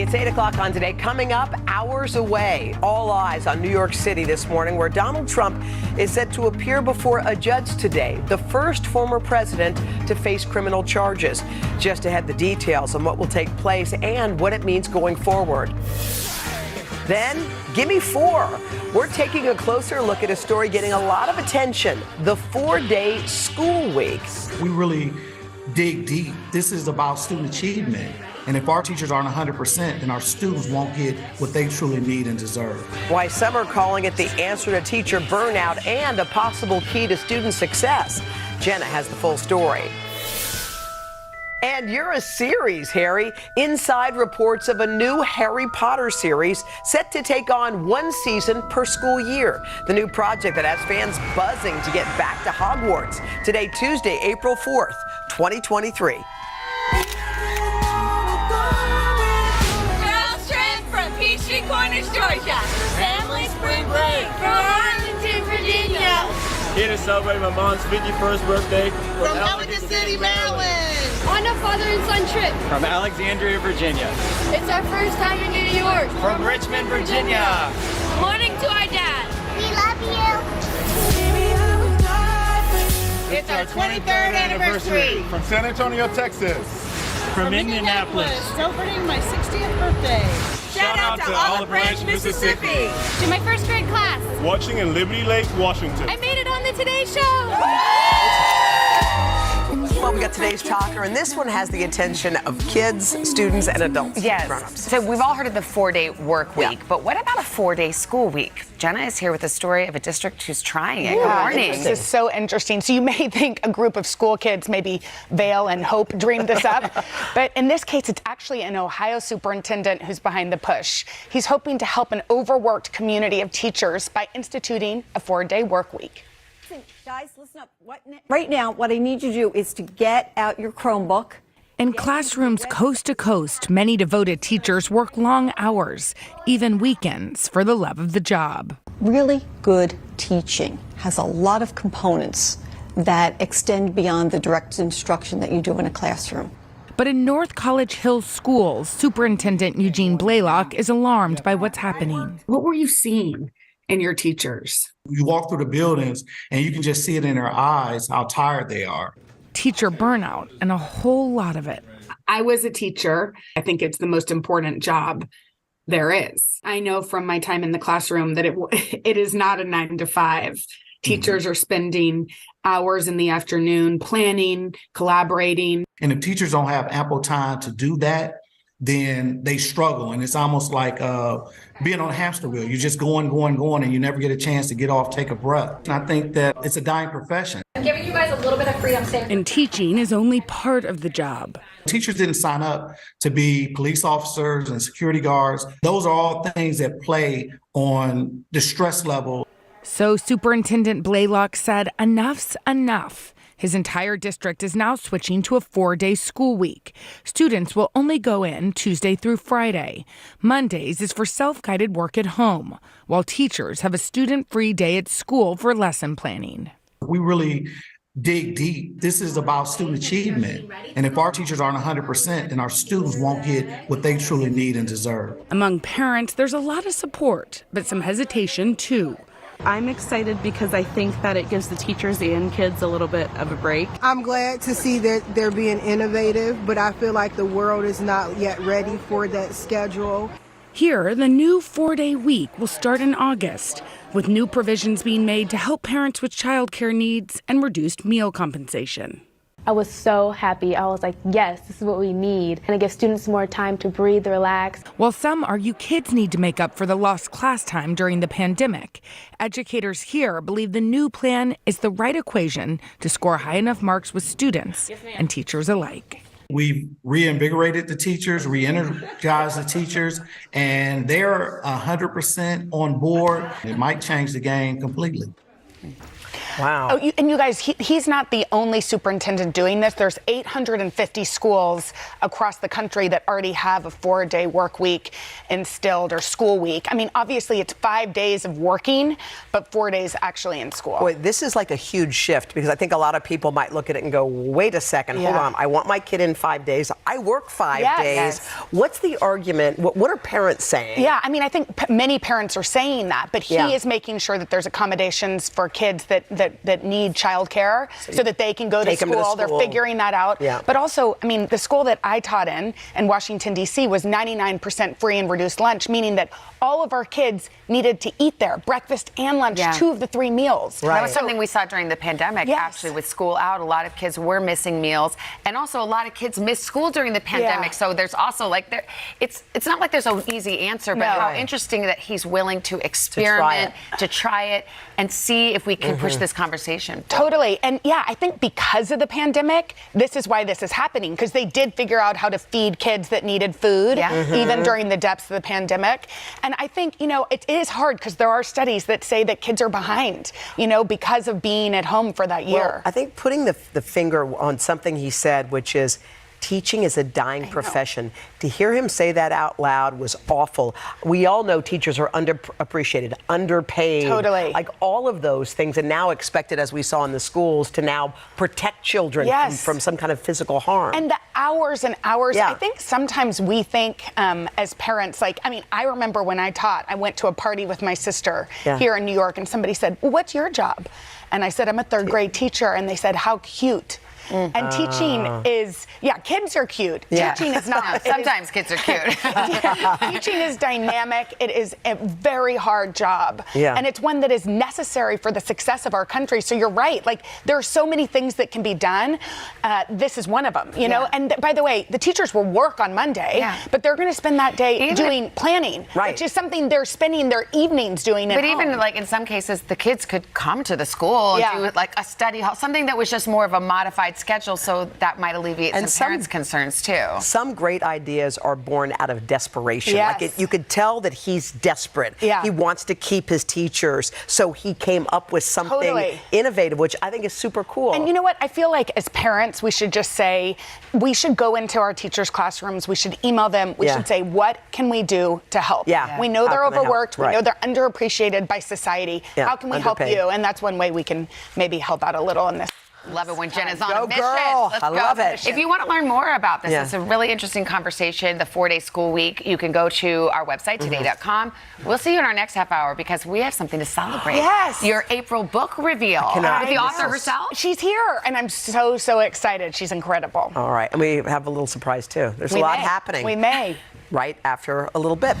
It's 8 o'clock on Today. Coming up, hours away, all eyes on New York City this morning, where Donald Trump is set to appear before a judge today, the first former president to face criminal charges. Just ahead, the details on what will take place and what it means going forward. Then, Gimme 4. We're taking a closer look at a story getting a lot of attention, the 4-day school week. We really dig deep. This is about student achievement. And if our teachers aren't 100%, then our students won't get what they truly need and deserve. Why some are calling it the answer to teacher burnout and a possible key to student success. Jenna has the full story. And you're a series, Harry. Inside reports of a new Harry Potter series set to take on one season per school year. The new project that has fans buzzing to get back to Hogwarts. Today, Tuesday, April 4th, 2023. Cornish, Georgia. Family spring break from Arlington, Virginia. Here to celebrate my mom's 51st birthday From Ellicott City, Maryland. On a father and son trip. From Alexandria, Virginia. It's our first time in New York. From Richmond, Virginia. Morning to our dad. We love you. It's our 23rd anniversary. From San Antonio, Texas. From Indianapolis. Celebrating my 60th birthday. Shout out to Olive Branch, Mississippi. To my first grade class. Watching in Liberty Lake, Washington. I made it on the Today Show. Well, we got today's talker, and this one has the attention of kids, students, and adults. Yes. Grown-ups. So we've all heard of the 4-day work week, but what about a 4-day school week? Jenna is here with a story of a district who's trying it. Good morning. This is so interesting. So you may think a group of school kids, maybe Vale and Hope, dreamed this up. But in this case, it's actually an Ohio superintendent who's behind the push. He's hoping to help an overworked community of teachers by instituting a 4-day work week. Guys, listen up. Right now, what I need you to do is to get out your Chromebook. In classrooms coast to coast, many devoted teachers work long hours, even weekends, for the love of the job. Really good teaching has a lot of components that extend beyond the direct instruction that you do in a classroom. But in North College Hills schools, Superintendent Eugene Blaylock is alarmed by what's happening. What were you seeing in your teachers? You walk through the buildings and you can just see it in their eyes how tired they are. Teacher burnout, and a whole lot of it. I was a teacher. I think it's the most important job there is. I know from my time in the classroom that it is not a 9 to 5. Teachers are spending hours in the afternoon planning, collaborating. And if teachers don't have ample time to do that, then they struggle. And it's almost like being on a hamster wheel. You're just going, and you never get a chance to get off, take a breath. And I think that it's a dying profession. I'm giving you guys a little bit of freedom. And teaching is only part of the job. Teachers didn't sign up to be police officers and security guards. Those are all things that play on the stress level. So Superintendent Blaylock said enough's enough. His entire district is now switching to a 4-day school week. Students will only go in Tuesday through Friday. Mondays is for self-guided work at home, while teachers have a student-free day at school for lesson planning. We really dig deep. This is about student achievement. And if our teachers aren't 100%, then our students won't get what they truly need and deserve. Among parents, there's a lot of support, but some hesitation too. I'm excited because I think that it gives the teachers and kids a little bit of a break. I'm glad to see that they're being innovative, but I feel like the world is not yet ready for that schedule. Here, the new 4-day week will start in August, with new provisions being made to help parents with childcare needs and reduced meal compensation. I was so happy. I was like, yes, this is what we need. And it gives students more time to breathe, relax. While some argue kids need to make up for the lost class time during the pandemic, educators here believe the new plan is the right equation to score high enough marks with students and teachers alike. We've reinvigorated the teachers, re-energized the teachers, and they're 100% on board. It might change the game completely. Wow. Oh, and you guys, he's not the only superintendent doing this. There's 850 schools across the country that already have a 4-day work week instilled, or school week. I mean, obviously it's 5 days of working, but 4 days actually in school. Boy, this is like a huge shift, because I think a lot of people might look at it and go, wait a second, hold on. I want my kid in 5 days. I work 5 days. Yes. What's the argument? What are parents saying? Yeah, I mean, I think many parents are saying that, but he is making sure that there's accommodations for kids that need childcare so that they can go to school. They're figuring that out. Yeah. But also, I mean, the school that I taught in Washington, D.C. was 99% free and reduced lunch, meaning that all of our kids needed to eat there, breakfast and lunch, 2 of the 3 meals. Right. That was something we saw during the pandemic, actually, with school out. A lot of kids were missing meals, and also a lot of kids missed school during the pandemic. So there's also like, it's not like there's an easy answer, but how interesting that he's willing to experiment, to try it, and see if we can push this conversation. Totally. And yeah, I think because of the pandemic, this is why this is happening, because they did figure out how to feed kids that needed food, even during the depths of the pandemic. And I think, you know, it is hard, because there are studies that say that kids are behind, you know, because of being at home for that year. Well, I think putting the finger on something he said, which is, teaching is a dying profession. To hear him say that out loud was awful. We all know teachers are underappreciated, underpaid. Totally. Like all of those things, and now expected, as we saw in the schools, to now protect children from some kind of physical harm. And the hours and hours. I think sometimes we think as parents, like, I mean, I remember when I taught, I went to a party with my sister here in New York, and somebody said, well, what's your job? And I said, I'm a 3rd grade teacher. And they said, how cute. And teaching is, kids are cute. Teaching is not. Sometimes kids are cute. Teaching is dynamic. It is a very hard job. And it's one that is necessary for the success of our country. So you're right. Like, there are so many things that can be done. This is one of them, you know? And by the way, the teachers will work on Monday, but they're going to spend that day doing planning, which is something they're spending their evenings doing at home. But even, like, in some cases, the kids could come to the school and do, like, a study hall, something that was just more of a modified schedule, so that might alleviate some parents' concerns too. Some great ideas are born out of desperation. Like you could tell that he's desperate. He wants to keep his teachers, so he came up with something innovative, which I think is super cool. And you know what? I feel like as parents, we should just say, we should go into our teachers' classrooms, we should email them, we should say, what can we do to help? We know they're overworked, we know they're underappreciated by society. How can we help you? And that's one way we can maybe help out a little in this. Love it when Jenna's on Go a mission. girl. Let's I go. love it. If you want to learn more about this, it's a really interesting conversation, the 4-day school week, you can go to our website, today.com. We'll see you in our next half hour, because we have something to celebrate. Your April book reveal. With the author herself. She's here, and I'm so excited. She's incredible. All right, and we have a little surprise too. There's a lot happening. We may. Right after a little bit.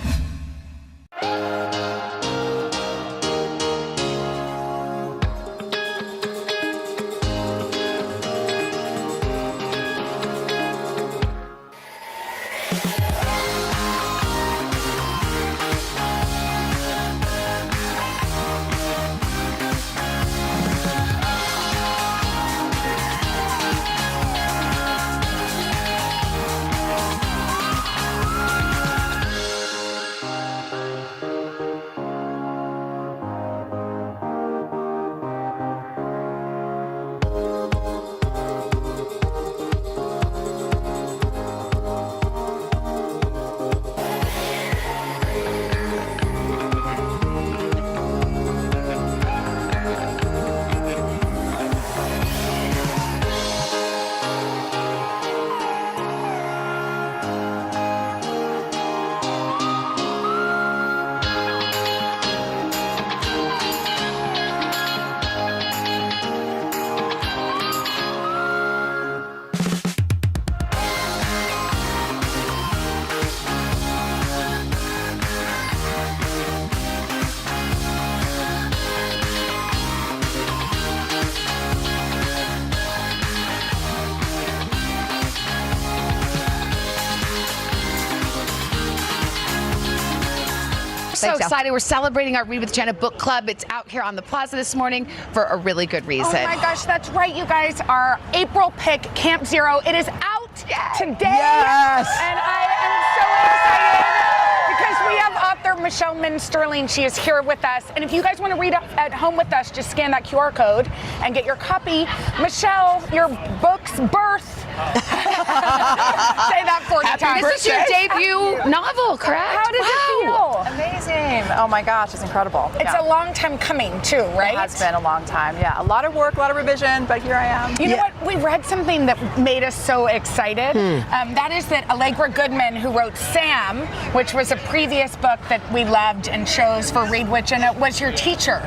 So excited. We're celebrating our Read with Jenna book club. It's out here on the plaza this morning for a really good reason. Oh my gosh, that's right, you guys. Our April pick, Camp Zero, it is out today. Yes. And I am so excited because we have author Michelle Min-Sterling. She is here with us. And if you guys want to read at home with us, just scan that QR code and get your copy. Michelle, your book's birth. Say that 40 times. This is your debut novel, correct? How does it feel? Amazing. Oh my gosh, it's incredible. It's a long time coming too, right? It has been a long time, yeah. A lot of work, a lot of revision, but here I am. You know what? We read something that made us so excited. That is that Allegra Goodman, who wrote Sam, which was a previous book that we loved and chose for Read with Jenna, was your teacher.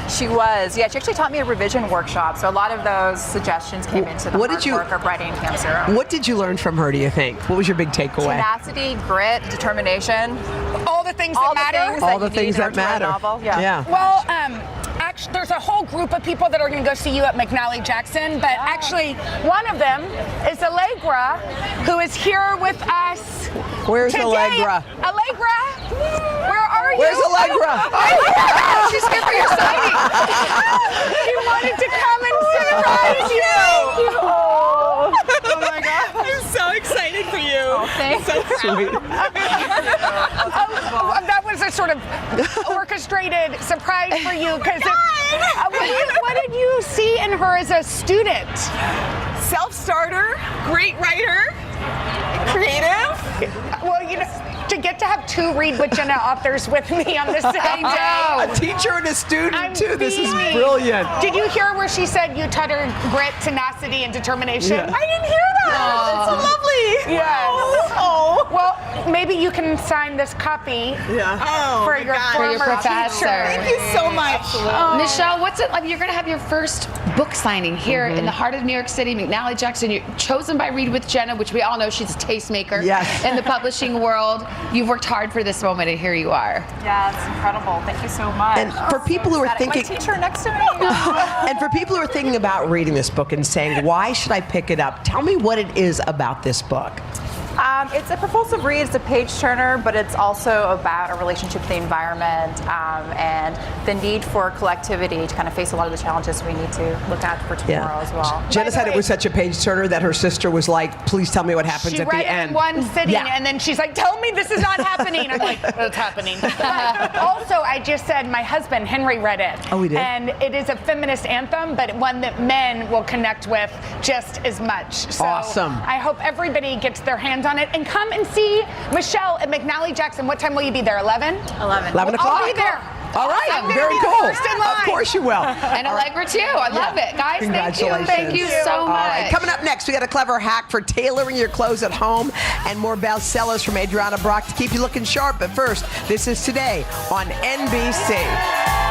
She was, yeah. She actually taught me a revision workshop, so a lot of those suggestions came into the work of writing Ham Zero. What did you learn from her, do you think? What was your big takeaway? Tenacity, grit, determination. All the things that matter. All the things that matter. Yeah. Well, actually, there's a whole group of people that are going to go see you at McNally Jackson, but actually, one of them is Allegra, who is here with us. Where's today. Allegra? Allegra, where are you? Where's Allegra? She's here for your signing. She wanted to come and surprise you. Oh my God. I'm so excited for you. Oh, thanks. So sweet. That was a sort of orchestrated surprise for you because what did you see in her as a student? Self-starter, great writer, creative. Well, you know, to get to have two Read with Jenna authors with me on the same day. A teacher and a student, too. This is beaming. brilliant. Did you hear where she said you taught her grit, tenacity, and determination? Yeah. I didn't hear that. It's so lovely. Yes. Oh. Well, maybe you can sign this copy for your former professor. teacher. Thank you so much. Michelle, what's it like? You're going to have your first book signing here in the heart of New York City, McNally Jackson. You're chosen by Read with Jenna, which we all know she's a tastemaker in the publishing world. You've worked hard for this moment, and here you are. Yeah, it's incredible. Thank you so much. And for people who are thinking, my teacher next to me. and for people who are thinking about reading this book and saying, why should I pick it up? Tell me what it is about this book. It's a propulsive read, it's a page turner, but it's also about a relationship with the environment and the need for collectivity to kind of face a lot of the challenges we need to look at for tomorrow as well. Jenna said it was such a page turner that her sister was like, please tell me what happens She at read the end. it in one sitting, and then she's like, tell me this is not happening. I'm like, it's happening. But also, I just said my husband, Henry, read it. Oh, he did? And it is a feminist anthem, but one that men will connect with just as much. So awesome. I hope everybody gets their hands on it. And come and see Michelle at McNally Jackson. What time will you be there? 11? 11. 11 o'clock? I'll be there. All right, I'm gonna very be the cool. first in line. Of course you will. And Allegra too. I love it. Guys, Congratulations. thank you so much. All right, coming up next, we got a clever hack for tailoring your clothes at home and more bestsellers from Adriana Brock to keep you looking sharp. But first, this is Today on NBC.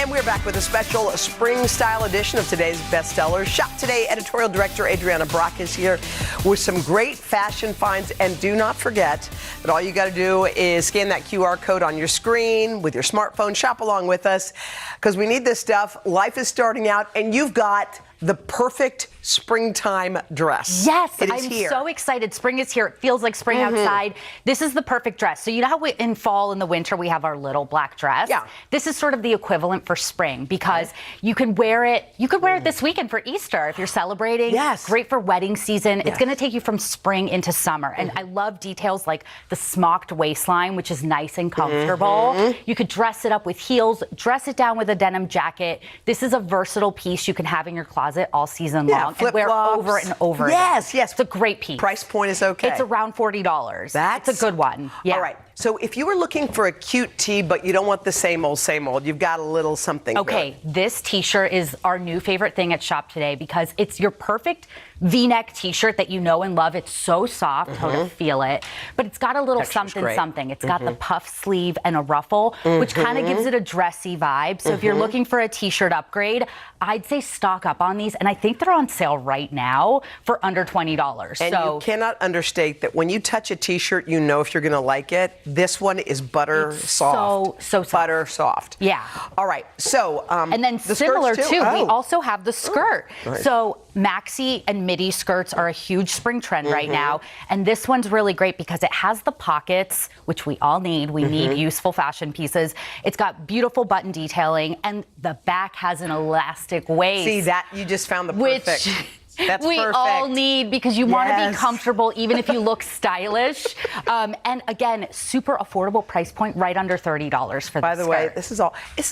And we're back with a special spring-style edition of today's bestsellers. Shop Today editorial director Adriana Brock is here with some great fashion finds. And do not forget that all you got to do is scan that QR code on your screen with your smartphone. Shop along with us because we need this stuff. Life is starting out, and you've got the perfect springtime dress. Yes, I'm here. So excited. Spring is here. It feels like spring outside. This is the perfect dress. So you know how in fall and the winter we have our little black dress? Yeah. This is sort of the equivalent for spring because you can wear it. You could wear it this weekend for Easter if you're celebrating. Yes. Great for wedding season. Yes. It's going to take you from spring into summer. And I love details like the smocked waistline, which is nice and comfortable. You could dress it up with heels, dress it down with a denim jacket. This is a versatile piece you can have in your closet all season long and wear over and over again. Yes. It's a great piece. Price point is okay. It's around $40. That's a good one. Yeah. All right. So if you were looking for a cute tee, but you don't want the same old, you've got a little something Okay, good. This t-shirt is our new favorite thing at Shop Today because it's your perfect V-neck t-shirt that you know and love. It's so soft, how to feel it, but it's got a little something. It's got the puff sleeve and a ruffle, which kind of gives it a dressy vibe. So if you're looking for a t-shirt upgrade, I'd say stock up on these, and I think they're on sale right now for under $20. And you cannot understate that when you touch a t-shirt, you know if you're going to like it. This one is butter soft. So soft. Butter soft. Yeah. All right. So, and then the similar skirts too, too. we also have the skirt. Nice. So maxi and midi skirts are a huge spring trend right now. And this one's really great because it has the pockets, which we all need. We need useful fashion pieces. It's got beautiful button detailing, and the back has an elastic waist. See that? You just found the perfect. That's we perfect. all need because you want to be comfortable even if you look stylish. And again, super affordable price point, right under $30 for this. By the way, this is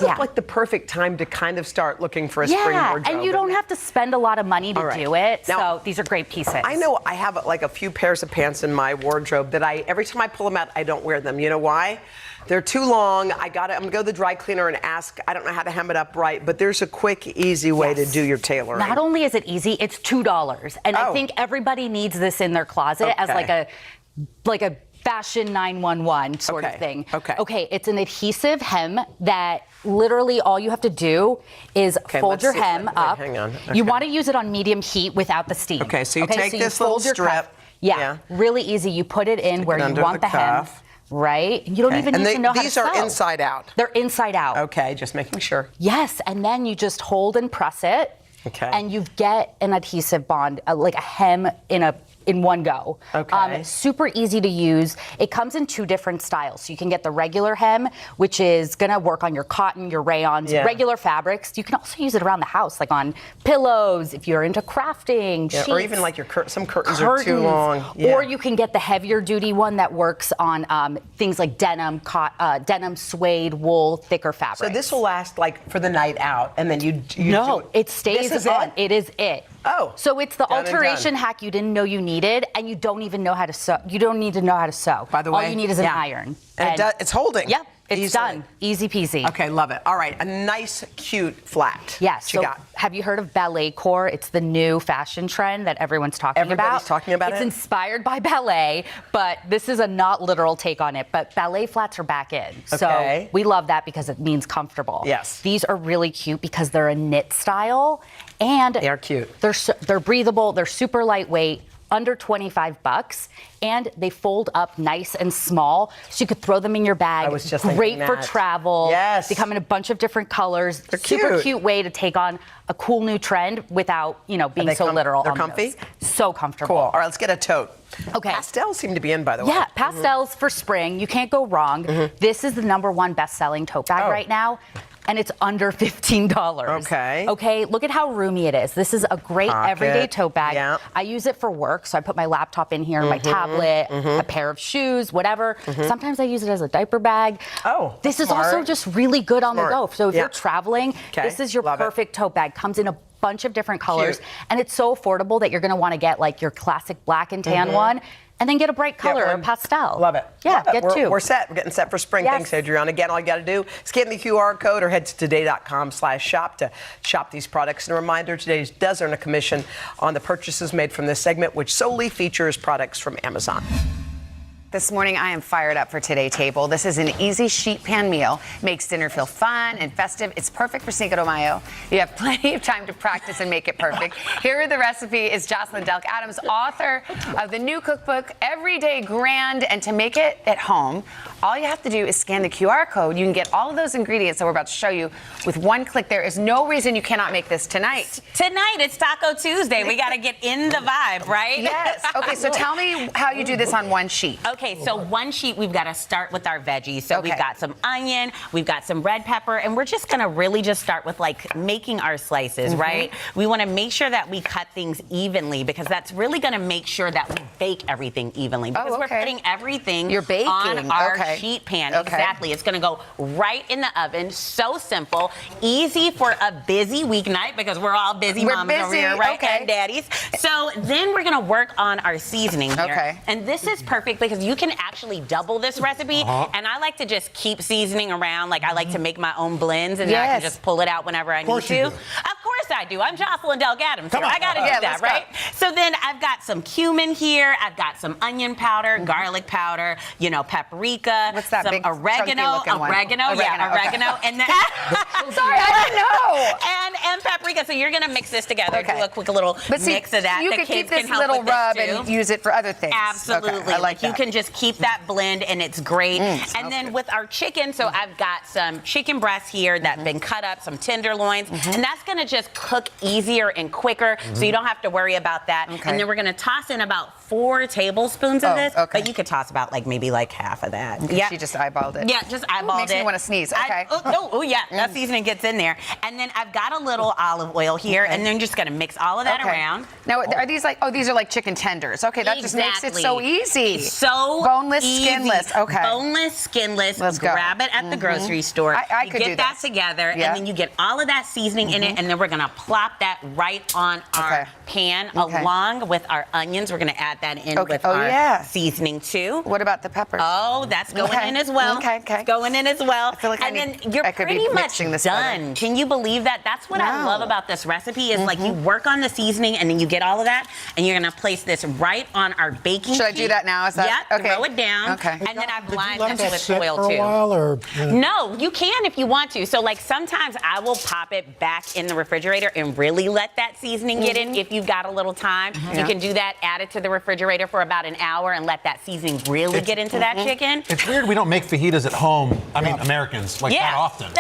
like the perfect time to kind of start looking for a spring wardrobe. And you don't have to spend a lot of money to do it. Now, so these are great pieces. I know I have like a few pairs of pants in my wardrobe that every time I pull them out, I don't wear them. You know why? They're too long. I'm gonna go to the dry cleaner and ask. I don't know how to hem it up right, but there's a quick, easy way to do your tailoring. Not only is it easy, it's $2, and I think everybody needs this in their closet as like a fashion 911 sort of thing. Okay, it's an adhesive hem that literally all you have to do is fold your hem up. Hang on. You want to use it on medium heat without the steam. Okay, so you take this little fold your strip. cuff. Yeah, really easy. You put it in where you want the hem. Right? You don't even need to know how to These sew. are inside out. They're inside out. Okay, just making sure. Yes, and then you just hold and press it. Okay. And you get an adhesive bond, like a hem in one go. Okay. Super easy to use. It comes in 2 different styles. So you can get the regular hem, which is gonna work on your cotton, your rayons, regular fabrics. You can also use it around the house, like on pillows, if you're into crafting, sheets. Or even like some curtains are too long. Yeah. Or you can get the heavier duty one that works on things like denim, suede, wool, thicker fabrics. So this will last like for the night out, and then you No, it stays on. It is it. Oh. So it's the Done and alteration done. hack you didn't know you needed, and you don't even know how to sew. You don't need to know how to sew. By the way, all you need is an iron. And it's holding. Yep, it's Easily. done. Easy peasy. Okay, love it. All right, a nice, cute flat. Yes. What you got? Have you heard of ballet core? It's the new fashion trend that everyone's talking about. Everybody's talking about It's it? inspired by ballet, but this is a not literal take on it. But ballet flats are back in. Okay. So we love that because it means comfortable. Yes. These are really cute because they're a knit style. And they are cute. They're breathable. They're super lightweight. Under $25, and they fold up nice and small, so you could throw them in your bag. I was just great thinking for that. travel. Yes. They come in a bunch of different colors. They're Super cute. cute way to take on a cool new trend without, being so literal. They're on comfy? those. So comfortable. Cool. All right, let's get a tote. Okay. Pastels seem to be in, by the way. Yeah, pastels for spring. You can't go wrong. This is the #1 best-selling tote bag right now. And it's under $15. Okay. Okay, look at how roomy it is. This is a great everyday tote bag. Yeah. I use it for work, so I put my laptop in here, my tablet, a pair of shoes, whatever. Sometimes I use it as a diaper bag. Oh, this is smart. also just really good on the Smart. go. So if you're traveling, this is your Love it. perfect tote bag. Comes in a bunch of different colors, Cute. and it's so affordable that you're going to want to get like your classic black and tan one. And then get a bright color or pastel. Love it. Yeah, Love it. get 2. We're set. We're getting set for spring. Yes. Thanks, Adriana. Again, all you got to do, scan the QR code or head to today.com/shop to shop these products. And a reminder, today does earn a commission on the purchases made from this segment, which solely features products from Amazon. This morning, I am fired up for Today Table. This is an easy sheet pan meal. Makes dinner feel fun and festive. It's perfect for Cinco de Mayo. You have plenty of time to practice and make it perfect. Here the recipe is Jocelyn Delk Adams, author of the new cookbook, Everyday Grand. And to make it at home, all you have to do is scan the QR code. You can get all of those ingredients that we're about to show you with one click. There is no reason you cannot make this tonight. Tonight, it's Taco Tuesday. We got to get in the vibe, right? Yes. Okay, so tell me how you do this on one sheet. Okay, so one sheet, we've got to start with our veggies. So we've got some onion, we've got some red pepper, and we're just going to really just start with like making our slices, right? We want to make sure that we cut things evenly because that's really going to make sure that we bake everything evenly because we're putting everything on our sheet pan. Exactly. It's going to go right in the oven. So simple, easy for a busy weeknight because we're all busy moms over here, right? And daddies. So then we're going to work on our seasoning here. And this is perfect because you can actually double this recipe. And I like to just keep seasoning around. Like I like to make my own blends and I can just pull it out whenever I need to. Of course I do. I'm Jocelyn Delk Adams. I got to do that, right? So then I've got some cumin here. I've got some onion powder, garlic powder, you know, paprika. What's that? Some oregano. Oregano. And then, sorry, I didn't know. And paprika. So you're going to mix this together. Do a quick little mix of that. You can keep this little rub and use it for other things. Absolutely. I like that. You can just keep that blend and it's great. And then with our chicken, so I've got some chicken breasts here that have been cut up, some tenderloins, and that's going to just cook easier and quicker so you don't have to worry about that. And then we're going to toss in about 4 tablespoons of this, but you could toss about like maybe like half of that. Yeah, she just eyeballed it. Yeah, just eyeballed makes me want to sneeze. Okay. That seasoning gets in there. And then I've got a little olive oil here, and then just going to mix all of that around. Now, are these like, these are like chicken tenders. Okay, that just makes it so easy. So boneless, easy. skinless. Okay. Boneless, skinless. Let's grab it at the grocery store. I could get do that together, and then you get all of that seasoning in it, and then we're going to plop that right on our pan along with our onions. We're going to add that in with our seasoning too. What about the peppers? Oh, that's going in as well. It's going in as well. I feel like and then you're pretty much done. Can you believe that? That's what I love about this recipe is like you work on the seasoning and then you get all of that and you're going to place this right on our baking sheet. Should I do that now? Is that throw it down. And then I blind this with oil too. Or, No, you can if you want to. So like sometimes I will pop it back in the refrigerator and really let that seasoning get in if you've got a little time. You can do that, add it to the refrigerator for about an hour and let that seasoning really get into that chicken. It's weird we don't make fajitas at home. I mean, Americans, like that often.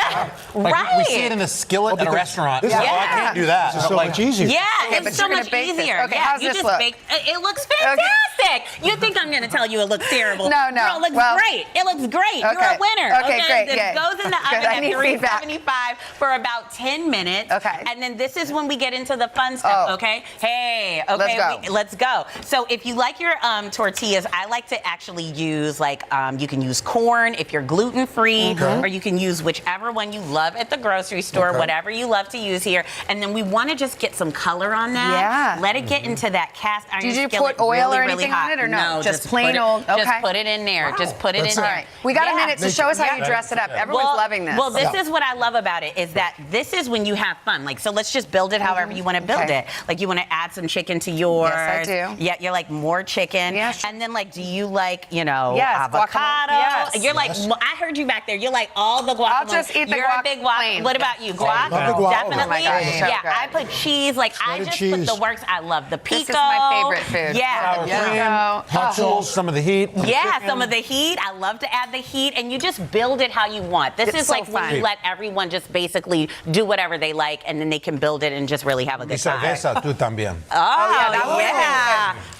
Like, we see it in a skillet at a restaurant. Oh, I can't do that. It's so much easier. Yeah, but it's so much easier. Okay, how's you this just look? bake. It looks fantastic. You think I'm going to tell you it looks terrible? No. It looks great. It looks great. You're a winner. Okay, great. It goes in the oven at 375 for about 10 minutes. And then this is when we get into the fun stuff, okay? Hey, okay, let's go. So if you like your tortillas, I like to actually use like, you can use corn if you're gluten-free, or you can use whichever one you love at the grocery store, whatever you love to use here. And then we want to just get some color on that. Let it get into that cast iron skillet. Did you put oil really, or really anything hot. on it or no? Just plain put it, old. Just put it in there. Just put it in there. All right. We got a minute to show us how you dress it up. Everyone's loving this. Well, this is what I love about it is that this is when you have fun. Like, so let's just build it however you want to build it. Like, you want to add some chicken to yours. Yes, I do. Yeah, you're like more chicken. Yes. And then like, do you like, avocado? Yes. You're like, I heard you back there. You're like all the guacamole. I'll just eat the You're guac a big guac. plain. What about you? Guac? Definitely. Oh my gosh, so good. I put cheese. Like, I just put the works. I love the pico. This is my favorite food. Yeah. Hot sauce, some of the heat. Yeah, some of the heat. I love to add the heat, and you just build it how you want. This is like when you let everyone just basically do whatever they like, and then they can build it and just really have a good time. Cerveza, tú también.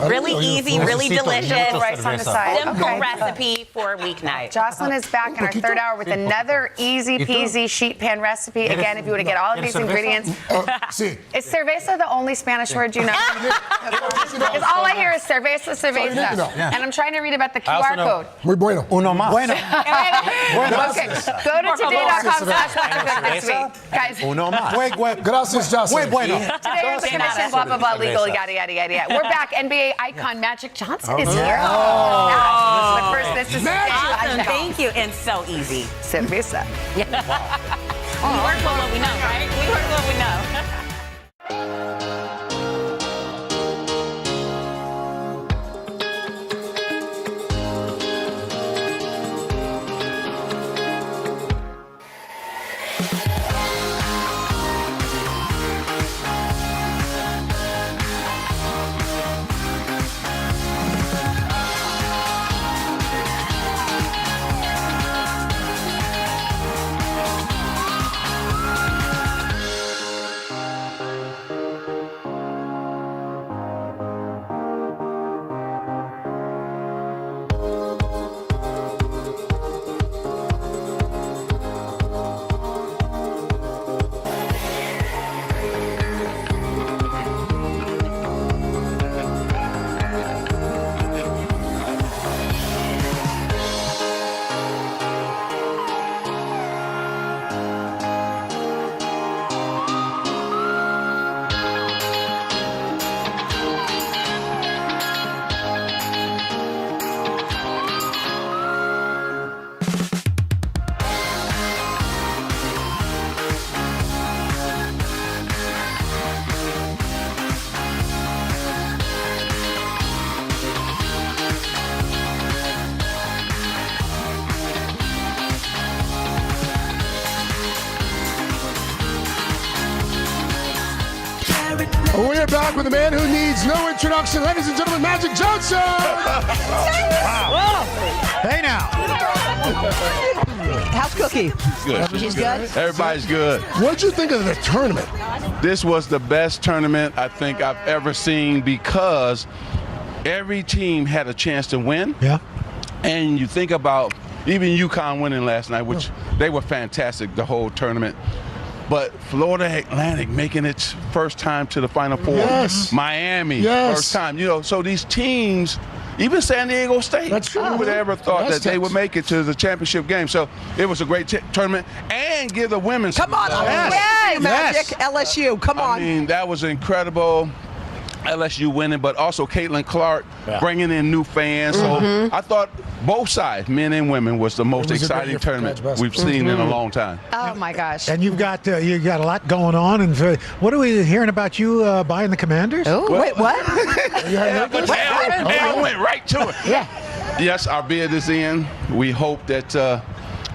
Really easy, really delicious. Rice on the side. Simple recipe for a weeknight. Jocelyn is back in our third hour with another easy peasy sheet pan recipe. Again, if you want to get all of these ingredients. Is cerveza the only Spanish word you know? Because all I hear is cerveza. And I'm trying to read about the QR code. Muy bueno. Uno más. Bueno. Okay, go to today.com/watchcook this week. Guys. Uno más. Gracias, Jocelyn. Today is the commission, blah, blah, blah, legal, yada, yada, yada, yada. We're back. NBA icon Magic Johnson is here. But first, this is awesome. Thank you. And so easy. Cerveza. We work with what we know, right? We work with what we know. We're back with a man who needs no introduction. Ladies and gentlemen, Magic Johnson! Wow. Hey now. How's Cookie? Good. She's good? Everybody's good. What'd you think of the tournament? This was the best tournament I think I've ever seen because every team had a chance to win. Yeah. And you think about even UConn winning last night, which they were fantastic the whole tournament. But Florida Atlantic making its first time to the Final Four. Yes. Miami, Yes. first time. You know, so these teams, even San Diego State, who would have ever thought that they would make it to the championship game? So it was a great tournament. And give the women some Come on, love. Magic, LSU, come on. I mean, that was incredible. LSU winning, but also Caitlin Clark bringing in new fans. So I thought both sides, men and women, was the most exciting tournament we've seen in a long time. Oh my gosh. And you've got a lot going on. And what are we hearing about you buying the Commanders? Oh, wait, what? I went right to it. Yeah. Yes, our bid is in. We hope that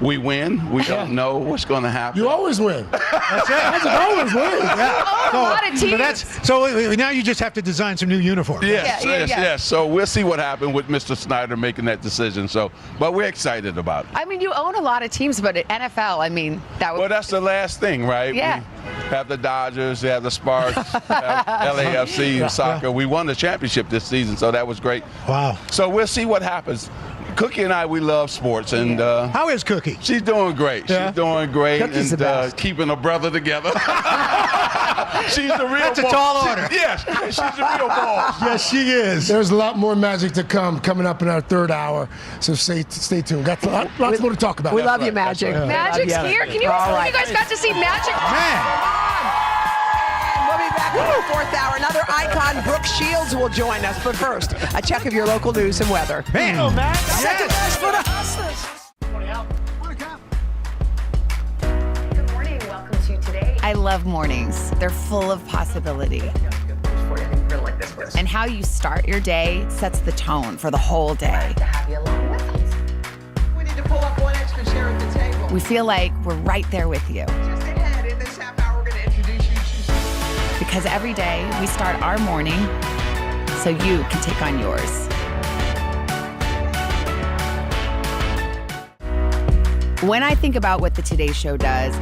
we win. We don't know what's going to happen. You always win. That's it. Magic always wins. A lot of teams. So now you just have to design some new uniforms. Yes. So we'll see what happened with Mr. Snyder making that decision. So, but we're excited about it. I mean, you own a lot of teams, but at NFL, I mean, that would. Well, that's the last thing, right? Yeah. We have the Dodgers, we have the Sparks, have LAFC in soccer. We won the championship this season, so that was great. Wow. So we'll see what happens. Cookie and I, we love sports, and how is Cookie? She's doing great. Yeah. She's doing great, Cookie's the best. keeping her brother together. She's the real. That's a tall order. Yes, she's the real boss. Yes, she is. There's a lot more magic to come coming up in our third hour, so stay tuned. Got lots more to talk about. We love you, Magic. Magic's here. Can you believe you guys got to see Magic? We'll be back in the fourth hour. Another icon, Brooke Shields, will join us. But first, a check of your local news and weather. Man. Second best for the Hustlers. Good morning. Welcome to today. I love mornings. They're full of possibility. And how you start your day sets the tone for the whole day. To have you along with us. We need to pull up one extra chair at the table. We feel like we're right there with you. Just ahead, in this half hour, we're going to introduce you to... Because every day we start our morning so you can take on yours. When I think about what the Today Show does,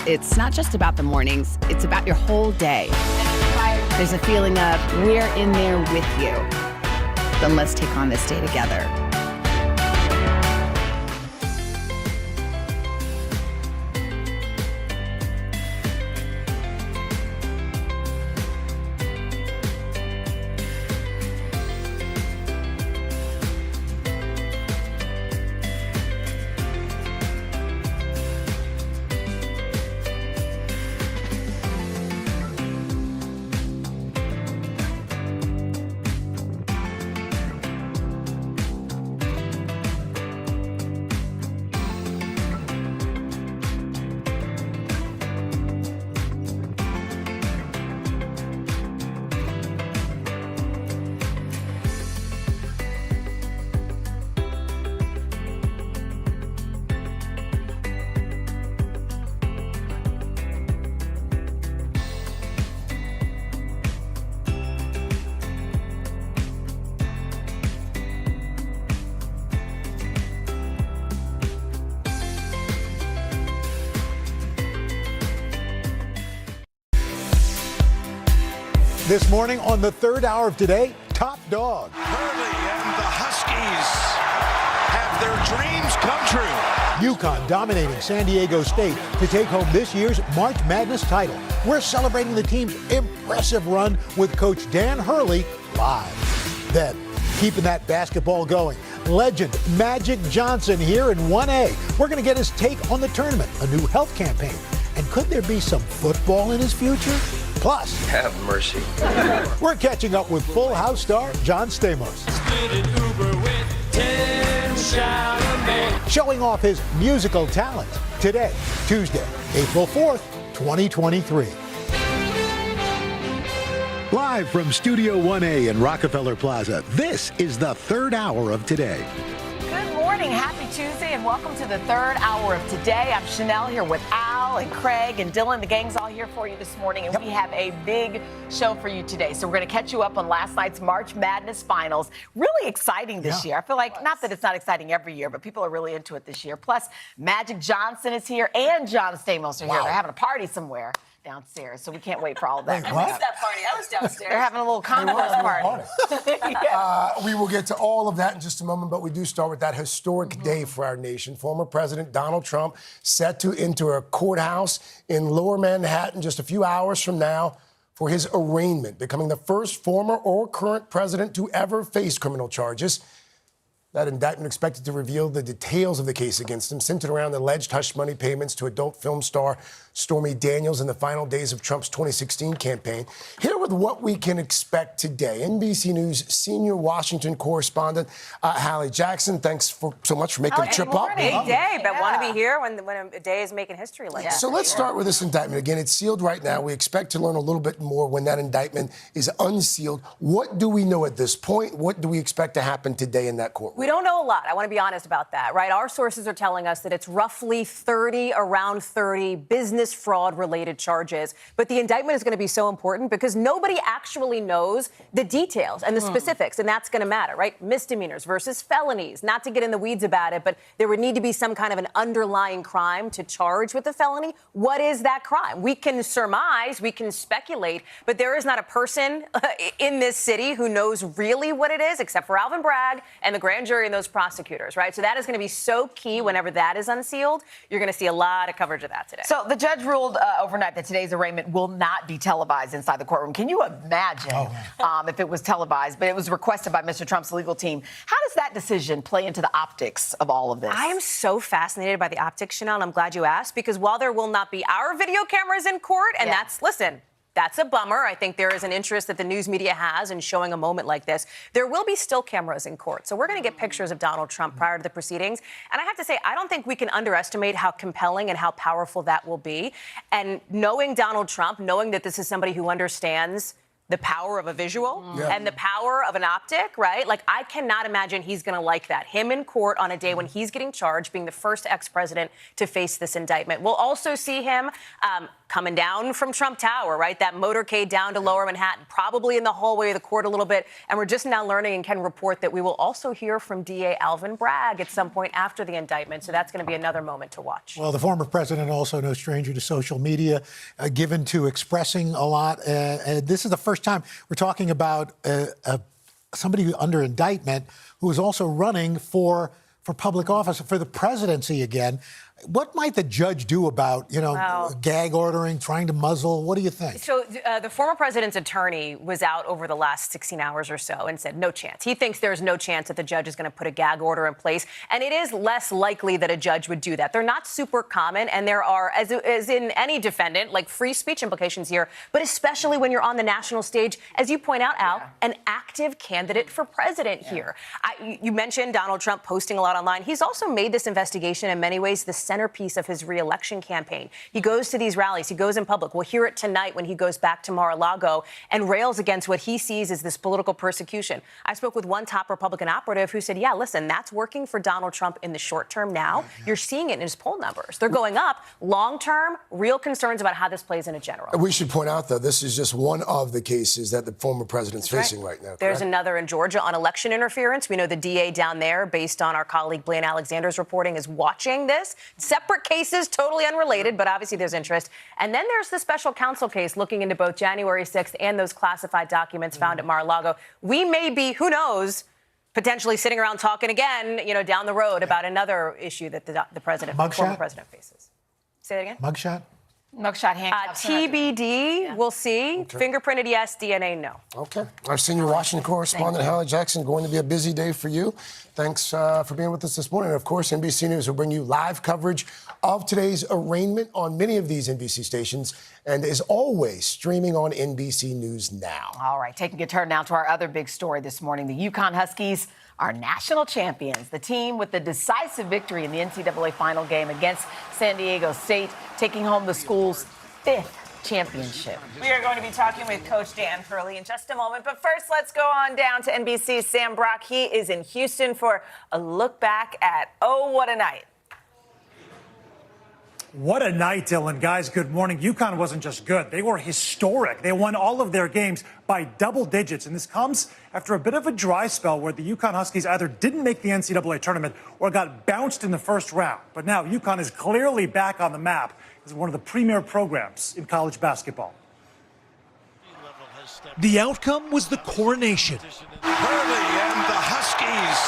it's not just about the mornings, it's about your whole day. There's a feeling of we're in there with you. Then let's take on this day together. This morning on the third hour of Today, Top Dog. Hurley and the Huskies have their dreams come true. UConn dominating San Diego State to take home this year's March Madness title. We're celebrating the team's impressive run with Coach Dan Hurley live. Then, keeping that basketball going, legend Magic Johnson here in 1A. We're going to get his take on the tournament, a new health campaign. And could there be some football in his future? Plus, have mercy. We're catching up with Full House star John Stamos. Showing off his musical talent today, Tuesday, April 4th, 2023. Live from Studio 1A in Rockefeller Plaza, this is the third hour of Today. Good morning, happy Tuesday, and welcome to the third hour of Today. I'm Chanel here with Al and Craig and Dylan. The gang's all here for you this morning, and we have a big show for you today. So we're going to catch you up on last night's March Madness finals. Really exciting this year. I feel like, not that it's not exciting every year, but people are really into it this year. Plus, Magic Johnson is here and John Stamos are here. They're having a party somewhere downstairs, so we can't wait for all of that. Wait, what? I missed that party. I was downstairs. They're having a little concourse party. We will get to all of that in just a moment, but we do start with that historic day for our nation. Former President Donald Trump set to enter a courthouse in Lower Manhattan just a few hours from now for his arraignment, becoming the first former or current president to ever face criminal charges. That indictment expected to reveal the details of the case against him, centered around the alleged hush money payments to adult film star Stormy Daniels in the final days of Trump's 2016 campaign. Here with what we can expect today, NBC News senior Washington correspondent Hallie Jackson. Thanks so much for making the trip up. Big day, but want to be here when a day is making history like that. So let's start with this indictment. Again, it's sealed right now. We expect to learn a little bit more when that indictment is unsealed. What do we know at this point? What do we expect to happen today in that courtroom? We don't know a lot. I want to be honest about that, right? Our sources are telling us that it's roughly around 30 business fraud-related charges. But the indictment is going to be so important because nobody actually knows the details and the specifics, and that's going to matter, right? Misdemeanors versus felonies. Not to get in the weeds about it, but there would need to be some kind of an underlying crime to charge with a felony. What is that crime? We can surmise, we can speculate, but there is not a person in this city who knows really what it is, except for Alvin Bragg and the grand jury and those prosecutors, right? So that is going to be so key whenever that is unsealed. You're going to see a lot of coverage of that today. So the judge ruled overnight that today's arraignment will not be televised inside the courtroom. Can you imagine if it was televised? But it was requested by Mr. Trump's legal team. How does that decision play into the optics of all of this? I am so fascinated by the optics, Chanel, and I'm glad you asked, because while there will not be our video cameras in court, and that's a bummer. I think there is an interest that the news media has in showing a moment like this. There will be still cameras in court. So we're going to get pictures of Donald Trump prior to the proceedings. And I have to say, I don't think we can underestimate how compelling and how powerful that will be. And knowing Donald Trump, knowing that this is somebody who understands the power of a visual and the power of an optic, right? Like, I cannot imagine he's going to like that. Him in court on a day when he's getting charged, being the first ex-president to face this indictment. We'll also see him coming down from Trump Tower, right? That motorcade down to Lower Manhattan, probably in the hallway of the court a little bit. And we're just now learning and can report that we will also hear from DA Alvin Bragg at some point after the indictment. So that's going to be another moment to watch. Well, the former president, also no stranger to social media, given to expressing a lot. This is the first time we're talking about somebody under indictment who is also running for public office, for the presidency again. What might the judge do about, gag ordering, trying to muzzle? What do you think? So the former president's attorney was out over the last 16 hours or so and said no chance. He thinks there's no chance that the judge is going to put a gag order in place. And it is less likely that a judge would do that. They're not super common. And there are, as in any defendant, like free speech implications here. But especially when you're on the national stage, as you point out, Al, an active candidate for president here. You mentioned Donald Trump posting a lot online. He's also made this investigation in many ways the centerpiece of his re-election campaign. He goes to these rallies. He goes in public. We'll hear it tonight when he goes back to Mar-a-Lago and rails against what he sees as this political persecution. I spoke with one top Republican operative who said, yeah, listen, that's working for Donald Trump in the short term now. You're seeing it in his poll numbers. They're going up. Long term, real concerns about how this plays in a general. We should point out, though, this is just one of the cases that the former president's facing right now. Correct? There's another in Georgia on election interference. We know the DA down there, based on our colleague Blaine Alexander's reporting, is watching this. Separate cases, totally unrelated, but obviously there's interest. And then there's the special counsel case looking into both January 6th and those classified documents found at Mar-a-Lago. We may be, who knows, potentially sitting around talking again, down the road about another issue that the former president faces. Say that again? Mugshot handcuffs. TBD, we'll see. Okay. Fingerprinted, yes. DNA, no. Okay. Our senior Washington correspondent, Hallie Jackson, going to be a busy day for you. Thanks for being with us this morning. And, of course, NBC News will bring you live coverage of today's arraignment on many of these NBC stations and is always streaming on NBC News Now. All right, taking a turn now to our other big story this morning. The UConn Huskies are national champions. The team with the decisive victory in the NCAA final game against San Diego State, taking home the school's 5th championship. We are going to be talking with Coach Dan Hurley in just a moment. But first, let's go on down to NBC's Sam Brock. He is in Houston for a look back at, oh, what a night. What a night, Dylan. Guys, good morning. UConn wasn't just good. They were historic. They won all of their games by double digits. And this comes after a bit of a dry spell where the UConn Huskies either didn't make the NCAA tournament or got bounced in the first round. But now UConn is clearly back on the map as one of the premier programs in college basketball. The outcome was the coronation. Hurley and the Huskies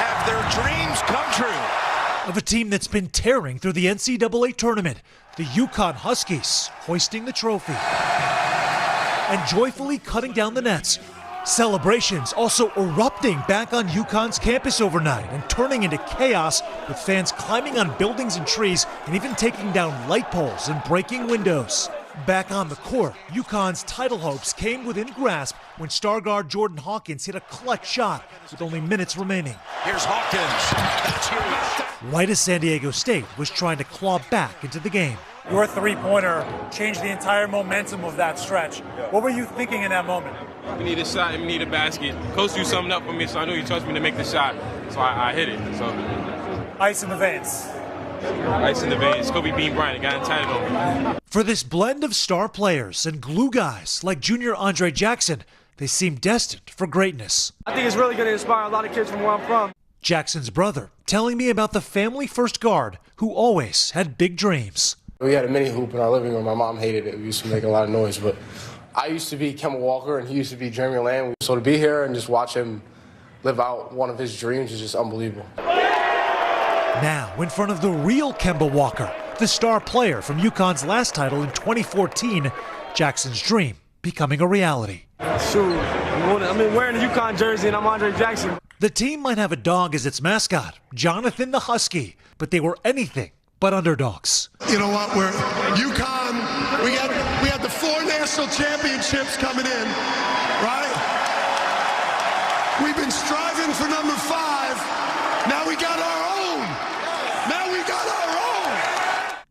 have their dreams come true. Of a team that's been tearing through the NCAA tournament, the UConn Huskies hoisting the trophy and joyfully cutting down the nets. Celebrations also erupting back on UConn's campus overnight and turning into chaos, with fans climbing on buildings and trees and even taking down light poles and breaking windows. Back on the court, UConn's title hopes came within grasp when star guard Jordan Hawkins hit a clutch shot with only minutes remaining. Here's Hawkins. That's huge. Right as San Diego State was trying to claw back into the game. Your three-pointer changed the entire momentum of that stretch. What were you thinking in that moment? We need a shot and we need a basket. Coach threw something up for me, so I knew he trusted me to make the shot. So I hit it. So ice in the veins. Ice in the veins. Kobe Bean Bryant got entitled on me. For this blend of star players and glue guys like junior Andre Jackson, they seem destined for greatness. I think it's really going to inspire a lot of kids from where I'm from. Jackson's brother telling me about the family first guard who always had big dreams. We had a mini hoop in our living room. My mom hated it. We used to make a lot of noise, but I used to be Kemba Walker and he used to be Jeremy Lamb. So to be here and just watch him live out one of his dreams is just unbelievable. Now, in front of the real Kemba Walker, the star player from UConn's last title in 2014, Jackson's dream becoming a reality. Shoot, I'm wearing a UConn jersey and I'm Andre Jackson. The team might have a dog as its mascot, Jonathan the Husky, but they were anything but underdogs. You know what, we're UConn, we had the 4 national championships coming in, right? We've been striving for number 5, now we got our own.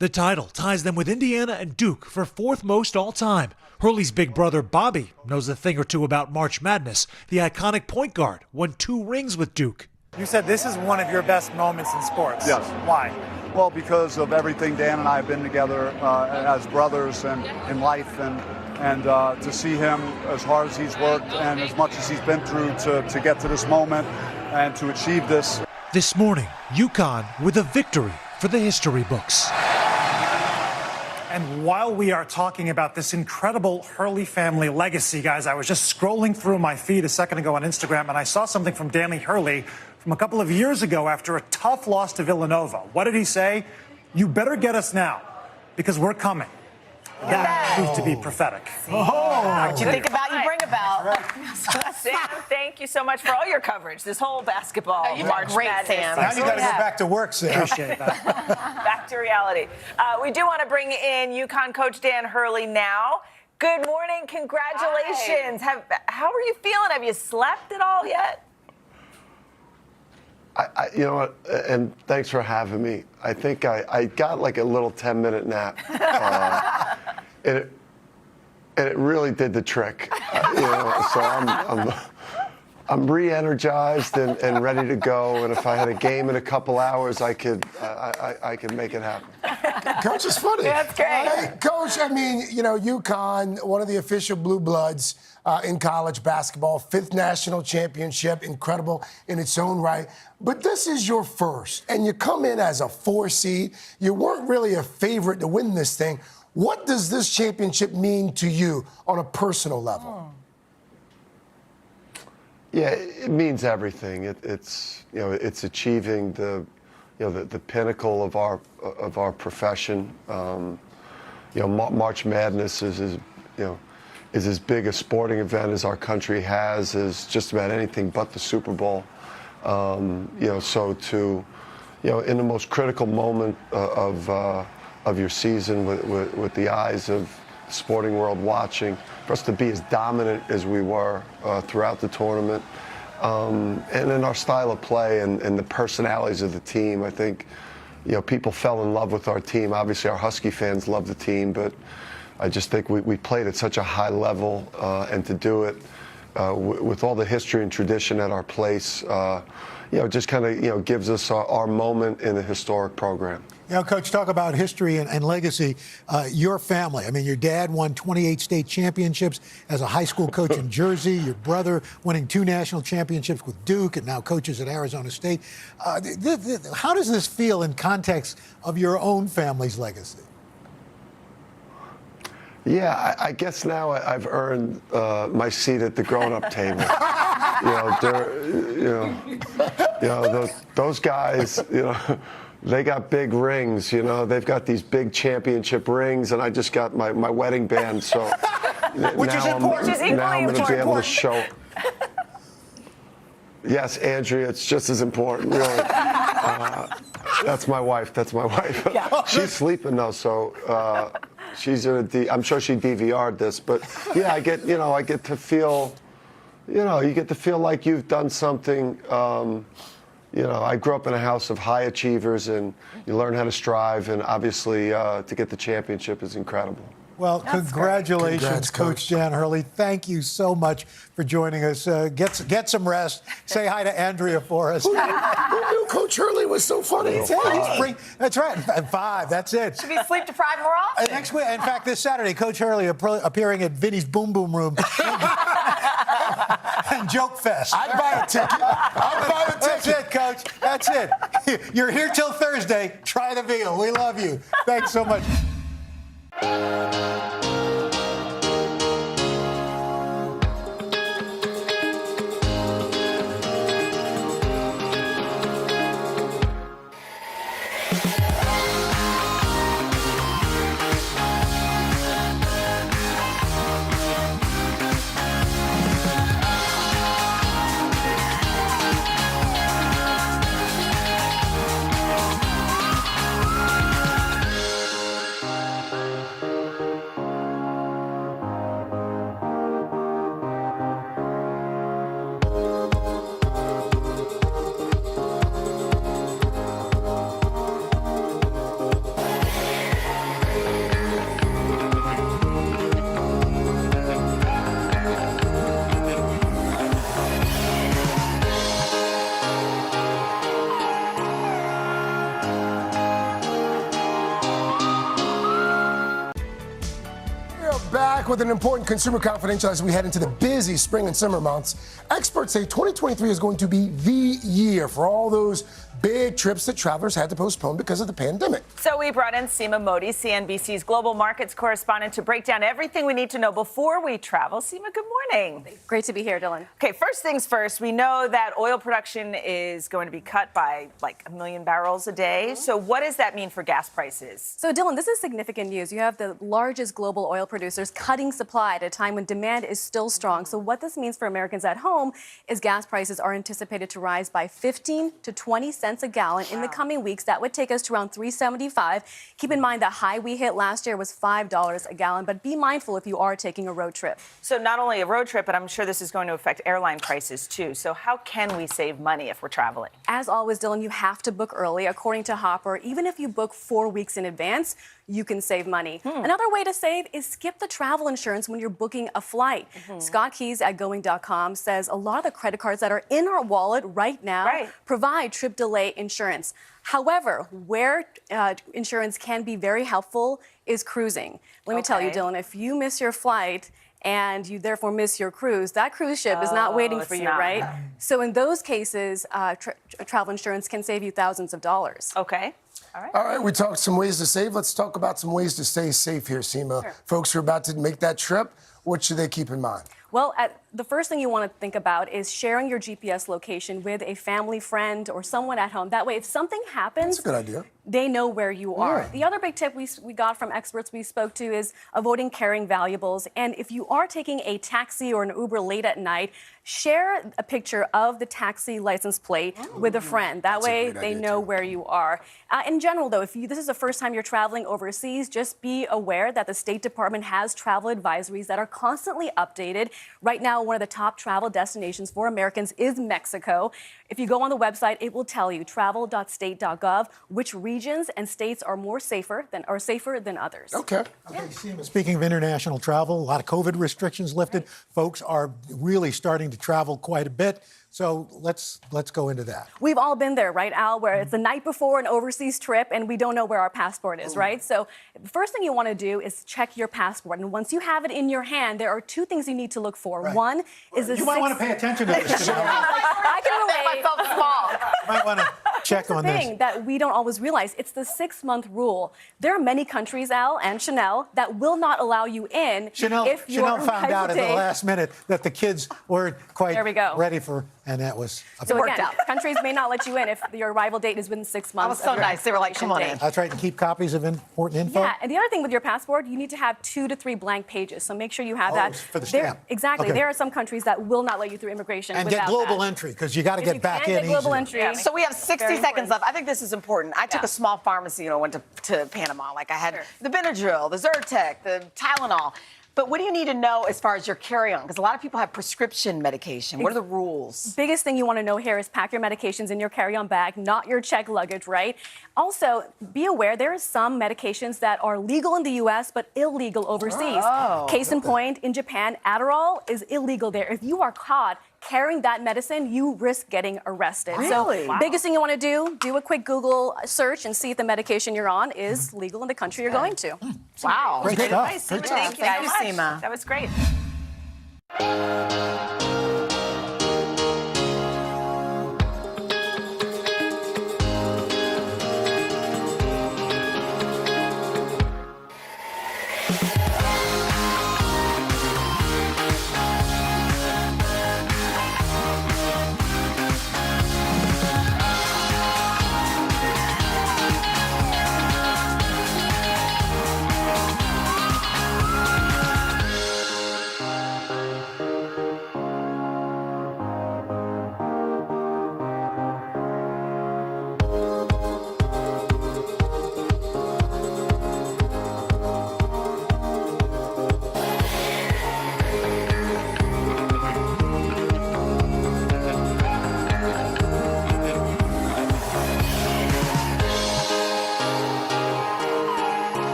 The title ties them with Indiana and Duke for 4th most all-time. Hurley's big brother Bobby knows a thing or two about March Madness. The iconic point guard won 2 rings with Duke. You said this is one of your best moments in sports. Yes. Why? Well, because of everything Dan and I have been together as brothers and in life, and to see him as hard as he's worked and as much as he's been through to get to this moment and to achieve this. This morning, UConn with a victory for the history books. And while we are talking about this incredible Hurley family legacy, guys, I was just scrolling through my feed a second ago on Instagram, and I saw something from Danny Hurley from a couple of years ago after a tough loss to Villanova. What did he say? You better get us now, because we're coming. That proved to be prophetic. What you think about, you bring about. Sam, thank you so much for all your coverage. This whole basketball You've March done great, Madness. Sam. Now you got to go back to work, Sam. Appreciate that. Back to reality. We do want to bring in UConn coach Dan Hurley now. Good morning. Congratulations. How are you feeling? Have you slept at all yet? You know what, and thanks for having me. I think I got like a little 10-minute nap, and it really did the trick. You know, so I'm re-energized and ready to go. And if I had a game in a couple hours, I could make it happen. Coach is funny. That's great. Hey, Coach, I mean, you know, UConn, one of the official blue bloods in college basketball, 5th national championship, incredible in its own right. But this is your first, and you come in as a 4 seed. You weren't really a favorite to win this thing. What does this championship mean to you on a personal level? Yeah, it means everything. It's you know, it's achieving the pinnacle of our profession. You know, March Madness is as big a sporting event as our country has, is just about anything but the Super Bowl. You know, so to, you know, in the most critical moment of your season, with the eyes of the sporting world watching, for us to be as dominant as we were throughout the tournament, and in our style of play and the personalities of the team, I think, you know, people fell in love with our team. Obviously, our Husky fans love the team, but I just think we played at such a high level, and to do it with all the history and tradition at our place, just kind of, gives us our moment in a historic program. Coach, talk about history and legacy. Your family, I mean, your dad won 28 state championships as a high school coach in Jersey. Your brother winning 2 national championships with Duke and now coaches at Arizona State. How does this feel in context of your own family's legacy? Yeah, I guess now I've earned my seat at the grown-up table. Those guys, they got big rings. They've got these big championship rings, and I just got my wedding band. So Which is important. Now I'm going to be able to show. Yes, Andrea, it's just as important, really. That's my wife. Yeah. She's sleeping though, so. She's I'm sure she DVR'd this, but yeah, I get to feel, you get to feel like you've done something. I grew up in a house of high achievers, and you learn how to strive, and obviously to get the championship is incredible. Well, congratulations, Congrats, Coach Dan Hurley. Thank you so much for joining us. Get some rest. Say hi to Andrea for us. Who knew Coach Hurley was so funny? That's right. At 5. That's it. Should be sleep deprived more often. Next week, in fact, this Saturday, Coach Hurley appearing at Vinny's Boom Boom Room and Joke Fest. I'd buy a ticket. That's it, Coach. That's it. You're here till Thursday. Try the veal. We love you. Thanks so much. Back with an important consumer confidential as we head into the busy spring and summer months. Experts say 2023 is going to be the year for all those big trips that travelers had to postpone because of the pandemic. So we brought in Seema Modi, CNBC's global markets correspondent, to break down everything we need to know before we travel. Seema, good morning. Great to be here, Dylan. Okay, first things first, we know that oil production is going to be cut by like 1 million barrels a day. So what does that mean for gas prices? So, Dylan, this is significant news. You have the largest global oil producers cutting supply at a time when demand is still strong. So what this means for Americans at home is gas prices are anticipated to rise by 15 to 20 cents a gallon in the coming weeks. That would take us to around $3.75. Keep in mind the high we hit last year was $5 a gallon, but be mindful if you are taking a road trip. So not only a road trip, but I'm sure this is going to affect airline prices too. So how can we save money if we're traveling? As always, Dylan, you have to book early. According to Hopper, even if you book 4 weeks in advance, you can save money. Another way to save is skip the travel insurance when you're booking a flight. Scott Keys at Going.com says a lot of the credit cards that are in our wallet right now provide trip delay insurance. However, where insurance can be very helpful is cruising. Let me tell you, Dylan, if you miss your flight and you therefore miss your cruise, that cruise ship is not waiting for you, right? So in those cases, travel insurance can save you thousands of dollars. Okay. All right, we talked some ways to save. Let's talk about some ways to stay safe here, Seema. Sure. Folks who are about to make that trip, what should they keep in mind? Well, the first thing you want to think about is sharing your GPS location with a family friend or someone at home. That way, if something happens, That's a good idea. They know where you are. Yeah. The other big tip we got from experts we spoke to is avoiding carrying valuables. And if you are taking a taxi or an Uber late at night, share a picture of the taxi license plate with a friend. That way they know where you are. In general, though, if this is the first time you're traveling overseas, just be aware that the State Department has travel advisories that are constantly updated. Right now, now one of the top travel destinations for Americans is Mexico. If you go on the website, it will tell you, travel.state.gov, which regions and states are safer than others. Okay. Speaking of international travel, a lot of COVID restrictions lifted. Folks are really starting to travel quite a bit. So let's go into that. We've all been there, right, Al, where it's the night before an overseas trip and we don't know where our passport is, right? So the first thing you want to do is check your passport. And once you have it in your hand, there are two things you need to look for. Right. One is You might want to pay attention to this. I can relate. You might want to check on this. Thing that we don't always realize, it's the 6-month rule. There are many countries, Al, and Chanel, that will not allow you in Chanel found out at the last minute that the kids weren't quite ready for, and that was so worked out. Countries may not let you in if your arrival date is within 6 months. That was so nice. They were like, come on in. That's right, and keep copies of important info. Yeah, and the other thing with your passport, you need to have 2 to 3 blank pages. So make sure you have that. For the stamp. Exactly. Okay. There are some countries that will not let you through immigration And without get global that. entry, because you got to get back in global easier. entry. So we have 60 seconds left. I think this is important. I took a small pharmacy, went to Panama. Like I had the Benadryl, the Zyrtec, the Tylenol. But what do you need to know as far as your carry-on? Because a lot of people have prescription medication. What are the rules? Biggest thing you want to know here is pack your medications in your carry-on bag, not your checked luggage, right? Also, be aware there are some medications that are legal in the U.S. but illegal overseas. Case in point, in Japan, Adderall is illegal there. If you are caught carrying that medicine, you risk getting arrested. Really? So biggest thing you want to do a quick Google search and see if the medication you're on is legal in the country you're going to. Wow. Great Good stuff. advice, Great Seema. stuff. Thank you so much. Seema. That was great.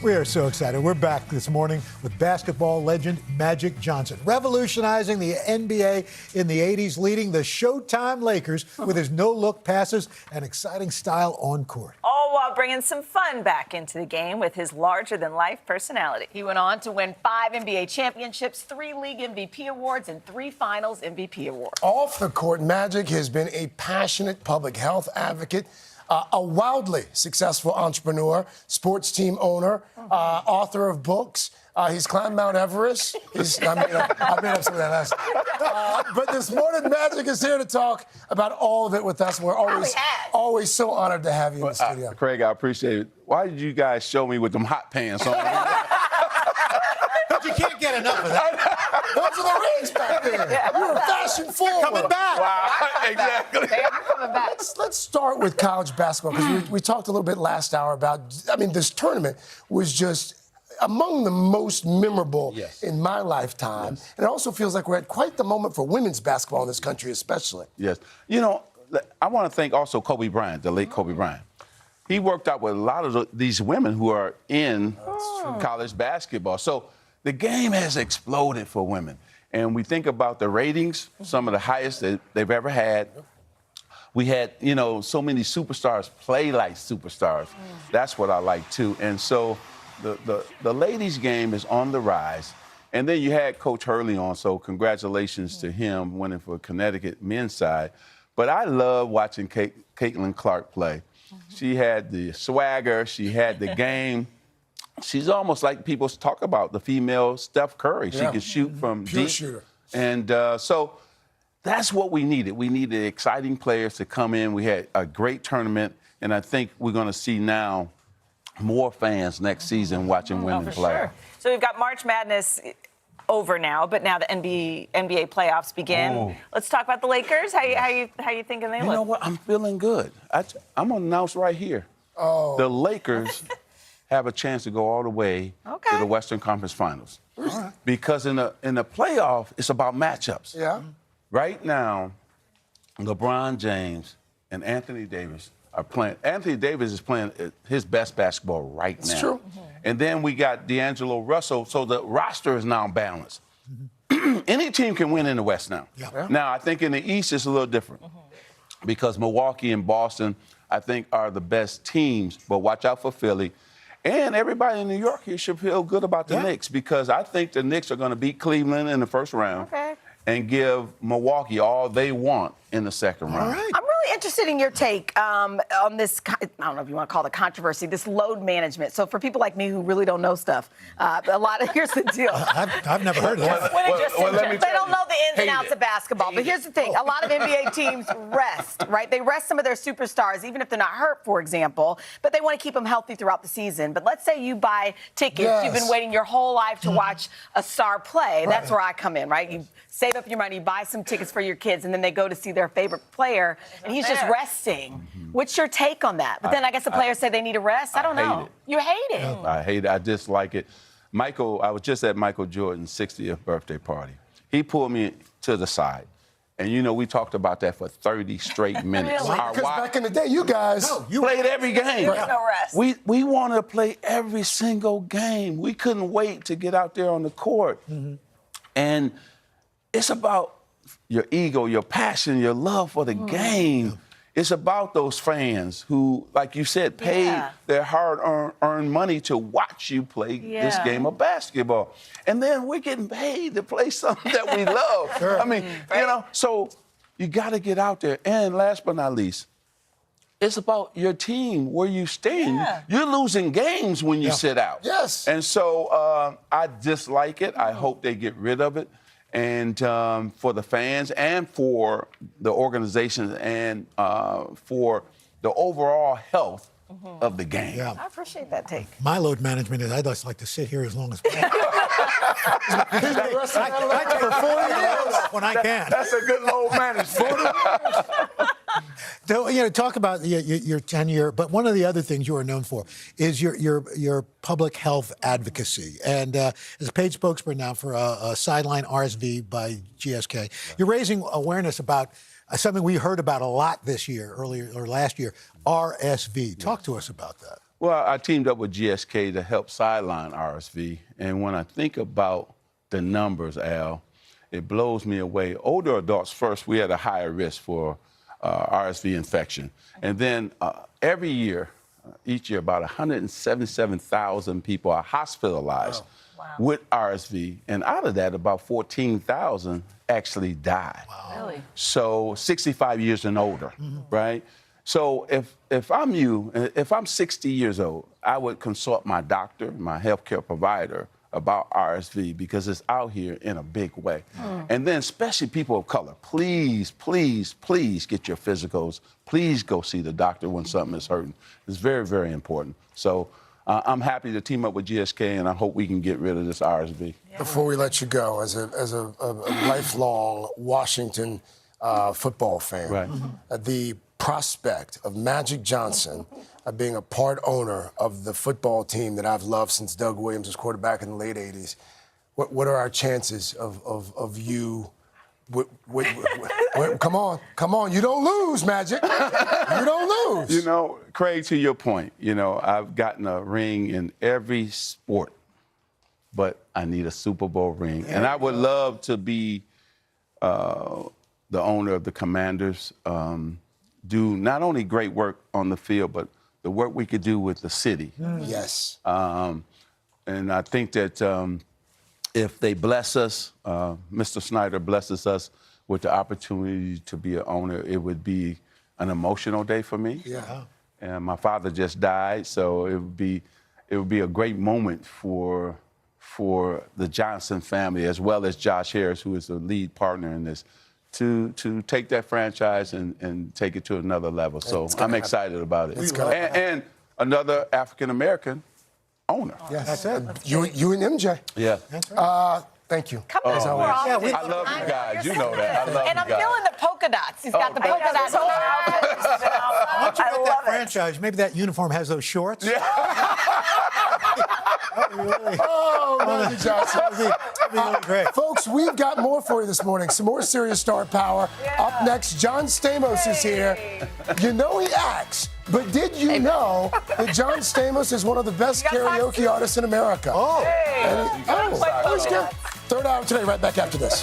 We are so excited. We're back this morning with basketball legend Magic Johnson, revolutionizing the NBA in the 80s, leading the Showtime Lakers with his no-look passes and exciting style on court. All while bringing some fun back into the game with his larger-than-life personality. He went on to win 5 NBA championships, 3 league MVP awards, and 3 finals MVP awards. Off the court, Magic has been a passionate public health advocate, a wildly successful entrepreneur, sports team owner, author of books. He's climbed Mount Everest. I made up some of that last. But this morning, Magic is here to talk about all of it with us. We're always so honored to have you in the studio. Craig, I appreciate it. Why did you guys show me with them hot pants on? But you can't get enough of that. Those are the rings back there. You were fashion forward. Coming back. Wow, exactly. Coming back. Let's start with college basketball, because we talked a little bit last hour about, this tournament was just among the most memorable in my lifetime. Yes. And it also feels like we're at quite the moment for women's basketball in this country, especially. Yes. I want to thank also Kobe Bryant, the late Kobe Bryant. He worked out with a lot of these women who are in college basketball. So the game has exploded for women. And we think about the ratings, some of the highest that they've ever had. We had, so many superstars play like superstars. That's what I like, too. And so the ladies' game is on the rise. And then you had Coach Hurley on, so congratulations to him winning for Connecticut men's side. But I love watching Caitlin Clark play. She had the swagger. She had the game. She's almost like people talk about the female Steph Curry. She can shoot from Pure deep. shooter. And so that's what we needed. We needed exciting players to come in. We had a great tournament, and I think we're going to see now more fans next season watching women play. Sure. So we've got March Madness over now, but now the NBA playoffs begin. Oh. Let's talk about the Lakers. How you thinking they look? You know what? I'm feeling good. I'm going to announce right here. Oh. The Lakers have a chance to go all the way to the Western Conference Finals. Right. Because in the playoff, it's about matchups. Yeah. Right now, LeBron James and Anthony Davis are playing. Anthony Davis is playing his best basketball right now. It's true. And then we got D'Angelo Russell, so the roster is now balanced. Any team can win in the West now. Yeah. Now, I think in the East it's a little different because Milwaukee and Boston, I think, are the best teams, but watch out for Philly. And everybody in New York here should feel good about the Knicks because I think the Knicks are going to beat Cleveland in the first round and give Milwaukee all they want in the second round. All right. I'm really interested in your take on this, I don't know if you want to call it a controversy, this load management. So for people like me who really don't know stuff, here's the deal. I've never heard of that. They don't know the ins and outs of basketball. But here's the thing. A lot of NBA teams rest, right? They rest some of their superstars, even if they're not hurt, for example. But they want to keep them healthy throughout the season. But let's say you buy tickets. You've been waiting your whole life to watch a star play. That's where I come in, right? You save up your money, buy some tickets for your kids, and then they go to see their favorite player, and he's just resting. What's your take on that? But then I guess the players say they need a rest. I don't know. You hate it. I hate it. I dislike it. I was just at Michael Jordan's 60th birthday party. He pulled me to the side. And, you know, we talked about that for 30 straight minutes. Because back in the day, you guys played every game. There's no rest. We wanted to play every single game. We couldn't wait to get out there on the court. And it's about your ego, your passion, your love for the game. It's about those fans who, like you said, paid their hard-earned money to watch you play this game of basketball. And then we're getting paid to play something that we love. I mean, you know, so you got to get out there. And last but not least, it's about your team, where you stand. You're losing games when you sit out. Yes. And so I dislike it. I hope they get rid of it. And for the fans and for the organizations and for the overall health of the game. I appreciate that take. My load management is I'd just like to sit here as long as possible. I cover 40 years when I can. That's a good load management. So, you know, talk about your tenure, but one of the other things you are known for is your public health advocacy. And as a paid spokesperson now for a sideline RSV by GSK, you're raising awareness about something we heard about a lot this year, last year, RSV. Talk to us about that. Well, I teamed up with GSK to help sideline RSV. And when I think about the numbers, Al, it blows me away. Older adults first, we had a higher risk for RSV infection. And then every year, each year, about 177,000 people are hospitalized with RSV. And out of that, about 14,000 actually die. Really? So 65 years and older, right? So if I'm you, if I'm 60 years old, I would consult my doctor, my healthcare provider, about RSV because it's out here in a big way. And then especially people of color, please, please, please get your physicals. Please go see the doctor when something is hurting. It's very, very important. So I'm happy to team up with GSK, and I hope we can get rid of this RSV. Before we let you go, as a lifelong Washington football fan, the prospect of Magic Johnson being a part owner of the football team that I've loved since Doug Williams was quarterback in the late 80s, what are our chances of you? Come on, you don't lose, Magic. You don't lose. You know, Craig, to your point, you know, I've gotten a ring in every sport, but I need a Super Bowl ring. And I would love to be the owner of the Commanders, do not only great work on the field, but the work we could do with the city. Yes. And I think that if they bless us, Mr. Snyder blesses us with the opportunity to be an owner, it would be an emotional day for me. Yeah. And my father just died, so it would be a great moment for the Johnson family, as well as Josh Harris, who is the lead partner in this, to take that franchise and take it to another level. So I'm excited about it. And another African American owner. Yes, that's it. You and MJ. Yeah. Thank you. Come on, I love you guys. You know that. I love And you I'm guys. feeling the polka dots. He's got the polka dots on our outfits. Once you I get love that it. franchise, maybe that uniform has those shorts. Yeah. Oh, Matthew Johnson. That'd be really great. Folks, we've got more for you this morning. Some more serious star power. Up next, John Stamos is here. You know he acts, but did you know that John Stamos is one of the best karaoke artists in America? Oh. He's good. Third hour today, right back after this.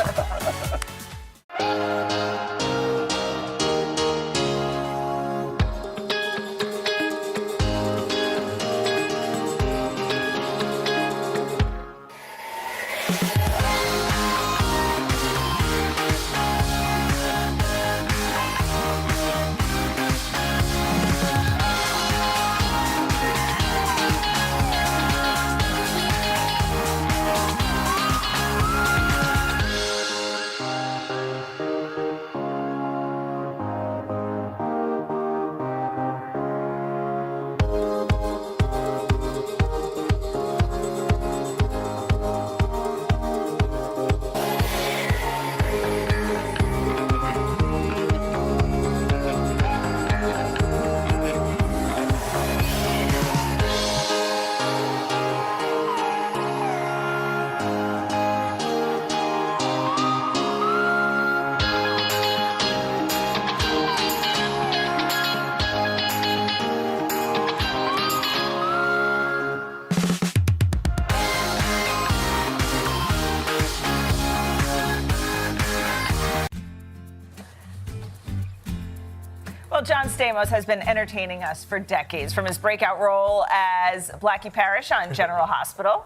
Well, John Stamos has been entertaining us for decades, from his breakout role as Blackie Parrish on General Hospital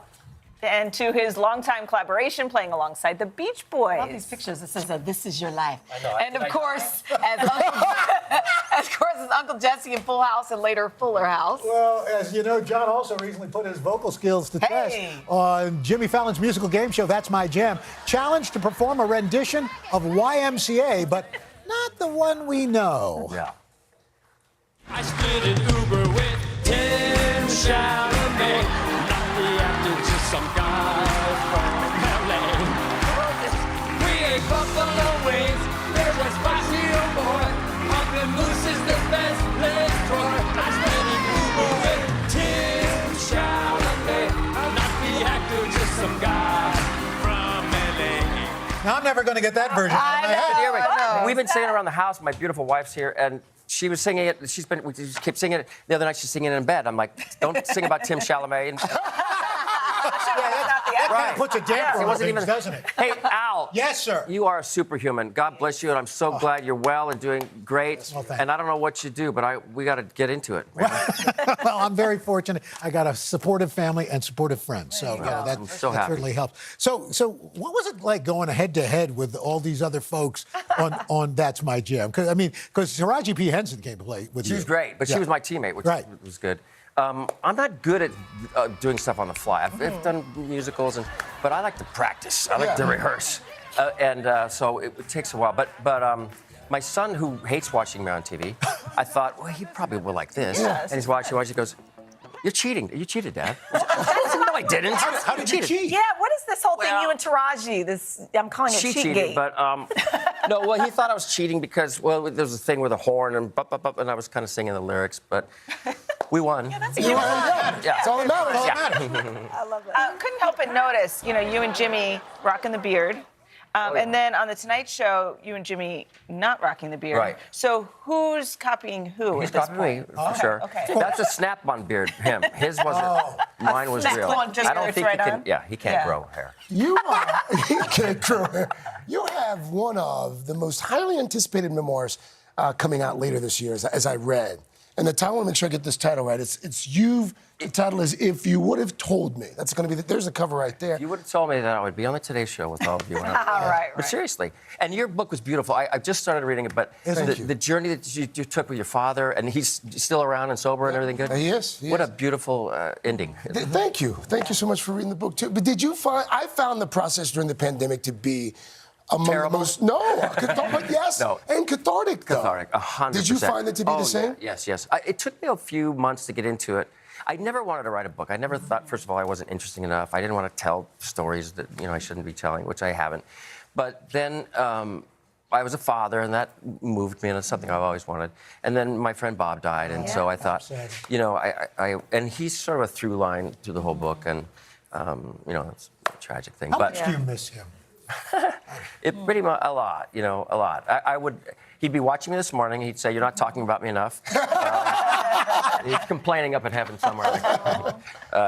and to his longtime collaboration playing alongside the Beach Boys. All these pictures, it says, this is your life. I know, And of course, as Uncle Jesse in Full House and later Fuller House. Well, as you know, John also recently put his vocal skills to test on Jimmy Fallon's musical game show, That's My Jam. Challenged to perform a rendition of YMCA, but not the one we know. Yeah. I split an Uber with Tim Chalamet, not the actor, just some guy from LA. We ate buffalo wings, there was spicy boy. Uncle Moose is the best place for. I split an Uber with Tim Chalamet, not the actor, just some guy from LA. Now, I'm never going to get that version out of my head. We've been singing around the house. My beautiful wife's here, and she was singing it. We just kept singing it. The other night, she's singing it in bed. I'm like, don't sing about Tim Chalamet. That kind of puts a damper on things, doesn't it? Hey, Al. Yes, sir. You are a superhuman. God bless you, and I'm so glad you're well and doing great. Well, thank and I don't know what you do, but we got to get into it. Well, I'm very fortunate. I got a supportive family and supportive friends, so that certainly helps. So what was it like going head-to-head with all these other folks on That's My Jam? Because Taraji P. Henson came to play with you. She was great, but she was my teammate, which was good. I'm not good at doing stuff on the fly. I've done musicals, but I like to practice. I like to rehearse, so it takes a while. But my son, who hates watching me on TV, I thought, well, he probably will like this. Yes. And he's watching. He goes, "You're cheating. You cheated, Dad." No, I didn't. How did you cheat? Yeah, what is this whole thing, you and Taraji? I'm calling it She cheat cheated, gate. but no. Well, he thought I was cheating because there was a thing with a horn and and I was kind of singing the lyrics, but we won. Yeah, that's You won. Yeah. It's all that matters. I love it. Couldn't help but notice, you and Jimmy rocking the beard. And then on The Tonight Show, you and Jimmy not rocking the beard. Right. So who's copying who He's at this copying me, point? for sure. Okay. That's a snap-on beard, him. His wasn't. Mine was real. Snap-on just I don't goes think right he can. on? Yeah, he can't grow hair. He can't grow hair. You have one of the most highly anticipated memoirs coming out later this year, as I read. And the title, I want to make sure I get this title right. The title is If You Would Have Told Me. That's going to be, there's the cover right there. If you would have told me that I would be on the Today Show with all of you. But seriously, and your book was beautiful. I just started reading it, but the journey that you took with your father, and he's still around and sober and everything good? He is. What a beautiful ending. Thank you. Thank you so much for reading the book, too. But did you find, I found the process during the pandemic to be among Terrible? the most, yes, and cathartic. cathartic, though. Cathartic, 100%. Did you find it to be the same? Yeah. Yes. It took me a few months to get into it. I never wanted to write a book. I never thought, first of all, I wasn't interesting enough. I didn't want to tell stories that I shouldn't be telling, which I haven't. But then I was a father, and that moved me, and it's something I've always wanted. And then my friend Bob died, and so I thought, and he's sort of a through line through the whole book, and it's a tragic thing. How much do you miss him? It pretty much a lot, a lot. He'd be watching me this morning. He'd say, "You're not talking about me enough." He's complaining up in heaven somewhere.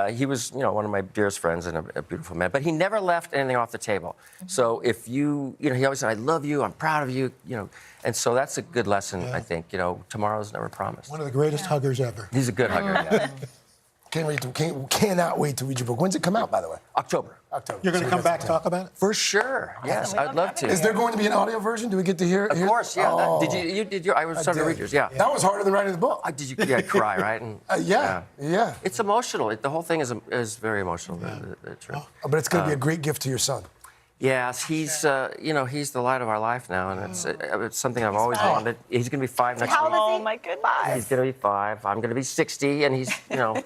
He was, one of my dearest friends and a beautiful man. But he never left anything off the table. So if he always said, "I love you. I'm proud of you." And so that's a good lesson, I think. Tomorrow's never promised. One of the greatest huggers ever. He's a good hugger. Yeah. Cannot wait to read your book. When's it come out, by the way? October. You're going to come back and talk about it? For sure. Yes, I'd love to. Is there going to be an audio version? Do we get to hear it? Of course, yeah. Oh. I was starting to read yours, yeah. That was harder than writing the book. Did you cry, right? And, yeah. It's emotional. The whole thing is very emotional. But it's going to be a great gift to your son. Yes, he's he's the light of our life now, and it's something I've always wanted. He's going to be 5 next week. Oh my goodness! He's going to be 5. I'm going to be 60, and he's So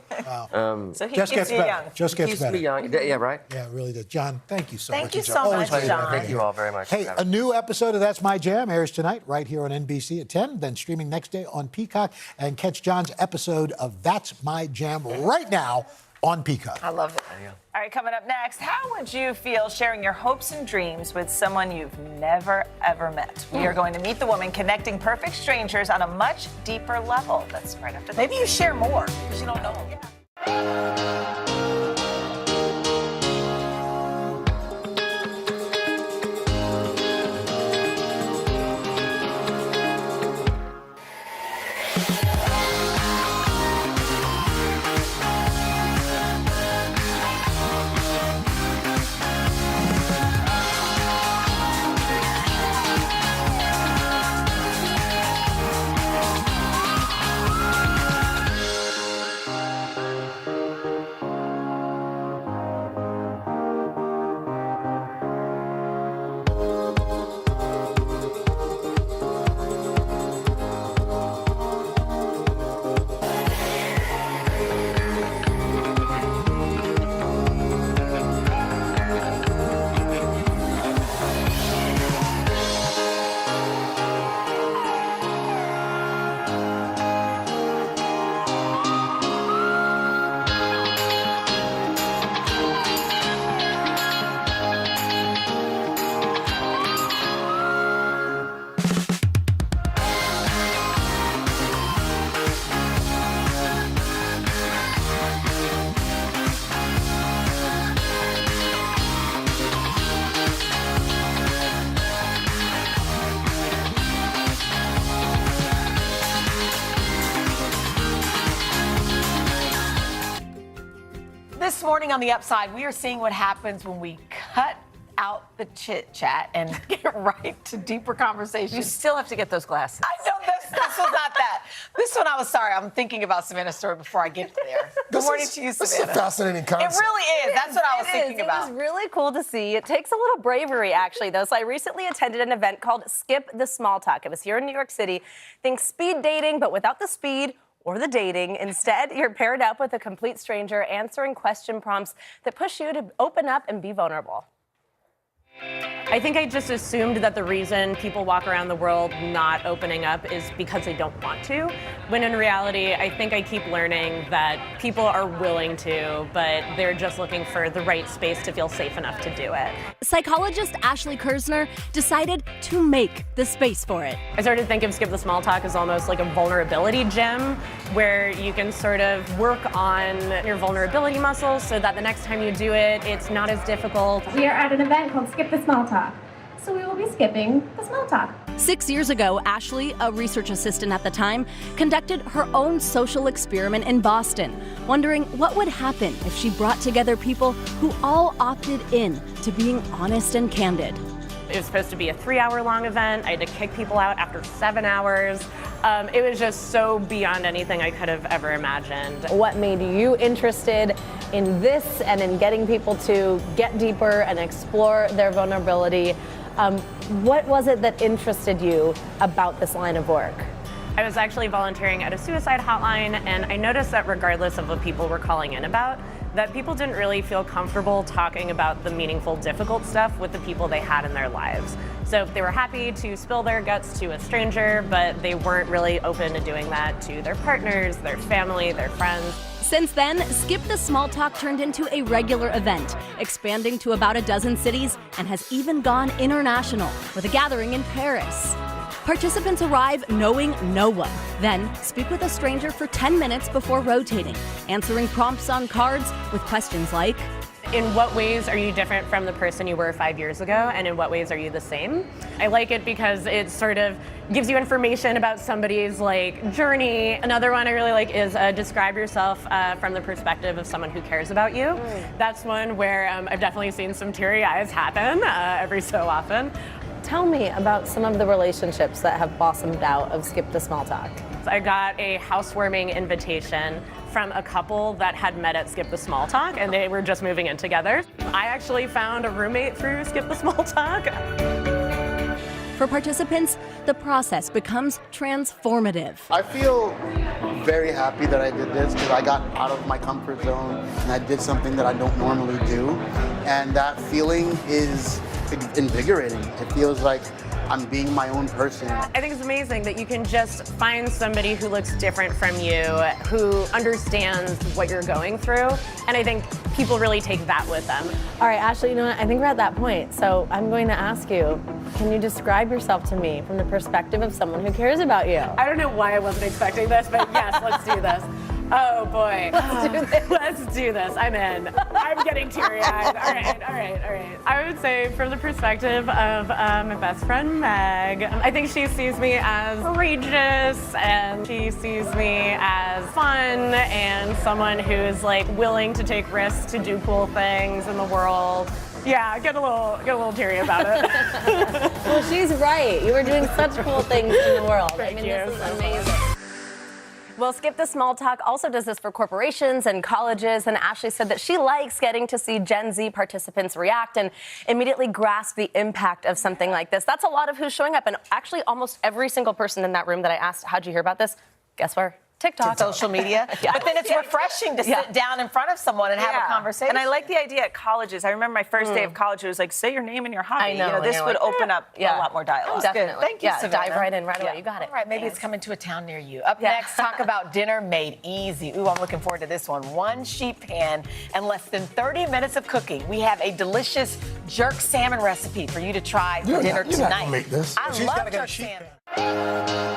he just keeps gets you better. young. Just gets keeps better. me young. Yeah, right. Yeah, it really does. John, thank you so much. Thank you It's so always much, great. John. Thank you all very much. Hey, a new episode of That's My Jam airs tonight right here on NBC at 10, then streaming next day on Peacock. And catch John's episode of That's My Jam right now on Peacock. I love it. All right, coming up next, how would you feel sharing your hopes and dreams with someone you've never, ever met? We are going to meet the woman connecting perfect strangers on a much deeper level. That's right after this. Maybe you share more because you don't know them. This morning on The Upside, we are seeing what happens when we cut out the chit-chat and get right to deeper conversations. You still have to get those glasses. I know this was not that. This one, I was sorry. I'm thinking about Savannah's story before I get there. Good morning to you, Savannah. This is a fascinating concept. It really is. That's what I was thinking about. It was really cool to see. It takes a little bravery, actually, though. So I recently attended an event called Skip the Small Talk. It was here in New York City. Think speed dating, but without the speed or the dating. Instead, you're paired up with a complete stranger answering question prompts that push you to open up and be vulnerable. I think I just assumed that the reason people walk around the world not opening up is because they don't want to, when in reality, I think I keep learning that people are willing to, but they're just looking for the right space to feel safe enough to do it. Psychologist Ashley Kersner decided to make the space for it. I started to think of Skip the Small Talk as almost like a vulnerability gym where you can sort of work on your vulnerability muscles so that the next time you do it, it's not as difficult. We are at an event called Skip the Small Talk, so we will be skipping the small talk. 6 years ago, Ashley, a research assistant at the time, conducted her own social experiment in Boston, wondering what would happen if she brought together people who all opted in to being honest and candid. It was supposed to be a 3-hour-long event. I had to kick people out after 7 hours. It was just so beyond anything I could have ever imagined. What made you interested in this and in getting people to get deeper and explore their vulnerability What was it that interested you about this line of work? I was actually volunteering at a suicide hotline, and I noticed that regardless of what people were calling in about, that people didn't really feel comfortable talking about the meaningful, difficult stuff with the people they had in their lives. So they were happy to spill their guts to a stranger, but they weren't really open to doing that to their partners, their family, their friends. Since then, Skip the Small Talk turned into a regular event, expanding to about a dozen cities and has even gone international with a gathering in Paris. Participants arrive knowing no one, then speak with a stranger for 10 minutes before rotating, answering prompts on cards with questions like, in what ways are you different from the person you were 5 years ago, and in what ways are you the same? I like it because it sort of gives you information about somebody's journey. Another one I really like is describe yourself from the perspective of someone who cares about you. That's one where I've definitely seen some teary eyes happen every so often. Tell me about some of the relationships that have blossomed out of Skip the Small Talk. I got a housewarming invitation from a couple that had met at Skip the Small Talk, and they were just moving in together. I actually found a roommate through Skip the Small Talk. For participants, the process becomes transformative. I feel very happy that I did this because I got out of my comfort zone and I did something that I don't normally do. And that feeling is invigorating. It feels like I'm being my own person. I think it's amazing that you can just find somebody who looks different from you, who understands what you're going through, and I think people really take that with them. All right, Ashley, you know what? I think we're at that point, so I'm going to ask you, can you describe yourself to me from the perspective of someone who cares about you? I don't know why I wasn't expecting this, but yes, let's do this. Oh boy. Let's do this. Let's do this. I'm in. I'm getting teary-eyed. All right. I would say from the perspective of my best friend, Meg, I think she sees me as courageous, and she sees me as fun and someone who's willing to take risks to do cool things in the world. Yeah, get a little teary about it. Well, she's right. You are doing such cool things in the world. Thank you. This is amazing. Well, Skip the Small Talk also does this for corporations and colleges, and Ashley said that she likes getting to see Gen Z participants react and immediately grasp the impact of something like this. That's a lot of who's showing up, and actually almost every single person in that room that I asked, how'd you hear about this? Guess where? TikTok. Social media. Yeah. But then it's refreshing to sit down in front of someone and have a conversation. And I like the idea at colleges. I remember my first day of college, it was say your name and your hobby. I know. This would open up a lot more dialogue. Definitely. Thank you, Savannah. Dive right in right away. You got it. All right, maybe it's coming to a town near you. Up next, talk about dinner made easy. Ooh, I'm looking forward to this one. One sheet pan and less than 30 minutes of cooking. We have a delicious jerk salmon recipe for you to try for dinner tonight. You're not gonna make this. I love jerk salmon.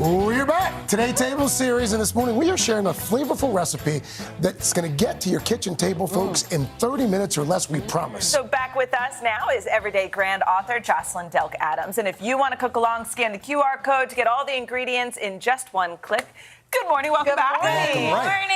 We're back. Today Table Series, and this morning we are sharing a flavorful recipe that's going to get to your kitchen table, folks, in 30 minutes or less, we promise. So back with us now is Everyday Grand author Jocelyn Delk Adams. And if you want to cook along, scan the QR code to get all the ingredients in just one click. Good morning. Welcome back. Welcome, right.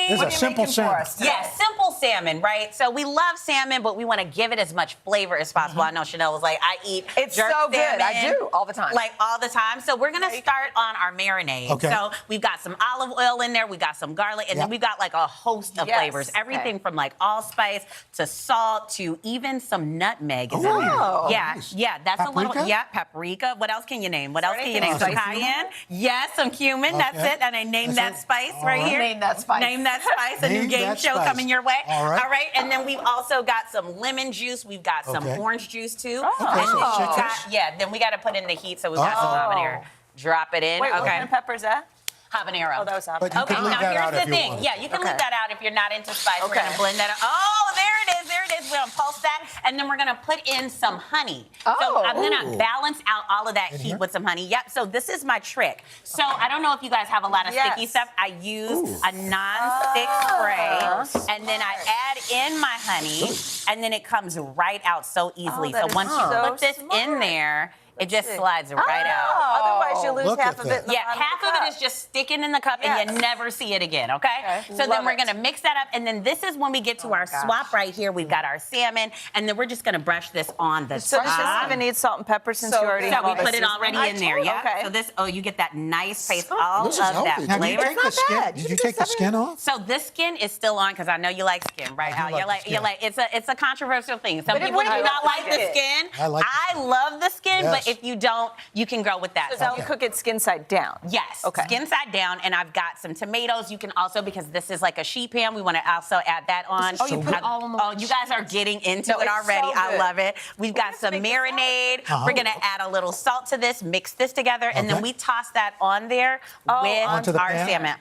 This is What a are you simple making for salmon. us today? Yes, simple salmon, right? So we love salmon, but we want to give it as much flavor as possible. I know Chanel was like, I eat It's jerk so good. salmon, I do all the time. Like all the time. So we're gonna start on our marinade. Okay. So we've got some olive oil in there, we got some garlic, and then we've got like a host of Yes. flavors. Everything from like allspice to salt to even some nutmeg is in Ooh. there. Oh, Yeah, nice. yeah, that's a Paprika? little, paprika. What else can you name? What else can you anything name? Some spicy? cayenne? Yes, some cumin. That's Okay. it. And I named That's that it. spice All right right. here. Name that spice. Name that spice. A new Name game that show spice. coming your way. All right. All right. And then we've also got some lemon juice. We've got some Okay. orange juice too. Okay, And then so we citrus. got, then we got to put in the heat. So we've got some Uh-oh. habanero. Drop it in. Wait, what okay. kind of pepper is that? Habanero. Oh, that was habanero. But you Okay, can leave now that here's out the if you thing. want. Yeah, you can Okay. leave that out if you're not into spice. We're Okay. gonna blend that out. Oh, there it is. There it is. We're gonna pulse that, and then we're gonna put in some honey. So I'm gonna Ooh. balance out all of that heat here? with some honey. Yep. So this is my trick. So I don't know if you guys have a lot of sticky Yes. stuff. I use a non-stick spray, and then I add in my honey, and then it comes right out so easily. that So is once you so put this in smart. there, it just see. slides right out. Otherwise, you lose Look half at of it. that. in the Yeah, bottom half the of it cup. is just sticking in the cup and you Yes. never see it again, okay? So Love then we're it. gonna mix that up, and then this is when we get to our swap right here. We've got our salmon, and then we're just gonna brush this on the So does this top. even need salt and pepper since So you already So have we all the put it seasoning? already in there, yeah? Okay. So this, you get that nice paste, all This is of that healthy. Now, do you flavor. take the skin? Did you take the skin off? So this skin is still on because I know you like skin, right? I do Al? like the You're like it's a controversial thing. Some But if people we do do not like like the it. skin. I like the I love the skin, but Yes. if you don't, you can go with that. So now we cook it skin side down. Yes, Okay. skin side down, and I've got some tomatoes. You can also, because this is like a sheet pan, we want to also add that on. Oh, you put it all on the Oh, you guys are getting into No, it it's already. so I good. love it. We've got some marinade. We're gonna add a little salt to this, mix this together, and then Okay. we toss that on there with Onto the our pan? salmon.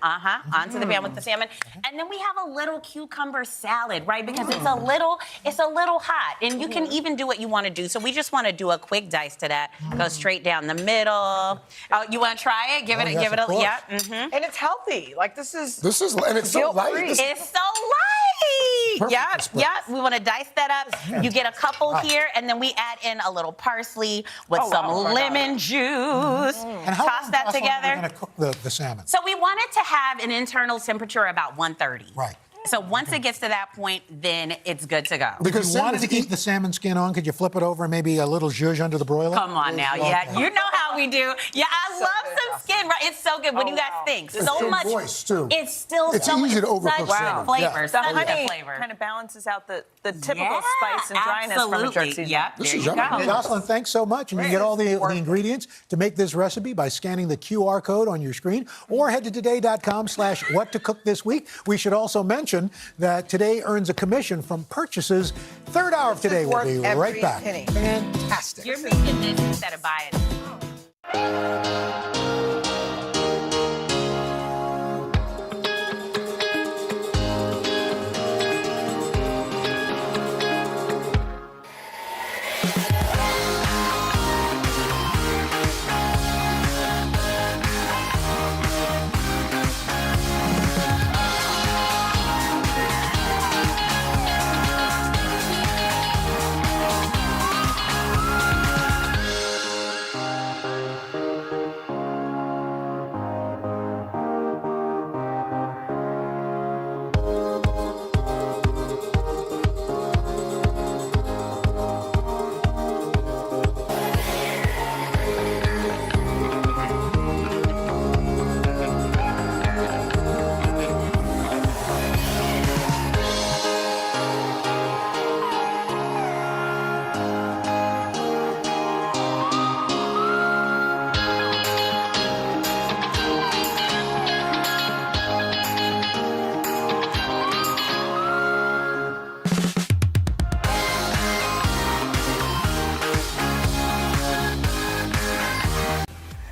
Onto the pan with the salmon, and then we have a little cucumber salad, right? Because it's a little hot, and you can even do what you want to do. So we just want to do a quick dice to that. Go straight down the middle. Oh, you want to try it? Give it, yes, give it of a, course. yeah. Mm-hmm. And it's healthy. Like this is. And it's so light. Guilt-free. This- It's so light. Perfect Yeah, for yeah. We want to dice that up. You get a couple here, and then we add in a little parsley with some lemon juice. And how Toss long, that Jocelyn, are you together. going to cook the salmon? So we want it to have an internal temperature about 130. Right. So once it gets to that point, then it's good to go. If you wanted to keep the salmon skin on, could you flip it over and maybe a little zhuzh under the broiler? Come on now, yeah. Okay. You know how we do. Yeah, I love some skin, right? It's so good. What do you guys think? It's So good much. voice, too. It's still It's so easy to overcook such salmon. flavor. Yeah. The Such a honey flavor. kind of balances out the typical Yeah, spice and dryness from a jerk absolutely. seasoning. Yeah, This there is you yummy. go. Jocelyn, thanks so much. And you can get all the ingredients to make this recipe by scanning the QR code on your screen or head to today.com/whattocookthisweek. We should also mention that Today earns a commission from purchases. Third hour of Today. We'll be right back. Fantastic. You're making this instead of buying it.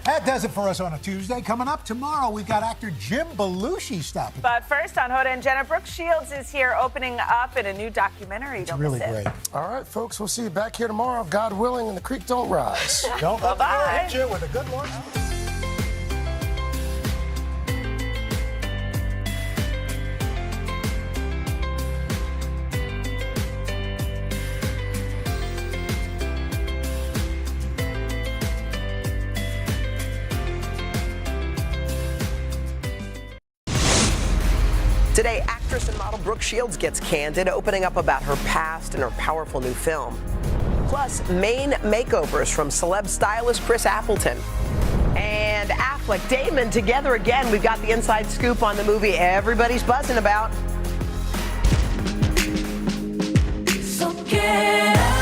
That does it for us on a Tuesday. Coming up tomorrow, we've got actor Jim Belushi stopping. But first on Hoda and Jenna, Brooke Shields is here opening up in a new documentary. It's Don't really miss it. great. All right, folks, we'll see you back here tomorrow, God willing, and the creek don't rise. Don't let the Bye-bye. door hit you with a good one. Today, actress and model Brooke Shields gets candid, opening up about her past and her powerful new film. Plus, main makeovers from celeb stylist Chris Appleton. And Affleck, Damon together again. We've got the inside scoop on the movie everybody's buzzing about.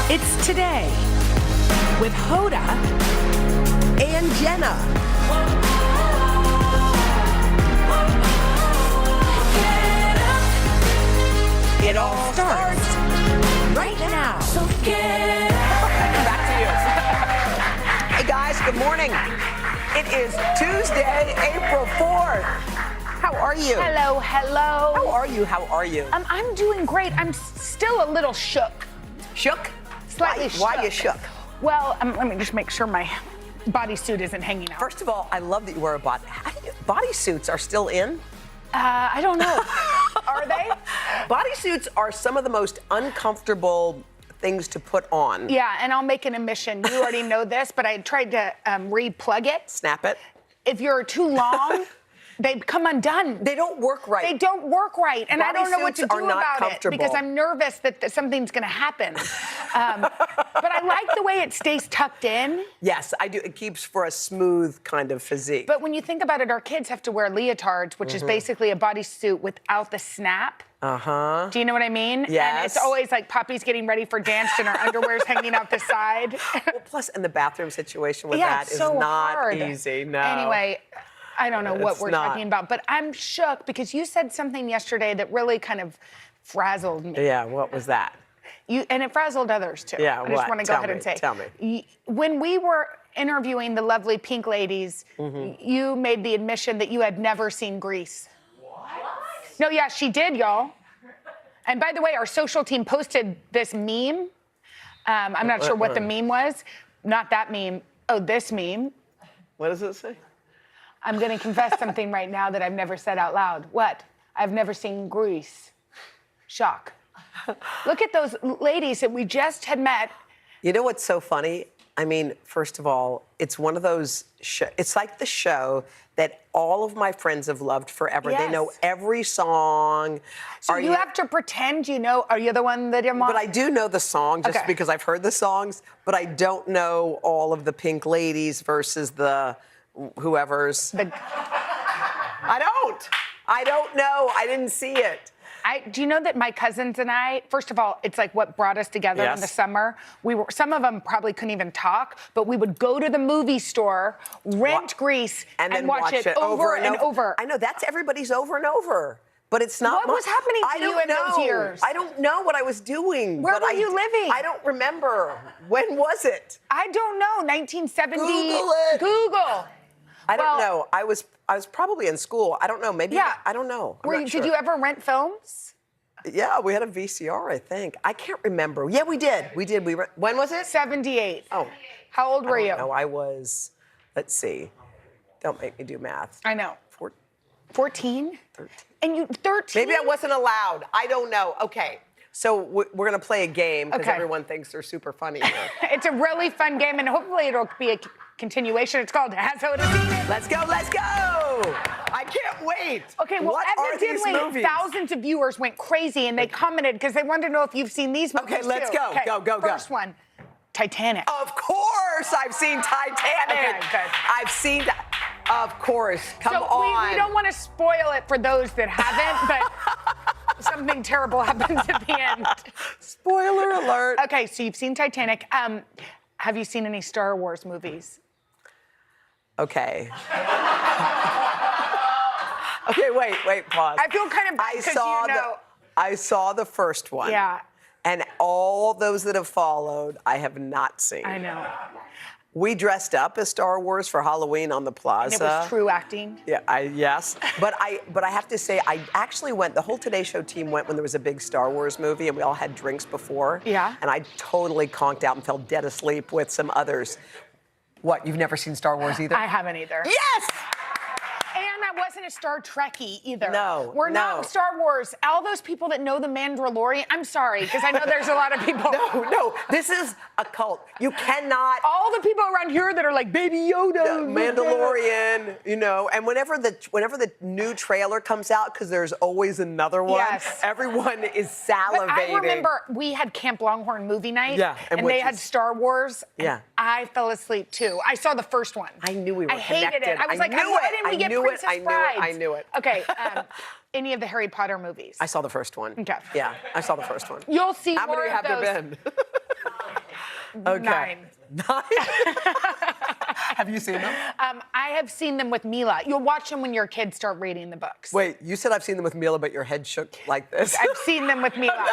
It's Today with Hoda and Jenna. It all starts right now. Back to you. Hey guys, good morning. It is Tuesday, April 4th. How are you? Hello. How are you? How are you? I'm doing great. I'm still a little shook. Shook? Slightly shook. Why are you shook? Well, let me just make sure my bodysuit isn't hanging out. First of all, I love that you wear a bodysuits are still in? I don't know. Are they? Bodysuits are some of the most uncomfortable things to put on. Yeah, and I'll make an admission. You already know this, but I tried to re-plug it. Snap it. If you're too long, they come undone. They don't work right. They don't work right, and I don't know what to do about it because I'm nervous that something's going to happen. But I like the way it stays tucked in. Yes, I do. It keeps for a smooth kind of physique. But when you think about it, our kids have to wear leotards, which is basically a bodysuit without the snap. Uh-huh. Do you know what I mean? Yes. And it's always like Poppy's getting ready for dance and our underwear's hanging out the side. Well, plus, and the bathroom situation with Yeah, that it's is so not hard. easy. No. Anyway, I don't know what It's we're not. talking about, but I'm shook because you said something yesterday that really kind of frazzled me. Yeah, what was that? And it frazzled others too. Yeah, I just what? want to go Tell ahead me, and say. tell me. When we were interviewing the lovely pink ladies, you made the admission that you had never seen Grease. What? No, yeah, she did, y'all. And by the way, our social team posted this meme. I'm not sure what the meme was. Not that meme. Oh, this meme. What does it say? I'm going to confess something right now that I've never said out loud. What? I've never seen Grease. Shock. Look at those ladies that we just had met. You know what's so funny? I mean, first of all, it's one of those, it's like the show that all of my friends have loved forever. Yes. They know every song. So you have to pretend you know, are you the one that you're But I do know the song just because I've heard the songs, but I don't know all of the pink ladies versus the whoever's. I don't know. I didn't see it. Do you know that my cousins and I, first of all, it's like what brought us together in the summer. Some of them probably couldn't even talk, but we would go to the movie store, rent Grease, and then watch it over and over. I know, that's everybody's over and over. But it's not. What was happening to you in those years? I don't know what I was doing. Where were you living? I don't remember. When was it? I don't know. 1970. Google it. Google. I don't know. I was probably in school. I don't know. Maybe. Yeah. I don't know. Did you ever rent films? Yeah, we had a VCR, I think. I can't remember. Yeah, we did. When was it? 78. Oh. How old were you? No, I was, let's see. Don't make me do math. I know. 14? 13. And you, 13? Maybe I wasn't allowed. I don't know. Okay. So we're going to play a game because everyone thinks they're super funny here. It's a really fun game, and hopefully it'll be a continuation. It's called Has Hoda Seen It? Let's go, let's go! I can't wait. Okay, well, what are these evidently movies? thousands of viewers went crazy, and they commented because they wanted to know if you've seen these movies Okay, let's too. go. Go. First one, Titanic. Of course, I've seen Titanic. Okay, good. I've seen that. Of course. Come on. We don't want to spoil it for those that haven't, but something terrible happens at the end. Spoiler alert. Okay, so you've seen Titanic. Have you seen any Star Wars movies? Okay. Okay, wait, pause. I feel kind of bad because you know. I saw the first one. Yeah. And all those that have followed, I have not seen. I know. We dressed up as Star Wars for Halloween on the plaza. And it was true acting. Yeah, yes. But I have to say, I actually went, the whole Today Show team went when there was a big Star Wars movie and we all had drinks before. Yeah. And I totally conked out and fell dead asleep with some others. What, you've never seen Star Wars either? I haven't either. Yes! I wasn't a Star Trekkie either. No, We're no. not Star Wars. All those people that know the Mandalorian, I'm sorry, because I know there's a lot of people. No, this is a cult. You cannot. All the people around here that are like Baby Yoda, Mandalorian, you know, and whenever the new trailer comes out, because there's always another one, Yes. everyone is But salivating. I remember we had Camp Longhorn movie night, Yeah, and and which they had is- Star Wars. and Yeah. I fell asleep too. I saw the first one. I knew we were I hated connected. it. I was like, knew why it. didn't we I get knew Princess it. I knew Brides? it. I knew it. Okay, any of the Harry Potter movies? I saw the first one. Okay. Yeah, I saw the first one. You'll see How more many of have those. there been? Okay. 9. Have you seen them? I have seen them with Mila. You'll watch them when your kids start reading the books. Wait, you said I've seen them with Mila, but your head shook like this. I've seen them with Mila.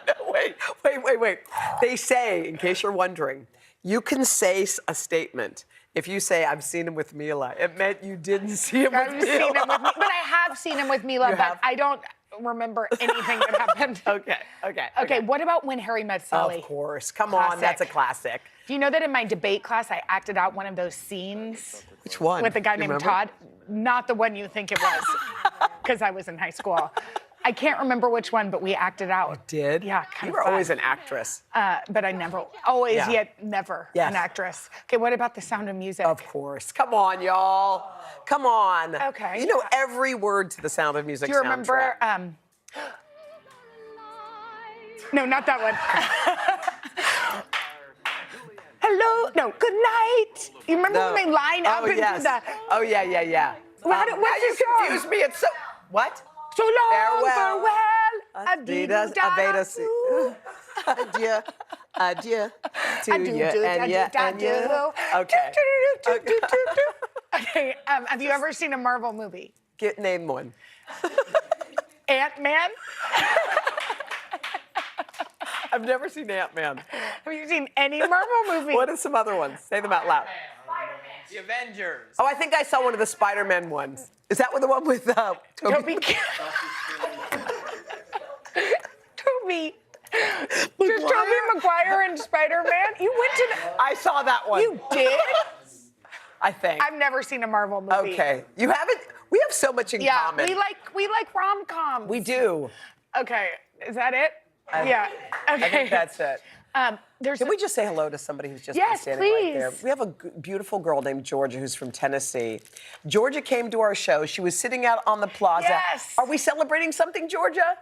No, wait. They say, in case you're wondering, you can say a statement. If you say, I've seen him with Mila, it meant you didn't see him with Mila. Seen him with but I have seen him with Mila, You but have? I don't remember anything that happened. Okay, what about When Harry Met Sally? Of course. Come on, that's a classic. Do you know that in my debate class, I acted out one of those scenes? Which one? With a guy You named remember? Todd. Not the one you think it was, because I was in high school. I can't remember which one, but we acted out. Did? Yeah, kind You of were fun. always an actress. But I never, always Yeah. yet never Yes. an actress. Okay, what about The Sound of Music? Of course. Come on, y'all. Come on. Okay. You know every word to the Sound of Music Do you remember? soundtrack. No, not that one. Hello. No. Good night. You remember when they line up into the? Oh yeah. What's now the you song? confuse me. It's so. What? So long, Farewell. Adidas, Adidas. Adieu. Adieu. To you and you. Okay. Okay. Have you ever seen a Marvel movie? Name one. Ant-Man? I've never seen Ant-Man. Have you seen any Marvel movie? What are some other ones? Say them out loud. The Avengers. Oh, I think I saw one of the Spider-Man ones. Is that the one with Toby? Toby. Just Tobey Maguire and Spider-Man? You went to the... I saw that one. You did? I think. I've never seen a Marvel movie. Okay. You haven't? We have so much in common. we like rom-coms. We do. Okay, is that it? Yeah. Okay. I think that's it. Can we just say hello to somebody who's just been Yes, standing right there? please. We have a beautiful girl named Georgia who's from Tennessee. Georgia came to our show. She was sitting out on the plaza. Yes. Are we celebrating something, Georgia?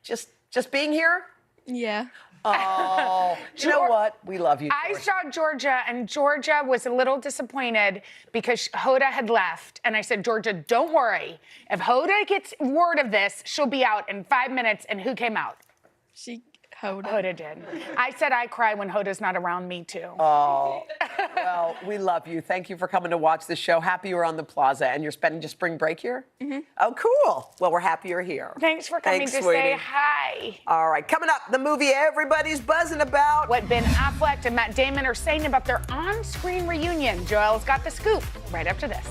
Just being here? Yeah. Oh, you know what? We love you, I Georgia. saw Georgia, and Georgia was a little disappointed because Hoda had left. And I said, Georgia, don't worry. If Hoda gets word of this, she'll be out in 5 minutes. And who came out? Hoda did. I said I cry when Hoda's not around, me too. Oh, well, we love you. Thank you for coming to watch the show. Happy you're on the plaza and you're spending your spring break here? Mm-hmm. Oh, cool. Well, we're happy you're here. Thanks for coming to sweetie. say hi. All right, coming up, the movie everybody's buzzing about. What Ben Affleck and Matt Damon are saying about their on-screen reunion. Joel's got the scoop right after this.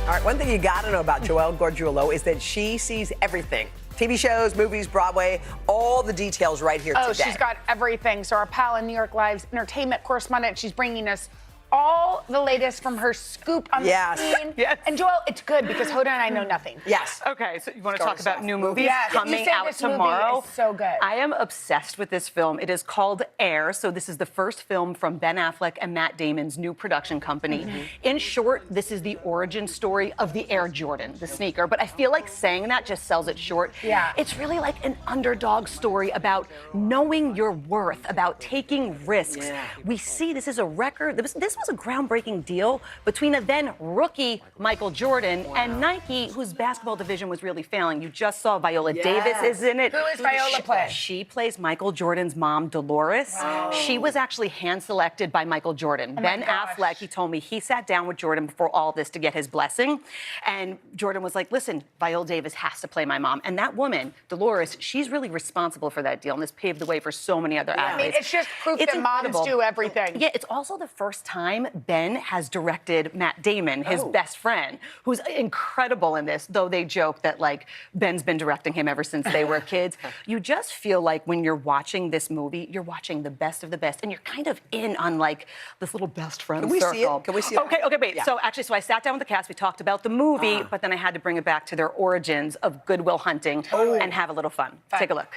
All right, one thing you gotta know about Joelle Gargiulo is that she sees everything. TV shows, movies, Broadway, all the details right here Oh, today. she's got everything. So our pal in New York Live's entertainment correspondent, she's bringing us all the latest from her scoop on the scene. Yes. And Joel, it's good because Hoda and I know nothing. Yes. Okay, so you want to talk about new movies Yes. You coming said out this movie tomorrow? is so good. I am obsessed with this film. It is called Air. So this is the first film from Ben Affleck and Matt Damon's new production company. In short, this is the origin story of the Air Jordan, the sneaker. But I feel like saying that just sells it short. Yeah. It's really like an underdog story about knowing your worth, about taking risks. We see this is a record. This was a groundbreaking deal between a then rookie Michael Jordan and Nike, whose basketball division was really failing. You just saw Viola Davis is in it. Who is Viola play? She plays Michael Jordan's mom, Dolores. Wow. She was actually hand-selected by Michael Jordan. Oh my Ben gosh. Affleck, he told me, he sat down with Jordan before all this to get his blessing. And Jordan was like, listen, Viola Davis has to play my mom. And that woman, Dolores, she's really responsible for that deal. And this paved the way for so many other athletes. I mean, it's just proof that moms incredible. do everything. Yeah, it's also the first time Ben has directed Matt Damon, his best friend, who's incredible in this, though they joke that, like, Ben's been directing him ever since they were kids. You just feel like when you're watching this movie, you're watching the best of the best, and you're kind of in on, like, this little best friend Can we circle. see it? Can we see it? Okay, wait. Yeah. So I sat down with the cast, we talked about the movie, but then I had to bring it back to their origins of Good Will Hunting and have a little fun. Take a look.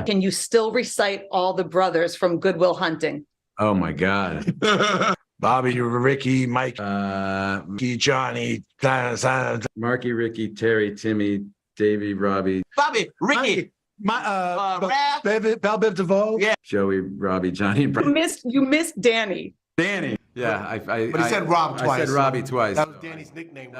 Can you still recite all the brothers from Good Will Hunting? Oh my God. Bobby, Ricky, Mike, Johnny, Marky, Ricky, Terry, Timmy, Davey, Robbie, Bobby, Ricky, Bell Biv DeVoe. Yeah. Joey, Robbie, Johnny, You missed Danny. Danny. Yeah, But he said Rob twice. I said Robbie twice. That was Danny's nickname.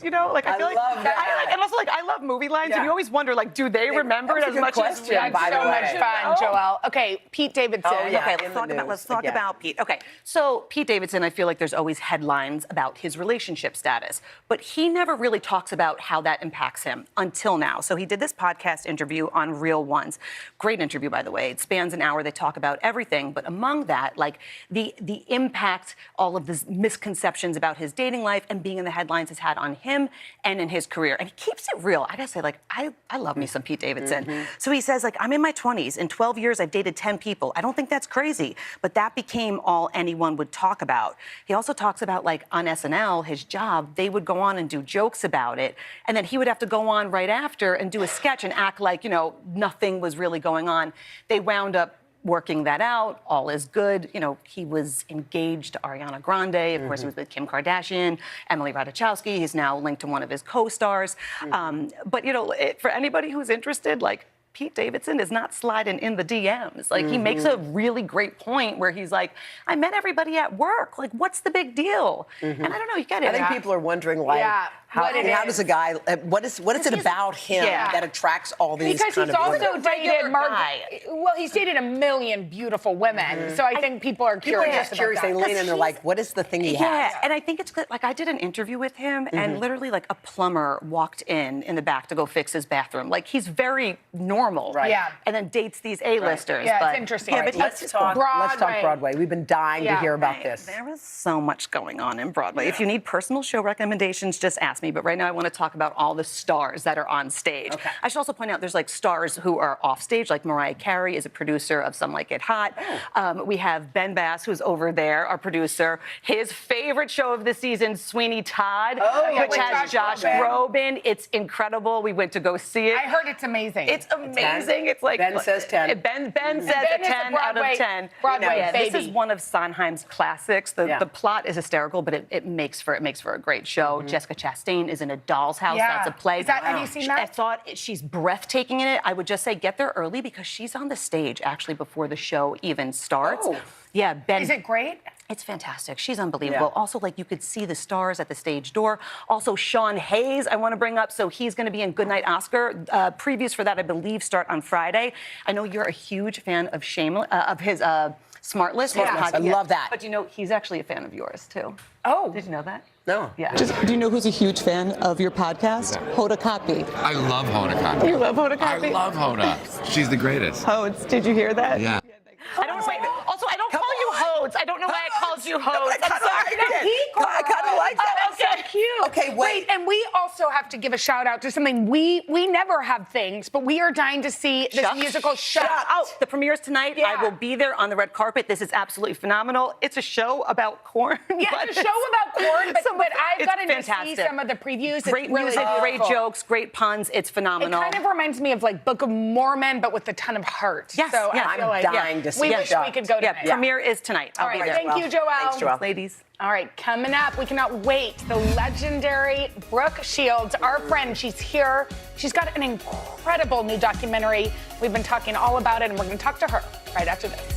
You know, like I feel like love that. and also like I love movie lines, and you always wonder, like, do they remember it as much as we? That's so much fun, Joel. Okay, Pete Davidson. Okay, let's talk about Pete. Okay, so Pete Davidson, I feel like there's always headlines about his relationship status, but he never really talks about how that impacts him until now. So he did this podcast interview on Real Ones. Great interview, by the way. It spans an hour. They talk about everything, but among that, like the impact all of the misconceptions about his dating life and being in the headlines has had on him and in his career. And he keeps it real. I gotta say, like, I love me some Pete Davidson. So he says, like, I'm in my 20s. In 12 years, I've dated 10 people. I don't think that's crazy, but that became all anyone would talk about. He also talks about, like, on SNL, his job, they would go on and do jokes about it, and then he would have to go on right after and do a sketch and act like, you know, nothing was really going on. They wound up working that out. All is good. You know, he was engaged to Ariana Grande. Of course, he was with Kim Kardashian, Emily Ratajkowski. He's now linked to one of his co-stars. But, you know, for anybody who's interested, like, Pete Davidson is not sliding in the DMs. Like, he makes a really great point where he's like, I met everybody at work. Like, what's the big deal? And I don't know, you get it. I think people are wondering, like, how does a guy, what is it about him that attracts all these because kind he's of also women? dated well, he's dated a million beautiful women. So I think people are curious about that. They lean in, they're like, what is the thing he has? Yeah, and I think it's good. Like, I did an interview with him, and literally, like, a plumber walked in the back to go fix his bathroom. Like, he's very normal. Right. Yeah. And then dates these A-listers. Yeah, but, it's interesting. Yeah, but Let's talk Broadway. We've been dying to hear about this. There is so much going on in Broadway. If you need personal show recommendations, just ask me. But right now, I want to talk about all the stars that are on stage. I should also point out there's, like, stars who are off stage, like Mariah Carey is a producer of Some Like It Hot. We have Ben Bass, who's over there, our producer. His favorite show of the season, Sweeney Todd, which has Josh Groban. It's incredible. We went to go see it. I heard it's amazing. It's amazing. It's like Ben says 10. Ben says a 10 out of 10. Broadway baby. This is one of Sondheim's classics. The plot is hysterical, but it makes for a great show. Jessica Chastain is in A Doll's House. That's a play. Have you seen that? I thought she's breathtaking in it. I would just say get there early because she's on the stage actually before the show even starts. Yeah, Ben. Is it great? It's fantastic. She's unbelievable. Also, like, you could see the stars at the stage door. Also, Sean Hayes, I want to bring up. So he's going to be in Goodnight Oscar. Previews for that, I believe, start on Friday. I know you're a huge fan of his Smartless. I love that. But you know, he's actually a fan of yours too. Oh, did you know that? No. Yeah. Do you know who's a huge fan of your podcast? Hoda Kotb. I love Hoda Kotb. You love Hoda Kotb? I love Hoda. She's the greatest. Hodes, did you hear that? Yeah. I don't call you Hodes. I don't know why I called you Hodes. I'm sorry. I kind of like that. Okay. cute. Okay, wait. And we also have to give a shout out to something. We never have things, but we are dying to see this musical Shut. Oh, the premiere's tonight. Yeah. I will be there on the red carpet. This is absolutely phenomenal. It's a show about corn. Yeah, it's a show about corn, but I've gotten to see some of the previews. Great It's really music, great beautiful. jokes, great puns. It's phenomenal. It kind of reminds me of like Book of Mormon, but with a ton of heart. Yes, so yeah, I feel I'm like dying to see we it. wish we could go tonight. Premiere is tonight. I'll All be right, there. thank you, Joelle. Thanks, Joelle. Ladies. All right, coming up, we cannot wait. The legendary Brooke Shields, our friend, she's here. She's got an incredible new documentary. We've been talking all about it, and we're going to talk to her right after this.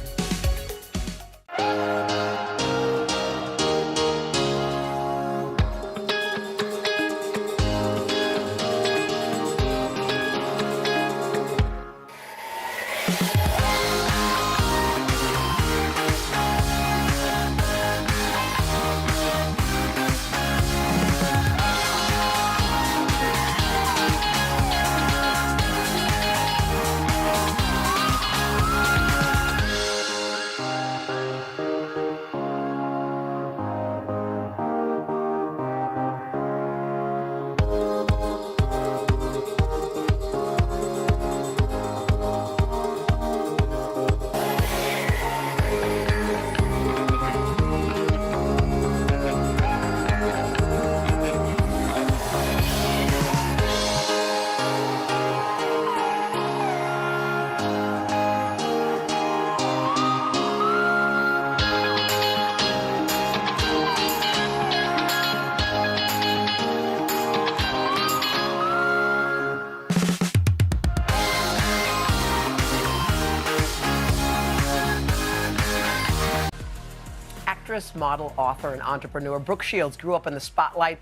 Actress, model, author, and entrepreneur Brooke Shields grew up in the spotlight,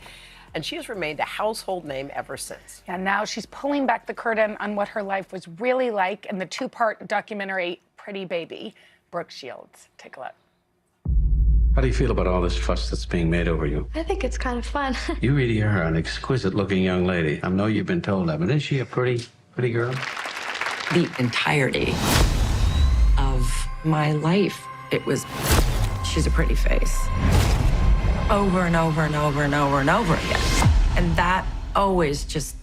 and she has remained a household name ever since. And now she's pulling back the curtain on what her life was really like in the two-part documentary, Pretty Baby. Brooke Shields. Take a look. How do you feel about all this fuss that's being made over you? I think it's kind of fun. You really are an exquisite-looking young lady. I know you've been told that, but isn't she a pretty girl? The entirety of my life, it was, she's a pretty face. Over and over and over and over and over again. And that always just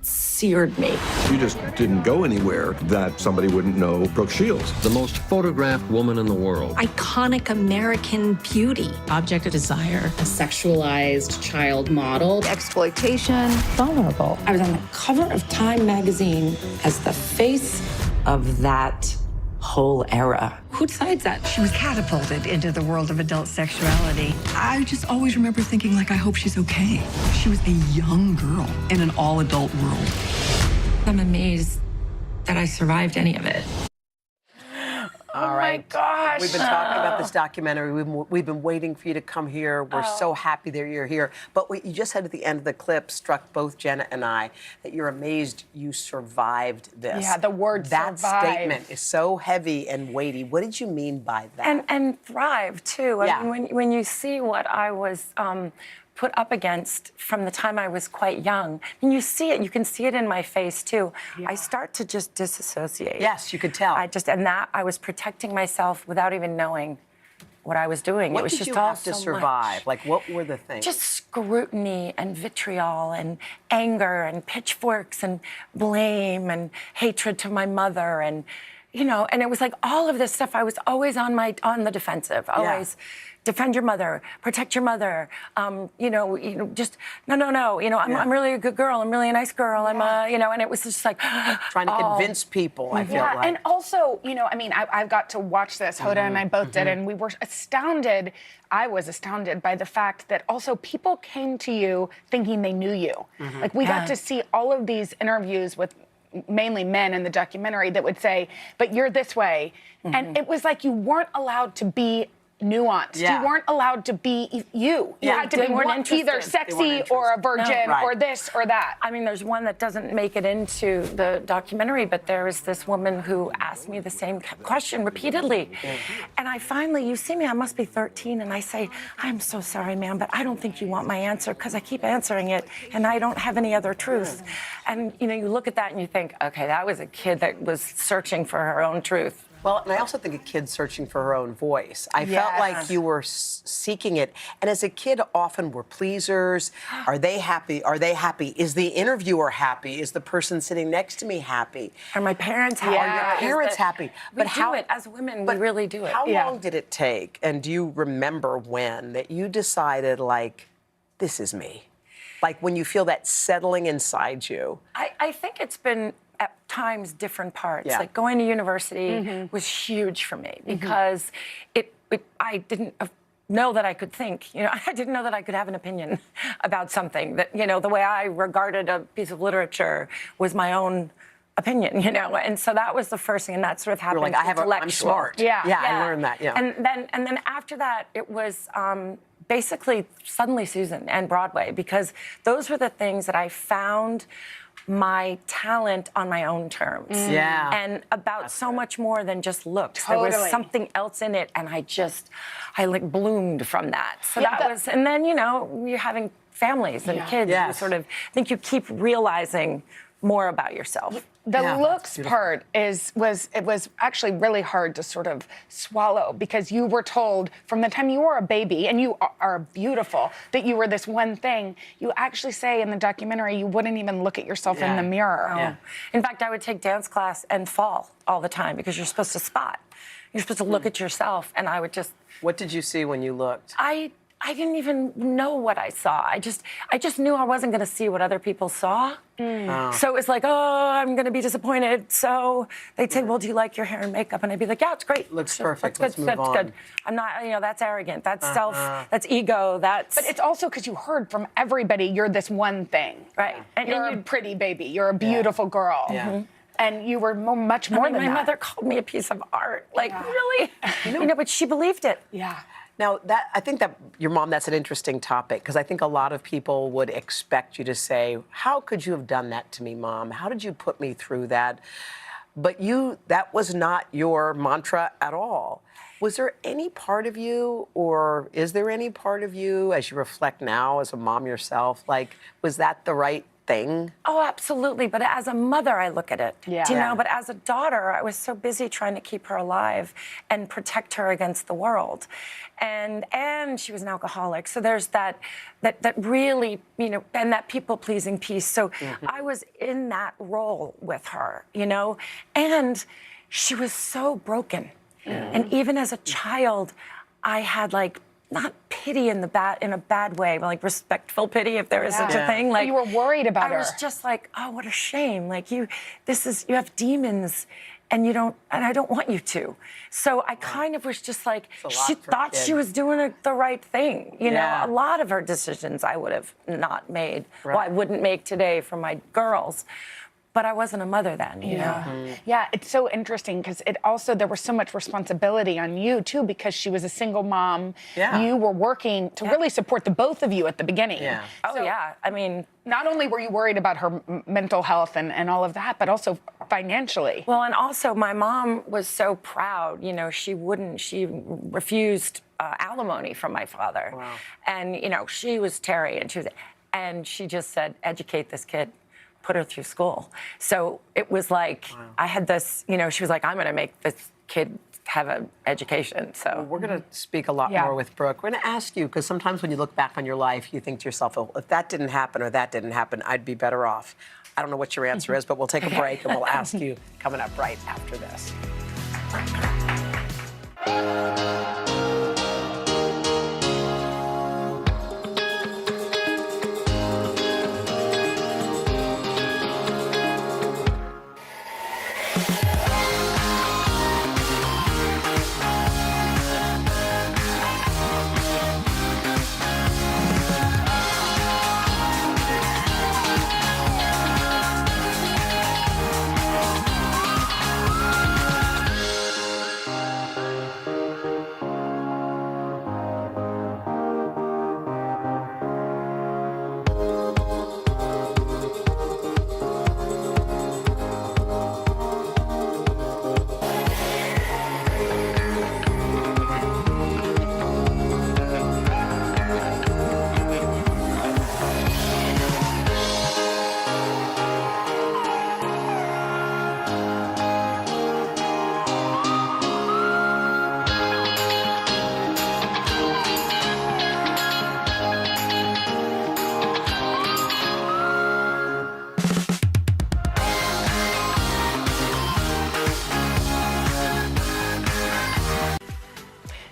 seared me. You just didn't go anywhere that somebody wouldn't know Brooke Shields. The most photographed woman in the world. Iconic American beauty. Object of desire. A sexualized child model. Exploitation. Vulnerable. I was on the cover of Time magazine as the face of that whole era. Who decides that? She was catapulted into the world of adult sexuality. I just always remember thinking, like, I hope she's okay. She was a young girl in an all-adult world. I'm amazed that I survived any of it. All right. My gosh. We've been talking about this documentary. We've been waiting for you to come here. We're so happy that you're here. But what you just said at the end of the clip struck both Jenna and I, that you're amazed you survived this. Yeah, the word that survive. statement is so heavy and weighty. What did you mean by that? And thrive, too. Yeah. I mean, when you see what I was put up against from the time I was quite young, and you see it, you can see it in my face, too. Yeah. I start to just disassociate. Yes, you could tell. I was protecting myself without even knowing what I was doing. What it was did just you all have to so survive? much. Like, what were the things? Just scrutiny and vitriol and anger and pitchforks and blame and hatred to my mother and, and it was like all of this stuff. I was always on the defensive, always. Yeah. Defend your mother, protect your mother. Just no. I'm really a good girl. I'm really a nice girl. I'm and it was just like trying to convince people. I feel like. And also, I've got to watch this. Hoda and I both did, and we were astounded. I was astounded by the fact that also people came to you thinking they knew you. Like we got to see all of these interviews with mainly men in the documentary that would say, "But you're this way," and it was like you weren't allowed to be nuanced. Yeah. You weren't allowed to be you. You had to be either sexy or a virgin or this or that. I mean, there's one that doesn't make it into the documentary, but there is this woman who asked me the same question repeatedly. And I finally, you see me, I must be 13, and I say, I'm so sorry, ma'am, but I don't think you want my answer because I keep answering it and I don't have any other truth. And, you look at that and you think, okay, that was a kid that was searching for her own truth. Well, and I also think a kid searching for her own voice. I felt like you were seeking it. And as a kid, often we're pleasers. Are they happy? Are they happy? Is the interviewer happy? Is the person sitting next to me happy? Are my parents happy? Are your parents happy? But how it as women, we really do it. How long did it take? And do you remember when that you decided, like, this is me? Like when you feel that settling inside you? I think it's been at times different parts. Yeah. Like going to university was huge for me because I didn't know that I could think. You know, I didn't know that I could have an opinion about something. That, you know, the way I regarded a piece of literature was my own opinion, you know, and so that was the first thing, and that sort of happened. You're like, I'm smart. Yeah, I learned that. Yeah, and then after that, it was basically Suddenly Susan and Broadway, because those were the things that I found my talent on my own terms. Yeah. And about so much more than just looks. There was something else in it, and I like bloomed from that. So that was, and then, you know, you're having families and kids. You sort of, I think you keep realizing more about yourself. The looks part was actually really hard to sort of swallow, because you were told from the time you were a baby, and you are beautiful, that you were this one thing. You actually say in the documentary you wouldn't even look at yourself in the mirror. Oh. In fact, I would take dance class and fall all the time because you're supposed to spot. You're supposed to look at yourself, and I would just... What did you see when you looked? I didn't even know what I saw. I just knew I wasn't going to see what other people saw. So it was like, oh, I'm going to be disappointed. So they'd say, well, do you like your hair and makeup? And I'd be like, yeah, it's great. Looks perfect. Let's move on. Good. I'm not, you know, that's arrogant. That's self. That's ego. That's. But it's also because you heard from everybody you're this one thing. Right. And you're a pretty baby. You're a beautiful girl. Yeah. And you were much more than my that. mother called me a piece of art. Like, really? You know, but she believed it. Yeah. Now, I think that your mom, that's an interesting topic, because I think a lot of people would expect you to say, how could you have done that to me, Mom? How did you put me through that? But that was not your mantra at all. Was there any part of you, or is there any part of you, as you reflect now as a mom yourself, like, was that the right thing? Oh, absolutely. But as a mother, I look at it. Yeah. Do you know? But as a daughter, I was so busy trying to keep her alive and protect her against the world. And she was an alcoholic. So there's that really, you know, and that people-pleasing piece. So I was in that role with her, you know, and she was so broken. And even as a child, I had like, not pity in a bad way, but like respectful pity, if there is such a thing. Like, you were worried about her. I was just like, oh, what a shame. Like you have demons, and I don't want you to. So I kind of was just like, she thought she was doing the right thing. You know, a lot of her decisions I would have not made. Well, I wouldn't make today for my girls. But I wasn't a mother then, you know? Yeah, it's so interesting, because there was so much responsibility on you, too, because she was a single mom. Yeah. You were working to really support the both of you at the beginning. Yeah. Oh, yeah. I mean... Not only were you worried about her mental health and all of that, but also financially. Well, and also my mom was so proud. You know, she refused alimony from my father. Wow. And, you know, she was Terry, and she just said, educate this kid. Put her through school. So it was like, I had this, you know, she was like, I'm going to make this kid have an education. So we're going to speak a lot more with Brooke. We're going to ask you, because sometimes when you look back on your life, you think to yourself, oh, if that didn't happen or that didn't happen, I'd be better off. I don't know what your answer is, but we'll take a break and we'll ask you coming up right after this.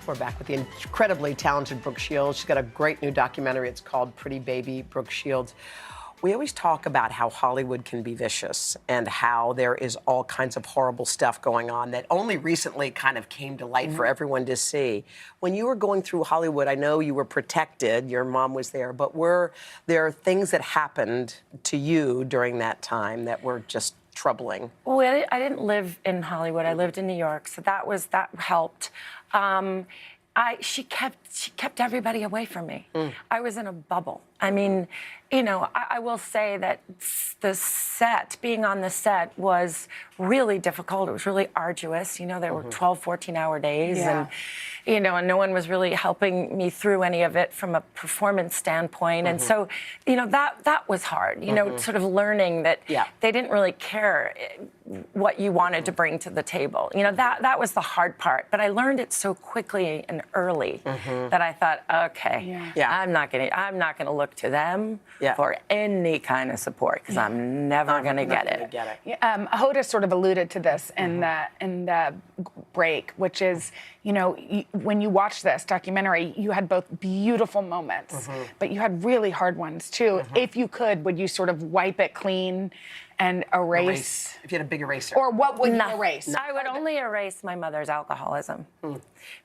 We're back with the incredibly talented Brooke Shields. She's got a great new documentary. It's called Pretty Baby, Brooke Shields. We always talk about how Hollywood can be vicious and how there is all kinds of horrible stuff going on that only recently kind of came to light for everyone to see. When you were going through Hollywood, I know you were protected, your mom was there, but were there things that happened to you during that time that were just troubling? Well, I didn't live in Hollywood. I lived in New York, so that helped. She kept everybody away from me. I was in a bubble. I mean, you know, I will say that being on the set was really difficult. It was really arduous. You know, there were 12, 14-hour days. And, you know, and no one was really helping me through any of it from a performance standpoint. And so, you know, that was hard. You know, sort of learning that they didn't really care what you wanted to bring to the table. You know, that was the hard part. But I learned it so quickly and early that I thought, okay, I'm not gonna look to them for any kind of support because I'm never gonna get it. Hoda sort of alluded to this in the break, which is, you know, when you watch this documentary, you had both beautiful moments, but you had really hard ones too. If you could, would you sort of wipe it clean and erase? If you had a big eraser. Or what would you erase? I would only erase my mother's alcoholism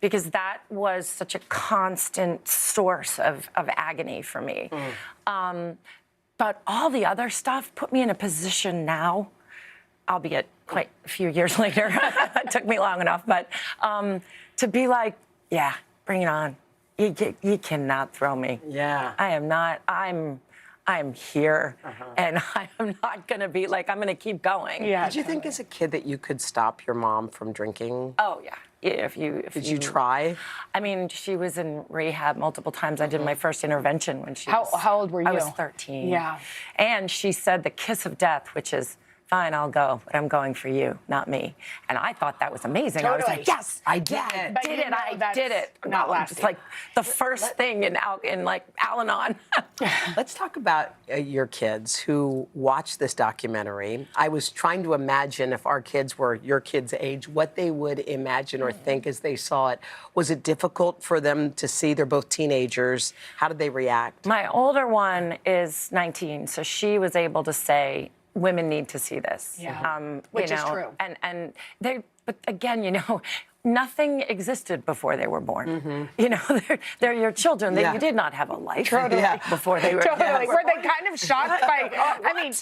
because that was such a constant source of agony for me. But all the other stuff put me in a position now, albeit quite a few years later, it took me long enough, but to be like, yeah, bring it on. You cannot throw me. Yeah. I am not, I'm here, and I am not going to be like, I'm going to keep going. Did you think as a kid that you could stop your mom from drinking? Oh, yeah. Did you try? I mean, she was in rehab multiple times. I did my first intervention when she was... How old were you? I was 13. Yeah. And she said the kiss of death, which is, fine, I'll go, but I'm going for you, not me. And I thought that was amazing. Totally. I was like, yes, I did it. But you know I did it. Not last. It's like the first thing in like Al-Anon. Let's talk about your kids who watched this documentary. I was trying to imagine if our kids were your kids' age, what they would imagine or think as they saw it. Was it difficult for them to see? They're both teenagers. How did they react? My older one is 19, so she was able to say, women need to see this. Which is true. And but again, you know, nothing existed before they were born. You know, they're your children. You did not have a life before they were born. Were they kind of shocked by, I mean,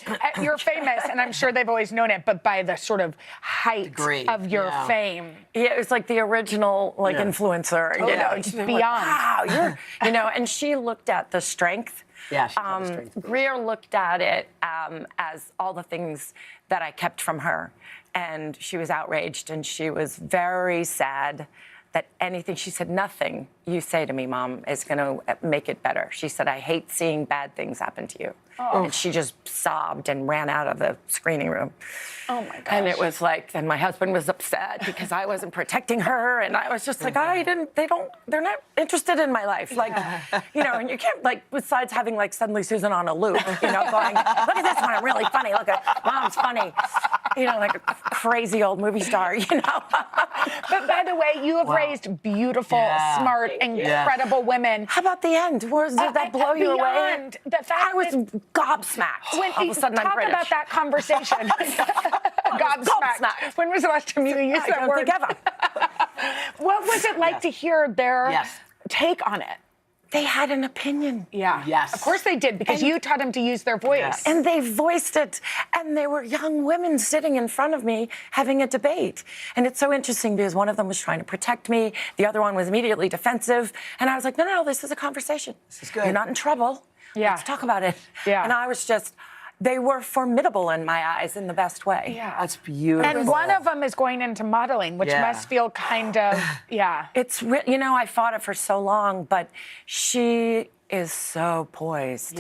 you're famous, and I'm sure they've always known it, but by the sort of height of your fame. Yeah, it was like the original influencer, you know. Just beyond. Like, wow, you're, you know, and she looked at the strength. Greer looked at it as all the things that I kept from her. And she was outraged, and she was very sad that anything, she said, nothing you say to me, Mom, is going to make it better. She said, I hate seeing bad things happen to you. And she just sobbed and ran out of the screening room. Oh my gosh. And it was like, and my husband was upset because I wasn't protecting her. And I was just like, they're not interested in my life. Like, you know, and you can't, like, besides having like Suddenly Susan on a loop, you know, going, look at this one, I'm really funny. Look at Mom's funny. You know, like a crazy old movie star, you know. But by the way, you have raised beautiful, smart, incredible women. How about the end? Did that blow you away? The fact I was gobsmacked. All of a sudden, talk about that conversation. Gobsmacked. When was the last time you used that word? What was it like to hear their take on it? They had an opinion. Of course they did, because you taught them to use their voice. And they voiced it. And they were young women sitting in front of me having a debate. And it's so interesting because one of them was trying to protect me. The other one was immediately defensive. And I was like, no, this is a conversation. This is good. You're not in trouble. Let's talk about it. And I was just... They were formidable in my eyes in the best way. That's beautiful. And one of them is going into modeling, which must feel kind of, It's, you know, I fought it for so long, but she is so poised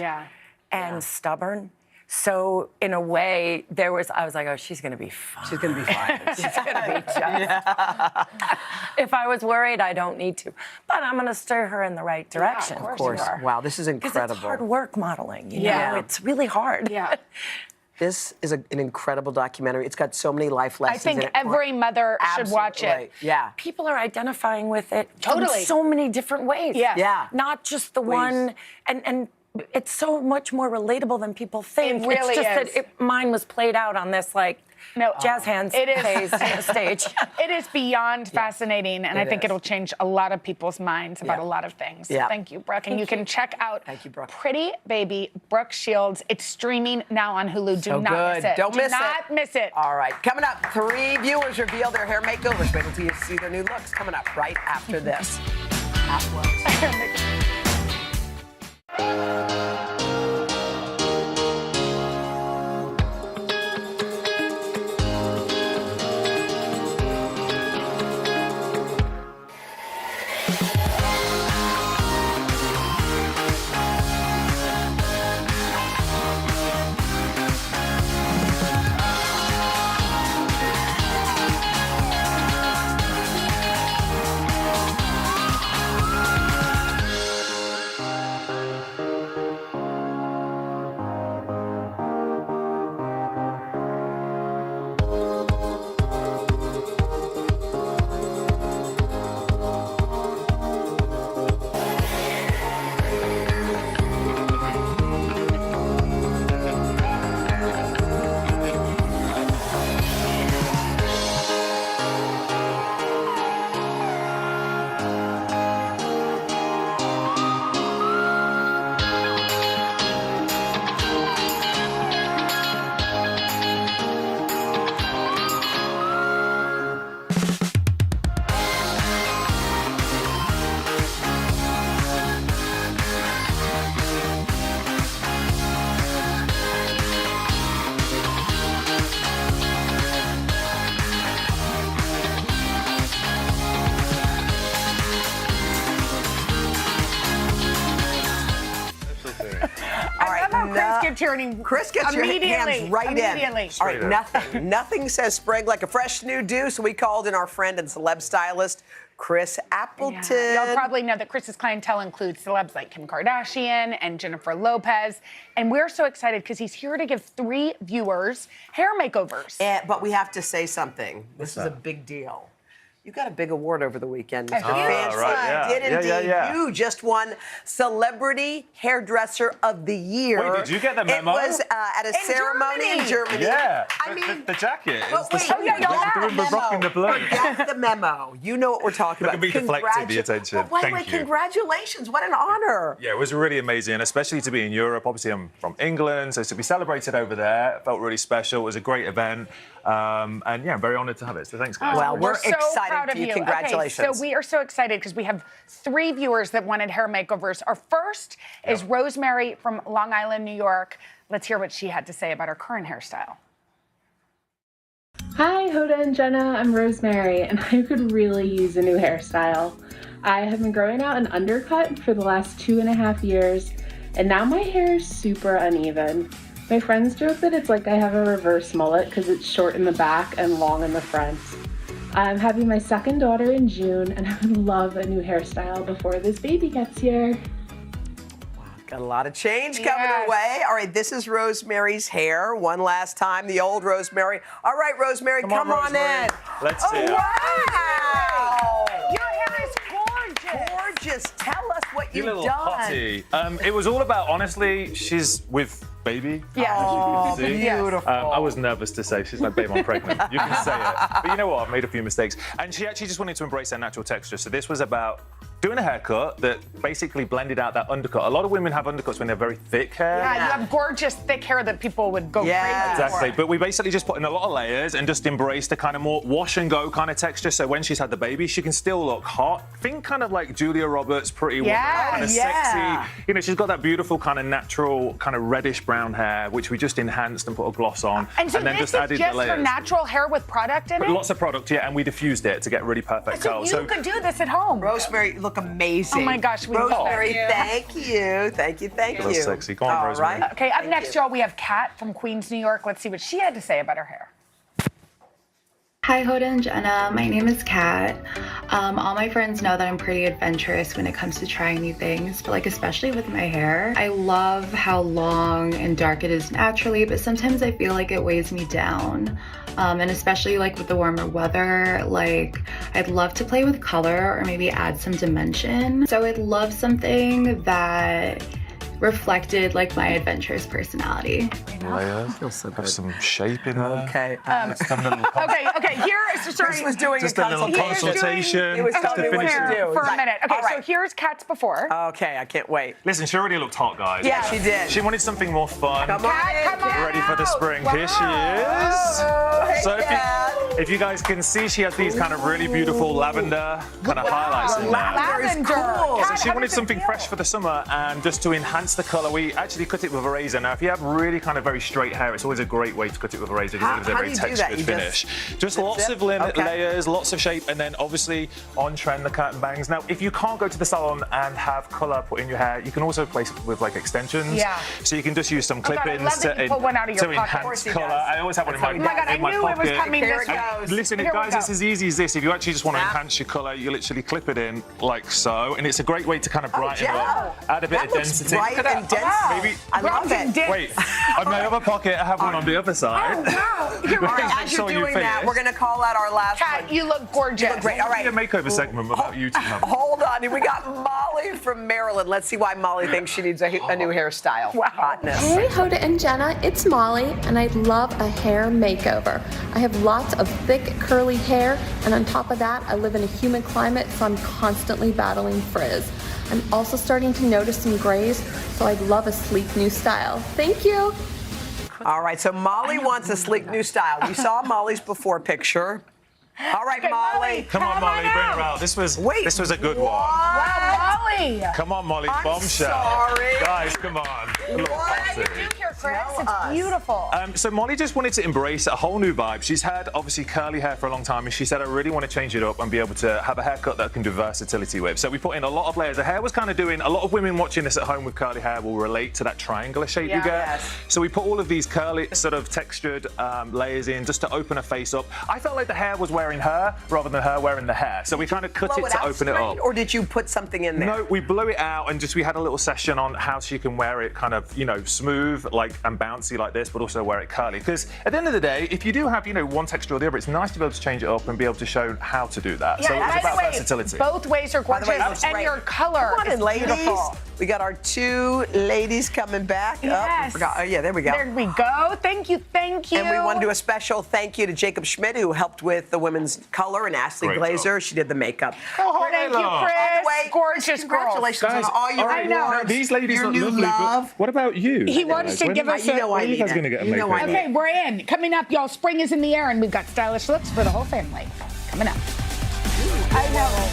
and stubborn. So in a way, I was like, oh, she's going to be fine. She's going to be fine. She's going to be just. If I was worried, I don't need to. But I'm going to steer her in the right direction. Of course. Wow, this is incredible. Because it's hard work modeling. You know? It's really hard. This is an incredible documentary. It's got so many life lessons. I think every mother should watch it. Yeah. People are identifying with it Totally. in so many different ways. Yes. Yeah. Not just the one, and it's so much more relatable than people think. It really it's just is. that mine was played out on this jazz hands phase on the stage. It is beyond fascinating, and I think it'll change a lot of people's minds about a lot of things. Yeah. Thank you, Brooke. And you can check out Brooke. Pretty Baby Brooke Shields. It's streaming now on Hulu. Do So not good. miss it. Don't miss it. Do not miss it. All right. Coming up, 3 viewers reveal their hair makeovers. Wait until you see their new looks. Coming up right after this. Chris gets your hands right in. All right, nothing says Sprague like a fresh new do, so we called in our friend and celeb stylist, Chris Appleton. Yeah. Y'all probably know that Chris's clientele includes celebs like Kim Kardashian and Jennifer Lopez. And we're so excited because he's here to give 3 viewers hair makeovers. But we have to say something. This is a big deal. You got a big award over the weekend, Mr. Fancy. Right, Did indeed. You just won Celebrity Hairdresser of the Year. Wait, did you get the memo? It was at a ceremony in Germany. Yeah, I mean, the jacket. But wait, We're rocking the blue. Forget the memo. You know what we're talking about. Look at me deflecting the attention. Thank you. Congratulations. What an honor. Yeah, it was really amazing, especially to be in Europe. Obviously, I'm from England, so to be celebrated over there felt really special. It was a great event. And yeah, I'm very honored to have it. So thanks, guys. Well, we're so excited proud of for you. you. Congratulations. Okay, so we are so excited because we have 3 viewers that wanted hair makeovers. Our first is Rosemary from Long Island, New York. Let's hear what she had to say about her current hairstyle. Hi, Hoda and Jenna. I'm Rosemary, and I could really use a new hairstyle. I have been growing out an undercut for the last 2.5 years, and now my hair is super uneven. My friends joke that it's like I have a reverse mullet because it's short in the back and long in the front. I'm having my 2nd daughter in June, and I would love a new hairstyle before this baby gets here. Got a lot of change coming our way. All right, this is Rosemary's hair. One last time, the old Rosemary. All right, Rosemary, come on in. Let's see it. Wow! Your hair is gorgeous. Gorgeous. Tell us what You you've little done. hottie. It was all about, honestly, she's with baby. Yeah. As you can see. Beautiful. I was nervous to say, she's like, babe, I'm pregnant. You can say it. But you know what? I've made a few mistakes. And she actually just wanted to embrace her natural texture. So this was about doing a haircut that basically blended out that undercut. A lot of women have undercuts when they're very thick hair. Yeah, you have gorgeous, thick hair that people would go crazy Exactly. for. But we basically just put in a lot of layers and just embraced the kind of more wash and go kind of texture. So when she's had the baby, she can still look hot. Think kind of like Julia Roberts, Pretty Woman. Kind of sexy. You know, she's got that beautiful kind of natural, kind of reddish brown hair, which we just enhanced and put a gloss on. And so then this just added is the just layers. for natural hair with product in it? Lots of product, yeah, and we diffused it to get really perfect So curls. you could do this at home. Rosemary, you look amazing. Oh my gosh, we love Rosemary, that. thank you. Thank you, thank That's you. sexy. Go on, All Rosemary. right. Okay, up next, y'all, we have Kat from Queens, New York. Let's see what she had to say about her hair. Hi, Hoda and Jenna. My name is Kat. All my friends know that I'm pretty adventurous when it comes to trying new things, but like especially with my hair. I love how long and dark it is naturally, but sometimes I feel like it weighs me down. And especially like with the warmer weather, like I'd love to play with color or maybe add some dimension. So I'd love something that reflected like my adventurous personality. Layers. Have some shape in there. Okay. Okay, here is sorry. Chris was doing just a little consultation. He was telling me what to do. For a minute. Okay, so here's Kat's before. Okay, I can't wait. Listen, she already looked hot, guys. Yeah, she did. She wanted something more fun. Come on, Kat, come on ready for the spring. Wow. Here she is. Hey, So if you guys can see, she has these kind of really beautiful lavender kind of highlights in there. Lavender is cool. So she wanted something fresh for the summer, and just to enhance the colour, we actually cut it with a razor. Now, if you have really kind of very straight hair, it's always a great way to cut it with a razor because it gives a very textured finish. Just lots of layers, lots of shape, and then obviously on trend the curtain bangs. Now, if you can't go to the salon and have colour put in your hair, you can also place it with like extensions. Yeah. So you can just use some clip-ins to enhance colour. I always have one in my pocket. I knew it was coming this way. Listen, guys, it's as easy as this. If you actually just want to enhance your colour, you literally clip it in like so, and it's a great way to kind of brighten it up, add a bit of density. Bright and dense. Maybe. I love it. Wait, on my other pocket, I have one on the other side. All right, as you're doing that, we're going to call out our last Kat, you look gorgeous. You look great. All right. A makeover segment about you two. Hold on. We got Molly from Maryland. Let's see why Molly thinks she needs a new hairstyle. Wow. Hotness. Hey, Hoda and Jenna, it's Molly, and I'd love a hair makeover. I have lots of thick, curly hair, and on top of that, I live in a humid climate, so I'm constantly battling frizz. I'm also starting to notice some grays, so I'd love a sleek new style. Thank you. All right, so Molly wants a sleek new style. We saw Molly's before picture. All right, Molly. Come on, Molly, bring her out. This was a good one. Wow, Molly. Come on, Molly, bombshell. Sorry. Guys, come on. What did you do here, Chris? It's beautiful. So Molly just wanted to embrace a whole new vibe. She's had obviously curly hair for a long time, and she said, I really want to change it up and be able to have a haircut that I can do versatility with. So we put in a lot of layers. The hair was kind of doing, a lot of women watching this at home with curly hair will relate to that triangular shape you get. Yes. So we put all of these curly, sort of textured layers in just to open her face up. I felt like the hair was wearing her rather than her wearing the hair. So we kind of cut it to open it up. Or did you put something in there? No, we blew it out and we had a little session on how she can wear it kind of, smooth and bouncy like this, but also wear it curly. Because at the end of the day, if you do have, one texture or the other, it's nice to be able to change it up and be able to show how to do that. Yeah, so it's about versatility. Both ways are gorgeous, and your color is beautiful. We got our two ladies coming back. Yes. Oh, yeah, there we go. There we go. Thank you. And we want to do a special thank you to Jacob Schmidt, who helped with the women's color, and Ashley Glazer. She did the makeup. Oh, thank you, Chris. Gorgeous Congratulations girls. on all your awards. These ladies your look new lovely, love. but what about you? He wants to give us a... You know I need guys gonna get a makeover? Okay, we're in. Coming up, y'all, spring is in the air, and we've got stylish looks for the whole family. Coming up. I know.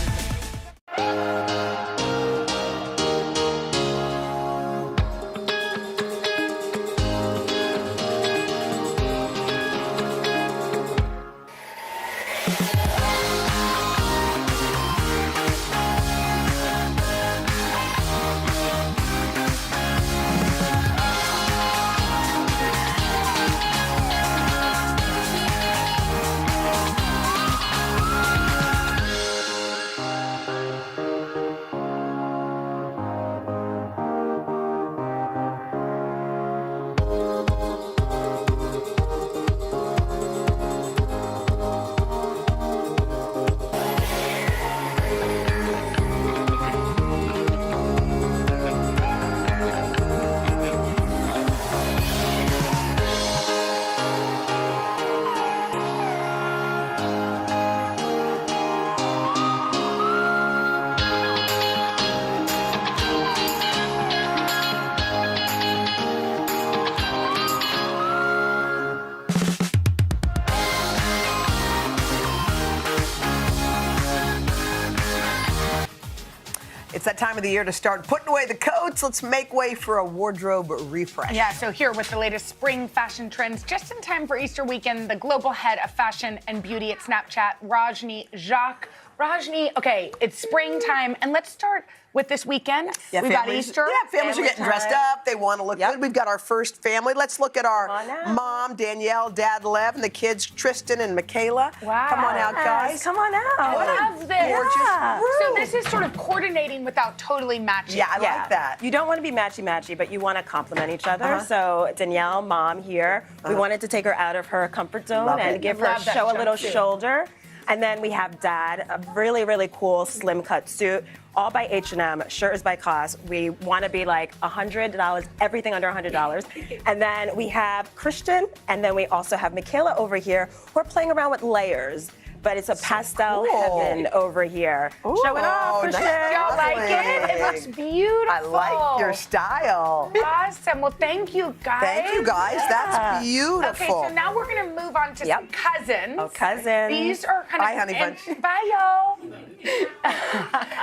It's that time of the year to start putting away the coats. Let's make way for a wardrobe refresh. Yeah, so here with the latest spring fashion trends, just in time for Easter weekend, the global head of fashion and beauty at Snapchat, Rajni Jacques. Rajni, okay, it's springtime, and let's start with this weekend. Yeah, We've got Easter. Yeah, families are getting dressed up. They want to look good. We've got our first family. Let's look at our mom, Danielle, dad, Lev, and the kids, Tristan and Michaela. Wow. Come on out, guys. Come on out. I love this. Gorgeous. Yeah. So this is sort of coordinating without totally matching. Yeah, I like that. You don't want to be matchy-matchy, but you want to complement each other. So Danielle, mom here, we wanted to take her out of her comfort zone Love and it. give her Love that a little jumpsuit. shoulder. And then we have Dad, a really, really cool slim cut suit, all by H&M, shirt is by COS. We want to be like $100, everything under $100. And then we have Christian, and then we also have Michaela over here. We're playing around with layers, but it's a pastel heaven over here. Show it off, Christian. Y'all like it? It looks beautiful. I like your style. Awesome. Well, thank you, guys. Thank you, guys. That's beautiful. Okay, so now we're going to move on to some cousins. Oh, cousins. These are kind of... Bye, honey bunch. Bye, y'all.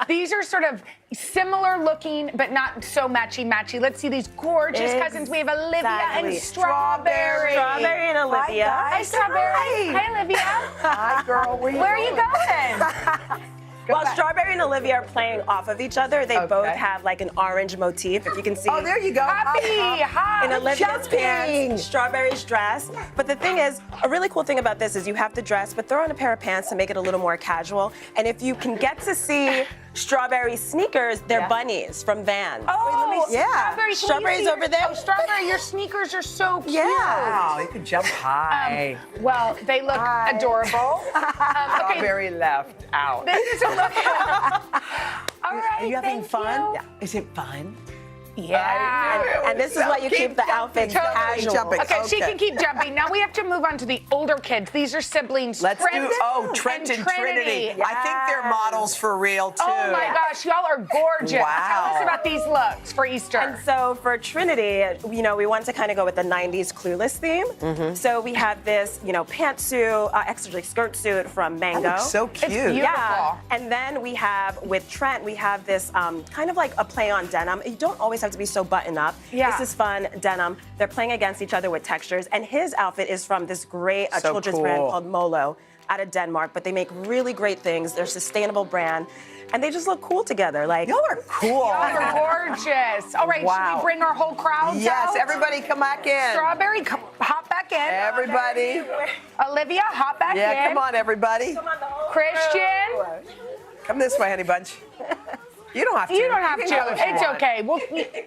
These are sort of similar looking, but not so matchy-matchy. Let's see these gorgeous cousins. We have Olivia and Strawberry. Strawberry and Olivia. Hi, Strawberry. Hi, Olivia. Hi, girl. Where are you going? Well, Strawberry and Olivia are playing off of each other. They both have like an orange motif, if you can see. Oh, there you go. Happy. In Olivia's pants, Strawberry's dress. But the thing is, a really cool thing about this is you have the dress, but throw on a pair of pants to make it a little more casual. And if you can get to see Strawberry's sneakers, they're bunnies from Vans. Oh, Yeah. Strawberry, can Strawberry's we see over there. Oh, Strawberry, your sneakers are so cute. Wow, you can jump high. Well, they look adorable. Okay, Strawberry left out. this is a look. All right, Are you having thank fun? you. Yeah. Is it fun? Yeah. And this is why you keep the outfits casual. jumping. Okay, she can keep jumping. Now we have to move on to the older kids. These are siblings. Let's Trent do, Trent and Trinity. I think they're models for real, too. Oh my gosh, y'all are gorgeous. Wow. Tell us about these looks for Easter. And so for Trinity, you know, we want to kind of go with the 90s Clueless theme. So we have this, you know, pantsuit, actually skirt suit from Mango. That looks so cute. It's beautiful. Yeah. And then we have, with Trent, we have this kind of like a play on denim. You don't always have to be so buttoned up. Yeah. This is fun denim. They're playing against each other with textures. And his outfit is from this great So children's brand cool. called Molo out of Denmark. But they make really great things. They're a sustainable brand. And they just look cool together. Like, Y'all are cool. Y'all are gorgeous. All right, should Wow. we bring our whole crowd Yes, out? everybody come back in. Strawberry, hop back in. Everybody. Olivia, hop back in. Yeah, come on, everybody. Christian. Come this way, honey bunch. You don't have to. You don't have can to. go if you It's want. okay. Well,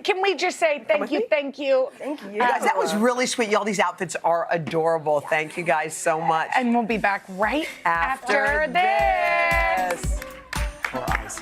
can we just say thank you, thank you? Thank you. You guys, that was really sweet. All these outfits are adorable. Thank you guys so much. And we'll be back right after this. Poor eyes.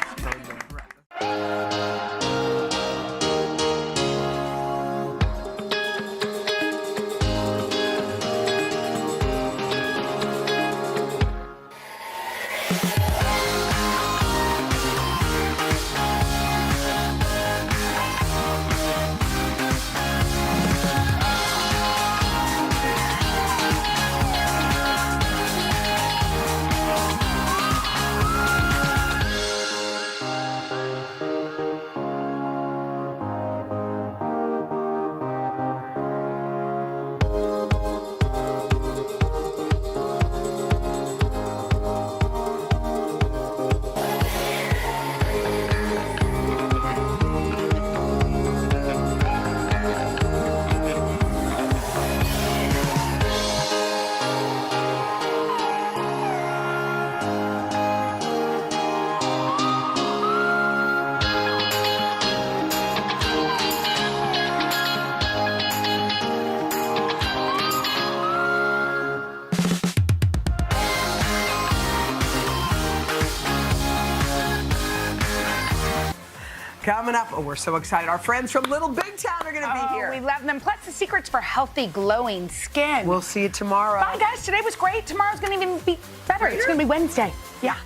Coming up, oh, we're so excited. Our friends from Little Big Town are going to be here. We love them. Plus the secrets for healthy, glowing skin. We'll see you tomorrow. Bye, guys. Today was great. Tomorrow's going to even be better. It's going to be Wednesday. Yeah.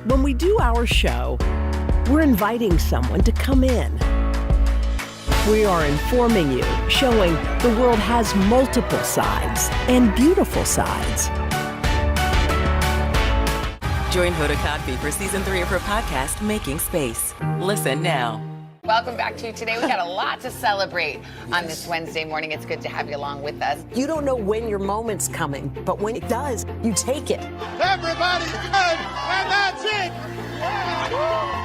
When we do our show, we're inviting someone to come in. We are informing you, showing the world has multiple sides and beautiful sides. Join Hoda Kotb for season 3 of her podcast, Making Space. Listen now. Welcome back to Today. We got a lot to celebrate on this Wednesday morning. It's good to have you along with us. You don't know when your moment's coming, but when it does, you take it. Everybody's good, and that's it.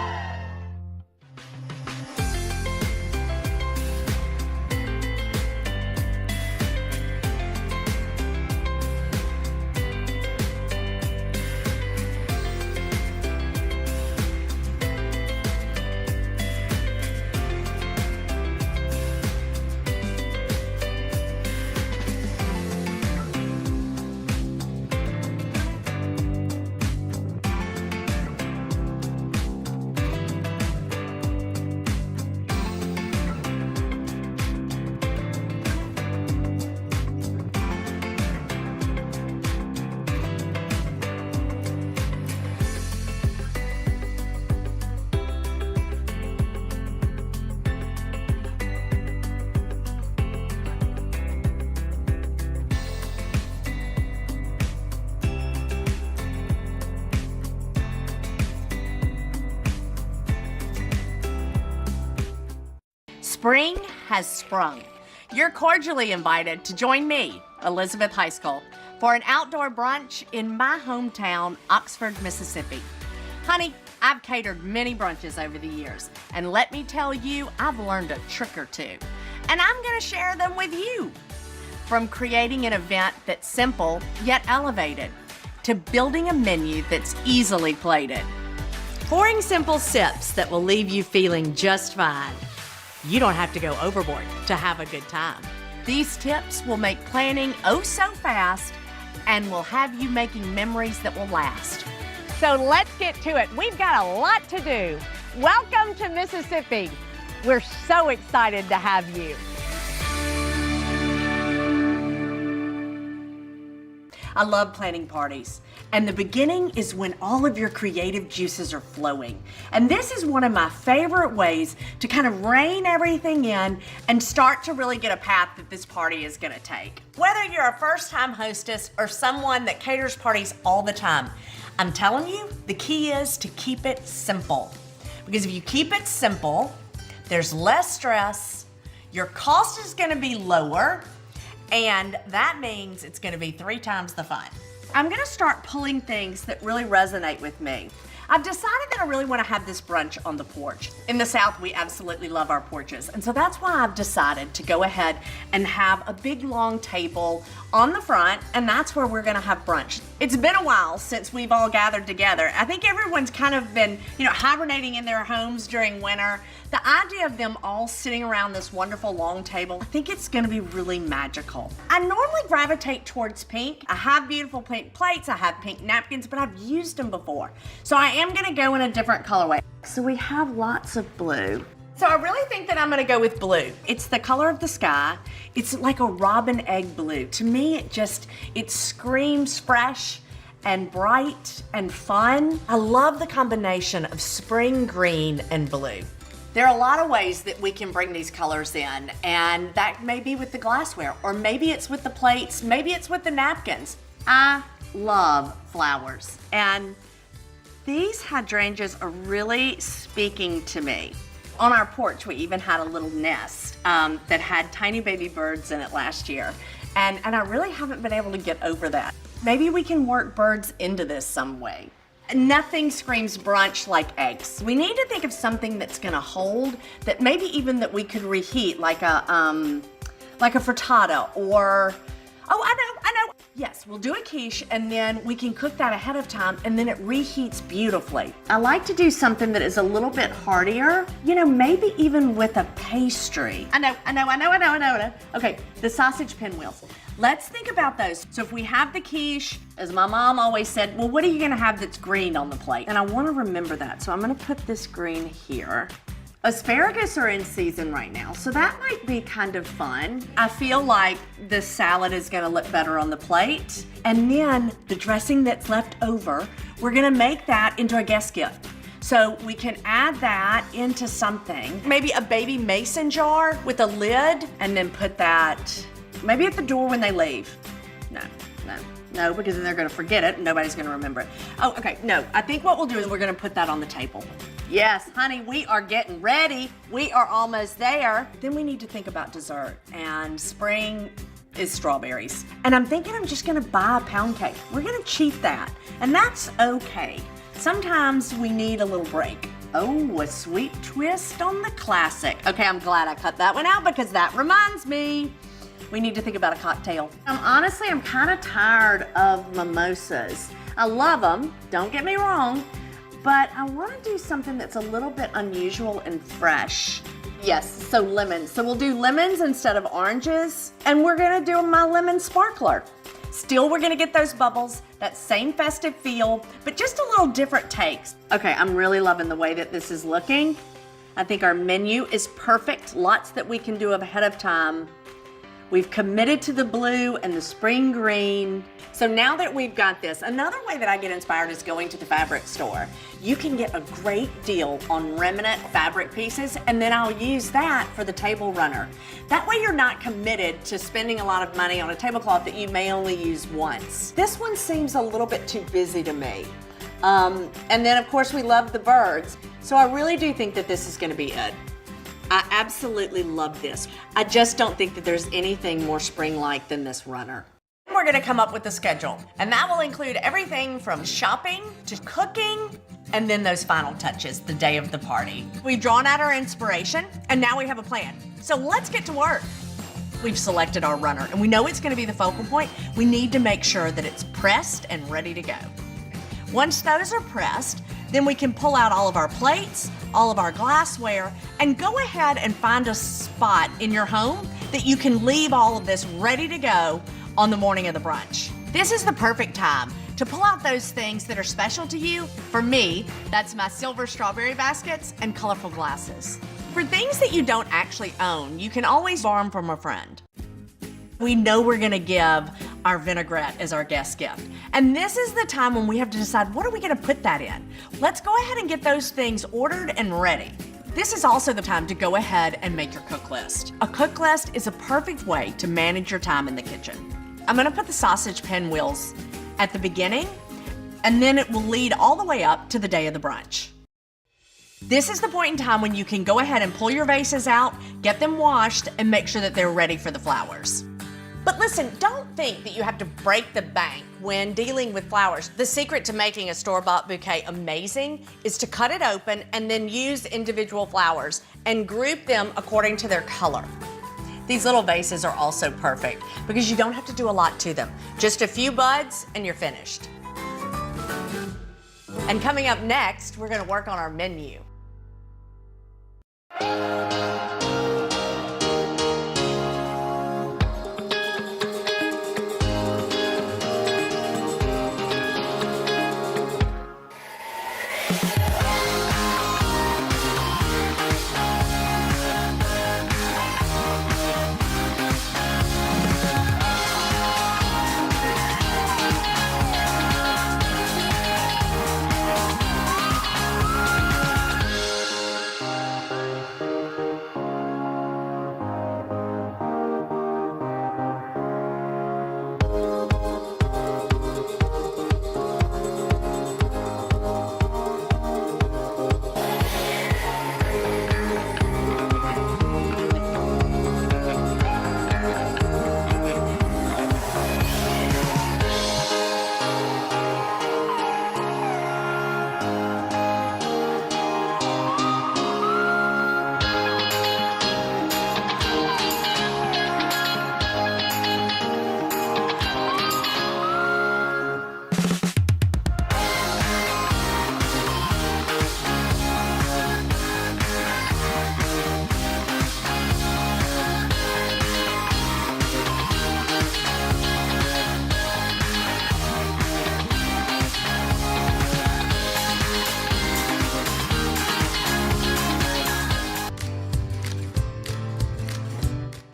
Spring has sprung. You're cordially invited to join me, Elizabeth High School, for an outdoor brunch in my hometown, Oxford, Mississippi. Honey, I've catered many brunches over the years, and let me tell you, I've learned a trick or two, and I'm gonna share them with you. From creating an event that's simple yet elevated, to building a menu that's easily plated. Pouring simple sips that will leave you feeling just fine. You don't have to go overboard to have a good time. These tips will make planning oh so fast and will have you making memories that will last. So let's get to it. We've got a lot to do. Welcome to Mississippi. We're so excited to have you. I love planning parties. And the beginning is when all of your creative juices are flowing. And this is one of my favorite ways to kind of rein everything in and start to really get a path that this party is gonna take. Whether you're a first-time hostess or someone that caters parties all the time, I'm telling you, the key is to keep it simple. Because if you keep it simple, there's less stress, your cost is gonna be lower, and that means it's gonna be 3 times the fun. I'm gonna start pulling things that really resonate with me. I've decided that I really wanna have this brunch on the porch. In the South, we absolutely love our porches. And so that's why I've decided to go ahead and have a big long table on the front, and that's where we're gonna have brunch. It's been a while since we've all gathered together. I think everyone's kind of been, hibernating in their homes during winter. The idea of them all sitting around this wonderful long table, I think it's gonna be really magical. I normally gravitate towards pink. I have beautiful pink plates, I have pink napkins, but I've used them before. So I am gonna go in a different colorway. So we have lots of blue. So I really think that I'm gonna go with blue. It's the color of the sky. It's like a robin egg blue. To me, it screams fresh and bright and fun. I love the combination of spring green and blue. There are a lot of ways that we can bring these colors in, and that may be with the glassware, or maybe it's with the plates, maybe it's with the napkins. I love flowers, and these hydrangeas are really speaking to me. On our porch, we even had a little nest that had tiny baby birds in it last year, and I really haven't been able to get over that. Maybe we can work birds into this some way. Nothing screams brunch like eggs. We need to think of something that's gonna hold, that maybe even that we could reheat, like a frittata, or, I know. Yes, we'll do a quiche, and then we can cook that ahead of time, and then it reheats beautifully. I like to do something that is a little bit heartier, maybe even with a pastry. I know. Okay, the sausage pinwheels. Let's think about those. So if we have the quiche, as my mom always said, well, what are you gonna have that's green on the plate? And I wanna remember that, so I'm gonna put this green here. Asparagus are in season right now, so that might be kind of fun. I feel like the salad is gonna look better on the plate. And then the dressing that's left over, we're gonna make that into a guest gift. So we can add that into something, maybe a baby mason jar with a lid, and then put that maybe at the door when they leave. No, because then they're gonna forget it and nobody's gonna remember it. Oh, okay, no, I think what we'll do is we're gonna put that on the table. Yes, honey, we are getting ready. We are almost there. Then we need to think about dessert, and spring is strawberries. And I'm thinking I'm just gonna buy a pound cake. We're gonna cheat that, and that's okay. Sometimes we need a little break. Oh, a sweet twist on the classic. Okay, I'm glad I cut that one out because that reminds me. We need to think about a cocktail. Honestly, I'm kind of tired of mimosas. I love them, don't get me wrong, but I want to do something that's a little bit unusual and fresh. Yes, so lemons. So we'll do lemons instead of oranges, and we're gonna do my lemon sparkler. Still, we're gonna get those bubbles, that same festive feel, but just a little different takes. Okay, I'm really loving the way that this is looking. I think our menu is perfect, lots that we can do ahead of time. We've committed to the blue and the spring green. So now that we've got this, another way that I get inspired is going to the fabric store. You can get a great deal on remnant fabric pieces, and then I'll use that for the table runner. That way you're not committed to spending a lot of money on a tablecloth that you may only use once. This one seems a little bit too busy to me. And then of course we love the birds. So I really do think that this is gonna be it. I absolutely love this. I just don't think that there's anything more spring-like than this runner. We're gonna come up with a schedule, and that will include everything from shopping to cooking, and then those final touches, the day of the party. We've drawn out our inspiration, and now we have a plan. So let's get to work. We've selected our runner, and we know it's gonna be the focal point. We need to make sure that it's pressed and ready to go. Once those are pressed, then we can pull out all of our plates, all of our glassware, and go ahead and find a spot in your home that you can leave all of this ready to go on the morning of the brunch. This is the perfect time to pull out those things that are special to you. For me, that's my silver strawberry baskets and colorful glasses. For things that you don't actually own, you can always borrow them from a friend. We know we're gonna give our vinaigrette as our guest gift. And this is the time when we have to decide, what are we gonna put that in? Let's go ahead and get those things ordered and ready. This is also the time to go ahead and make your cook list. A cook list is a perfect way to manage your time in the kitchen. I'm gonna put the sausage pinwheels at the beginning, and then it will lead all the way up to the day of the brunch. This is the point in time when you can go ahead and pull your vases out, get them washed, and make sure that they're ready for the flowers. But listen, don't think that you have to break the bank when dealing with flowers. The secret to making a store-bought bouquet amazing is to cut it open and then use individual flowers and group them according to their color. These little vases are also perfect because you don't have to do a lot to them. Just a few buds and you're finished. And coming up next, we're gonna work on our menu.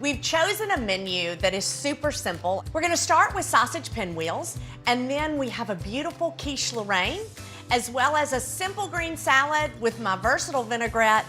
We've chosen a menu that is super simple. We're gonna start with sausage pinwheels, and then we have a beautiful quiche Lorraine, as well as a simple green salad with my versatile vinaigrette.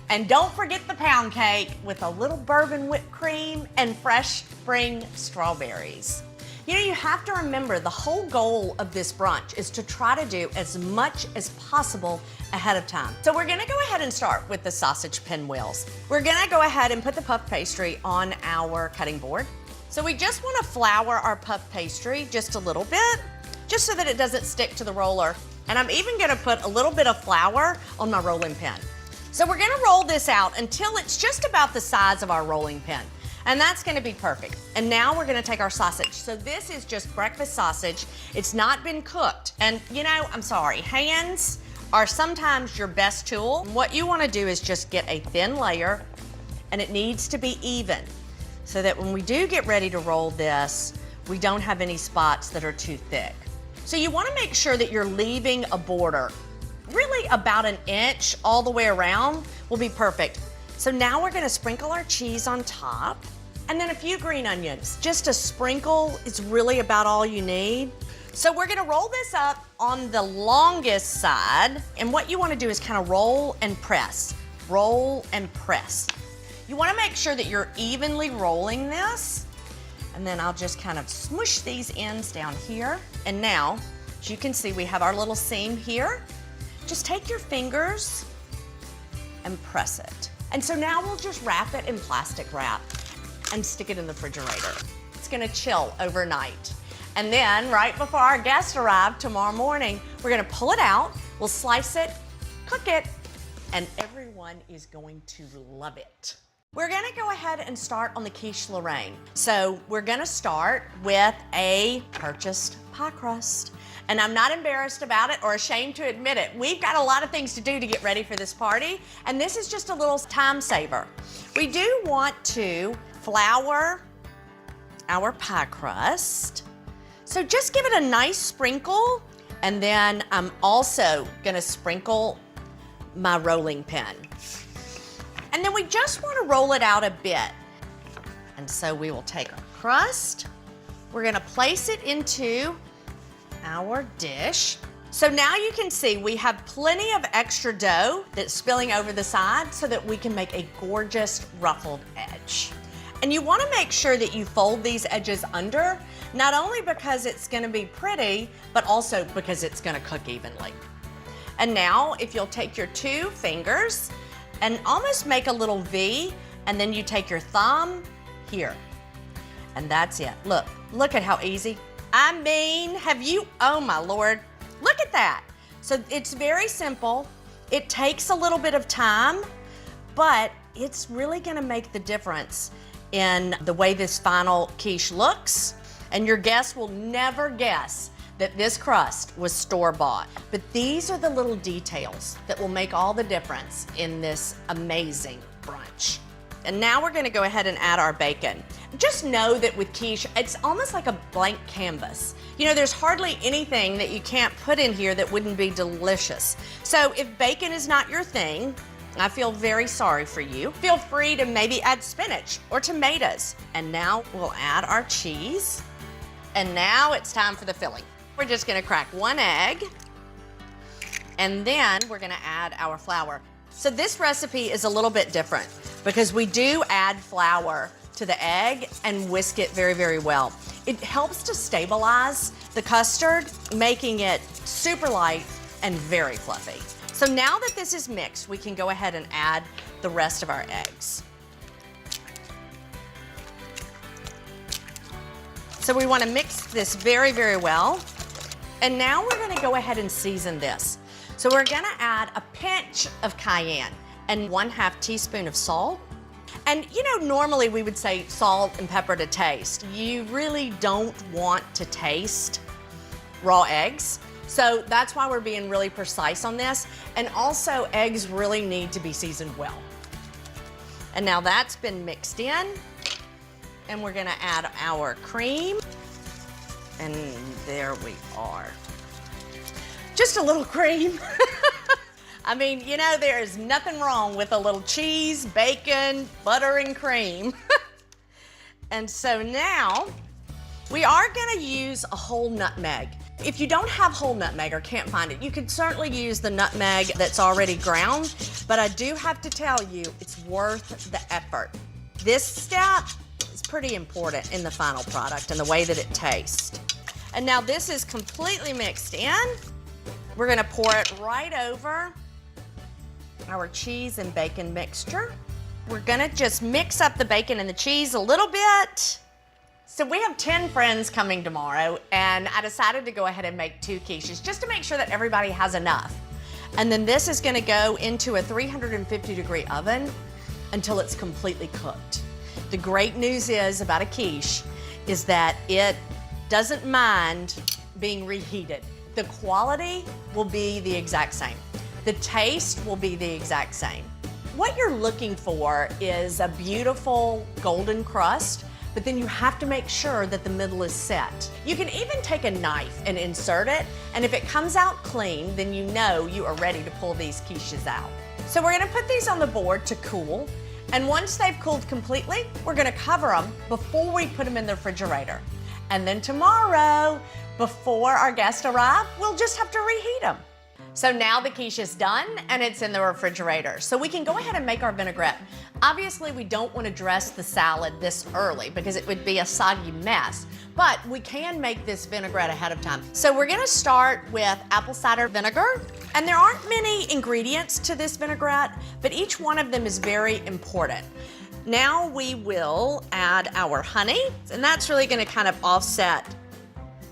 And don't forget the pound cake with a little bourbon whipped cream and fresh spring strawberries. You know, you have to remember the whole goal of this brunch is to try to do as much as possible ahead of time. So we're gonna go ahead and start with the sausage pinwheels. We're gonna go ahead and put the puff pastry on our cutting board. So we just wanna flour our puff pastry just a little bit, just so that it doesn't stick to the roller. And I'm even gonna put a little bit of flour on my rolling pin. So we're gonna roll this out until it's just about the size of our rolling pin. And that's gonna be perfect. And now we're gonna take our sausage. So this is just breakfast sausage. It's not been cooked. And you know, I'm sorry, hands are sometimes your best tool. What you wanna do is just get a thin layer, and it needs to be even, so that when we do get ready to roll this, we don't have any spots that are too thick. So you wanna make sure that you're leaving a border. Really about an inch all the way around will be perfect. So now we're gonna sprinkle our cheese on top, and then a few green onions. Just a sprinkle is really about all you need. So we're gonna roll this up on the longest side, and what you wanna do is kind of roll and press. Roll and press. You wanna make sure that you're evenly rolling this, and then I'll just kind of smush these ends down here. And now, as you can see, we have our little seam here. Just take your fingers and press it. And so now we'll just wrap it in plastic wrap and stick it in the refrigerator. It's gonna chill overnight. And then right before our guests arrive tomorrow morning, we're gonna pull it out, we'll slice it, cook it, and everyone is going to love it. We're gonna go ahead and start on the Quiche Lorraine. So we're gonna start with a purchased pie crust. And I'm not embarrassed about it or ashamed to admit it. We've got a lot of things to do to get ready for this party, and this is just a little time saver. We do want to flour our pie crust. So just give it a nice sprinkle, and then I'm also gonna sprinkle my rolling pin. And then we just wanna roll it out a bit. And so we will take our crust, we're gonna place it into our dish. So now you can see we have plenty of extra dough that's spilling over the side so that we can make a gorgeous ruffled edge. And you wanna make sure that you fold these edges under, not only because it's gonna be pretty, but also because it's gonna cook evenly. And now, if you'll take your 2 fingers and almost make a little V, and then you take your thumb here. And that's it. Look at how easy. I mean, oh my Lord, look at that. So it's very simple. It takes a little bit of time, but it's really gonna make the difference in the way this final quiche looks. And your guests will never guess that this crust was store-bought. But these are the little details that will make all the difference in this amazing brunch. And now we're gonna go ahead and add our bacon. Just know that with quiche, it's almost like a blank canvas. You know, there's hardly anything that you can't put in here that wouldn't be delicious. So if bacon is not your thing, I feel very sorry for you. Feel free to maybe add spinach or tomatoes. And now we'll add our cheese. And now it's time for the filling. We're just gonna crack 1 egg, and then we're gonna add our flour. So this recipe is a little bit different because we do add flour to the egg and whisk it very, very well. It helps to stabilize the custard, making it super light and very fluffy. So now that this is mixed, we can go ahead and add the rest of our eggs. So we want to mix this very, very well. And now we're gonna go ahead and season this. So we're gonna add a pinch of cayenne and 1/2 teaspoon of salt. And you know, normally we would say salt and pepper to taste. You really don't want to taste raw eggs. So that's why we're being really precise on this. And also, eggs really need to be seasoned well. And now that's been mixed in. And we're gonna add our cream. And there we are. Just a little cream. I mean, you know, there is nothing wrong with a little cheese, bacon, butter, and cream. And so now, we are gonna use a whole nutmeg. If you don't have whole nutmeg or can't find it, you can certainly use the nutmeg that's already ground, but I do have to tell you, it's worth the effort. This step is pretty important in the final product and the way that it tastes. And now this is completely mixed in. We're gonna pour it right over our cheese and bacon mixture. We're gonna just mix up the bacon and the cheese a little bit. So we have 10 friends coming tomorrow, and I decided to go ahead and make 2 quiches just to make sure that everybody has enough. And then this is gonna go into a 350-degree oven until it's completely cooked. The great news is about a quiche is that it doesn't mind being reheated. The quality will be the exact same. The taste will be the exact same. What you're looking for is a beautiful golden crust, but then you have to make sure that the middle is set. You can even take a knife and insert it, and if it comes out clean, then you know you are ready to pull these quiches out. So we're gonna put these on the board to cool, and once they've cooled completely, we're gonna cover them before we put them in the refrigerator. And then tomorrow, before our guests arrive, we'll just have to reheat them. So now the quiche is done and it's in the refrigerator. So we can go ahead and make our vinaigrette. Obviously, we don't want to dress the salad this early because it would be a soggy mess, but we can make this vinaigrette ahead of time. So we're gonna start with apple cider vinegar, and there aren't many ingredients to this vinaigrette, but each one of them is very important. Now we will add our honey, and that's really gonna kind of offset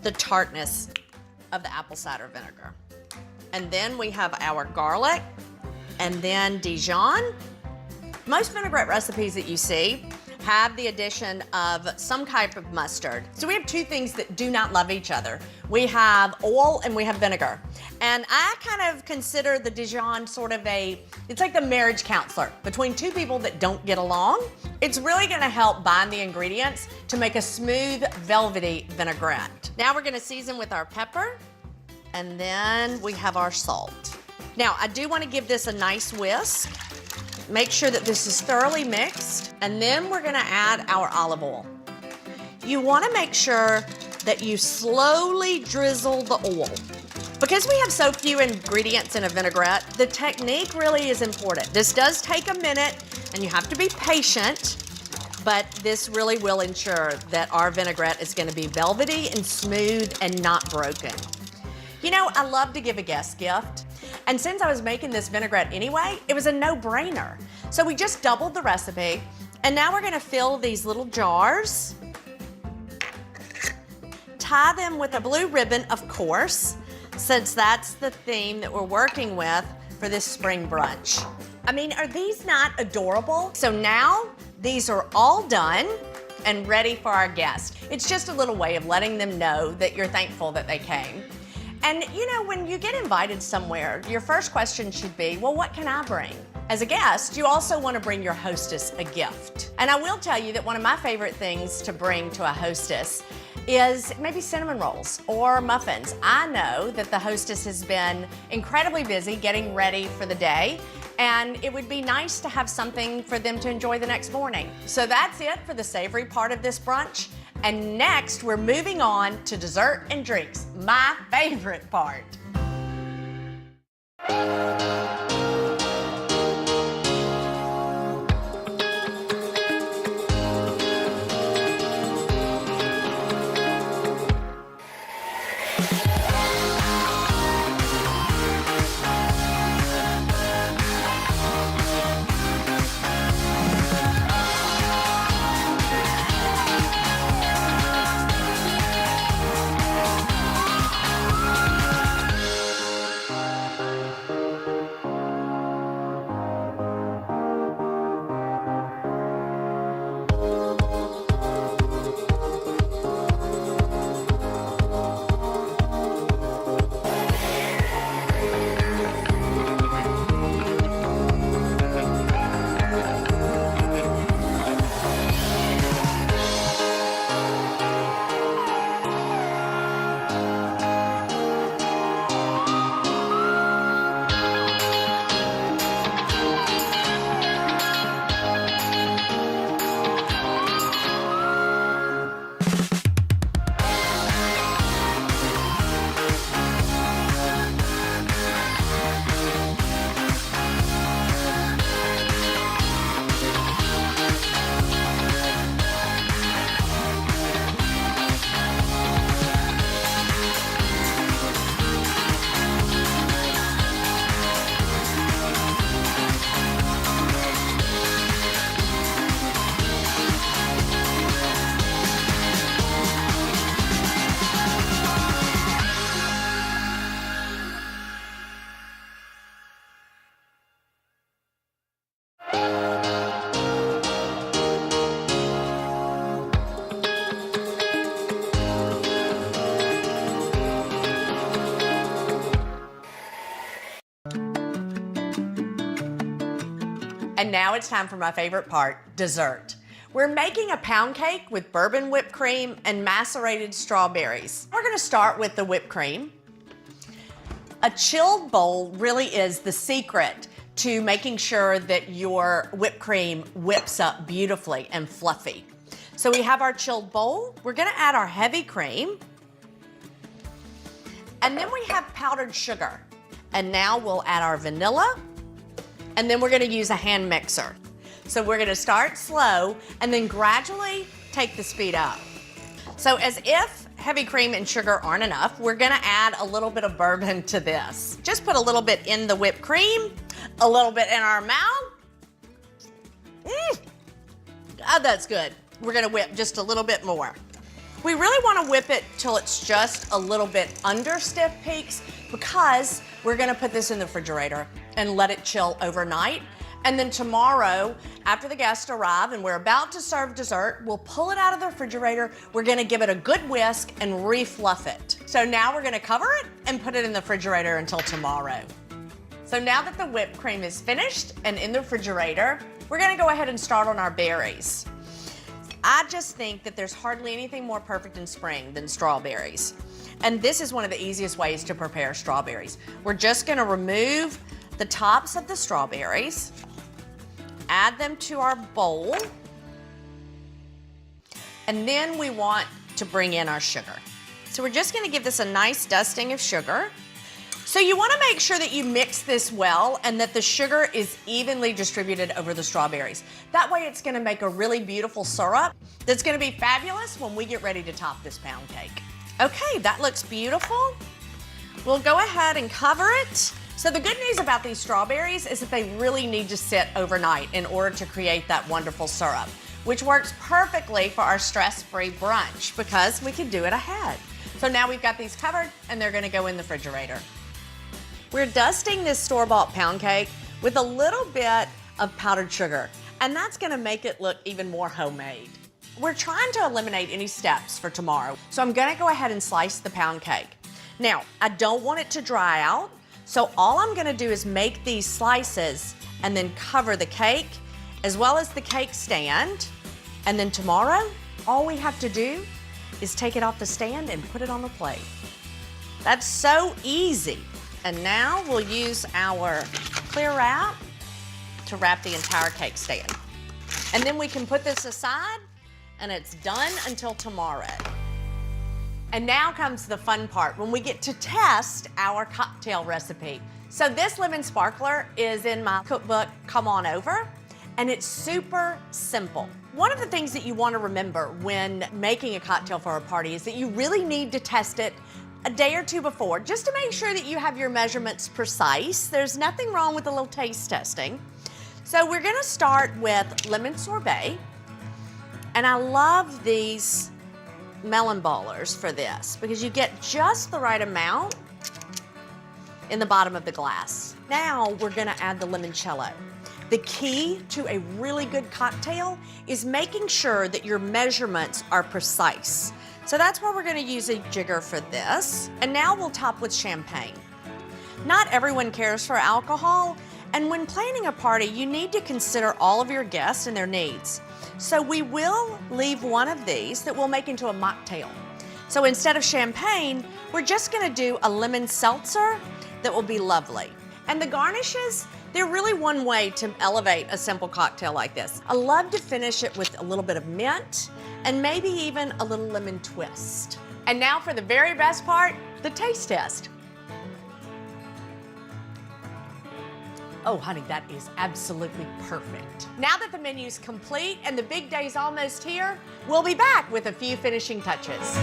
the tartness of the apple cider vinegar. And then we have our garlic, and then Dijon. Most vinaigrette recipes that you see have the addition of some type of mustard. So we have two things that do not love each other. We have oil and we have vinegar. And I kind of consider the Dijon sort of it's like the marriage counselor between two people that don't get along. It's really gonna help bind the ingredients to make a smooth, velvety vinaigrette. Now we're gonna season with our pepper, and then we have our salt. Now, I do wanna give this a nice whisk. Make sure that this is thoroughly mixed, and then we're gonna add our olive oil. You wanna make sure that you slowly drizzle the oil. Because we have so few ingredients in a vinaigrette, the technique really is important. This does take a minute, and you have to be patient, but this really will ensure that our vinaigrette is gonna be velvety and smooth and not broken. You know, I love to give a guest gift. And since I was making this vinaigrette anyway, it was a no-brainer. So we just doubled the recipe, and now we're gonna fill these little jars, tie them with a blue ribbon, of course, since that's the theme that we're working with for this spring brunch. I mean, are these not adorable? So now these are all done and ready for our guests. It's just a little way of letting them know that you're thankful that they came. And you know, when you get invited somewhere, your first question should be, well, what can I bring? As a guest, you also want to bring your hostess a gift. And I will tell you that one of my favorite things to bring to a hostess is maybe cinnamon rolls or muffins. I know that the hostess has been incredibly busy getting ready for the day, and it would be nice to have something for them to enjoy the next morning. So that's it for the savory part of this brunch. And next, we're moving on to dessert and drinks, my favorite part. And now it's time for my favorite part, dessert. We're making a pound cake with bourbon whipped cream and macerated strawberries. We're gonna start with the whipped cream. A chilled bowl really is the secret to making sure that your whipped cream whips up beautifully and fluffy. So we have our chilled bowl. We're gonna add our heavy cream. And then we have powdered sugar. And now we'll add our vanilla, and then we're gonna use a hand mixer. So we're gonna start slow and then gradually take the speed up. So as if heavy cream and sugar aren't enough, we're gonna add a little bit of bourbon to this. Just put a little bit in the whipped cream, a little bit in our mouth. Oh, that's good. We're gonna whip just a little bit more. We really wanna whip it till it's just a little bit under stiff peaks because we're gonna put this in the refrigerator and let it chill overnight. And then tomorrow, after the guests arrive and we're about to serve dessert, we'll pull it out of the refrigerator. We're gonna give it a good whisk and refluff it. So now we're gonna cover it and put it in the refrigerator until tomorrow. So now that the whipped cream is finished and in the refrigerator, we're gonna go ahead and start on our berries. I just think that there's hardly anything more perfect in spring than strawberries. And this is one of the easiest ways to prepare strawberries. We're just gonna remove the tops of the strawberries, add them to our bowl, and then we want to bring in our sugar. So we're just gonna give this a nice dusting of sugar. So you wanna make sure that you mix this well and that the sugar is evenly distributed over the strawberries. That way it's gonna make a really beautiful syrup that's gonna be fabulous when we get ready to top this pound cake. Okay, that looks beautiful. We'll go ahead and cover it. So the good news about these strawberries is that they really need to sit overnight in order to create that wonderful syrup, which works perfectly for our stress-free brunch because we can do it ahead. So now we've got these covered and they're gonna go in the refrigerator. We're dusting this store-bought pound cake with a little bit of powdered sugar, and that's gonna make it look even more homemade. We're trying to eliminate any steps for tomorrow, so I'm gonna go ahead and slice the pound cake. Now, I don't want it to dry out, so all I'm gonna do is make these slices and then cover the cake as well as the cake stand. And then tomorrow, all we have to do is take it off the stand and put it on the plate. That's so easy. And now we'll use our clear wrap to wrap the entire cake stand. And then we can put this aside and it's done until tomorrow. And now comes the fun part when we get to test our cocktail recipe. So this lemon sparkler is in my cookbook, Come On Over, and it's super simple. One of the things that you want to remember when making a cocktail for a party is that you really need to test it a day or two before, just to make sure that you have your measurements precise. There's nothing wrong with a little taste testing. So we're gonna start with lemon sorbet, and I love these melon ballers for this because you get just the right amount in the bottom of the glass. Now we're gonna add the limoncello. The key to a really good cocktail is making sure that your measurements are precise. So that's why we're gonna use a jigger for this. And now we'll top with champagne. Not everyone cares for alcohol, and when planning a party, you need to consider all of your guests and their needs. So we will leave one of these that we'll make into a mocktail. So instead of champagne, we're just gonna do a lemon seltzer that will be lovely. And the garnishes, they're really one way to elevate a simple cocktail like this. I love to finish it with a little bit of mint and maybe even a little lemon twist. And now for the very best part, the taste test. Oh, honey, that is absolutely perfect. Now that the menu's complete and the big day's almost here, we'll be back with a few finishing touches.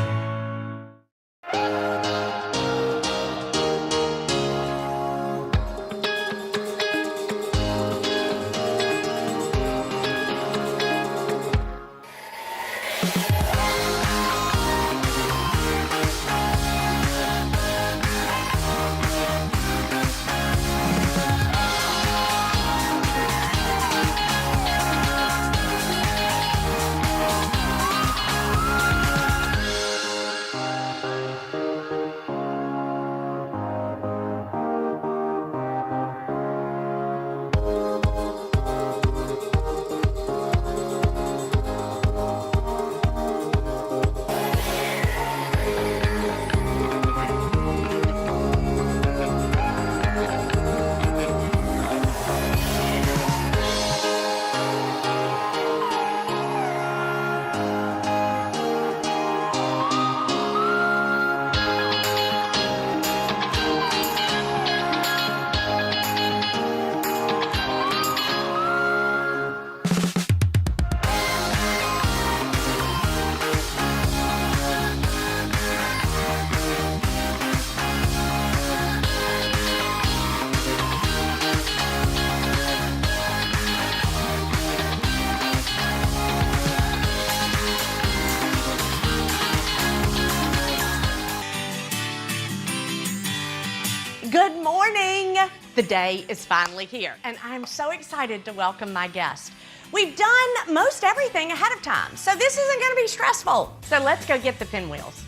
The day is finally here, and I'm so excited to welcome my guest. We've done most everything ahead of time, so this isn't gonna be stressful. So let's go get the pinwheels.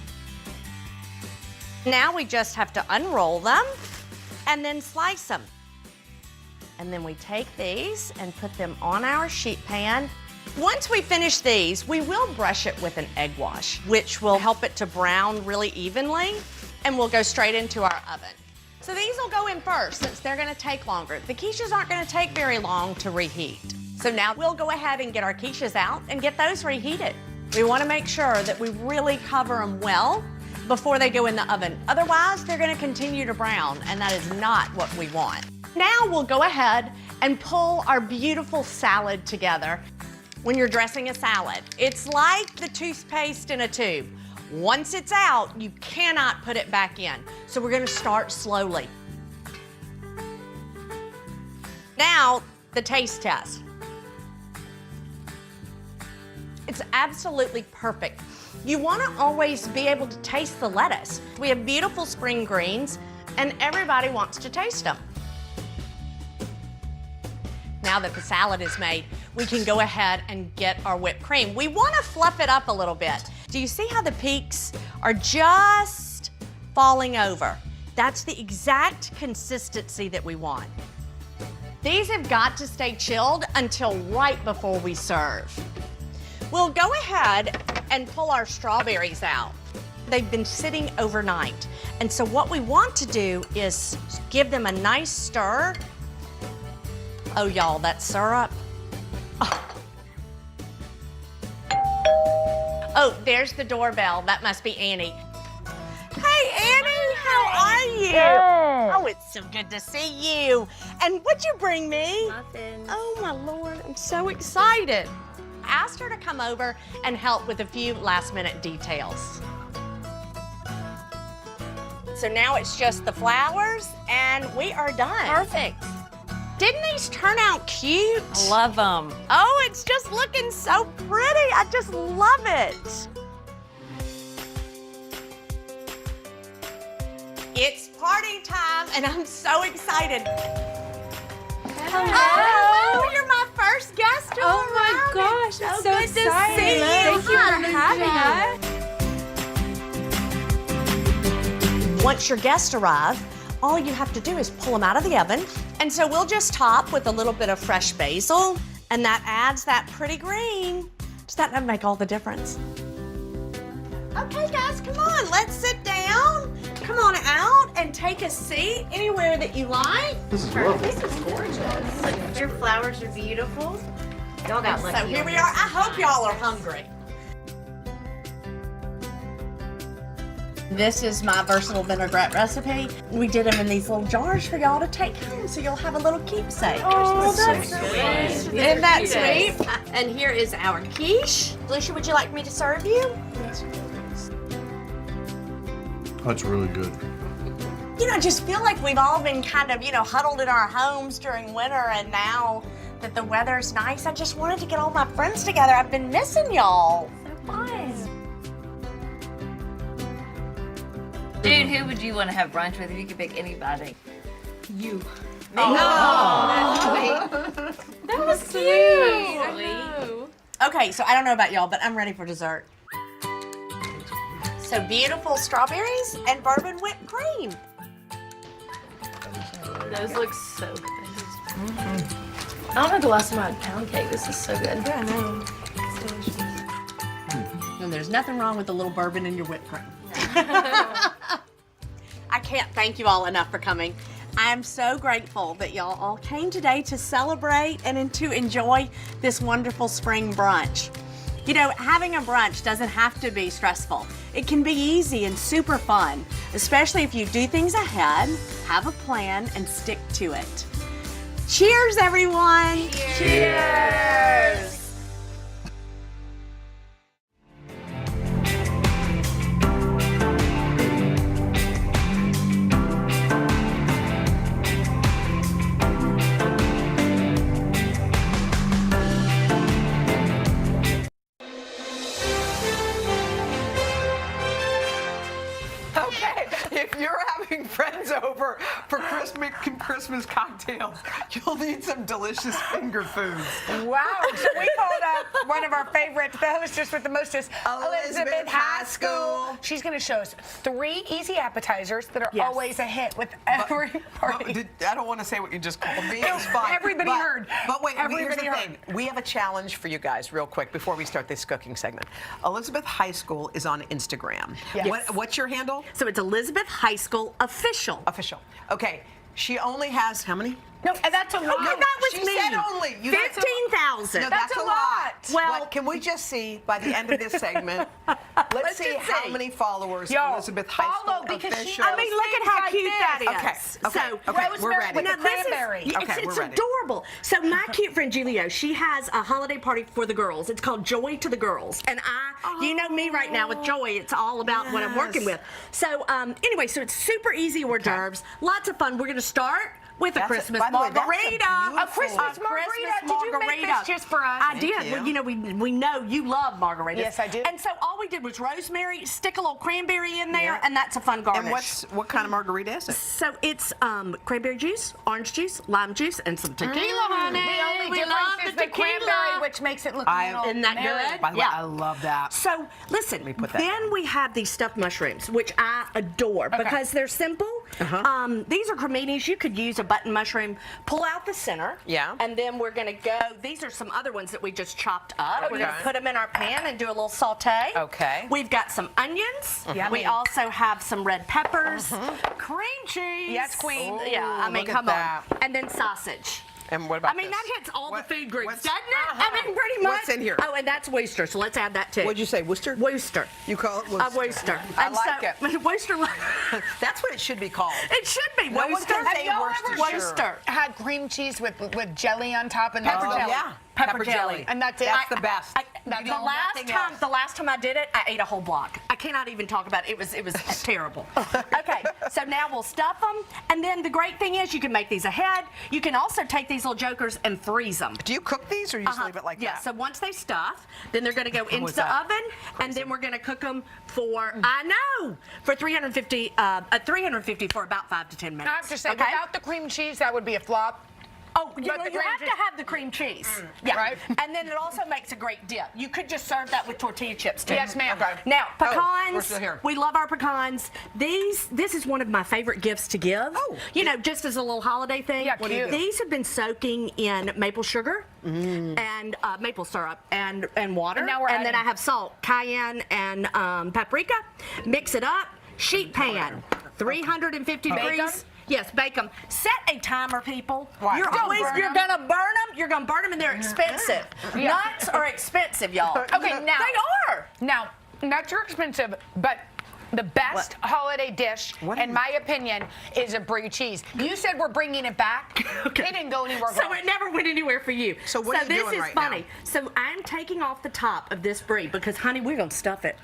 Now we just have to unroll them and then slice them. And then we take these and put them on our sheet pan. Once we finish these, we will brush it with an egg wash, which will help it to brown really evenly, and we'll go straight into our oven. So these will go in first since they're gonna take longer. The quiches aren't gonna take very long to reheat. So now we'll go ahead and get our quiches out and get those reheated. We wanna make sure that we really cover them well before they go in the oven. Otherwise, they're gonna continue to brown, and that is not what we want. Now we'll go ahead and pull our beautiful salad together. When you're dressing a salad, it's like the toothpaste in a tube. Once it's out, you cannot put it back in. So we're gonna start slowly. Now, the taste test. It's absolutely perfect. You wanna always be able to taste the lettuce. We have beautiful spring greens, and everybody wants to taste them. Now that the salad is made, we can go ahead and get our whipped cream. We wanna fluff it up a little bit. Do you see how the peaks are just falling over? That's the exact consistency that we want. These have got to stay chilled until right before we serve. We'll go ahead and pull our strawberries out. They've been sitting overnight. And so what we want to do is give them a nice stir. Oh, y'all, that syrup. Oh, there's the doorbell. That must be Annie. Hey, Annie, how are you? Good. Oh, it's so good to see you. And what'd you bring me? Muffins. Oh, my Lord, I'm so excited. I asked her to come over and help with a few last-minute details. So now it's just the flowers, and we are done. Perfect. Didn't these turn out cute? I love them. Oh, it's just looking so pretty. I just love it. It's party time, and I'm so excited. Hello. Oh, you're my first guest. Oh my gosh, so it's so good exciting. to see you. Thank you for having us. Once your guests arrive, all you have to do is pull them out of the oven. And so we'll just top with a little bit of fresh basil, and that adds that pretty green. Does that not make all the difference? Okay, guys, come on, let's sit down. Come on out and take a seat anywhere that you like. This is lovely. This is gorgeous. Look, your flowers are beautiful. Y'all got lucky. So here we are. I hope y'all are hungry. This is my versatile vinaigrette recipe. We did them in these little jars for y'all to take home, so you'll have a little keepsake. Oh, that's sweet. Isn't that sweet? And here is our quiche. Lucia, would you like me to serve you? That's really good. You know, I just feel like we've all been kind of, huddled in our homes during winter, and now that the weather's nice, I just wanted to get all my friends together. I've been missing y'all. So fun. Dude, who would you want to have brunch with if you could pick anybody? You. Oh. That was cute. Okay, so I don't know about y'all, but I'm ready for dessert. So beautiful strawberries and bourbon whipped cream. Those look so good. I don't know the last time I had pound cake. This is so good. Yeah, I know. It's delicious. And there's nothing wrong with a little bourbon in your whipped cream. I can't thank you all enough for coming. I am so grateful that y'all all came today to celebrate and to enjoy this wonderful spring brunch. You know, having a brunch doesn't have to be stressful. It can be easy and super fun, especially if you do things ahead, have a plan, and stick to it. Cheers, everyone! Cheers! Okay, if you're having friends over for Christmas cocktail, you'll need some delicious finger foods. Wow. So we called up one of our favorite, the hostess with the mostest, Elizabeth Haskell. She's going to show us 3 easy appetizers that are always a hit with every party. I don't want to say what you just called me. It's fine. Everybody heard. But wait, here's the heard. thing. We have a challenge for you guys real quick before we start this cooking segment. Elizabeth High School is on Instagram. Yes. What's your handle? So it's Elizabeth High School Official. Official. Okay. She only has how many? No, that's a lot. Okay, that was she me. said only. 15,000. No, that's a lot. Well, can we just see by the end of this segment? Let's see how many followers Elizabeth High School because Official. I mean, look at how cute that is. Okay, we're ready. With the cranberry. It's adorable. So my cute friend Julio, she has a holiday party for the girls. It's called Joy to the Girls. And you know me right now with Joy. It's all about what I'm working with. So anyway, so it's super easy hors d'oeuvres. Lots of fun. We're going to start with a Christmas margarita. A Christmas margarita. Did you make this just for us? I did. Well, you know, we know you love margaritas. Yes, I do. And so all we did was rosemary, stick a little cranberry in there, and that's a fun garnish. And what kind of margarita is it? So it's cranberry juice, orange juice, lime juice, and some tequila, honey. The only difference is the cranberry, which makes it look a little Isn't that good? By the way, I love that. So listen, then we have these stuffed mushrooms, which I adore because they're simple. These are creminis. You could use a button mushroom. Pull out the center. Yeah. And then we're going to go. These are some other ones that we just chopped up. We're going to put them in our pan and do a little saute. Okay. We've got some onions. We also have some red peppers. Cream cheese. Yes, queen. I mean, come on. And then sausage. And what about I mean, this? that hits all the food groups, doesn't it? I mean, pretty much. What's in here? Oh, and that's Worcester, so let's add that too. What'd you say, Worcester? Worcester. You call it Worcester? Worcester. I And like so, it. Worcester. That's what it should be called. It should be. No one Worcester. can say Have y'all ever Worcestershire. had cream cheese with jelly on top and pepper jelly? Yeah. Pepper jelly. And that's it. That's the best. The last time I did it, I ate a whole block. I cannot even talk about it. It was terrible. Okay, so now we'll stuff them, and then the great thing is you can make these ahead. You can also take these little jokers and freeze them. Do you cook these, or you just leave it like Yeah. that? So once they stuff, then they're going to go into the oven, and then we're going to cook them for for 350 for about 5 to 10 minutes. I have to say, without the cream cheese, that would be a flop. Oh, you have to have the cream cheese. Yeah. Right. And then it also makes a great dip. You could just serve that with tortilla chips too. Yes, ma'am. Okay. Now, pecans. we're still here. We love our pecans. This is one of my favorite gifts to give. Oh. You know, just as a little holiday thing. Yeah, cute. These have been soaking in maple sugar and maple syrup and water. And now we're then I have salt, cayenne, and paprika. Mix it up. Sheet pan, 350 degrees. Yes, bake them. Set a timer, people. Why? You're gonna burn them. You're gonna burn them, and they're expensive. Nuts are expensive, y'all. Okay, now they are. Now, nuts are expensive, but the best holiday dish, in my opinion, is a brie cheese. You said we're bringing it back. It didn't go anywhere. So it never went anywhere for you. So what are you doing right now? This is funny. So I'm taking off the top of this brie because, honey, we're gonna stuff it,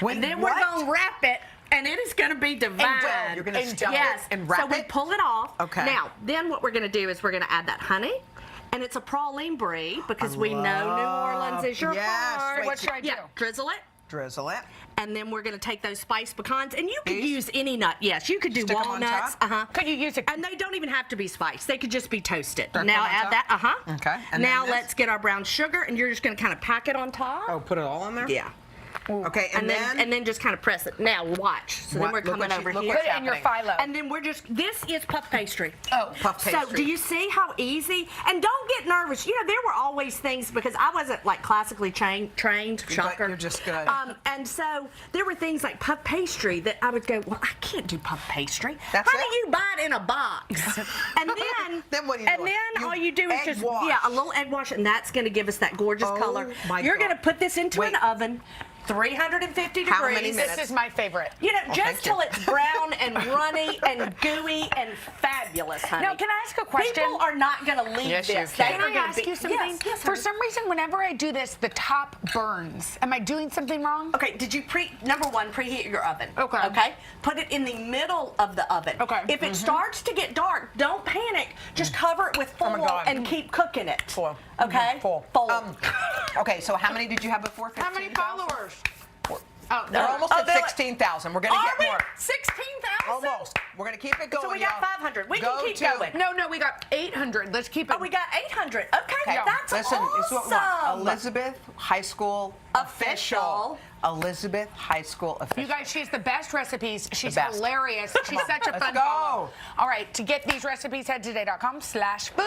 and then we're gonna wrap it. And it is going to be divine. You're going to stuff yes. it and wrap so we pull it off. Okay. Now, then what we're going to do is we're going to add that honey. And it's a praline brie because we know New Orleans is your heart. What should I do? Yeah, drizzle it. Drizzle it. And then we're going to take those spiced pecans. And you could use any nut. Yes, you could do Stick 'em on walnuts. top? Could you use it? And they don't even have to be spiced. They could just be toasted. Stick 'em Now on add top? that. Okay. And now then this? let's get our brown sugar. And you're just going to kind of pack it on top. Oh, put it all on there? Yeah. Okay, and then just kind of press it. Now watch. So then we're coming over here. Put it in your phyllo. And then this is puff pastry. Oh, puff pastry. So do you see how easy? And don't get nervous. You know, there were always things because I wasn't like classically trained. Shocker. You're just good. And so there were things like puff pastry that I would go, well, I can't do puff pastry. That's how it? do you buy it in a box? And then Then what do you do? all you do is egg just wash. a little egg wash, and that's going to give us that gorgeous color. My You're God. going to put this into an oven. 350 degrees. How many minutes? This is my favorite. You know, Oh, just thank till you. it's brown and runny and gooey and fabulous, honey. Now, can I ask a question? People are not going to leave Yes, you this. can. They Can are I gonna ask you something? Yes, For honey. some reason, whenever I do this, the top burns. Am I doing something wrong? Okay, did you number one, preheat your oven. Okay. Okay? Put it in the middle of the oven. Okay. If it starts to get dark, don't panic. Just cover it with foil and keep cooking it. Foil. Okay? Foil. Foil. Okay, so how many did you have before? How many 15,000? followers? Oh, We're almost at 16,000. We're going to get more. 16,000? Almost. We're going to keep it going. So we got 500. We can keep going. No, we got 800. Let's keep it. Oh, we got 800. Okay, that's Listen, awesome. this is what we want. Elizabeth High School official. Elizabeth High School official. You guys, she's the best recipes. She's best. hilarious. She's such a fun go. follow. All right, to get these recipes, head to today.com/food.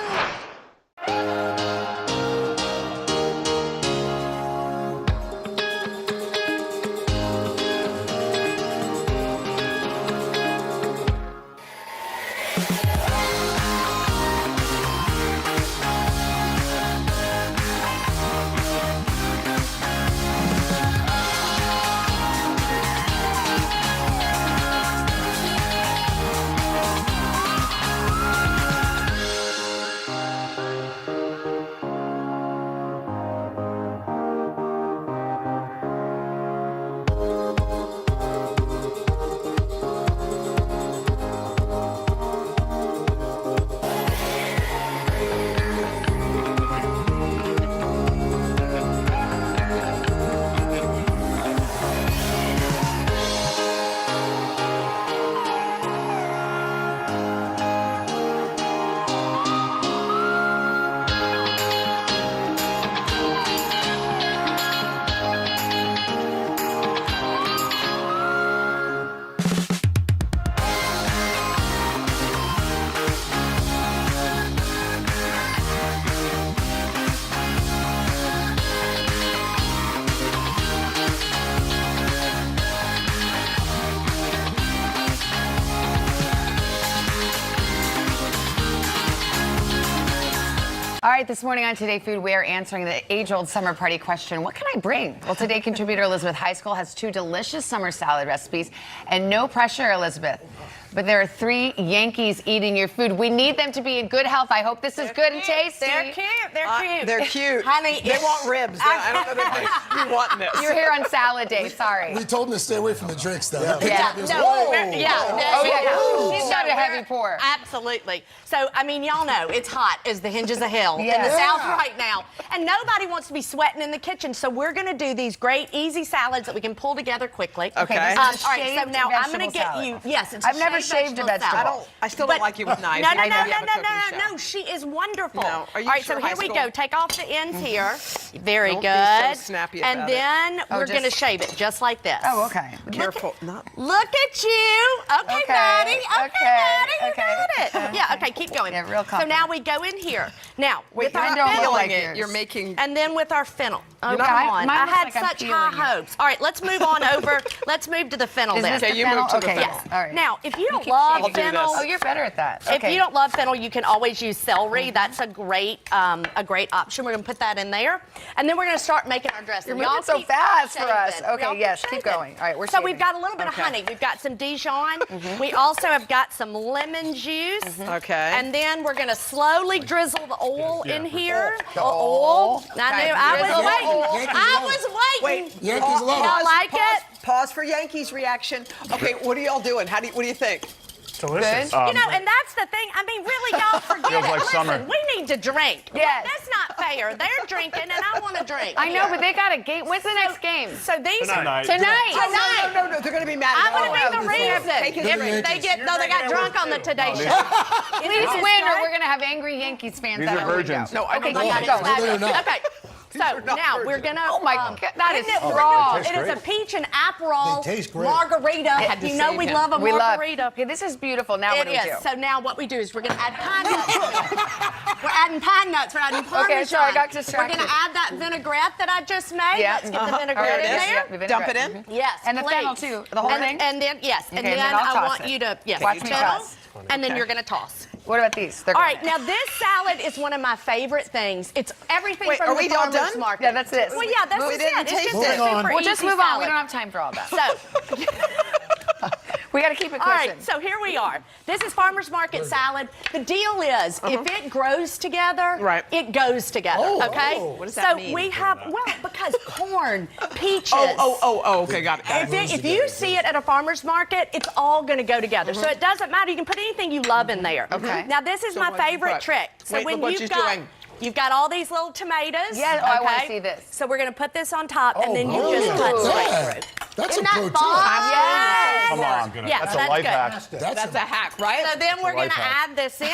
All right, this morning on Today Food, we are answering the age-old summer party question, what can I bring? Well, Today contributor Elizabeth High School has 2 delicious summer salad recipes, and no pressure, Elizabeth. But there are 3 Yankees eating your food. We need them to be in good health. I hope this is good and tasty. They're cute. They're cute. They're cute. Honey, they want ribs. I don't know that you want this. You're here on salad day. Sorry. We told them to stay away from the drinks, though. Yeah. She's got a heavy pour. Absolutely. So, I mean, y'all know it's hot as the hinges of hell in the South right now. And nobody wants to be sweating in the kitchen. So we're going to do these great, easy salads that we can pull together quickly. Okay. All right, so now I'm going to get you. Yes, it's I've never shaved a vegetable. I still don't like you with knives. No, she is wonderful. No. Are you All right, sure so here high we school? go. Take off the ends here. Very Don't good. be so snappy and about then it. we're going to shave it just like this. Oh, okay. Careful. Look at you. Okay, Maddie. Okay, Maddie, you got it. Yeah, okay, keep going. Yeah, real so now we go in here. Now, with you're our not fennel. peeling it. You're making... And then with our fennel. Oh, You're come not- on. mine I looks had like I'm such peeling high it. hopes. All right, let's move on over. Let's move to the fennel Is then. this the fennel? move to the Okay, fennel. yes. All right. Now, if you don't keep love shaving. fennel, Oh, you're better at that. if you don't love fennel, you can always use celery. That's a great option. We're gonna put that in there, and then we're gonna start making our dressing. You're moving Y'all so keep fast for us. shaving. Okay, Y'all yes, keep keep shaving. going. All right, we're So shaving. we've got a little bit of honey. We've got some Dijon. We also have got some lemon juice. Okay. And then we're gonna slowly drizzle the oil in here. The oil. I knew. I Drizzle was the waiting. oil. I was waiting. Wait. Yankees love it. Y'all like it? Pause for Yankees reaction. Okay, what are y'all doing? What do you think? Delicious. You know, and that's the thing. I mean, really, y'all forget Feels it. like Listen, summer. we need to drink. Yes. That's not fair. They're drinking, and I want to drink. I know, but they got a game. When's the next game? So these Tonight. Tonight. No, they're going to be mad at I'm us. going to be the reason. Take it If straight. they get, no, they got drunk on the Today Show. Please win, or we're going to have angry Yankees fans. These out are of the window. virgins. No, I Okay, don't keep like going. No, they're not. Okay. So now we're gonna. Oh my God, that is isn't it raw. wonderful? They It is a taste peach and Aperol They taste great. margarita. You know we love a margarita. Okay, this is beautiful. Now what do we do? So now what we do is we're gonna add pine nuts. We're adding pine nuts. We're adding Parmesan. Okay, sorry, I got distracted. We're gonna add that vinaigrette that I just made. Yeah. Let's get the vinaigrette in there. Dump it in. Yes, And the please. fennel too. The whole thing. And then yes, and Okay, then and then I'll I toss want it. you to Watch me fennel, toss. and then you're gonna toss. What about these? They're All going right, now this salad is one of my favorite things. It's everything Wait, from are the we all farmer's done? market. Yeah, that's this. Well, yeah, that's We it. didn't It's taste just it. a super We'll just easy move on. salad. We don't have time for all that. So, We got to keep it all cooking. right, so here we are. This is farmer's market salad. The deal is, if it grows together, Right. it goes together, okay? What does that so mean? we have, well, because corn, peaches. Okay, got it. If you see it at a farmer's market, it's all going to go together. So it doesn't matter. You can put anything you love in there. Okay. Now this is So my what'd you favorite put? trick. So Wait, when look what you've she's got doing. you've got all these little tomatoes. Yeah, oh, I wanna okay? see this. So we're going to put this on top, and then you Oh, just cut look at straight that. through. That's Isn't a that protein. fun? Yes. Come on. Yeah, That's a life good. hack. That's a hack, right? So then we're going to add this in.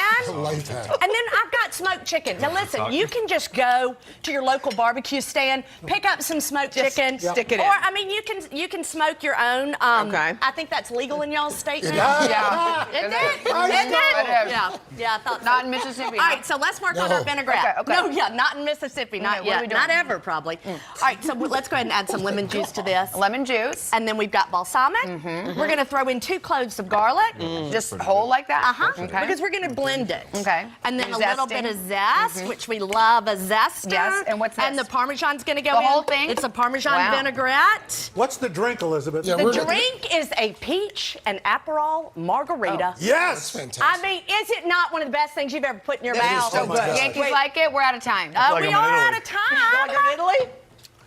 Life hack. And then I've got smoked chicken. Now listen, you can just go to your local barbecue stand, pick up some smoked chicken, stick it in. or I mean, you can smoke your own. Okay. I think that's legal in y'all's state It now. is. Yeah. Isn't Is it? it? I Isn't know. it? Yeah. Yeah, I thought Not so. in Mississippi. All right, so let's work on No. our vinaigrette. Okay. No, yeah, not in Mississippi, not Okay, what are we yet, doing? not ever, probably. All right, so let's go ahead and add some lemon juice to this. Lemon juice. And then we've got balsamic. We're going to throw in 2 cloves of garlic. Just whole like that? Uh-huh. Okay. Because we're going to blend it. Okay. And then a Zesting. little bit of zest, which we love a zester. Yes, and what's And this? the Parmesan's going to go The in. whole thing? It's a Parmesan Wow. vinaigrette. What's the drink, Elizabeth? Yeah, The we're gonna- drink is a peach and Aperol margarita. Yes. Fantastic. I mean, is it not one of the best things you've ever put in your It is mouth? so good. Yankees Wait. like it? We're out of time. like We I'm in are Italy. out of time. Like in Italy?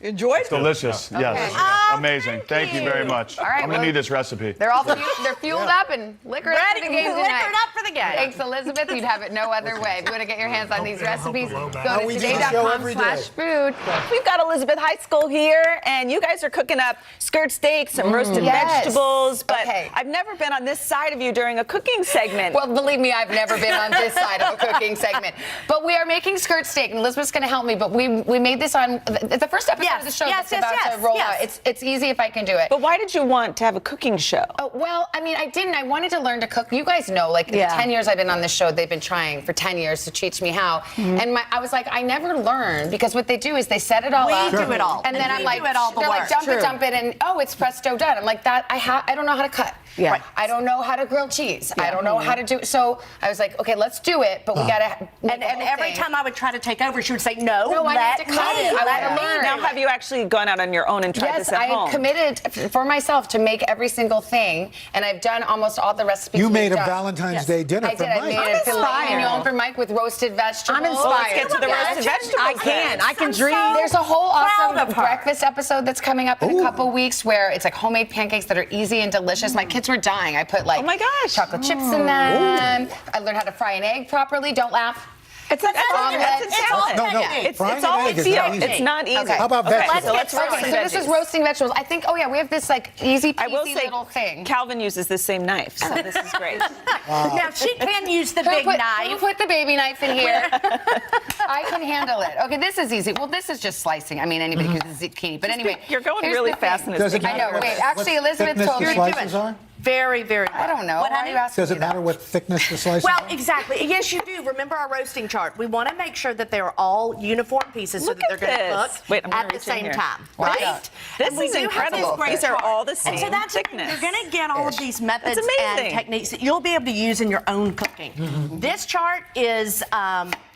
Enjoy it? Delicious. Yes. Oh, Amazing. Thank you very much. All right, I'm going to well- need this recipe. They're all they're fueled up and liquored up for the game tonight. Liquored up for the game. Thanks, Elizabeth. You'd have it no other way. If you want to get your hands on these recipes, go How to we do the show every day. today.com/food. We've got Elizabeth High School here, and you guys are cooking up skirt steaks and roasted Yes. vegetables, but Okay. I've never been on this side of you during a cooking segment. Well, believe me, I've never been on this side of a cooking segment. But we are making skirt steak, and Elizabeth's going to help me. But we made this on the first episode of the show that's about to roll out. It's easy if I can do it. But why did you want to have a cooking show? Oh, well, I mean, I didn't. I wanted to learn to cook. You guys know, like, the 10 years I've been on this show, they've been trying for 10 years to teach me how. And I was like, I never learn, because what they do is they set it all We up. do it all. And then And I'm we like, do it all the they're work. like, dump it, and oh, it's presto done. I'm like, I don't know how to cut. Yeah. Right. I don't know how to grill cheese. I don't know how to do. So I was like, okay, let's do it, but we gotta. And every time I would try to take over, she would say, no, I let need to cut me, it. I let wanna me. learn. Now, have you actually gone out on your own and tried Yes, this at I home? committed for myself to make every single thing, and I've done almost all the recipes. You we've made a done. Valentine's Day dinner I for did. I Mike. made a filet mignon for Mike with roasted vegetables. I'm inspired. Let's get to the roasted vegetables. I can dream. There's a whole awesome breakfast episode that's coming up in a couple weeks where it's like homemade pancakes that are easy and delicious. My kids were dying. I put like, oh my gosh, chocolate chips in them. I learned how to fry an egg properly. Don't laugh. It's all It's not easy. Okay. How about Okay, vegetables? so let's roast Okay, some so this is veggies. roasting vegetables. I think, we have this like easy I will peasy say, little thing. Calvin uses the same knife, so this is great. Now, she can use the big Who knife. put the baby knife in here? I can handle it. Okay, this is easy. Well, this is just slicing. I mean, anybody can use the zucchini. But anyway, You're going here's really the fast thing. in this. Does it I matter know. Wait, what actually, Elizabeth thickness told the me. slices are? Very, very well. I don't know. What, Why are honey? you asking Does it me that? matter what thickness the slices Well, are? exactly. Yes, you do. Remember our roasting chart. We want to make sure that they're all uniform pieces so that they're going to cook Wait, I'm gonna at the reach in same here. time, Watch right? out. This And we is do have incredible. this These are chart. all the same And so that's thickness. You're going to get all of these methods It's and amazing. techniques that you'll be able to use in your own cooking. This chart is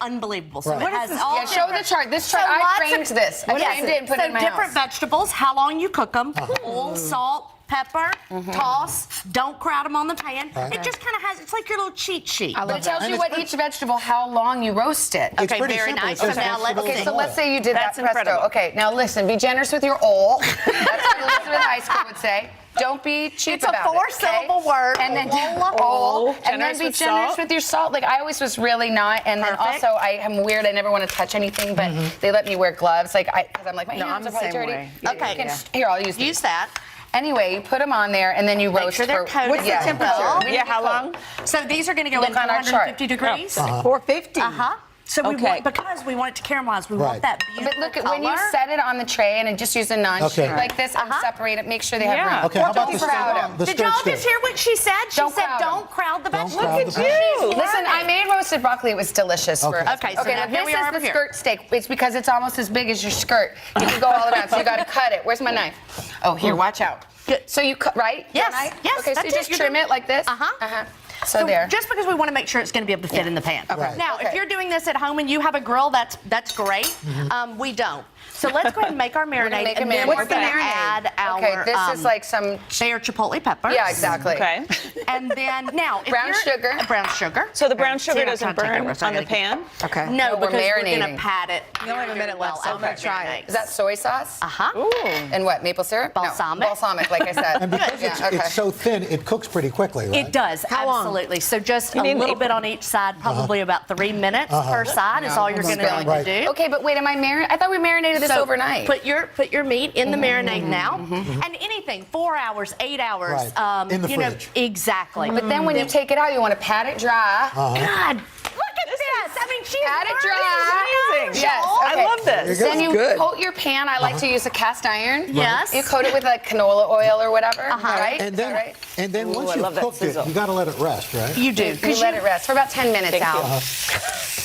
unbelievable. So Right. it What has is this? all Yeah, show different- the chart. This So chart, I lots framed of- this. I Yes. framed it and put it in my different house. vegetables, how long you cook them, oil, salt, pepper, toss. Don't crowd them on the pan. It just kind of has, it's like your little cheat sheet. But it tells you what each vegetable, how long you roast it. Okay, pretty very simple. nice. It says So now let's vegetables see. Okay, so let's say you did That's that presto. incredible. Okay, now listen, be generous with your oil. That's what Elizabeth High School would say. Don't be cheap It's a about it. four-syllable word. And then Oil. and then be generous with your salt. Like I always was really not. And then Perfect. also I am weird. I never want to touch anything, but they let me wear gloves. Like because I'm like my hands are probably dirty. Okay. Here, I'll use these. Use that. Anyway, you put them on there and then you Make roast sure they're for coated. what's the temperature? Yeah, how long? So these are going to go Look in on our chart. 450 degrees. 450. So we Okay. want, because we want it to caramelize, we Right. want that beautiful But look, color. when you set it on the tray and just use a non-stick Okay. like this and separate it, make sure they have room. Okay, how about Don't the crowd skirt- 'em. the Did skirt y'all steak? just hear what she said? She Don't said, crowd 'em. don't crowd the Don't vegetables. crowd the vegetables. Listen, I made roasted broccoli. It was delicious. Okay. Okay, so now now here this we are is over the here. skirt steak. It's because it's almost as big as your skirt. You can go all around, so you got to cut it. Where's my knife? Oh, here, watch out. Good. So you cut, right? Yes, Your knife? yes, Okay, so you that's it. just You're trim done. it like this? So there. Just because we want to make sure it's going to be able to fit in the pan. Okay. Now, Okay. if you're doing this at home and you have a grill, that's great. We don't. So let's go ahead and make our marinade. make a and then marinade. we're What's the going to marinade? add our. Okay, this is like some. They are chipotle peppers. Yeah, exactly. Okay. And then now, if Brown you're- sugar. Brown sugar. So the brown See, sugar I'm doesn't trying to take burn over, so I on the gotta get- pan? Okay. No, we're because we're going marinating. to pat it. We only have a minute left, so I'm over gonna try marinade. it. Is that soy sauce? Uh-huh. And what? Maple syrup? Balsamic. No, balsamic, like I said. And because Yeah, okay. it's so thin, it cooks pretty quickly, right? It does. How long? Absolutely. Absolutely. So just a little bit on each side, probably about 3 minutes per side is all you're going to need to do. Okay, but wait, am I marinating? I thought we marinated this overnight. Put your meat in the marinade now, and anything 4 hours, 8 hours, In the you know, fridge. exactly. But then when you take it out, you want to pat it dry. God, look at this! I mean, she's Pat it learning. dry. This is Yes, amazing. okay. Then you coat your pan. I like to use a cast iron. Yes. You coat it with like canola oil or whatever. Right? And Is that then, right? and then Ooh, once I you've love that cooked it, sizzle. you got to let it rest, right? You do. You let it rest for about 10 minutes out.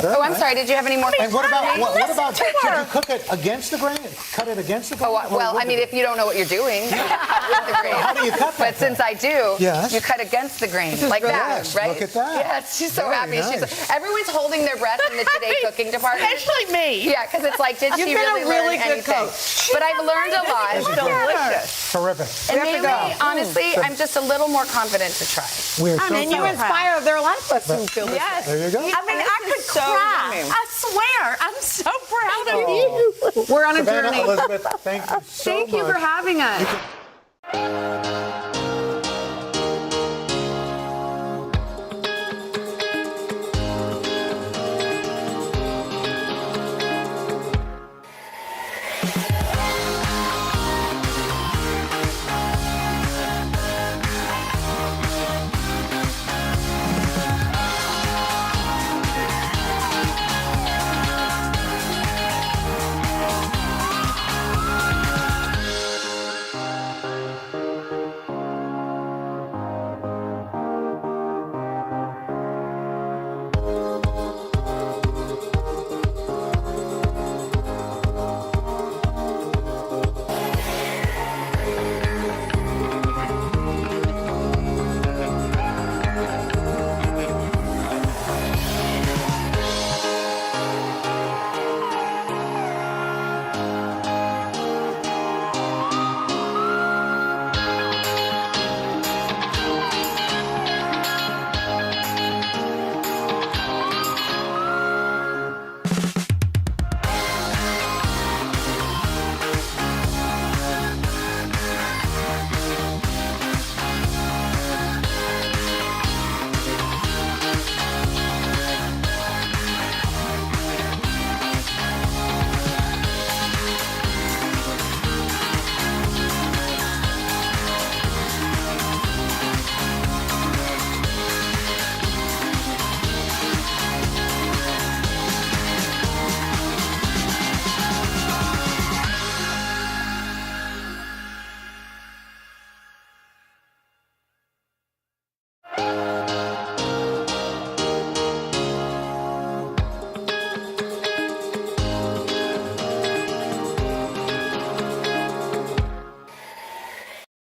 Oh, I'm sorry. Did you have any more? And what about Listen to did her. you cook it against the grain? Cut it against the grain? Oh, well, I mean, if you don't know what you're doing, with the grain. How do you cut that? But since I do, Yes. you cut against the grain, This is like really that, nice. right? Look at that. Yes, she's so Very happy. nice. Everyone's holding their breath in the Today Cooking department. Especially me. Yeah, because it's like, did You've she been a really really learn good anything? cook. But I've learned a lot. It's delicious. Terrific. And maybe, honestly, I'm just a little more confident to try. We're I so mean, you proud. inspire. There are a lot of us who feel this Yes. way. There you go. I mean, I could so cry. yummy. I swear. I'm so proud of you. We're on a Savannah, journey. Elizabeth, thank you so Thank you much. for having us.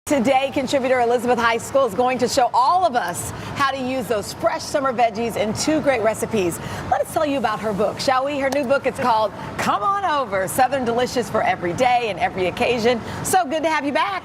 Today, contributor Elizabeth High School is going to show all of us how to use those fresh summer veggies in 2 great recipes. Let us tell you about her book, shall we? Her new book, it's called Come On Over, Southern Delicious for Every Day and Every Occasion. So good to have you back.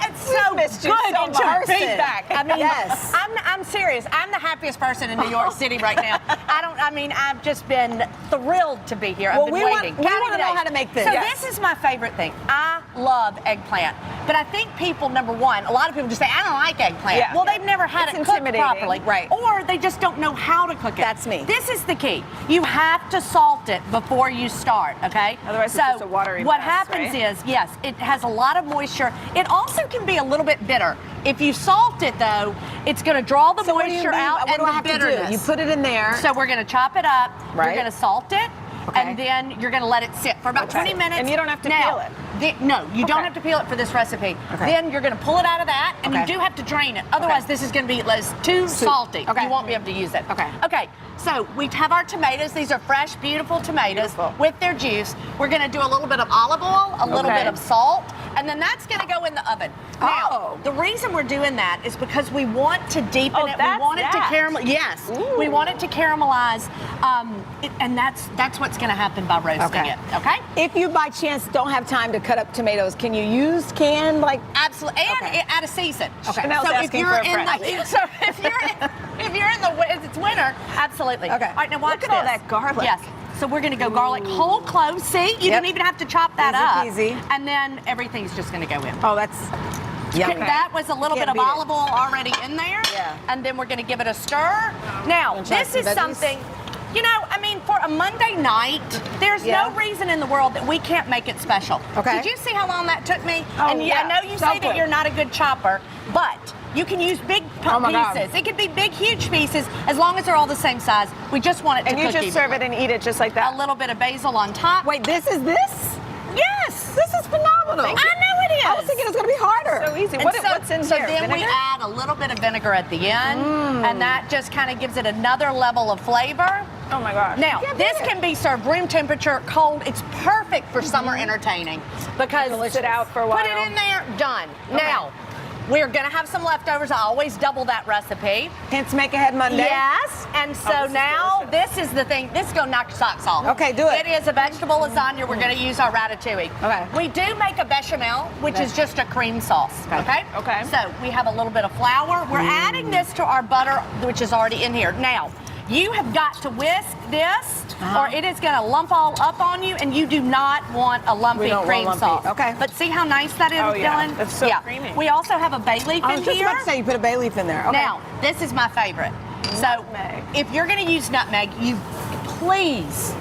It's so good so much. to be back. I mean, Yes. I'm serious. I'm the happiest person in New York City right now. I've just been thrilled to be here. I've Well, been we waiting. want to Counting know days. how to make this. So Yes. this is my favorite thing. I love eggplant. But I think people, number one, a lot of people just say, I don't like eggplant. Yeah. Well, they've never had It's it cooked intimidating. properly. Right. Or they just don't know how to cook it. That's me. This is the key. You have to salt it before you start, okay? Otherwise, it's just a watery what mess, happens right? is, yes, it has a lot of moisture. It also can be a little bit bitter. If you salt it, though, it's going to draw the So what do you moisture mean? out What and do I the have to do? bitterness. You put it in there. So we're going to chop it up. Right. You're going to salt it. Okay. And then you're going to let it sit for about Okay. 20 minutes. And you don't have to Now, peel it? No, you don't Okay. have to peel it for this recipe. Okay. Then you're going to pull it out of that, and Okay. you do have to drain it. Otherwise, this is going to be too salty. Okay. You won't be able to use it. Okay. Okay, so we have our tomatoes. These are fresh, beautiful tomatoes Beautiful. with their juice. We're going to do a little bit of olive oil, a little Okay. bit of salt, and then that's going to go in the oven. Now, Oh. the reason we're doing that is because we want to deepen Oh, it. We that's want it to that. caramelize. Yes, we want it to caramelize, and that's what's going to happen by roasting it. Okay. If you by chance don't have time to cut up tomatoes, can you use canned Absolutely, and add a season. Okay. So if asking you're for a in friend. if it's winter, absolutely. Okay. All right, now watch Look at all this. that garlic. Yes. So we're going to go garlic, whole cloves. See, you Yep. don't even have to chop that Easy up. peasy. And then everything's just going to go in. Oh, that's Yummy. That was a little bit of beat it. olive oil already in there. Yeah. And then we're going to give it a stir. Now, Wanna try this some is veggies? something, you know, I mean, for a Monday night, there's no reason in the world that we can't make it special. Okay. Did you see how long that took me? Oh, and yeah. I know you So say that quick. you're not a good chopper, but you can use big Oh my God. pieces. It could be big, huge pieces, as long as they're all the same size. We just want it to And you cook just serve it evenly. and eat it just like that. A little bit of basil on top. Wait, this is this? Yes. This is phenomenal. I know it is. I was thinking it was going to be harder. So easy. And What's in so here? then we Vinegar? add a little bit of vinegar at the end, and that just kind of gives it another level of flavor. Oh my gosh. Now, this can be served room temperature, cold. It's perfect for summer entertaining because Sit out for a while. put it in there, done. Now, we're gonna have some leftovers. I always double that recipe. Hence Make Ahead Monday. Yes, and so now this is the thing. This is gonna knock your socks off. Okay, do it. It is a vegetable lasagna. We're gonna use our ratatouille. Okay. We do make a bechamel, which is just a cream sauce. Okay. Okay. So we have a little bit of flour. We're adding this to our butter, which is already in here. Now, you have got to whisk this, or it is gonna lump all up on you, and you do not want a lumpy We don't want cream lumpy. sauce. Okay. But see how nice that is, Oh, yeah. Dylan? That's so creamy. We also have a bay leaf I in was just here. about to say you put a bay leaf in there. Okay. Now, this is my favorite. So, Nutmeg. if you're going to use nutmeg, you please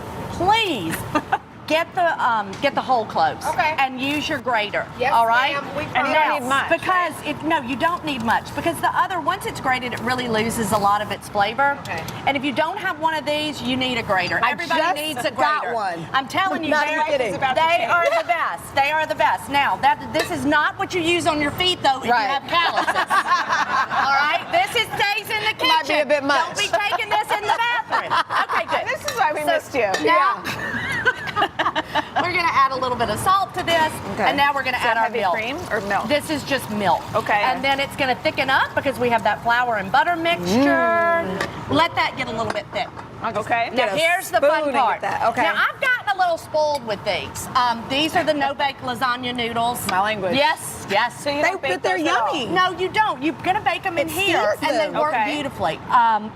get the whole cloves. Okay. And use your grater. Yes, all right. ma'am. We And don't now, need much, because no, you don't need much because the other once it's grated, it really loses a lot of its flavor. Okay. And if you don't have one of these, you need a grater. I Everybody just needs a grater. got one. I'm telling you, Not they even kidding. they are the best. They are the best. Now, this is not what you use on your feet though if Right. you have calluses. All right. This stays in the kitchen. Might be a bit much. Don't be taking this in the bathroom. Okay, good. This is why we missed you. Now, we're going to add a little bit of salt to this, Okay. and now we're going to Is that add our heavy milk. cream or milk? This is just milk. Okay. And then it's going to thicken up because we have that flour and butter mixture. Let that get a little bit thick. Okay. Now Get a here's the spoon fun and part. get that. Okay. Now I've gotten a little spoiled with these. These are the no-bake lasagna noodles. My language. Yes, yes. So you don't bake but they're those at all? yummy. No, you don't. You're gonna bake them in It here, steams and they them. work Okay. beautifully.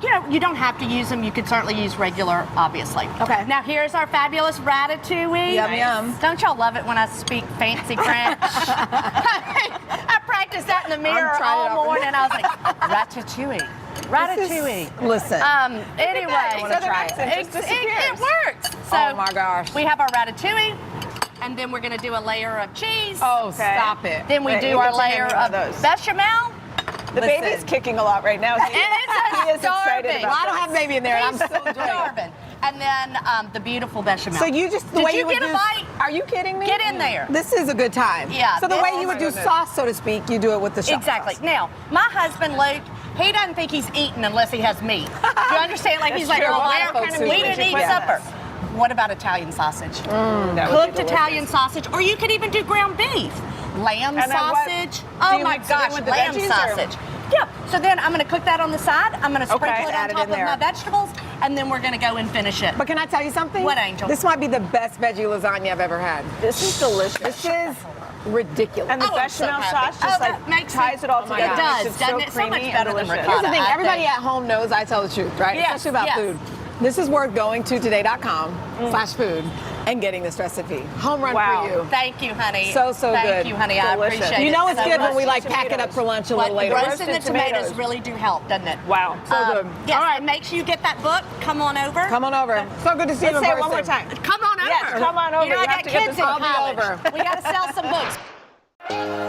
You know, you don't have to use them. You could certainly use regular, obviously. Okay. Now here's our fabulous ratatouille. Yum, yum. Don't y'all love it when I speak fancy French? I practiced that in the mirror trying it all out. morning. I was like, ratatouille. Ratatouille. Listen. Anyway, I wanna try it. It just it disappears. works. So Oh my gosh. we have our ratatouille, and then we're gonna do a layer of cheese. Oh, Okay. stop it. Then we Wait, do you our can take layer any one of of those. bechamel. The Listen. baby's kicking a lot right now. And it's He is excited starving. about Well, I don't have baby in there, and I'm He's so enjoying it. starving. And then the beautiful bechamel. So you just the Did way you would get a do. bite? Are you kidding me? Get in there. This is a good time. Yeah, So the this- way oh you my would do goodness. sauce, so to speak, you do it with the sauce. Exactly. Now, my husband Luke, he doesn't think he's eating unless he has meat. Do you understand? Like he's That's like, true. oh, A lot where of folks can do. we We didn't should eat put supper. this. What about Italian sausage? That would Cooked be Italian delicious. sausage, or you could even do ground beef, lamb And then what- sausage. do Oh you my mix it in gosh, with the lamb veggies, or- sausage. Yeah. So then I'm going to cook that on the side. I'm going to sprinkle Okay. it on Add it top in of there. my vegetables, and then we're going to go and finish it. But can I tell you something? What, Angel? This might be the best veggie lasagna I've ever had. This is delicious. This is ridiculous. And the Oh, I'm so bechamel happy. sauce just Oh, that makes ties it all my together. God. Makes It does, so doesn't it? So much creamy better and than delicious. ricotta. Here's the thing, I everybody think. at home knows I tell the truth, right? Yes, Especially about yes. food. This is worth going to today.com/food and getting this recipe. Home run Wow. for you. Thank you, honey. So good. Thank you, honey. I Delicious. appreciate it. You know it's so good when much. we like pack it up for lunch a little later. Roasting the Roasted tomatoes tomatoes. really do help, doesn't it? Wow. So good. Yes, All right. and make sure you get that book. Come on over. Come on over. So good to see you Let's in say it one more person. time. Come on over. Yes, come on over. You know, You I have got to get kids this in all college. over. We got to sell some books.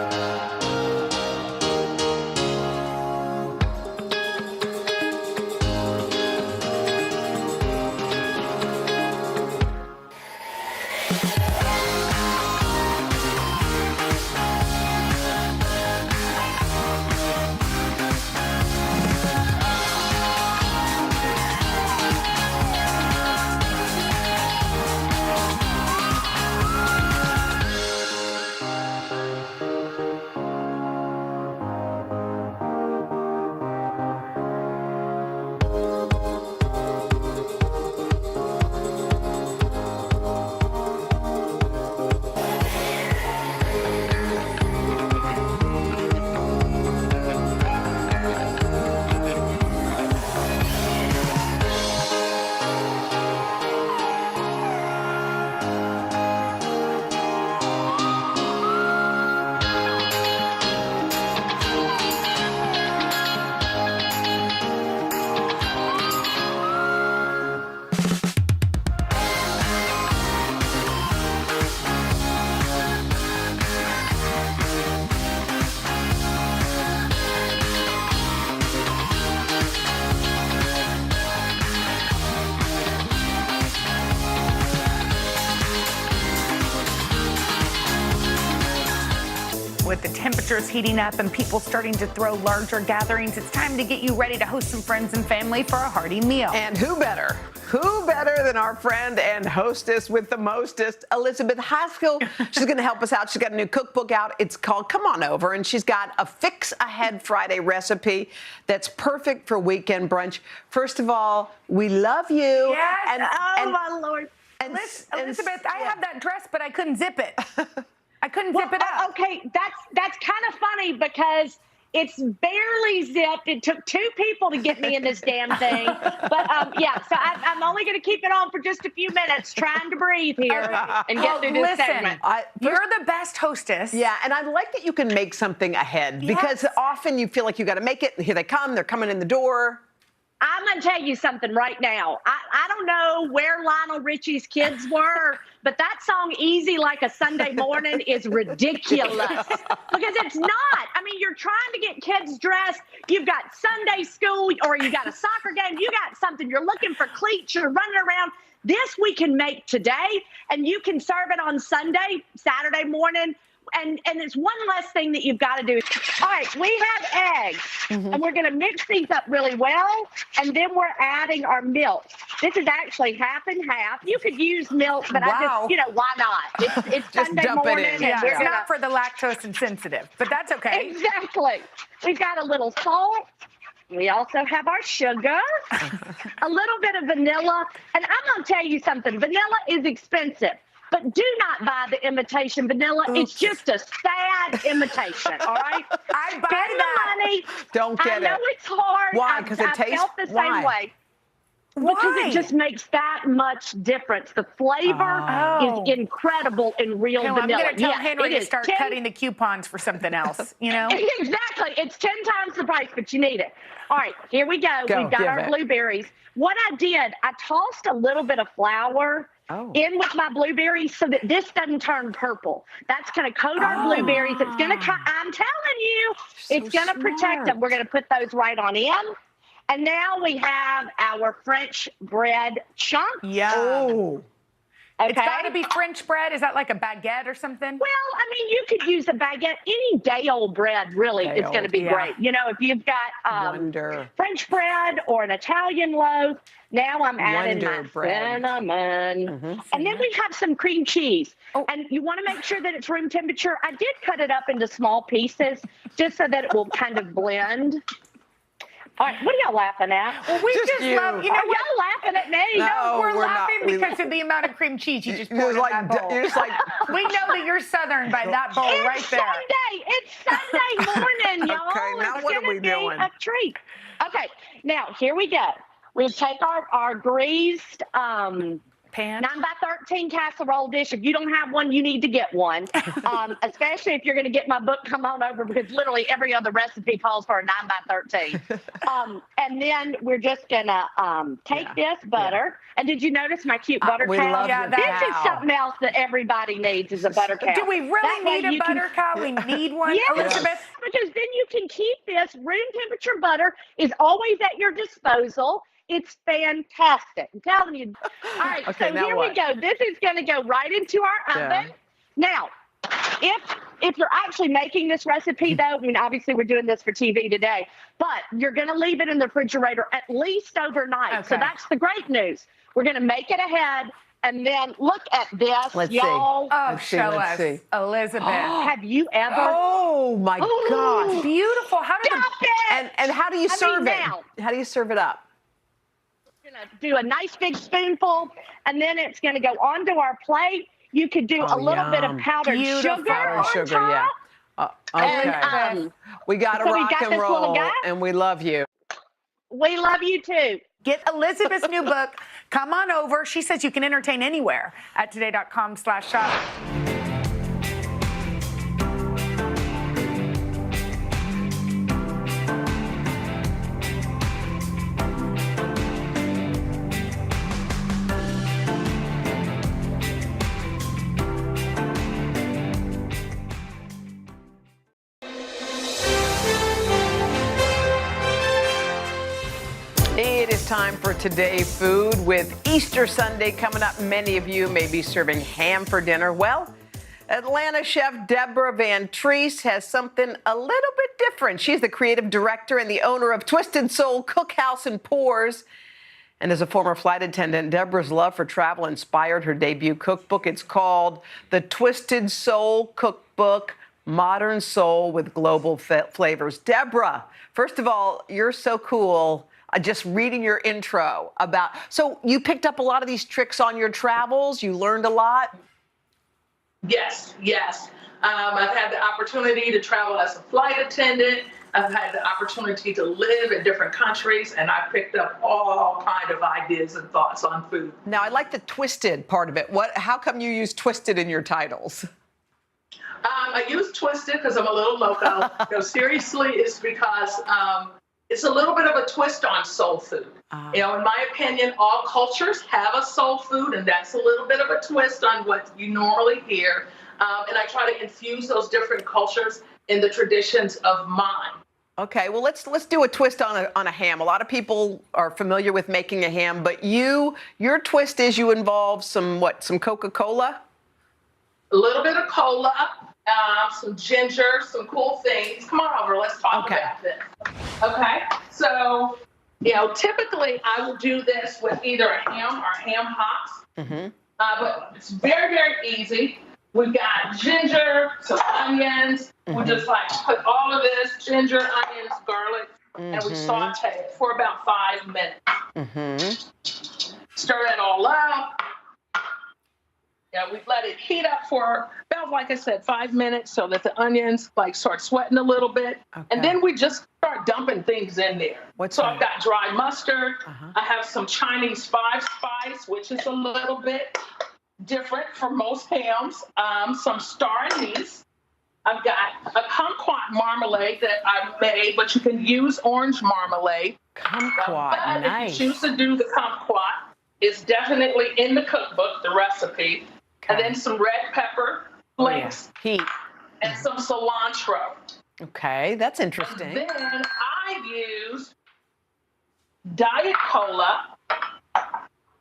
with the temperatures heating up and people starting to throw larger gatherings, it's time to get you ready to host some friends and family for a hearty meal. And who better? Who better than our friend and hostess with the mostest, Elizabeth Haskell? She's going to help us out. She's got a new cookbook out. It's called Come On Over, and she's got a Fix Ahead Friday recipe that's perfect for weekend brunch. First of all, we love you. Yes. My Lord. Elizabeth, I have that dress, but I couldn't zip it. I couldn't zip it up. Okay, that's kind of funny because it's barely zipped. It took 2 people to get me in this damn thing. But yeah, so I'm only going to keep it on for just a few minutes, trying to breathe here and get through this segment. You're the best hostess. Yeah, and I like that you can make something ahead because often you feel like you got to make it. Here they come. They're coming in the door. I'm going to tell you something right now. I don't know where Lionel Richie's kids were, but that song, Easy Like a Sunday Morning, is ridiculous. Because it's not. I mean, you're trying to get kids dressed. You've got Sunday school or you got a soccer game. You got something. You're looking for cleats. You're running around. This we can make today, and you can serve it on Sunday, Saturday morning. And it's one less thing that you've got to do. All right, we have eggs, and we're going to mix these up really well, and then we're adding our milk. This is actually half and half. You could use milk, but I just, why not? It's Just Sunday dump morning. it in. And It's not for the lactose insensitive, but that's okay. Exactly. We've got a little salt. We also have our sugar, a little bit of vanilla, and I'm going to tell you something. Vanilla is expensive. But do not buy the imitation vanilla. Oops. It's just a sad imitation, all right? I buy Spend that. the money. Don't get it. I know it's hard. Why? Because it tastes. I felt the same way. Because it just makes that much difference. The flavor is incredible in real vanilla. I'm going to tell Yeah, Henry it to is start cutting the coupons for something else, you know? Exactly. It's 10 times the price, but you need it. All right, here we go. We've got our blueberries. What I did, I tossed a little bit of flour in with my blueberries so that this doesn't turn purple. That's going to coat our blueberries. It's going to, I'm telling you, it's going to protect them. We're going to put those right on in. And now we have our French bread chunks. Yeah. Oh. Okay. It's got to be French bread. Is that like a baguette or something? Well, I mean, you could use a baguette. Any day-old bread really is going to be great. You know, if you've got French bread or an Italian loaf. Now I'm adding my cinnamon. And then we have some cream cheese. And you want to make sure that it's room temperature. I did cut it up into small pieces just so that it will kind of blend. All right, what are y'all laughing at? Well, we just love, you know, y'all laughing at me? No, we're laughing because of the amount of cream cheese you just poured in that bowl. You're just like, we know that you're Southern by that bowl right there. It's Sunday morning, y'all. Okay, now it's what are gonna we be doing? A treat. Okay, now here we go. We take our greased pan 9x13 casserole dish. If you don't have one, you need to get one. Especially if you're going to get my book, Come On Over, because literally every other recipe calls for a 9x13. And then we're just going to take this butter. And did you notice my cute butter cow? We love your This cow. is something else that everybody needs is a butter cow. Do we really need a butter cow? We need one, Elizabeth? Because then you can keep this. Room temperature butter is always at your disposal. It's fantastic. I'm telling you. All right, so here we go. This is going to go right into our oven. Now, if you're actually making this recipe, though, I mean, obviously we're doing this for TV today, but you're going to leave it in the refrigerator at least overnight. So that's the great news. We're going to make it ahead. And then look at this, y'all. Oh, show us, Elizabeth. Have you ever? Oh my God! Beautiful. How do and how do you serve it? How do you serve it up? Do a nice big spoonful, and then it's going to go onto our plate. You could do a little bit of powdered sugar on top. Okay. We got to rock and roll, and we love you. We love you too. Get Elizabeth's new book, Come On Over. She says you can entertain anywhere at today.com/shop. It is time for Today Food. With Easter Sunday coming up, many of you may be serving ham for dinner. Well, Atlanta chef Deborah Van Treese has something a little bit different. She's the creative director and the owner of Twisted Soul Cookhouse and Pours. And as a former flight attendant, Deborah's love for travel inspired her debut cookbook. It's called The Twisted Soul Cookbook, Modern Soul with Global Flavors. Deborah, first of all, you're so cool. Just reading your intro about, so you picked up a lot of these tricks on your travels. You learned a lot. Yes. I've had the opportunity to travel as a flight attendant. I've had the opportunity to live in different countries, and I picked up all kind of ideas and thoughts on food. Now, I like the twisted part of it. How come you use twisted in your titles? I use twisted because I'm a little loco. No, seriously, it's because it's a little bit of a twist on soul food. In my opinion, all cultures have a soul food, and that's a little bit of a twist on what you normally hear. And I try to infuse those different cultures in the traditions of mine. Okay, well, let's do a twist on a ham. A lot of people are familiar with making a ham, but your twist is you involve some Coca-Cola? A little bit of cola, some ginger, some cool things. Come on over, let's talk about this. Okay, so, typically I will do this with either a ham or ham hocks, but it's very, very easy. We've got ginger, some onions. We just put all of this, ginger, onions, garlic, and we saute it for about 5 minutes. Stir it all up. We've let it heat up for about, like I said, 5 minutes so that the onions start sweating a little bit. Okay. And then we just start dumping things in there. I've got dry mustard. I have some Chinese 5-spice, which is a little bit different from most hams. Some star anise. I've got a kumquat marmalade that I made, but you can use orange marmalade. Kumquat, nice. If you choose to do the kumquat, it's definitely in the cookbook, the recipe. Okay. And then some red pepper flakes. Heat. And some cilantro. Okay, that's interesting. And then I use Diet Cola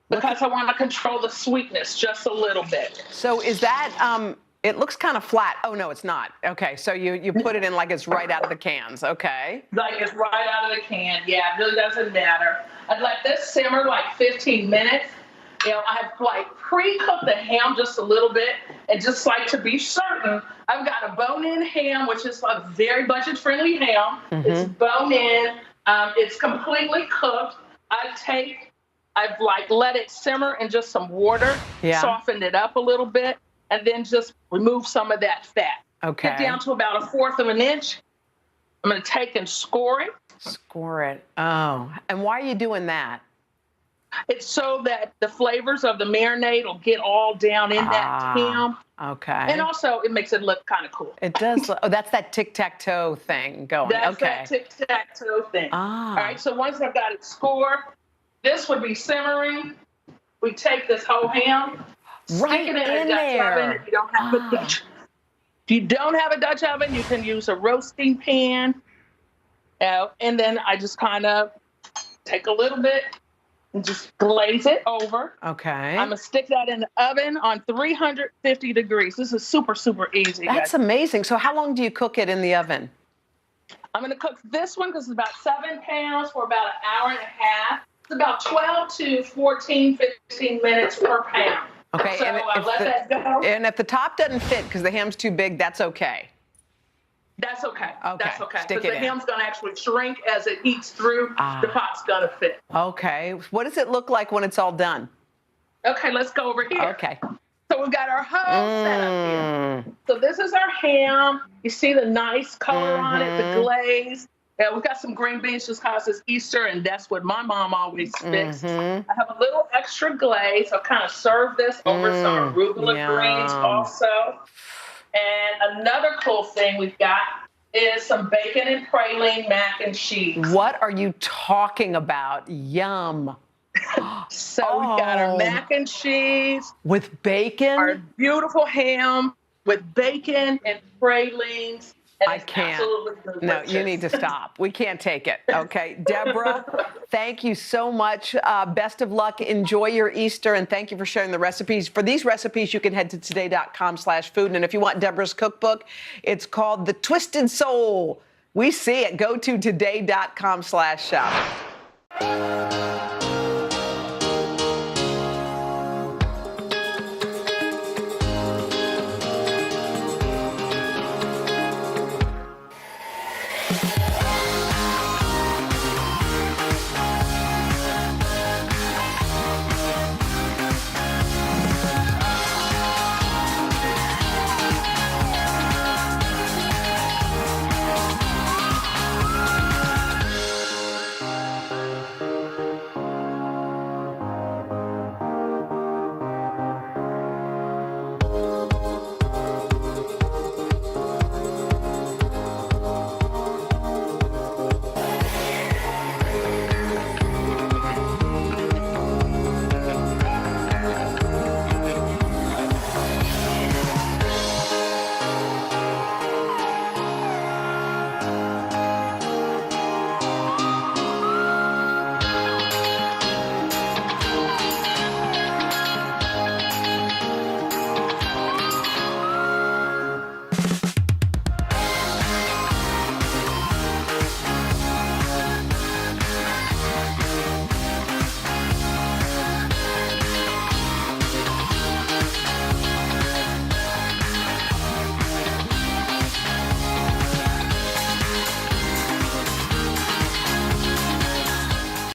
because I want to control the sweetness just a little bit. So is that, it looks kind of flat. Oh, no, it's not. Okay, so you put it in like it's right out of the cans. Okay. Like it's right out of the can. Yeah, it really doesn't matter. I'd let this simmer 15 minutes. I have pre-cooked the ham just a little bit, and just to be certain, I've got a bone-in ham, which is a very budget-friendly ham. It's bone-in. It's completely cooked. I've let it simmer in just some water, softened it up a little bit, and then just remove some of that fat. Okay. Get down to about 1/4 of an inch. I'm going to take and score it. Score it. Oh, and why are you doing that? It's so that the flavors of the marinade will get all down in that ham. Okay. And also, it makes it look kind of cool. It does. That's that tic-tac-toe thing going. That's that tic-tac-toe thing. All right, so once I've got it scored, this would be simmering. We take this whole ham, stick it in a Dutch oven if you don't have a Dutch. If you don't have a Dutch oven, you can use a roasting pan. And then I just kind of take a little bit and just glaze it over. Okay. I'm going to stick that in the oven on 350 degrees. This is super, super easy. That's amazing. So how long do you cook it in the oven? I'm going to cook this one because it's about 7 pounds for about 1.5 hours. It's about 12 to 14, 15 minutes per pound. Okay. So I let that go. And if the top doesn't fit because the ham's too big, that's okay. That's okay. Okay. That's okay. Stick Because it the in. ham's going to actually shrink as it heats through. The pot's going to fit. Okay. What does it look like when it's all done? Okay, let's go over here. Okay. So we've got our whole setup here. So this is our ham. You see the nice color on it, the glaze. Yeah, we've got some green beans just because it's Easter, and that's what my mom always fixed. I have a little extra glaze. I'll kind of serve this over some arugula greens also. And another cool thing we've got is some bacon and praline mac and cheese. What are you talking about? Yum. So we've got our mac and cheese. With bacon? Our beautiful ham with bacon and pralines. And I it's can't. absolutely No, delicious. you need to stop. We can't take it. Okay, Deborah, thank you so much. Best of luck. Enjoy your Easter, and thank you for sharing the recipes. For these recipes, you can head to today.com/food. And if you want Deborah's cookbook, it's called The Twisted Soul. We see it. Go to today.com/shop.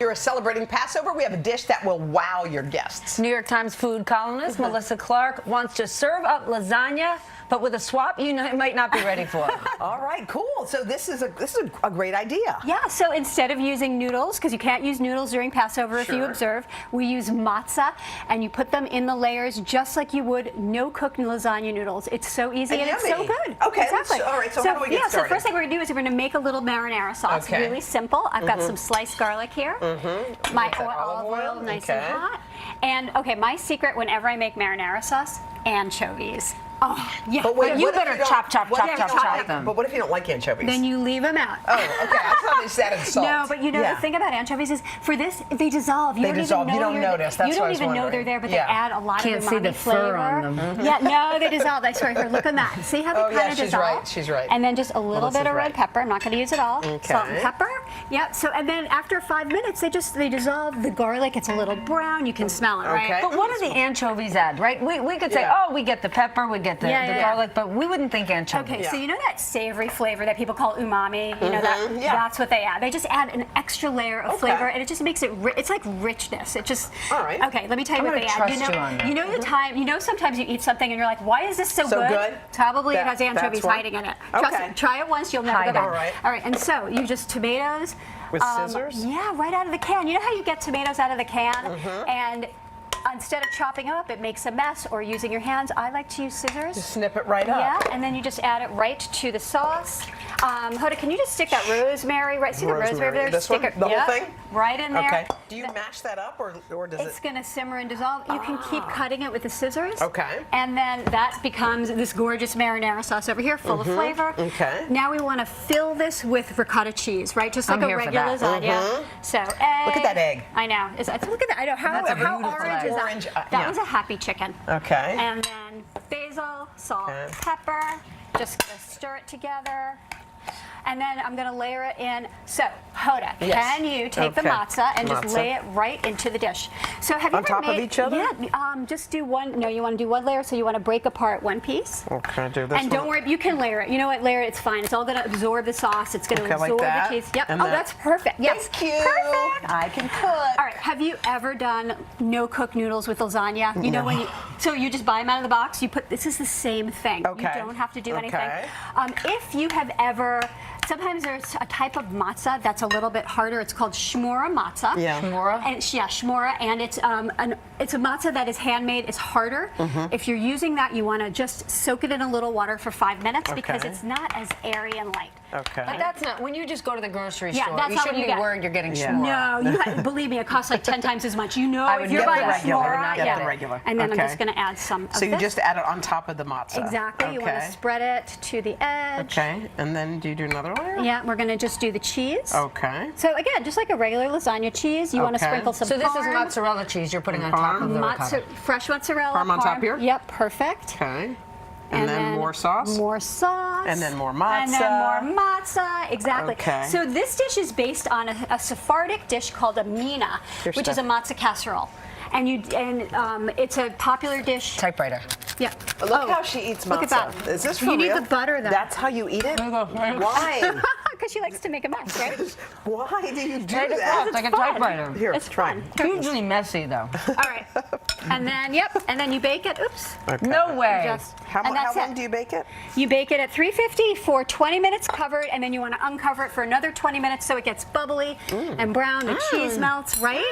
You're celebrating Passover. We have a dish that will wow your guests. New York Times food columnist Melissa Clark wants to serve up lasagna, but with a swap you might not be ready for. All right, cool. So this is a great idea. Yeah, so instead of using noodles, because you can't use noodles during Passover if you observe, we use matzah, and you put them in the layers just like you would no-cooked lasagna noodles. It's so easy and it's so good. Okay, exactly. all right, so how do we get started? So first thing we're going to do is we're going to make a little marinara sauce. Okay. Really simple. I've got some sliced garlic here. My olive oil, nice and hot. And okay, my secret whenever I make marinara sauce, anchovies. Oh, yeah. But you better chop them. But what if you don't like anchovies? Then you leave them out. Oh, okay. I thought they just added salt. No, but you know the thing about anchovies is for this they dissolve. You They dissolve. You don't notice. That's you what I don't was even know wondering. they're there, but Yeah. they add a lot Can't of see umami the flavor. fur on them. Yeah, no, they dissolve. I swear. Here, look at that. See how they Oh, yeah, kind of she's dissolve? right. She's right. And then just a little bit of red pepper. I'm not going to use it all. Okay. Salt and pepper. Yep. So and then after 5 minutes, they dissolve. The garlic gets a little brown. You can smell it, right? Okay. But what do the anchovies add, right? We could say, oh, we get the pepper, we get the garlic, but we wouldn't think anchovies. Okay, so you know that savory flavor that people call umami? You know that's what they add. They just add an extra layer of flavor, and it just makes it. It's like richness. It just. All right. Okay, let me tell you I'm what they gonna add. trust you on that. You know the time. You know sometimes you eat something and you're like, why is this so good? Probably it has anchovies that's why. hiding in it. Trust me. Try it once, you'll never go back. All right. All right, and so you just tomatoes. With scissors? Yeah, right out of the can. You know how you get tomatoes out of the can and. Instead of chopping them up, it makes a mess, or using your hands. I like to use scissors. Just snip it right up. Yeah, and then you just add it right to the sauce. Hoda, can you just stick that rosemary right? See the rosemary over there? This Stick one? it The whole thing? right in there. Okay. Do you mash that up, or does It's it? going to simmer and dissolve. You can keep cutting it with the scissors. Okay. And then that becomes this gorgeous marinara sauce over here, full of flavor. Okay. Now we want to fill this with ricotta cheese, right? Just like I'm a here for regular that. lasagna. So egg. Look at that egg. I know. Look at that. I know. How That's a how beautiful orange egg. is Orange, that? yeah. That was a happy chicken. Okay. And then basil, salt, pepper. Just gonna stir it together. And then I'm going to layer it in. So, Hoda, can you take the matzah and just lay it right into the dish? So, have you On ever top of made, each other? Yeah, just do one. No, you want to do one layer, so you want to break apart one piece. Okay, do this And one. don't worry, you can layer it. You know what? Layer it. It's fine. It's all going to absorb the sauce. It's going to Okay, like absorb that? the cheese. Yep. And Oh, that. that's perfect. Yes. Thank you. Perfect. I can cook. All right. Have you ever done no-cook noodles with lasagna? You know when you so you just buy them out of the box. You put this is the same thing. Okay. You don't have to do anything. Okay. If you have ever. Sometimes there's a type of matzah that's a little bit harder. It's called shmura matzah. Yeah. Shmura? And shmura, and it's a matzah that is handmade. It's harder. If you're using that, you want to just soak it in a little water for 5 minutes because it's not as airy and light. Okay. But that's not, when you just go to the grocery Yeah, store, that's you not what shouldn't you be get. worried you're getting Yeah. No, believe me, it costs like 10 times as much. You know, I if would you're get the buying regular, Flora, not get the regular. And then Okay. I'm just going to add some of So you this. just add it on top of the matzah. Exactly. You want to spread it to the edge. Okay, and then do you do another layer? Yeah, we're going to just do the cheese. Okay. So again, just like a regular lasagna cheese, you want to Okay. sprinkle some So this is parm. mozzarella cheese you're putting on top of the ricotta. Fresh mozzarella. Parm on top here? Yep, perfect. Okay. And then more sauce? More sauce. And then more matzah. And then more matzah, exactly. Okay. So this dish is based on a Sephardic dish called a mina, Here's which is a matzah casserole. And it's a popular dish. Typewriter. Yeah. Look how she eats matzah. Look at that. Is this for You real? need the butter, though. That's how you eat it? Why? Because she likes to make a mess, right? Why do you do Take it that? off like a fun. typewriter. Here, It's try. fun. Hugely messy, though. All right. And then, and then you bake it. Oops. Okay. No way. How long do you bake it? You bake it at 350 for 20 minutes covered, and then you want to uncover it for another 20 minutes so it gets bubbly and brown. The cheese melts, right?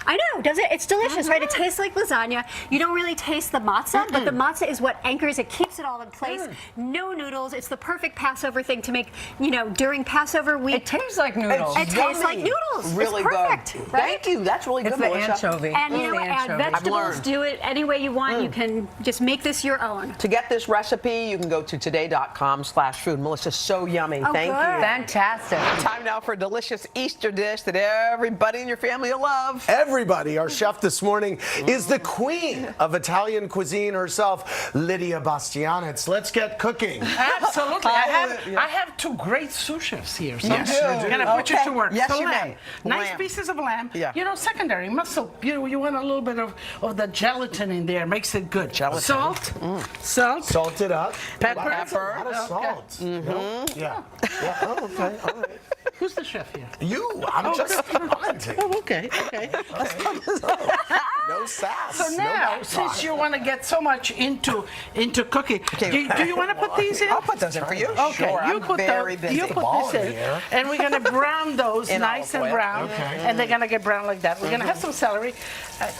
I know, does it? It's delicious, right? It tastes like lasagna. You don't really taste the matzah, but the matzah is what anchors it, keeps it all in place. No noodles. It's the perfect Passover thing to make, during Passover week. It tastes like noodles. It tastes like noodles. Really it's perfect, good. right? Thank you. That's really good, It's the Melissa. anchovy. And It's the add anchovy. vegetables, do it any way you want. You can just make this your own. To get this recipe, you can go to today.com/food. Melissa's so yummy. Oh, Thank good. you. Fantastic. Time now for a delicious Easter dish that everybody in your family will love. Everybody, our chef this morning is the queen of Italian cuisine herself, Lydia Bastianitz. Let's get cooking. Absolutely. I have two great sous chefs here. So Yes, you I'm do. going to put you to work. Yes, so you lamb. may. Nice Lamb. pieces of lamb. Yeah. Secondary muscle. You want a little bit of the gelatin in there. Makes it good. Gelatin. Salt. Salt. Salt it up. Pepper. That's a lot of salt. Mm-hmm. Yeah. Oh, okay. All right. Who's the chef here? You. I'm just commenting. Oh, okay. No sass. So now, since you want to get so much into cooking, do you want to put these in? I'll put those in for you. Okay, Sure, you I'm put very those. busy. You put Ball this in in, here. and we're gonna brown those In nice and olive oil. brown, Okay. and they're gonna get brown like that. We're gonna have some celery.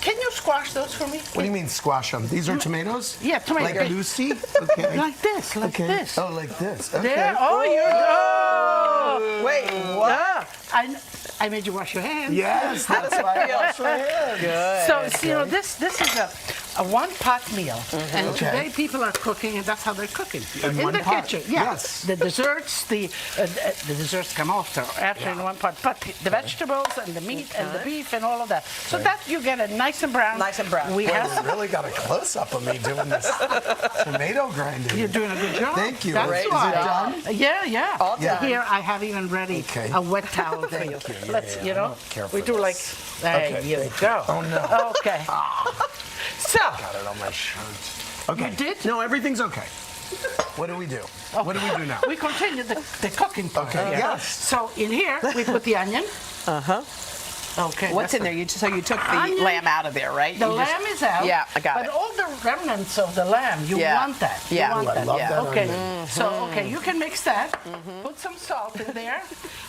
Can you squash those for me? What do you mean squash them? These are tomatoes? Yeah, tomatoes. Like Lucy? Okay. Like this, like Okay. this. Oh, like this. Okay. There. Oh, you're. Wait, what? Yeah. I made you wash your hands. Yes, that's why I wash my hands. Good. So this is a one-pot meal, and Okay. today people are cooking, and that's how they're cooking In one the pot, kitchen. Yeah. yes. The desserts, the desserts come after in one pot, but the vegetables and the meat and the beef and all of that. So that you get it nice and brown. Nice and brown. We Boy, have. you really got a close-up of me doing this tomato grinding. You're doing a good job. Thank you. That's Great. why. Is it done? Yeah. All done. Here I have even ready Okay. a wet towel there. Yeah, Let's, yeah, careful we do with like. this. There Okay, you thank go. Oh, no. Okay. So. Got it on my shirt. Okay. You did? No, everything's okay. What do we do? What do we do now? We continue the cooking part. Okay, yes. So in here we put the onion. Okay. What's in there? So you took the Onion. lamb out of there, right? The You just- lamb is out. Yeah, I got but it. all the remnants of the lamb, you Yeah. want that. Yeah. You want Ooh, I that. love Yeah. that Okay. onion. So you can mix that. Put some salt in there,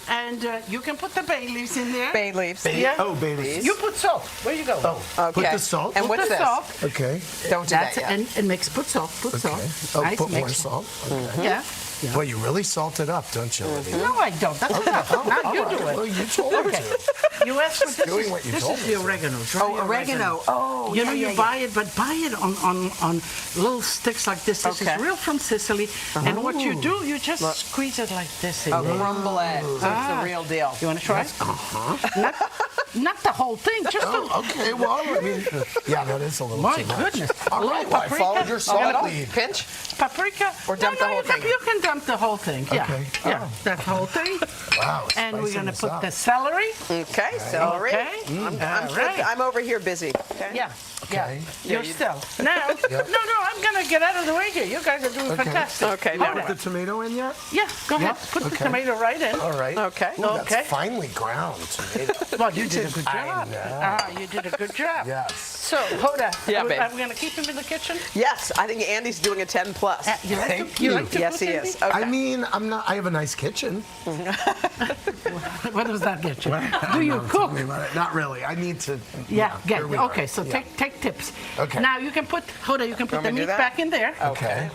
and you can put the bay leaves in there. Bay leaves. Yeah. Oh, baby. You put salt. Where you go? Oh, put Okay. the salt. And Put what's the this? salt. Okay. Don't do That's that yet. and mix. Put salt. Put Okay. salt. Oh, Nice put more mix. salt. Okay. Yeah. Boy, you really salt it up, don't you, Lydia? No, I don't. That's enough. Now you do it. Well, you told her to. You asked for this. doing what you This told is me the to. oregano. Dry Oh, oregano. Oh, You yeah, know, yeah, you buy it, but buy it on little sticks like this. This Okay. is real from Sicily. And what you do, you just squeeze it like this. in Oh, there. crumble it. So it's the real deal. You want to try? Not the whole thing, just Oh, okay. Well, I mean, yeah, that is a little My too much. goodness. All A little right, well, I paprika. followed your salt lead. Pinch? paprika. Or dump the whole you thing? You can dump the whole thing. Yeah. Okay. Yeah, Oh. that whole thing. Wow. And we're spicing going to this put up. the celery. Okay, celery. Okay. I'm over here busy. Okay. Yeah. Okay. You're still. Now, Yep. no, I'm going to get out of the way here. You guys are doing fantastic. Okay, You now put the tomato in yet? Yeah, go ahead. Yep, Put the okay. tomato right in. All right. Okay. Ooh, Okay. That's finely ground tomato. Well, you did a good I job. know. You did a good job. Yes. So, Hoda, Yeah, are babe. we going to keep him in the kitchen? Yes, I think Andy's doing a 10 plus. You like Thank to, you you. like to Yes, cook, he Andy? is. Okay. I mean, I'm not. I have a nice kitchen. What does that get you? Do you cook? Tell me about it. Not really. I need to. Yeah, here we are. okay, so Yeah. take tips. Okay. Now you can put, Hoda, you can put Want me the to do meat that? back in there. Okay.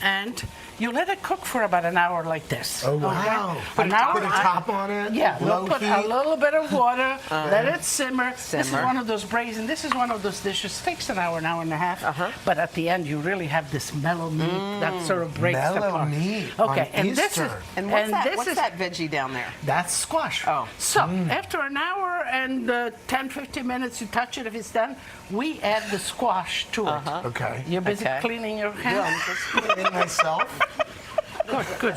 And You let it cook for about an hour like this. Oh, wow. Okay? An hour. Put a top on it. Yeah, Low we'll put heat. a little bit of water, let it simmer. This is Simmer. one of those braised, and this is one of those dishes. Takes an hour and a half, but at the end you really have this mellow meat that sort of breaks Mellow apart. meat Okay, on and this is Easter. And what's that? this What's is that veggie down there? that's squash. Oh. So after an hour and 10-15 minutes, you touch it. If it's done, we add the squash to it. Okay. You're busy Okay. cleaning your hands. Yeah, I'm just cleaning myself. Good.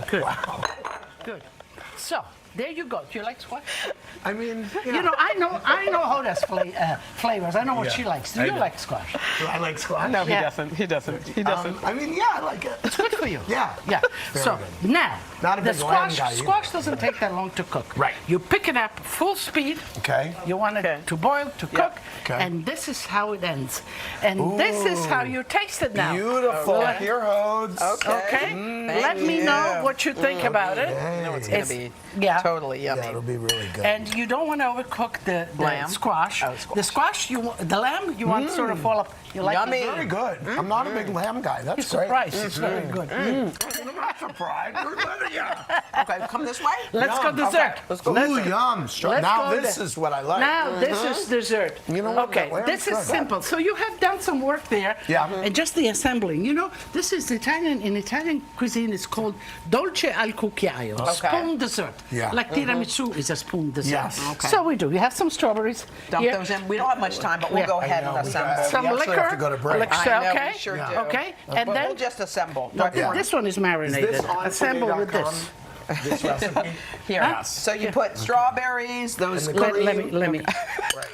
Good. So there you go. Do you like squash? I mean, You know, I know Hoda's flavors. I know what she likes. Do you like squash? Do I like squash? No, he Yeah. doesn't. He doesn't. He doesn't. I mean, yeah, I like it. It's good for you. Yeah. Yeah. Very So good. now, Not a the big lamb squash guy either. squash doesn't take that long to cook. Right. You pick it up full speed. Okay. You want it to boil, to cook, Okay. and this is how it ends. And this is how you taste it now. Beautiful. Okay. Here, Hodes. Okay. Let me know what you think about it. I know it's going to be totally yummy. Yeah, it'll be really good. And you don't want to overcook the Lamb? squash. Oh, squash. The squash, the lamb, you want to sort of fall up. You like Yummy. it? Very good. I'm not a big lamb guy. That's You're great. surprised. It's very good. I'm not surprised. Okay, come this way. Let's go Yum. dessert. Let's go. Ooh, yum. Let's Now go this there. is what I like. Now this is dessert. You know what? Okay, That lamb's this is good. simple. So you have done some work there. Yeah. And just the assembling. You know, this is Italian. In Italian cuisine, it's called dolce al cucchiaio, spoon dessert. Yeah. Like tiramisu is a spoon dessert. Yes. Okay. So we do. You have some strawberries. Dump here. those in. We don't have much time, but we'll go ahead and assemble. Some We actually liquor. have to go to break. Liquor, I know, okay. we sure do. Okay. And But then we'll just assemble. no, Yeah. this one is marinated. Is this on Assemble with today.com? this. This recipe? Here. Huh? So you put strawberries, those And the cream. Let me. Right.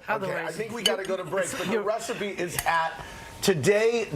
Okay, I think we got to go to break, but the recipe is at today.com/food.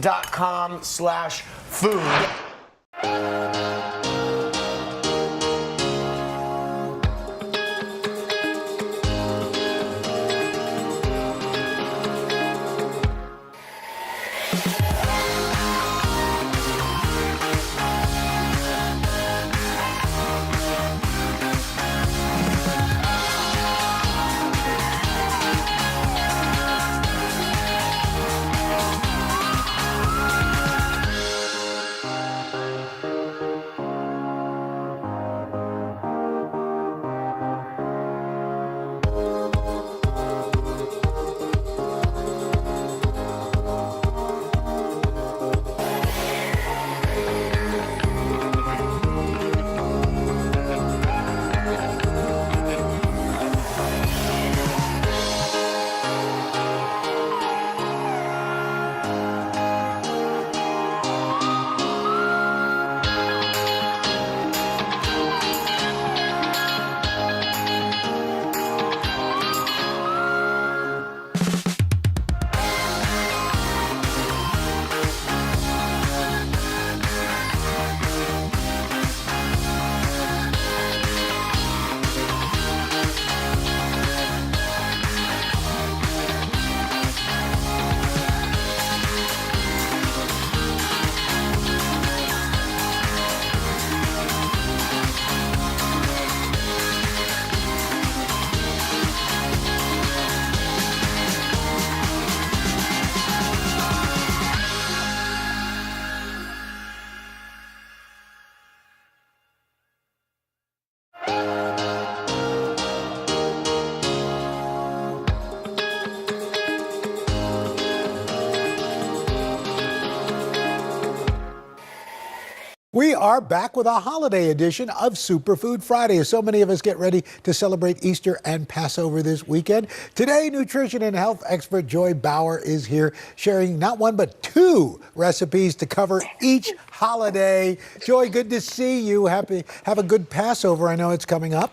We are back with a holiday edition of Superfood Friday, as so many of us get ready to celebrate Easter and Passover this weekend. Today, nutrition and health expert Joy Bauer is here sharing not one but two recipes to cover each holiday. Joy, good to see you. Have a good Passover. I know it's coming up.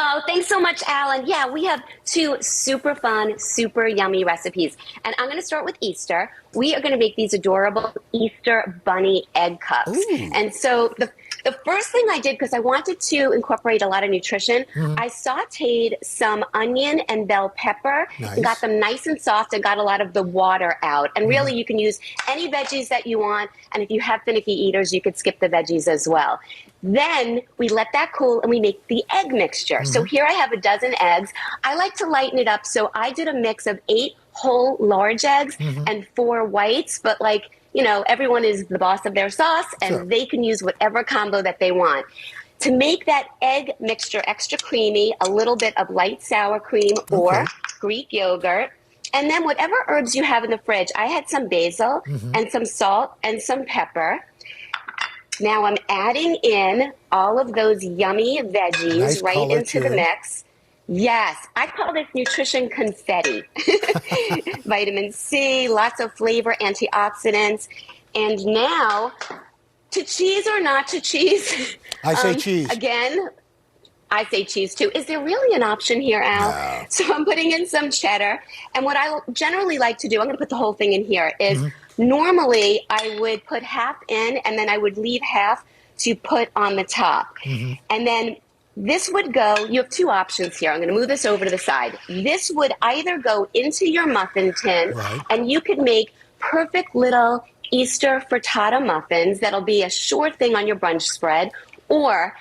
Oh, thanks so much, Alan. Yeah, we have two super fun, super yummy recipes. And I'm going to start with Easter. We are going to make these adorable Easter bunny egg cups. Ooh. And so the first thing I did, because I wanted to incorporate a lot of nutrition, I sauteed some onion and bell pepper and got them nice and soft and got a lot of the water out. And really, you can use any veggies that you want. And if you have finicky eaters, you could skip the veggies as well. Then we let that cool and we make the egg mixture. So here I have a dozen eggs. I like to lighten it up. So I did a mix of 8 whole large eggs and 4 whites, but everyone is the boss of their sauce, and they can use whatever combo that they want. To make that egg mixture extra creamy, a little bit of light sour cream or Greek yogurt, and then whatever herbs you have in the fridge. I had some basil and some salt and some pepper. Now I'm adding in all of those yummy veggies right into the mix. Yes, I call this nutrition confetti. Vitamin C, lots of flavor, antioxidants. And now, to cheese or not to cheese? I say cheese. Again, I say cheese too. Is there really an option here, Al? No. So I'm putting in some cheddar. And what I generally like to do, I'm going to put the whole thing in here, is normally I would put half in and then I would leave half to put on the top. And then this would go, you have two options here. I'm going to move this over to the side. This would either go into your muffin tin and you could make perfect little Easter frittata muffins that'll be a sure thing on your brunch spread, or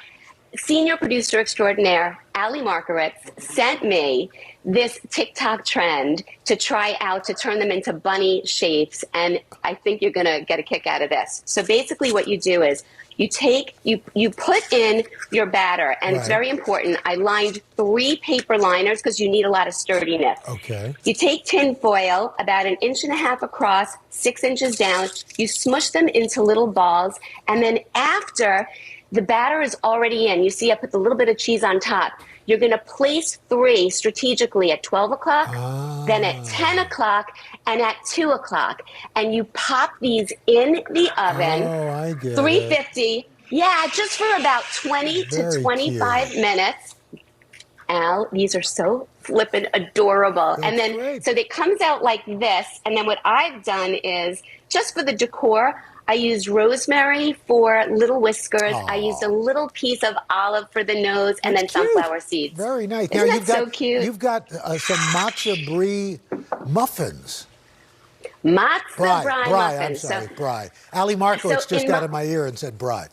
senior producer extraordinaire, Ali Markowitz, sent me this TikTok trend to try out to turn them into bunny shapes, and I think you're going to get a kick out of this. So basically what you do is you put in your batter, and it's very important. I lined 3 paper liners because you need a lot of sturdiness. Okay. You take tin foil about 1.5 inches across, 6 inches down. You smush them into little balls, and then after the batter is already in, you see I put a little bit of cheese on top. You're going to place 3 strategically at 12 o'clock, then at 10 o'clock, and at 2 o'clock. And you pop these in the oven, 350. Yeah, just for about 20 to 25 minutes. Al, these are so flippin' adorable. And then, so it comes out like this. And then what I've done is, just for the decor, I used rosemary for little whiskers. I used a little piece of olive for the nose, and then sunflower seeds. Very nice. Isn't now that so cute? You've got some matzo brie muffins. Matzo brie muffins. I'm sorry, brie. Ali Markowitz just got in my ear and said brie.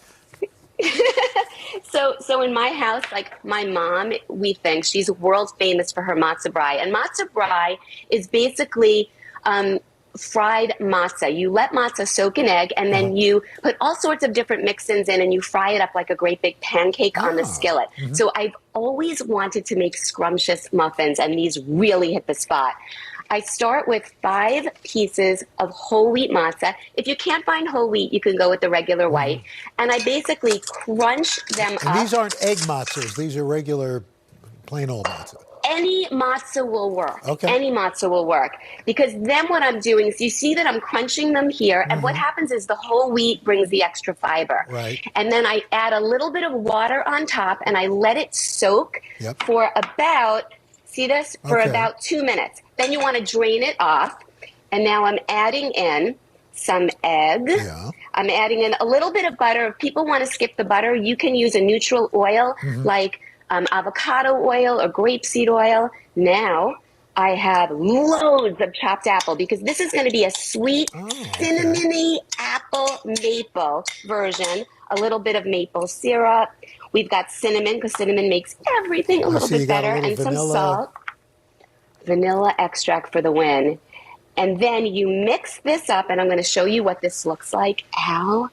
So in my house, like my mom, we think she's world famous for her matzo brie. And matzo brie is basically fried matzah. You let matzah soak in egg, and then you put all sorts of different mix-ins in, and you fry it up like a great big pancake on the skillet. So I've always wanted to make scrumptious muffins, and these really hit the spot. I start with 5 pieces of whole wheat matzah. If you can't find whole wheat, you can go with the regular white. And I basically crunch them up. And these aren't egg matzahs. These are regular plain old matzah. Any matzah will work. Okay. Any matzah will work. Because then what I'm doing is, you see that I'm crunching them here, and what happens is the whole wheat brings the extra fiber. Right. And then I add a little bit of water on top, and I let it soak for about, see this? For about 2 minutes. Then you want to drain it off. And now I'm adding in some egg. I'm adding in a little bit of butter. If people want to skip the butter, you can use a neutral oil like avocado oil or grapeseed oil. Now I have loads of chopped apple, because this is going to be a sweet, cinnamony apple maple version. A little bit of maple syrup. We've got cinnamon, because cinnamon makes everything a little bit better, and some salt. Vanilla extract for the win. And then you mix this up, and I'm going to show you what this looks like. Al,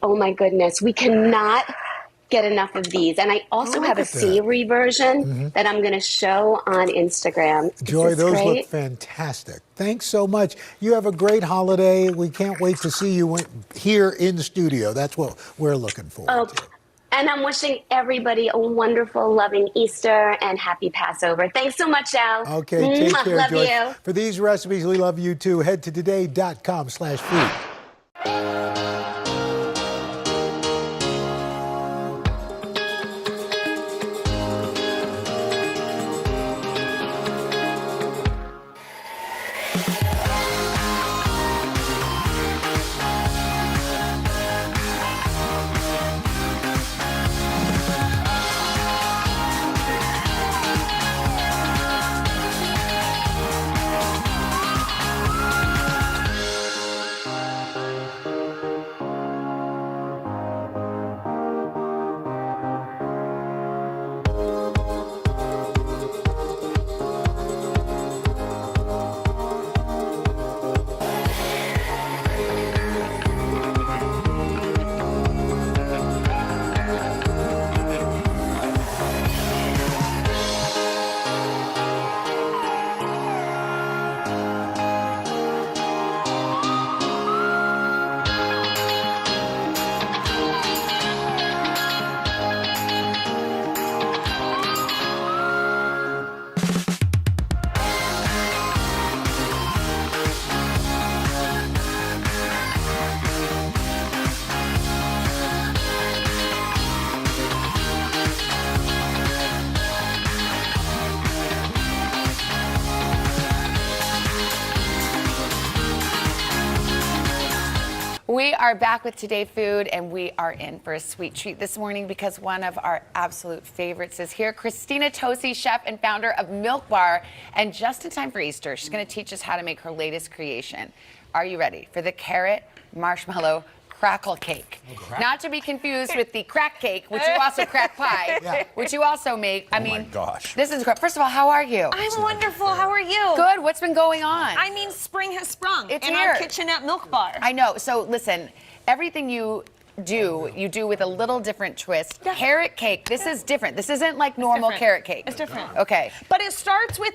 oh my goodness, we cannot get enough of these. And I also have a savory version that I'm going to show on Instagram. Joy, those look fantastic. Thanks so much. You have a great holiday. We can't wait to see you here in the studio. That's what we're looking forward to. And I'm wishing everybody a wonderful, loving Easter and happy Passover. Thanks so much, Al. Okay, take care, love Joy. you. For these recipes, we love you too. Head to today.com/food. We are back with Today Food, and we are in for a sweet treat this morning because one of our absolute favorites is here. Christina Tosi, chef and founder of Milk Bar. And just in time for Easter, she's going to teach us how to make her latest creation. Are you ready for the carrot marshmallow crackle cake? Not to be confused with the crack cake, which you also crack pie, which you also make. I mean, gosh. This is great. First of all, how are you? I'm wonderful. How are you? Good. What's been going on? I mean, spring has sprung It's in here. our kitchen at Milk Bar. I know. So listen, everything you do with a little different twist. Carrot cake, this is different. This isn't like normal carrot cake. It's different. Okay. But it starts with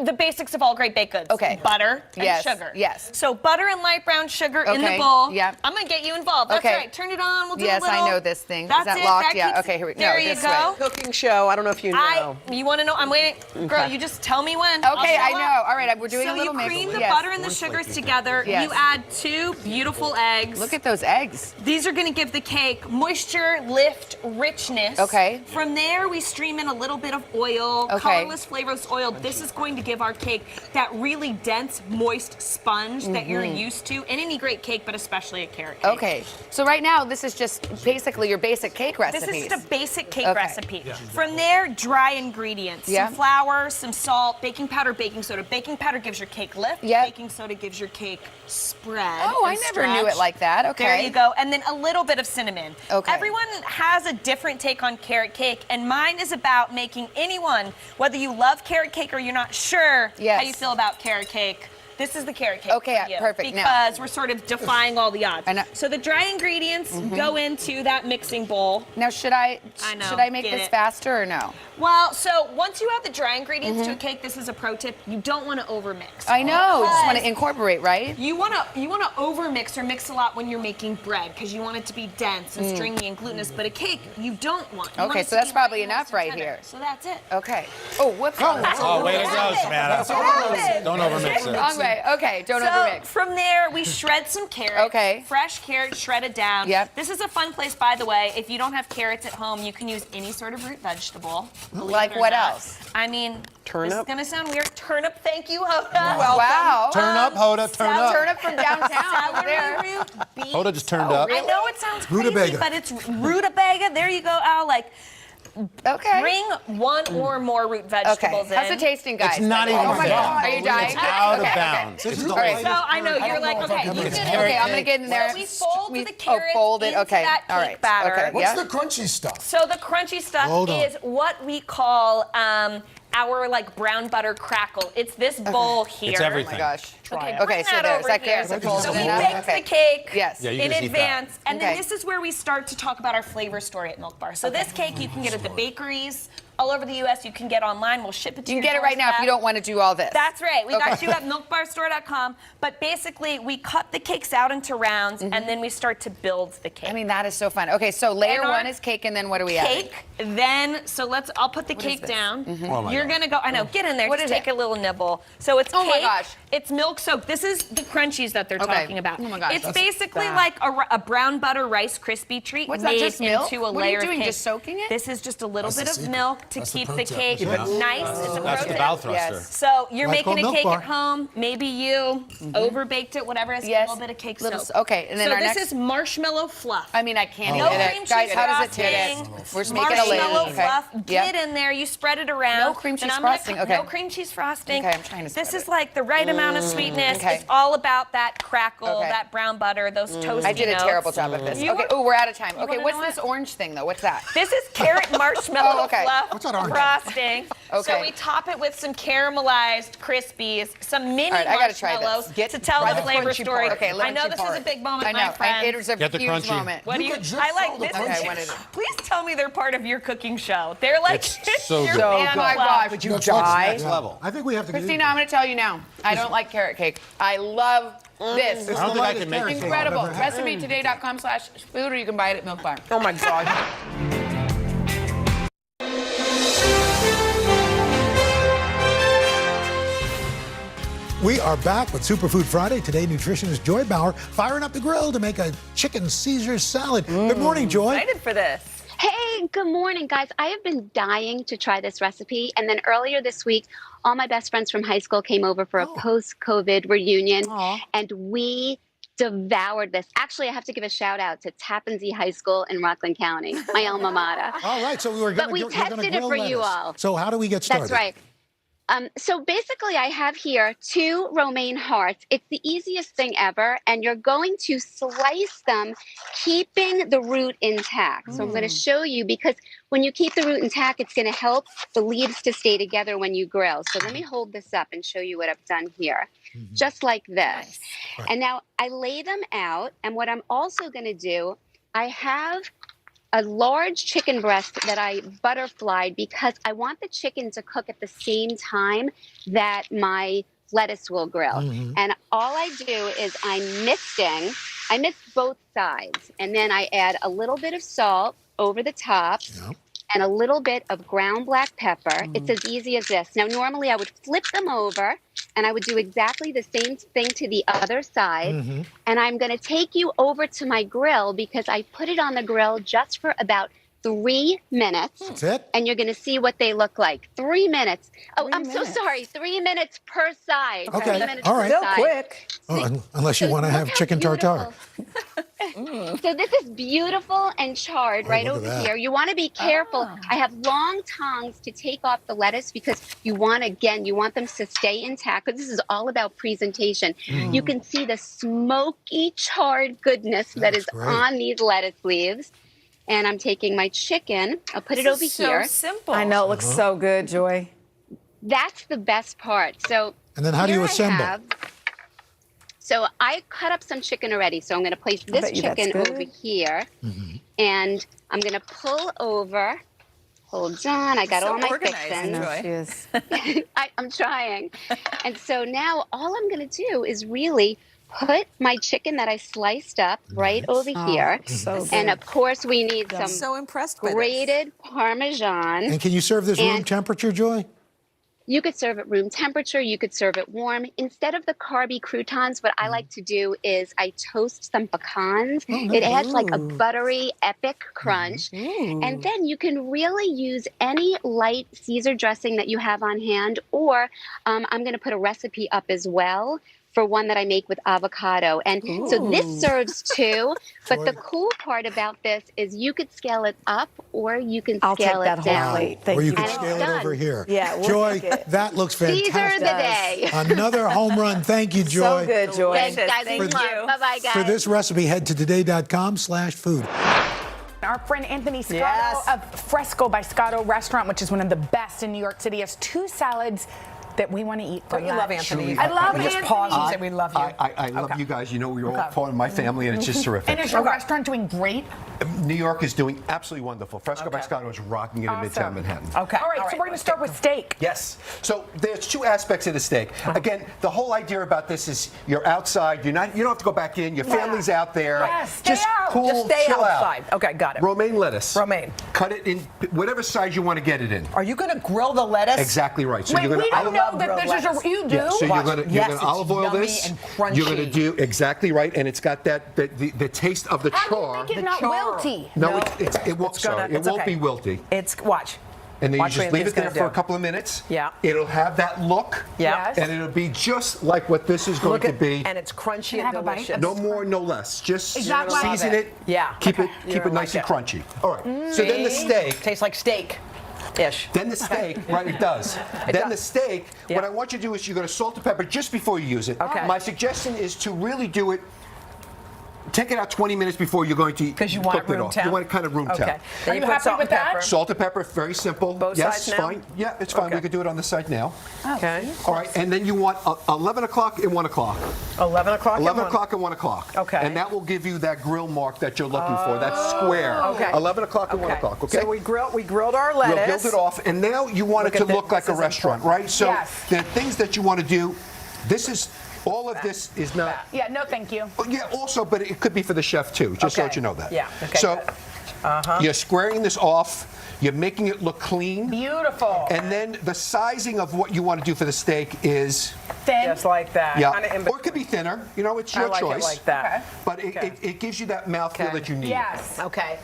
the basics of all great baked goods. Okay. Butter and sugar. Yes. So butter and light brown sugar in the Okay. bowl. Yeah. I'm going to get you involved. That's Okay. right. Turn it on. We'll do Yes, a little. I know this thing. That's is that it. locked? That Yeah. keeps- Okay. Here we go. There you This go. way. Cooking show. I don't know if you know. You want to know? I'm waiting. Girl, Okay. you just tell me when. Okay, I'll I show know. up. All right, we're doing a little So you cream mix. the Yes. butter and the sugars together. Yes. You add 2 beautiful eggs. Look at those eggs. These are going to give the cake moisture, lift, richness. Okay. From there, we stream in a little bit of oil, Okay. colorless, flavorless oil. This is going to give our cake that really dense, moist sponge that you're used to in any great cake, but especially a carrot cake. Okay. So right now, this is just basically your basic cake recipe. This is just a basic cake Okay. recipe. From there, dry ingredients. Yeah. Some flour, some salt, baking powder, baking soda. Baking powder gives your cake lift. Yep. Baking soda gives your cake spread. Oh, I and never knew stretch. it like that. Okay. There you go. And then a little bit of cinnamon. Okay. Everyone has a different take on carrot cake, and mine is about making anyone, whether you love carrot cake or you're not sure Yes. how you feel about carrot cake, this is the carrot cake. Okay, for you, perfect. Now- Because we're sort of defying all the odds. I know. So the dry ingredients go into that mixing bowl. Now, should I make Get this it. faster or no? Well, so once you add the dry ingredients to a cake, this is a pro tip. You don't want to overmix. I know. Just want to Because incorporate, right? You want to overmix or mix a lot when you're making bread because you want it to be dense and stringy and glutinous. But a cake, you don't want. You want Okay, it so to that's be probably light, enough moist, right and tender. here. So that's it. Okay. Oh, whoops. Oh, way to go, Samantha. Don't overmix it. Wrong way. Okay, don't So overmix. from there, we shred some carrots. Okay. Fresh carrots shredded down. Yep. This is a fun place, by the way. If you don't have carrots at home, you can use any sort of root vegetable. Like Believe it or what not. else? I mean, this is Turnip. gonna sound weird. Turnip, thank you, Hoda. Wow. Turn up, Hoda, turn up. Turn up from downtown over there. Celery root, beets. Hoda just turned up. I know it sounds crazy, Rutabaga. but it's rutabaga. There you go, Al. Like, Okay. bring one or more root vegetables in. How's it tasting, guys? It's not even Oh my done. God. Are you dying? It's out of Okay, bounds. This is the All right. So I know you're like, okay, you It's get carrot Okay, I'm gonna get in there. So we fold the carrots fold it. into Okay. that All cake right. batter. Okay. What's Yeah. the crunchy stuff? So the crunchy stuff Hold on. is what we call our like brown butter crackle. It's this bowl here. It's Oh my everything. gosh. Okay, Okay, bring so that there's over that here. carrot So folded we in. baked Okay. the cake Yes. Yeah, you in can just eat that. advance, and then Okay. this is where we start to talk about our flavor story at Milk Bar. So this cake you can get at the bakeries all over the U.S. You can get online. We'll ship it to You your can get it right now if you don't want to do all this. That's right. We got Okay. you at milkbarstore.com. But basically, we cut the cakes out into rounds, and then we start to build the cake. I mean, that is so fun. Okay, so layer And our one is cake, and then what do we add? Cake. Then, so I'll put the What is cake this? down. Oh my You're God. gonna go. I know. Get in there. What Just is take it? a little nibble. So it's Oh cake. my gosh. It's milk soaked. This is the crunchies that they're Okay. talking about. Oh my gosh, It's that's basically bad. like a brown butter Rice Krispie treat What's that, made just milk? into a What are you layer doing, of cake. just soaking it? This is just a little That's the bit of secret. milk to That's the keep pro the tip. cake Yeah. nice. It's a That's pro the tip. bow thruster. Yes. So you're Like making a Milk cake Bar. at home. Maybe you overbaked it, whatever it is. Yes. A little bit of cake Little soak. Okay, and then so our this next. is marshmallow fluff. I mean, I can't No even cream get it. cheese Guys, how does it frosting. taste? We're just making a layer. Marshmallow Okay. fluff. Yep. Get in there. You spread it around. No cream Then cheese I'm gonna frosting, cut- okay. No cream cheese frosting. Okay, I'm trying to This spread is it. like the right amount of sweetness. okay. It's all about that crackle, Okay. that brown butter, those toasty I did a notes. terrible job of this. You Okay. were- Oh, we're out of time. Okay, wanna what's know this what? orange thing though? What's that? This is carrot marshmallow Oh, okay. fluff What's that orange? frosting. So Okay. we top it with some caramelized Crispies, some mini All right, I gotta try marshmallows this. to tell try the flavor crunchy story. part. Okay, I know crunchy this part. is a big moment, I know. my friend. It was a Get the huge crunchy. moment. What do You you? could just I like sell the this. Okay, Is, what is it? please tell me they're part of your cooking show. They're like It's so your good. Oh fan my club. gosh, would you That's what's die? next level. I think we have to Christina, I'm going to tell you now. I don't like carrot cake. I love this. I don't think I can make it. Incredible. RecipeToday.com/food, or you can buy it at Milk Bar. Oh my God. We are back with Superfood Friday. Today, nutritionist Joy Bauer firing up the grill to make a chicken Caesar salad. Good morning, Joy. Excited for this. Hey, good morning, guys. I have been dying to try this recipe. And then earlier this week, all my best friends from high school came over for a post-COVID reunion. And we devoured this. Actually, I have to give a shout out to Tappan Zee High School in Rockland County, my alma mater. All right, so But we tested it for you all. So how do we get started? That's right. So basically, I have here 2 romaine hearts. It's the easiest thing ever, and you're going to slice them, keeping the root intact. So I'm going to show you, because when you keep the root intact, it's going to help the leaves to stay together when you grill. So let me hold this up and show you what I've done here. Just like this. Right. And now I lay them out, and what I'm also going to do, I have a large chicken breast that I butterflied because I want the chicken to cook at the same time that my lettuce will grill. And all I do is I mist both sides, and then I add a little bit of salt over the top. And a little bit of ground black pepper. It's as easy as this. Now, normally I would flip them over, and I would do exactly the same thing to the other side. And I'm going to take you over to my grill, because I put it on the grill just for about 3 minutes. That's it? And you're going to see what they look like. 3 minutes. Oh, I'm so sorry. 3 minutes per side. Okay. 3 minutes All right. per Still side. quick. Unless you want to have chicken tartare. So this is beautiful and charred right look at over that. here. You want to be careful. I have long tongs to take off the lettuce, because you want them to stay intact, because this is all about presentation. You can see the smoky, charred goodness that is on these lettuce leaves. And I'm taking my chicken. I'll put it over here. So simple. I know, it looks so good, Joy. That's the best part. So And then how do you assemble? So I cut up some chicken already. So I'm going to place this chicken over here. And I'm going to pull over. Hold on. I got all my fixins. I'm trying. And so now all I'm going to do is really put my chicken that I sliced up right over here. And of course, we need some grated Parmesan. And can you serve this room temperature, Joy? You could serve it room temperature. You could serve it warm. Instead of the carby croutons, what I like to do is I toast some pecans. It adds like a buttery, epic crunch. And then you can really use any light Caesar dressing that you have on hand, or I'm going to put a recipe up as well for one that I make with avocado. And so this serves 2, but the cool part about this is you could scale it up, or you can scale it down. Or you can scale it over here. Yeah, Joy, that looks fantastic. Caesar of the day. Another home run. Thank you, Joy. So good, Joy. Thanks, guys. Bye-bye, guys. For this recipe, head to today.com/food. Our friend Anthony Scotto of Fresco by Scotto Restaurant, which is one of the best in New York City, has 2 salads that we want to eat for Don't you love Anthony? I love Anthony. Anthony. Just pause and say we love you. I love you guys. You know, we're all part of my family, and it's just terrific. And is your restaurant doing great? New York is doing absolutely wonderful. Fresco by Scotto is rocking it in Midtown Manhattan. Okay. All right, so we're going to start with steak. Yes. So there's 2 aspects of the steak. Again, the whole idea about this is you're outside. You don't have to go back in. Your family's out there. Yes, just cool, Just stay chill outside. out. Okay, got it. Romaine lettuce. Romaine. Cut it in whatever size you want to get it in. Are you going to grill the lettuce? Exactly right. So Wait, you're going we to don't know that this is a... You do? Yeah, so you're going to olive oil yummy this. and crunchy. You're going to do exactly right, and it's got that the taste of the char. How do you make it not wilty? No, it won't. It won't be wilty. It's watch. And then Watch you just what leave it there Anthony's for gonna a couple of minutes. Yeah. It'll have that look. Yeah. And it'll be just like what this is going to be. And it's crunchy and delicious. No more, no less. Just Exactly. season it. Yeah. Keep Okay. it nice and crunchy. All right. So then the steak. Tastes like steak. Ish. Then the steak, right, it does. The steak, what I want you to do is you're going to salt and pepper just before you use it. Okay. My suggestion is to really do it. Take it out 20 minutes before you're going to Because you want cook it it room off. temp? You want it kind of room Okay. temp. Then Are you put happy salt with and pepper. that? Salt and pepper, very simple. Both yes, sides now? fine. Yeah, it's fine. Okay. We could do it on the side now. Okay. All right, and then you want 11 o'clock and 1 o'clock. 11 o'clock. 11 o'clock and 1 o'clock. Okay. And that will give you that grill mark that you're looking for, that square. Okay. 11 o'clock and 1 o'clock, okay? So we grilled our lettuce. We'll build it off, and now you want it to look like a restaurant, right? So the things that you want to do, all of this is not... Yeah, no thank you. Yeah, also, but it could be for the chef too, just so that you know that. Yeah, okay, So good. you're squaring this off, you're making it look clean. Beautiful. And then the sizing of what you want to do for the steak is... Thin. Just like that. Yeah, Kinda in or it could be thinner, it's I your like choice. it like that. But it gives you that mouthfeel that you need. Yes. Okay.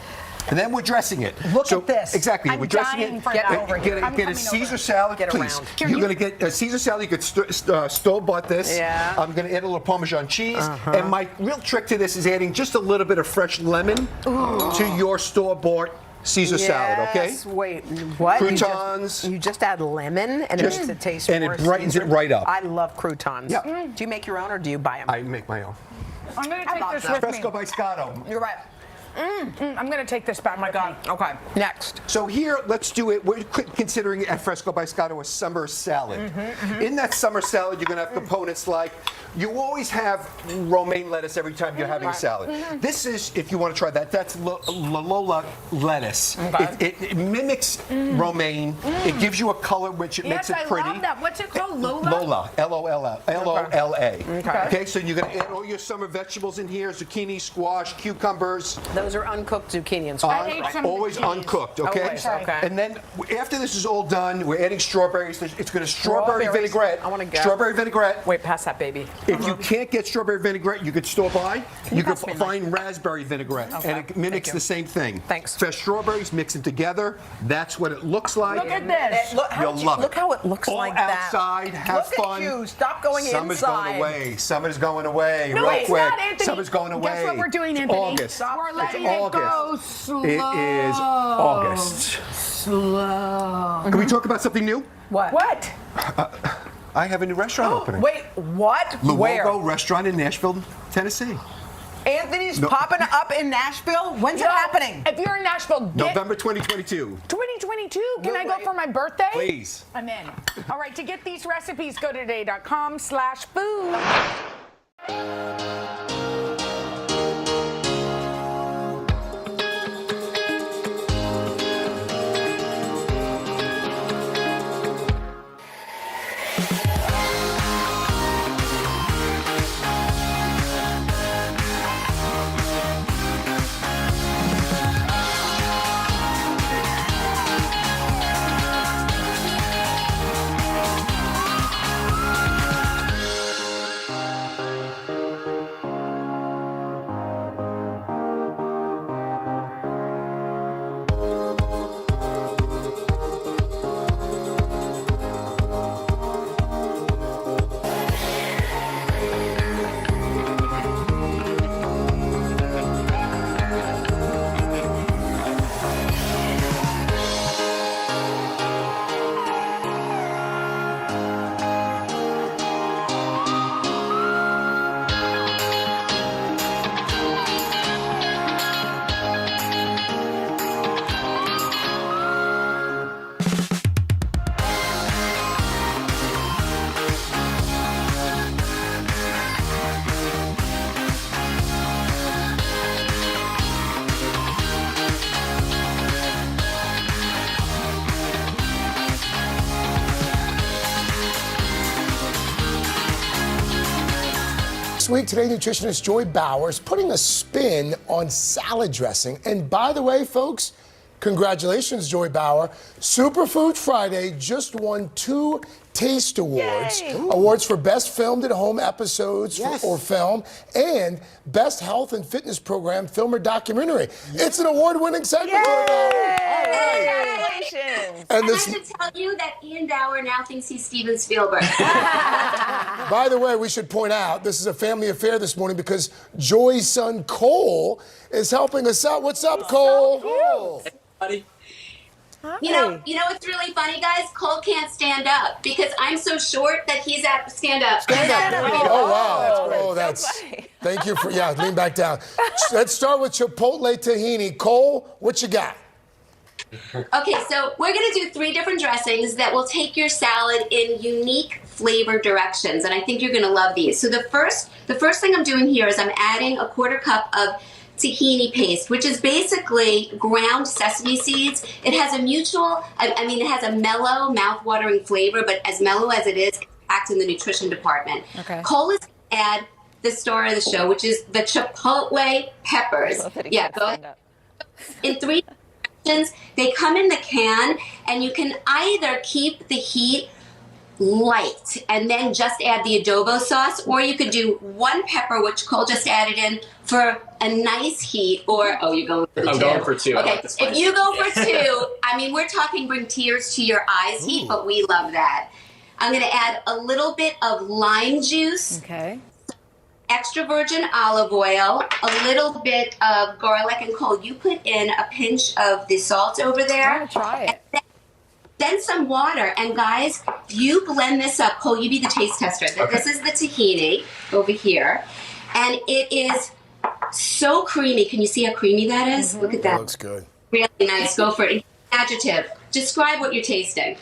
And then we're dressing it. Look at this. Exactly. I'm we're dressing dying it. for that over here. I'm Get a coming Caesar over. salad, Get please. around. You're going to get a Caesar salad. You could store-bought this. Yeah. I'm going to add a little Parmesan cheese. And my real trick to this is adding just a little bit of fresh lemon to your store-bought Caesar salad, okay? Yes, wait, what? Croutons. You just add lemon and it makes it taste and more it brightens Caesar. it right up. I love croutons. Yeah. Do you make your own or do you buy them? I make my own. I'm going to take this with Fresco me. by Scotto. You're right. I'm going to take this back. Oh, my God. Okay, next. So here, let's do it. We're considering at Fresco by Scotto a summer salad. In that summer salad, you're going to have components like, you always have romaine lettuce every time you're having a salad. This is, if you want to try that, that's Lola lettuce. It mimics romaine. It gives you a color which it makes it pretty. Yes, I love that. What's it called? Lola? Lola, L-O-L-A. Okay. Okay, so you're going to add all your summer vegetables in here, zucchini, squash, cucumbers. Those are uncooked zucchini and squash. Always uncooked, okay? Always, okay. And then after this is all done, we're adding strawberries. It's going to strawberry vinaigrette. I want to go. Strawberry vinaigrette. Wait, pass that, baby. If you can't get strawberry vinaigrette, you could store buy. You could find raspberry vinaigrette, Okay. and it mimics the same thing. Thanks. Fresh strawberries, mix them together. That's what it looks like. Look at this. You'll love it. Look how it looks all like that. outside, have Look fun. at you. Stop going Summer's inside. going away. Summer's going away. No, real it's quick. not, Anthony. Summer's going away. Guess what we're doing, Anthony? August. We're letting It's it go August. slow. It is August. Slow. Can we talk about something new? What? What? I have a new restaurant opening. Wait, what? Where? Luogo Restaurant in Nashville, Tennessee. Anthony's No. popping up in Nashville? When's it happening? If you're in Nashville, get November 2022. 2022. Can I go for my birthday? Please. I'm in. All right, to get these recipes, go to today.com/food. This week, Today nutritionist Joy Bauer is putting a spin on salad dressing. And by the way, folks, congratulations, Joy Bauer. Superfood Friday just won 2 Taste Awards. Awards for Best Filmed at Home Episodes or Film and Best Health and Fitness Program Film or Documentary. It's an award-winning segment, Joy Bauer. All right. Congratulations. And I this- have to tell you that Ian Bauer now thinks he's Steven Spielberg. By the way, we should point out this is a family affair this morning because Joy's son Cole is helping us out. What's up, Cole? Buddy. You know what's really funny, guys? Cole can't stand up because I'm so short that he's at stand up. Oh, wow. Oh, that's. Thank you for, lean back down. Let's start with Chipotle tahini. Cole, what you got? Okay, so we're going to do 3 different dressings that will take your salad in unique flavor directions, and I think you're going to love these. So the first thing I'm doing here is I'm adding a 1/4 cup of tahini paste, which is basically ground sesame seeds. It has it has a mellow, mouth-watering flavor, but as mellow as it is, it's packed in the nutrition department. Okay. Cole is going to add the star of the show, which is the chipotle peppers. Yeah, go ahead. In 3 directions. They come in the can, and you can either keep the heat light, and then just add the adobo sauce, or you could do 1 pepper, which Cole just added in, for a nice heat, or, oh, you're going for the 2. I'm going for 2. I Okay, like the spice. if you go for 2, I mean, we're talking bring tears to your eyes heat, but we love that. I'm gonna add a little bit of lime juice. Okay. Extra virgin olive oil, a little bit of garlic, and Cole, you put in a pinch of the salt over there. I'm gonna try it. Then some water, and guys, you blend this up. Cole, you be the taste tester. This is the tahini over here, and it is so creamy. Can you see how creamy that is? Look at that. Looks good. Really nice. Go for it. Adjective. Describe what you're tasting.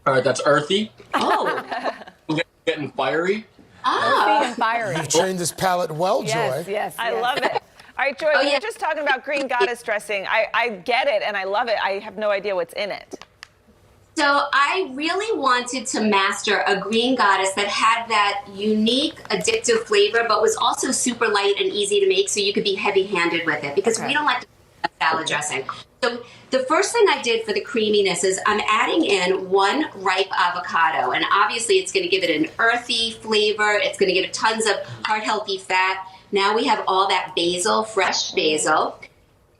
All right, that's earthy. Oh. Getting fiery. Ah. Fiery. You've trained this palate well, Joy. Yes. I love it. All right, Joy, we were just talking about green goddess dressing. I get it and I love it. I have no idea what's in it. So I really wanted to master a green goddess that had that unique, addictive flavor, but was also super light and easy to make, so you could be heavy-handed with it, because we don't like to make salad dressing. So the first thing I did for the creaminess is I'm adding in 1 ripe avocado, and obviously it's going to give it an earthy flavor. It's going to give it tons of heart healthy fat. Now we have all that basil, fresh basil.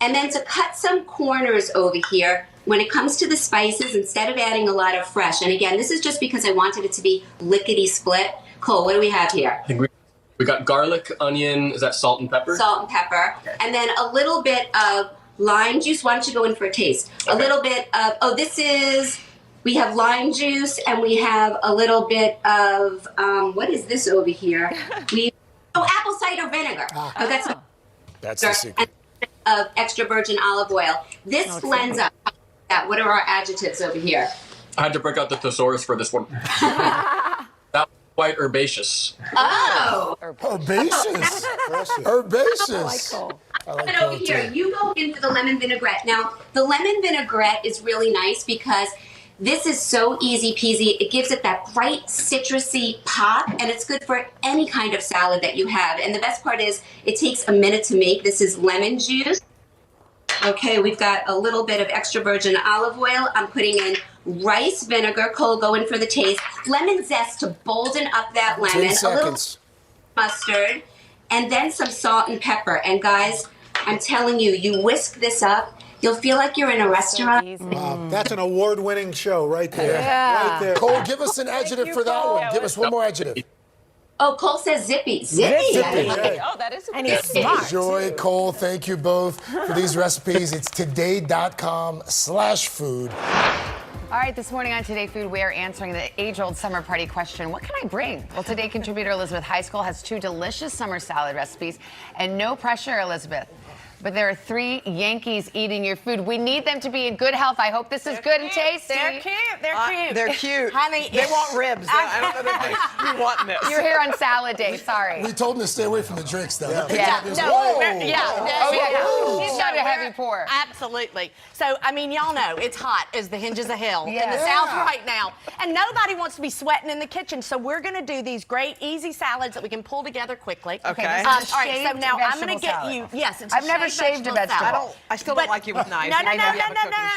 And then to cut some corners over here, when it comes to the spices, instead of adding a lot of fresh, and again, this is just because I wanted it to be lickety split. Cole, what do we have here? I think we got garlic, onion, is that salt and pepper? Salt and pepper. Okay. And then a little bit of lime juice. Why don't you go in for a taste? Okay. A little bit of, we have lime juice, and we have a little bit of, what is this over here? Apple cider vinegar. That's the secret. Of extra virgin olive oil. This blends up. What are our adjectives over here? I had to break out the thesaurus for this one. That was quite herbaceous. Oh. Herbaceous. Herbaceous. I like and over here, you go in for the lemon vinaigrette. Now, the lemon vinaigrette is really nice because this is so easy peasy. It gives it that bright citrusy pop, and it's good for any kind of salad that you have. And the best part is it takes a minute to make. This is lemon juice. Okay, we've got a little bit of extra virgin olive oil. I'm putting in rice vinegar. Cole, go in for the taste. Lemon zest to bolden up that lemon. 10 seconds. A little mustard, and then some salt and pepper. And guys, I'm telling you, you whisk this up, you'll feel like you're in a restaurant. Wow, that's an award-winning show right there. Yeah. Right there. Cole, give us an adjective for that one. Give us one more adjective. Oh, Cole says zippy. Zippy. Zippy. Oh, that is a And he's smart. Joy, Cole, thank you both for these recipes. It's today.com/food. All right, this morning on Today Food, we are answering the age-old summer party question, what can I bring? Well, Today contributor Elizabeth Heiskell has 2 delicious summer salad recipes, and no pressure, Elizabeth. But there are 3 Yankees eating your food. We need them to be in good health. I hope this is good and tasty. They're cute. They're cute. They're cute. Honey, they want ribs. I don't know that they want this. You're here on salad day. Sorry. We told them to stay away from the drinks, though. Yeah. She's got a heavy pour. Absolutely. So, I mean, y'all know it's hot as the hinges of hell in the Yeah. South right now. And nobody wants to be sweating in the kitchen. So we're going to do these great, easy salads that we can pull together quickly. Okay. All right, so now I'm going to get you. Yes, it's I've never shaved a vegetable. I still don't like you with knives.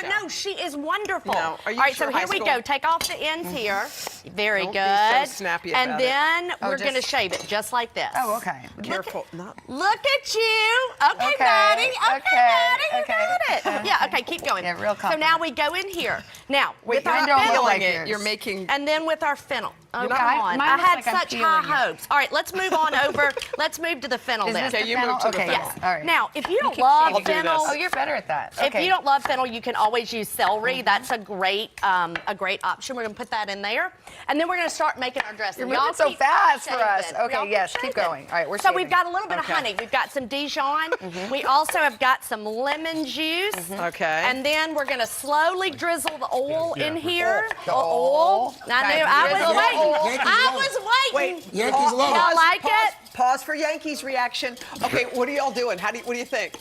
No. She is wonderful. No. Are you All right, sure so here high we school? go. Take off the ends here. Very Don't good. be so snappy and about then Oh, we're just- going to shave it just like this. Oh, okay. Careful. Look at you. Okay, Maddie. Okay, Maddie, you got it. Yeah, okay, keep going. Yeah, real so now we go in here. Now, with you're our not fennel, peeling it. You're making... and then with our fennel. Oh, You're come not- on. mine I looks had like I'm such high peeling it. hopes. All right, let's move on over. Let's move to the fennel Is then. this the you fennel? move to the Okay, fennel. yes. All right. Now, if you don't keep love shaving. fennel, Oh, you're better at that. if you don't love fennel, you can always use celery. That's a great option. We're going to put that in there. And then we're going to start making our dressing. You're moving so keep fast for shaving. us. Y'all Okay, yes, keep shaving. going. All right, we're So shaving. we've got a little bit of honey. We've got some Dijon. We also have got some lemon juice. Okay. And then we're going to slowly drizzle the oil in here. Oh. Oil. I was waiting. I was waiting. Wait, Yankees love Y'all like it? Pause for Yankees reaction. Okay, what are y'all doing? What do you think?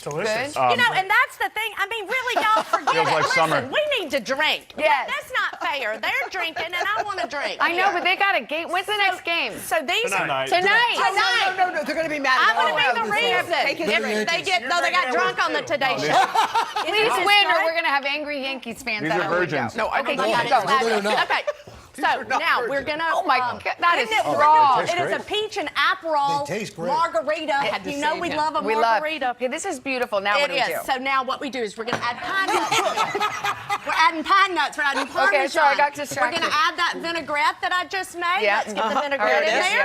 Delicious. You know, and that's the thing. I mean, really, y'all forget Feels it. like Listen, summer. we need to drink. Yes. That's not fair. They're drinking, and I want to drink. I know, but they got a game. When's the next game? So these Tonight. Tonight. No, they're going to be mad. I'm going to be the reason. Take his drink. They got drunk on the Today Show. Please win, or we're going to have angry Yankees fans These at are our window. virgins. No, I Okay, don't keep want going. No, they're not. Okay. So now we're gonna. Oh my God, that is isn't it raw. wonderful? It is a peach and Aperol They taste great. margarita. You know we love a margarita. Okay, this is beautiful. Now what do we do? So now what we do is we're gonna add pine nuts. We're adding pine nuts. We're adding Parmesan. Okay, sorry, I got distracted. We're gonna add that vinaigrette that I just made. Yeah. Let's get the vinaigrette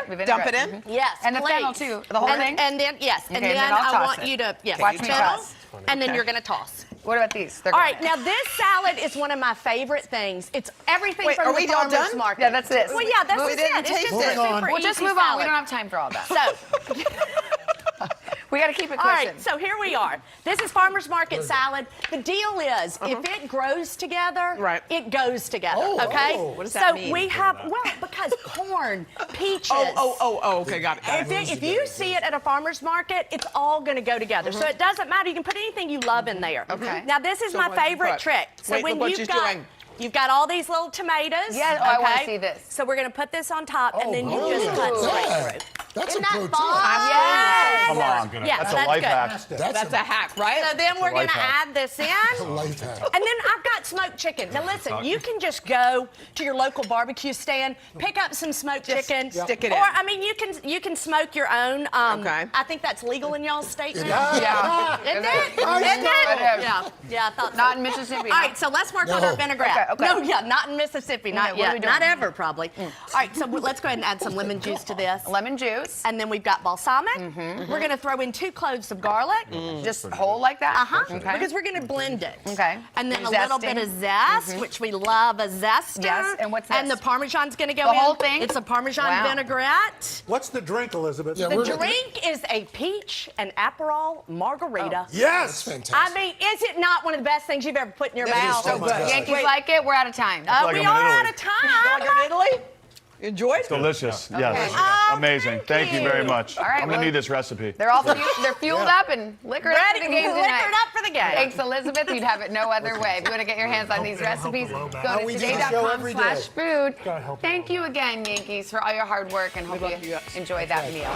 in there. Dump it in. Yes, And the please. fennel too. The whole thing. And then yes, Okay, and and then then I'll I toss want it. you to Watch me fennel, toss. and then you're gonna toss. What about these? All right, now this salad is one of my favorite things. It's everything Wait, from are the we all farmer's done? market. Yeah, that's it. Well, yeah, that's We it. didn't It's taste just it. a Moving super We'll just easy move on. salad. We don't have time for all that. So, We got to keep it all cushion. right, so here we are. This is farmer's market salad. The deal is, if it grows together, it goes together, okay? What does that mean? So we have, because corn, peaches. Okay, got it. If you see it at a farmer's market, it's all going to go together. So it doesn't matter. You can put anything you love in there. Okay. Now this is So my what do you favorite put? trick. So Wait, when look what you've she's got, doing. you've got all these little tomatoes. Yeah, I want to okay? see this. So we're going to put this on top, and then you Oh, just cut yeah. straight through. That's Isn't a pro that tip. fun? Yes. Come on. Yeah, That's so a life good. hack. That's a hack, right? So then we're going life to hack. add this in. Life hack. And then I've got smoked chicken. Now listen, you can just go to your local barbecue stand, pick up some smoked chicken, stick it or in. I mean you can smoke your own. Okay. I think that's legal in y'all's state now. Yeah. Isn't it? It Isn't is. it? Yeah, I thought so. Not in Mississippi. All right, so let's work on our vinaigrette. Okay. No, yeah, not in Mississippi, not what are we yet, doing? not ever probably. All right, so let's go ahead and add some lemon juice to this. Lemon juice. And then we've got balsamic. We're going to throw in 2 cloves of garlic. Just whole like that? Okay. Because we're going to blend it. Okay. And then a little bit of zest, which we love a zester. Yes, and what's And this? the Parmesan's going to go The in. whole thing? It's a Parmesan Wow. vinaigrette. What's the drink, Elizabeth? Yeah, The we're- drink is a peach and Aperol margarita. Yes! Fantastic. I mean, is it not one of the best things you've ever put in your mouth? so good. Yankees like it? We're out of time. like We I'm in are Italy. out of time. Like in Italy? You enjoyed it? Delicious. Yes. Oh, Amazing. Thank you very much. All right, I'm going well- to need this recipe. They're all they're fueled up and liquored up for the game tonight. Liquored up for the game. Thanks, Elizabeth. You'd have it no other way. If you want to get your hands on these recipes, go to we do the show every day. today.com/food. Thank you again, Yankees, for all your hard work, and hope you enjoy that meal.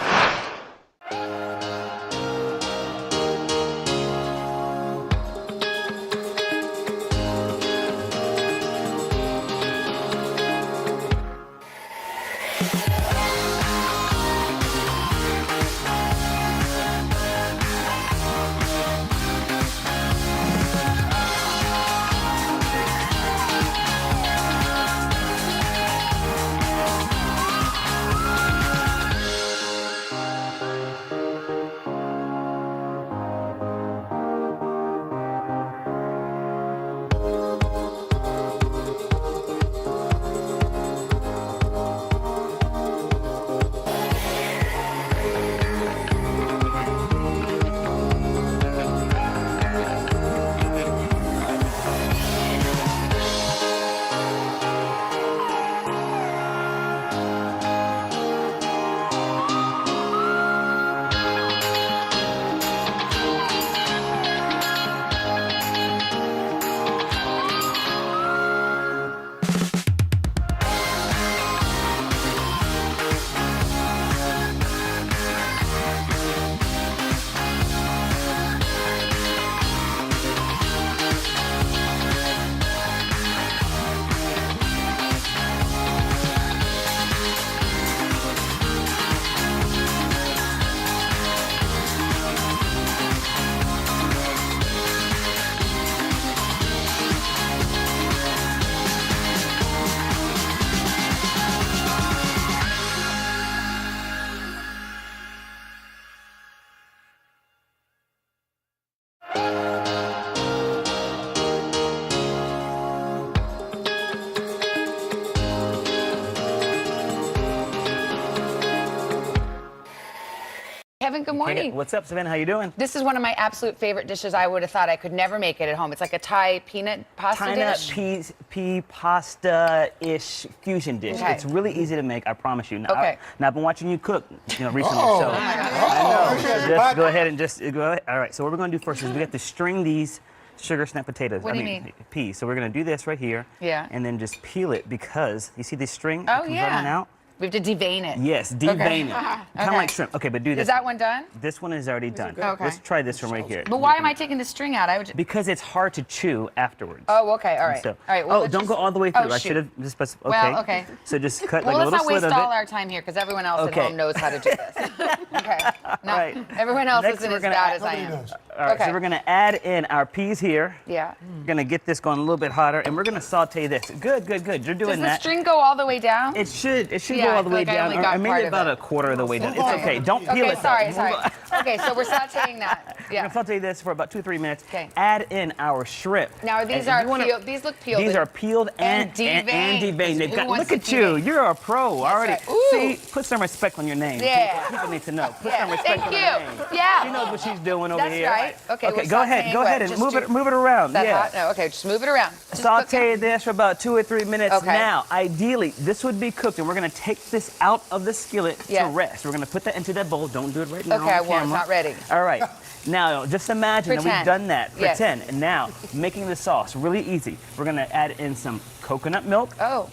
Kevin, good morning. What's up, Savannah? How you doing? This is one of my absolute favorite dishes. I would have thought I could never make it at home. It's like a Thai peanut pasta dish. Pea pasta-ish fusion dish. Okay. It's really easy to make, I promise you. Now, Okay. now I've been watching you cook, recently. Oh. So Oh. I know. So just go ahead and go ahead. All right. So what we're going to do first is we have to string these sugar snap potatoes. What do you mean? Peas. So we're going to do this right here. Yeah. And then just peel it because you see this string Oh, comes yeah. right on out. We have to devein it. Yes, devein it. Kind of Okay. like shrimp. Okay, but do this. Is that one done? This one is already done. Okay. Let's try this one right here. But why am I taking the string out? I would. Because it's hard to chew afterwards. Oh, okay. All right. So, All right. Well, let's don't just- go all the way through. Oh, I shoot. should have just specified. Well, okay. So just cut Well, like a let's little not slit waste of all it. our time here because everyone else Okay. at home knows how to do this. Okay. No, Right. everyone else Next, isn't we're as gonna bad add- as I am. All right, Okay. so we're gonna add in our peas here. Yeah. We're gonna get this going a little bit hotter, and we're gonna saute this. Good, good, good. You're doing Does the that. string go all the way down? It should. It should Yeah, go I all the feel way like I down, only or got maybe part of about it. a quarter of the way down. It's okay. Don't peel Okay, it. sorry, though. sorry. Okay, so we're sauteing that. We're Yeah. gonna saute this for about 2-3 minutes. Okay. Add in our shrimp. Now these And are you wanna- peeled. These look peeled. These are peeled and deveined. deveined. They've Who got, wants look to at you. devein? You're a pro already. right. Ooh. See, put some respect on your name. Yeah. People need to know. Put Yeah. some respect Thank on you. your name. Yeah. She knows what she's doing over That's here. right. Okay, Okay, we're go ahead. sauteing Go what? ahead and Just move do- it. Move it around. Is that Yeah. hot? No. Okay, just move it around. Just Saute this for about 2 or 3 minutes. Okay. Now, ideally, this would be cooked, and we're gonna take this out of the skillet Yeah. to rest. We're gonna put that into that bowl. Don't do it right now. Okay, on I won't. It's camera. not ready. All right. Now, just imagine that we've Pretend. done that. Yes. Pretend. And now, making the sauce really easy. We're gonna add in some coconut milk. Oh.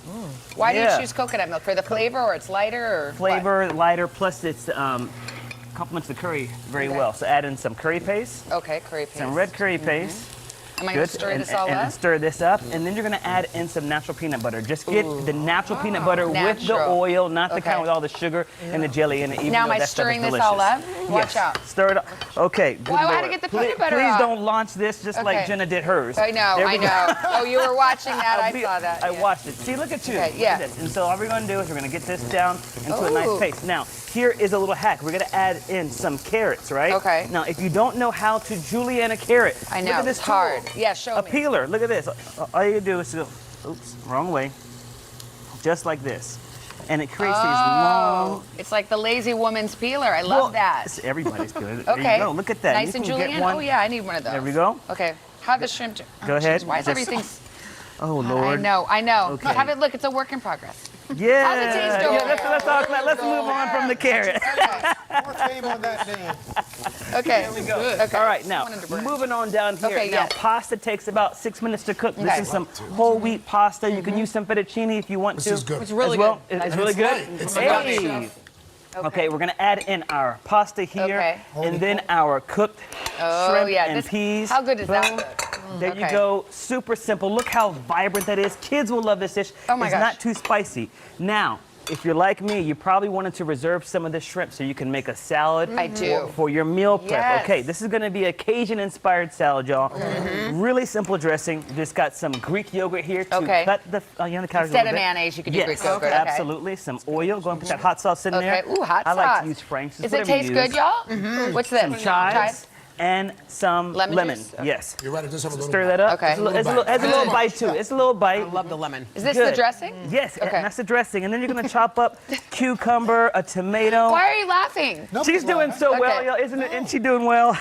Why do Yeah. you choose coconut milk? For the flavor, or it's lighter, or what? Flavor, lighter, plus it's complements the curry very well. So add in some curry paste. Okay, curry paste. Some red curry paste. Am I going to stir this all and up? stir this up, and then you're gonna add in some natural peanut butter. Just get the natural peanut butter with the Natural. oil, not the Okay. kind with all the sugar and the jelly in it. Even Now, though am I that stuff is stirring this all delicious. up? Watch Yes. out. Stir it up. Okay. Good Well, I had to Lord. get the peanut butter Please off. don't launch this just like Okay. Jenna did hers. I know, There I we go. know. Oh, you were watching that. I saw that. I yeah. watched it. See, look at you. Okay, Look yeah. at this. And so all we're gonna do is we're gonna get this down into a nice Ooh. paste. Now, here is a little hack. We're gonna add in some carrots, right? Okay. Now, if you don't know how to julienne a carrot, I look know, at this it's hard. tool. Yeah, show a me. peeler. Look at this. All you do is go, oops, wrong way. Just like this. And it creates these long. It's like the lazy woman's peeler. I love Well, that. it's everybody's peeler. There Okay. you go. Look at that. Nice You and can get julienne. one. Oh yeah, I need one of those. There we go. Okay. How the shrimp? Go ahead. Geez, why is Just- everything? Oh Lord. I know. Okay. Have it look. It's a work in progress. Yeah. How's it taste over Yeah, there? let's move on from the carrot. More fame on that name. Okay. There we go. Good. All right, now Wanted to burn. moving on down here. Okay, now yeah. pasta takes about 6 minutes to cook. This Okay. is some whole wheat pasta. You can use some fettuccine if you want to. This is good. It's really as well. good. It's really good. It's Hey. good. Okay, we're gonna add in our pasta here, Okay. and then our cooked Oh shrimp yeah. and peas. How good does that Boom. look? There you Okay. go. Super simple. Look how vibrant that is. Kids will love this dish. Oh my it's gosh. not too spicy. Now, if you're like me, you probably wanted to reserve some of this shrimp so you can make a salad I do. for your meal prep. Yes. Okay, this is gonna be a Cajun-inspired salad, y'all. Really simple dressing. Just got some Greek yogurt here to Okay. cut the on the counters a Instead little of bit. mayonnaise, you could do Yes, Greek yogurt. Okay. absolutely. Some oil. Go and put that hot sauce in there. Okay. Ooh, hot I like sauce. to use Frank's. Does it taste good, y'all? What's this? Some chives and some Lemon lemon. juice? Okay. Yes. You're right. It does have a little Stir bite. that up. Okay. It's a little bite too. It's a little bite. I love the lemon. Is this Good. the dressing? Yes, Okay. and that's the dressing. And then you're gonna chop up cucumber, a tomato. Why are you laughing? She's doing so well, Okay. y'all, isn't it? Isn't she doing well?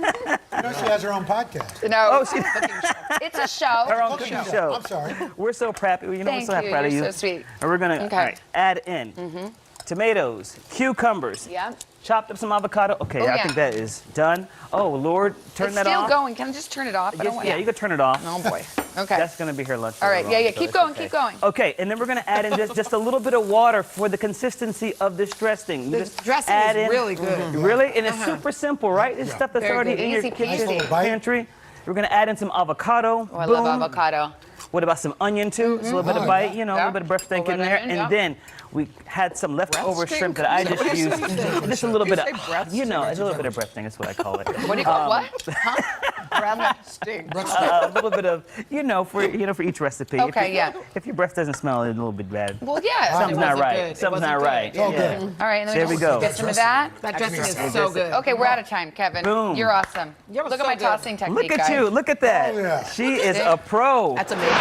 You know she has her own podcast. No. Oh, she It's a show. her own cooking show. I'm sorry. We're so proud. You know, Thank we're so you. proud of you. You're so sweet. And we're gonna Okay. all right, add in tomatoes, cucumbers, Yeah. chopped up some avocado. Okay, Oh, I yeah. think that is done. Oh Lord, turn It's that still off. going. Can I just turn it off? I don't Yes, want yeah, you can turn it off. Oh boy. Okay. That's gonna be her lunch. All right. later Yeah, on, yeah. so Keep it's going. okay. Keep going. Okay, and then we're gonna add in just a little bit of water for the consistency of this dressing. You The just dressing add is in- really good. Really, and it's super simple, right? It's stuff that's Very already good. in your Easy kitchen peasy. pantry. We're gonna add in some avocado. Oh, I Boom. love avocado. What about some onion too? It's a little bit of bite, you know, a Yeah. little bit of breath think in Little there. bit of And onion, yeah. then we had some leftover shrimp that I just used. Just a little bit of, you know, it's a little bit of breath thing. That's what I call it. What do you call what? Huh? Breath stink. A little bit of, for each recipe. Okay, yeah. If your breath doesn't smell, it's a little bit bad. Well, yeah. Something's not wasn't right. good. It Something's wasn't not right. good. Oh, Yeah. good. All right. And then There we we go. Get some of that. That dressing is Actually, so good. Okay, we're out of time, Kevin. Boom. You're awesome. You're Look so at my good. tossing technique, Look at guys. you. Look at that. Oh, yeah. She is a pro. That's amazing.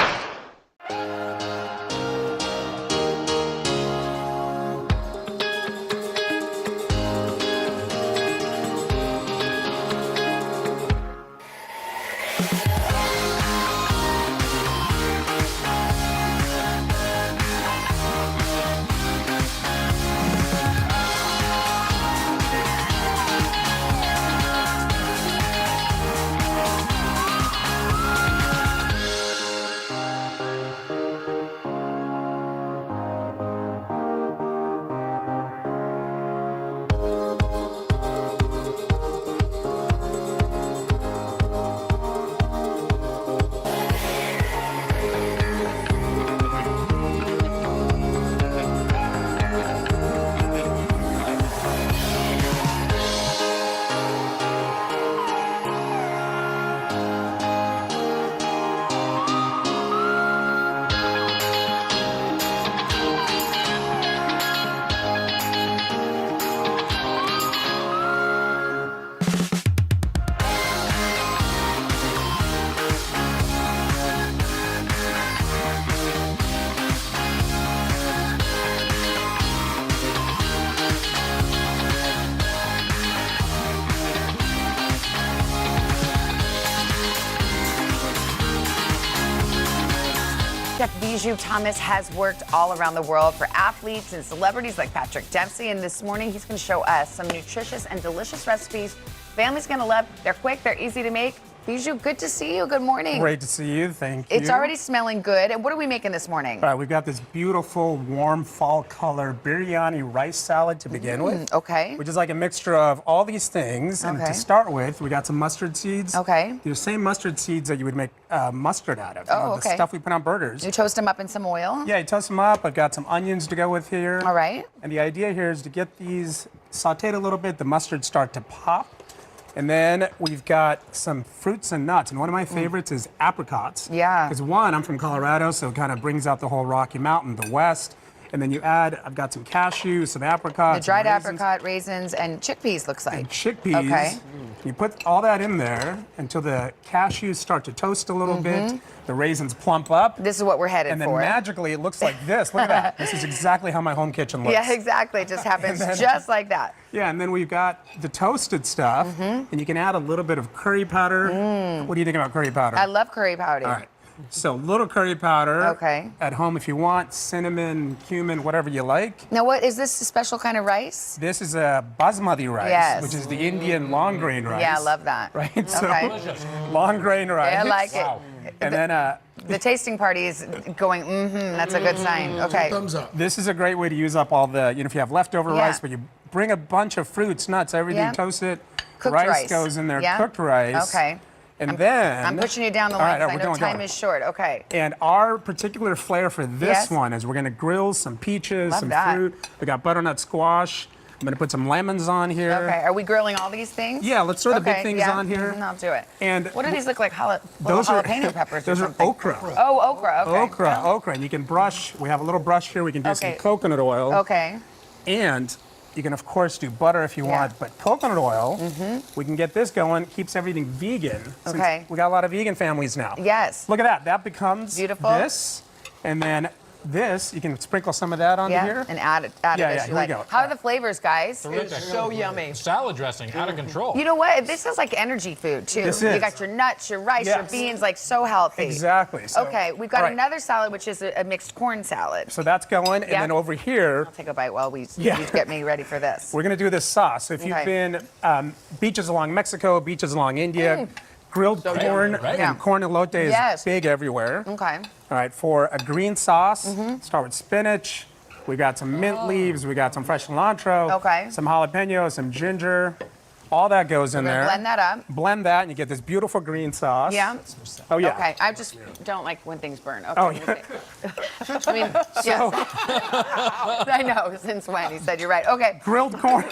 Bijou Thomas has worked all around the world for athletes and celebrities like Patrick Dempsey, and this morning he's going to show us some nutritious and delicious recipes family's going to love. They're quick, they're easy to make. Bijou, good to see you. Good morning. Great to see you. Thank you. It's already smelling good. And what are we making this morning? All right, we've got this beautiful, warm, fall color biryani rice salad to begin with. Okay. Which is like a mixture of all these things. And to start with, we got some mustard seeds. Okay. The same mustard seeds that you would make mustard out of. Oh, okay. The stuff we put on burgers. You toast them up in some oil? Yeah, you toast them up. I've got some onions to go with here. All right. And the idea here is to get these sauteed a little bit, the mustard start to pop. And then we've got some fruits and nuts. And one of my favorites is apricots. Yeah. Because one, I'm from Colorado, so it kind of brings out the whole Rocky Mountain, the West. And then you add, I've got some cashews, some apricots. The dried apricot, raisins, and chickpeas looks like. And chickpeas. Okay. You put all that in there until the cashews start to toast a little bit. The raisins plump up. This is what we're headed and then for. magically, it looks like this. Look at that. This is exactly how my home kitchen looks. Yeah, exactly. It just happens then- just like that. Yeah, and then we've got the toasted stuff, and you can add a little bit of curry powder. What do you think about curry powder? I love curry powder. All right. So little curry powder. Okay. At home if you want, cinnamon, cumin, whatever you like. Now, what is this a special kind of rice? This is a basmati rice, Yes. which is the Indian long grain rice. Yeah, I love that. Right? Okay. So long grain rice. Yeah, I like it. And then The tasting party is going, that's a good sign. Okay. Thumbs up. this is a great way to use up all the, if you have leftover Yeah. rice, but you bring a bunch of fruits, nuts, everything, Yeah. toast it. Cooked rice rice. goes in there, Yeah. cooked rice. Okay. And then I'm pushing you down the All line right, because we're I know going, time is short. Okay. And our particular flair for this Yes. one is we're going to grill some peaches, Love some that. fruit. We got butternut squash. I'm going to put some lemons on here. Okay. Are we grilling all these things? Yeah, let's throw the big Okay, things yeah. on here. I'll do it. And What do these look like? Little those are jalapeno peppers those or are something? okra. Oh, okra. Okay. Okra. And you can brush. We have a little brush here. We can do Okay. some coconut oil. Okay. And you can, of course, do butter if you want, but coconut oil, we can get this going, keeps everything vegan. since Okay. We got a lot of vegan families now. Yes. Look at that. That becomes Beautiful. this. And then this, you can sprinkle some of that onto Yeah. here. And add it Yeah, as yeah, you here we like. go. How are the flavors, guys? So yummy. Salad dressing, out of control. You know what? This is like energy food too. This You is. got your nuts, your rice, your Yes. beans, like so healthy. Exactly. So, Okay, we've got all right. another salad, which is a mixed corn salad. So that's going. And Yeah. then over here, I'll take a bite while you Yeah. get me ready for this. we're going to do this sauce. So if you've Okay. been beaches along Mexico, beaches along India, grilled corn right? and corn elote is Yes. big everywhere. Okay. All right, for a green sauce, start with spinach. We got some mint leaves. We got some fresh cilantro. Okay. Some jalapeno, some ginger. All that goes in We're gonna there. blend that up. Blend that, and you get this beautiful green sauce. Yeah. Oh yeah. Okay. I just don't like when things burn. Okay. Oh, yeah. I mean, yes. I know. Since when? He said you're right. Okay. Grilled corn.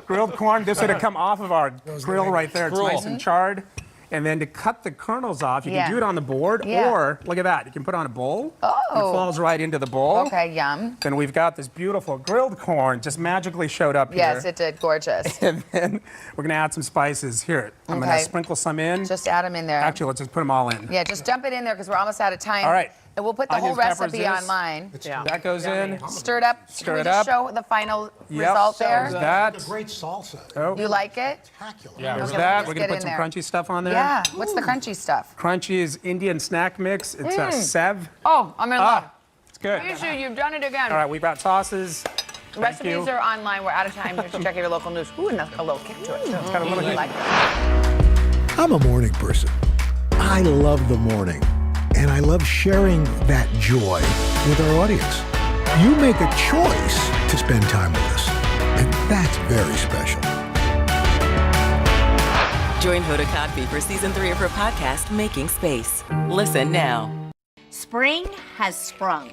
Grilled corn. This would have come off of our grill right there. It's Cool. nice and charred. And then to cut the kernels off, you Yeah. can do it on the board, Yeah. or look at that. You can put it on a bowl. Oh. It falls right into the bowl. Okay. Yum. Then we've got this beautiful grilled corn just magically showed up Yes, here. it did. Gorgeous. And then we're gonna add some spices here. I'm Okay. gonna sprinkle some in. Just add them in there. Actually, let's just put them all in. Yeah, just dump it in there because we're almost out of time. All right. And we'll put the Onions, whole peppers, recipe this. online. That goes in. Stir it up. Stir Can we it just up. show the final Yep. result So there? that. Great salsa. Oh, You like it? Yeah. there's Okay, that. let's We're get gonna put in some there. crunchy stuff on there. Yeah. What's the crunchy stuff? Crunchy is Indian snack mix. It's a Sev. Oh, I'm in love. It's good. You should. You've done it again. All right, we've got sauces. Thank Recipes you. are online. We're out of time. You should check your local news. Ooh, and a little kick to it too. got a little I kick. like it. I'm a morning person. I love the morning, and I love sharing that joy with our audience. You make a choice to spend time with us, and that's very special. Join Hoda Kotb for season 3 of her podcast, Making Space. Listen now. Spring has sprung.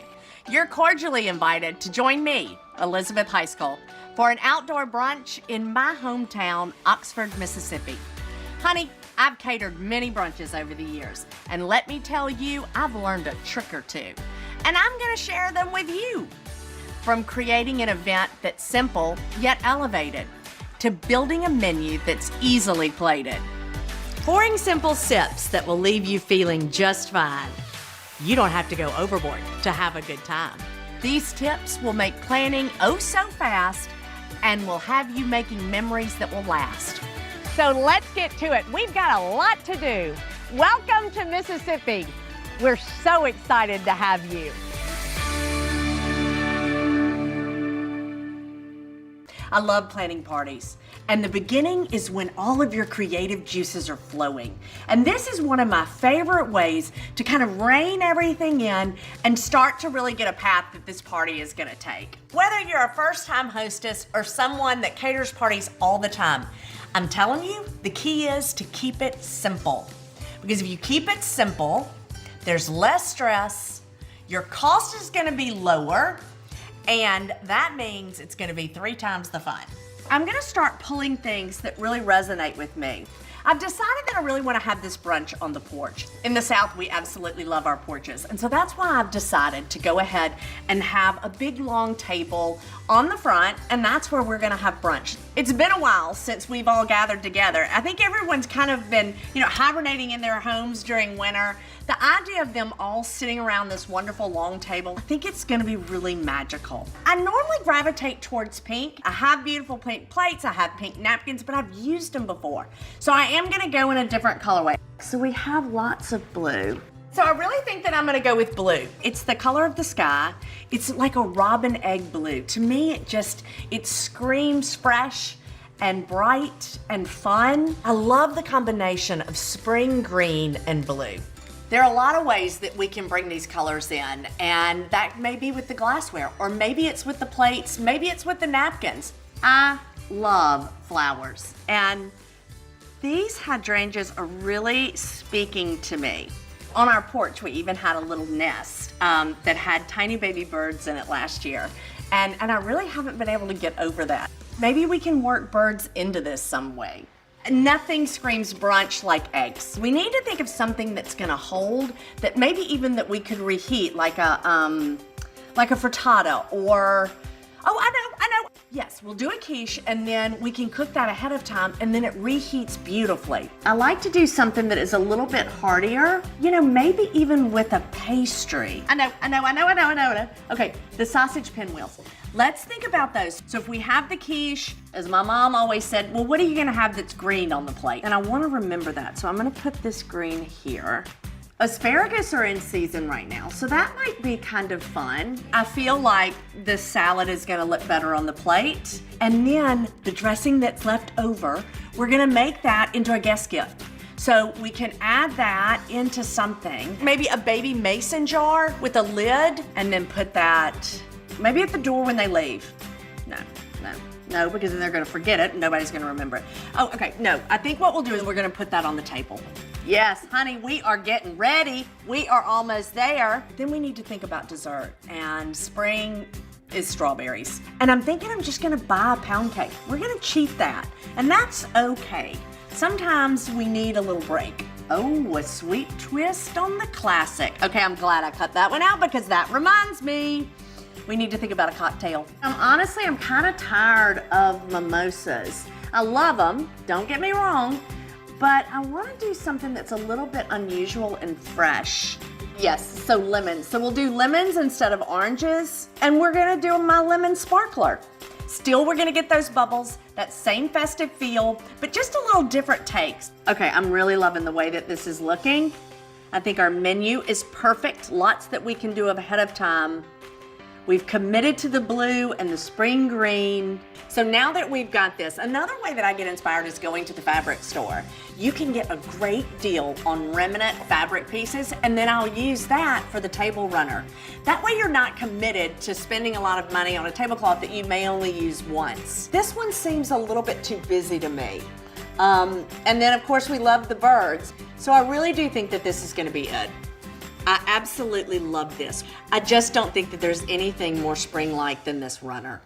You're cordially invited to join me, Elizabeth High School, for an outdoor brunch in my hometown, Oxford, Mississippi. Honey, I've catered many brunches over the years, and let me tell you, I've learned a trick or two, and I'm going to share them with you. From creating an event that's simple yet elevated, to building a menu that's easily plated. Pouring simple sips that will leave you feeling just fine. You don't have to go overboard to have a good time. These tips will make planning oh so fast and will have you making memories that will last. So let's get to it. We've got a lot to do. Welcome to Mississippi. We're so excited to have you. I love planning parties. And the beginning is when all of your creative juices are flowing. And this is one of my favorite ways to kind of rein everything in and start to really get a path that this party is gonna take. Whether you're a first-time hostess or someone that caters parties all the time, I'm telling you, the key is to keep it simple. Because if you keep it simple, there's less stress, your cost is gonna be lower, and that means it's gonna be 3 times the fun. I'm gonna start pulling things that really resonate with me. I've decided that I really wanna have this brunch on the porch. In the South, we absolutely love our porches. And so that's why I've decided to go ahead and have a big long table on the front, and that's where we're gonna have brunch. It's been a while since we've all gathered together. I think everyone's kind of been, hibernating in their homes during winter. The idea of them all sitting around this wonderful long table, I think it's gonna be really magical. I normally gravitate towards pink. I have beautiful pink plates, I have pink napkins, but I've used them before. So I am gonna go in a different colorway. So we have lots of blue. So I really think that I'm gonna go with blue. It's the color of the sky. It's like a robin egg blue. To me, it screams fresh and bright and fun. I love the combination of spring green and blue. There are a lot of ways that we can bring these colors in, and that may be with the glassware, or maybe it's with the plates, maybe it's with the napkins. I love flowers, and these hydrangeas are really speaking to me. On our porch, we even had a little nest that had tiny baby birds in it last year, and I really haven't been able to get over that. Maybe we can work birds into this some way. Nothing screams brunch like eggs. We need to think of something that's gonna hold, that maybe even that we could reheat, like a frittata, or, I know. Yes, we'll do a quiche, and then we can cook that ahead of time, and then it reheats beautifully. I like to do something that is a little bit heartier, maybe even with a pastry. I know. Okay, the sausage pinwheels. Let's think about those. So if we have the quiche, as my mom always said, well, what are you gonna have that's green on the plate? And I wanna remember that, so I'm gonna put this green here. Asparagus are in season right now, so that might be kind of fun. I feel like the salad is gonna look better on the plate. And then the dressing that's left over, we're gonna make that into a guest gift. So we can add that into something, maybe a baby mason jar with a lid, and then put that maybe at the door when they leave. No, because then they're gonna forget it and nobody's gonna remember it. Oh, okay, no, I think what we'll do is we're gonna put that on the table. Yes, honey, we are getting ready. We are almost there. Then we need to think about dessert, and spring is strawberries. And I'm thinking I'm just gonna buy a pound cake. We're gonna cheat that, and that's okay. Sometimes we need a little break. Oh, a sweet twist on the classic. Okay, I'm glad I cut that one out because that reminds me. We need to think about a cocktail. Honestly, I'm kind of tired of mimosas. I love them, don't get me wrong, but I want to do something that's a little bit unusual and fresh. Yes, so lemons. So we'll do lemons instead of oranges, and we're gonna do my lemon sparkler. Still, we're gonna get those bubbles, that same festive feel, but just a little different takes. Okay, I'm really loving the way that this is looking. I think our menu is perfect. Lots that we can do ahead of time. We've committed to the blue and the spring green. So now that we've got this, another way that I get inspired is going to the fabric store. You can get a great deal on remnant fabric pieces, and then I'll use that for the table runner. That way you're not committed to spending a lot of money on a tablecloth that you may only use once. This one seems a little bit too busy to me. And then of course we love the birds. So I really do think that this is gonna be it. I absolutely love this. I just don't think that there's anything more spring-like than this runner.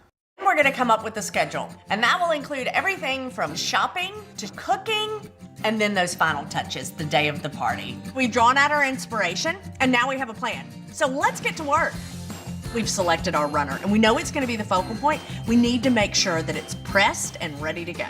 We're gonna come up with a schedule, and that will include everything from shopping to cooking, and then those final touches, the day of the party. We've drawn out our inspiration, and now we have a plan. So let's get to work. We've selected our runner, and we know it's gonna be the focal point. We need to make sure that it's pressed and ready to go.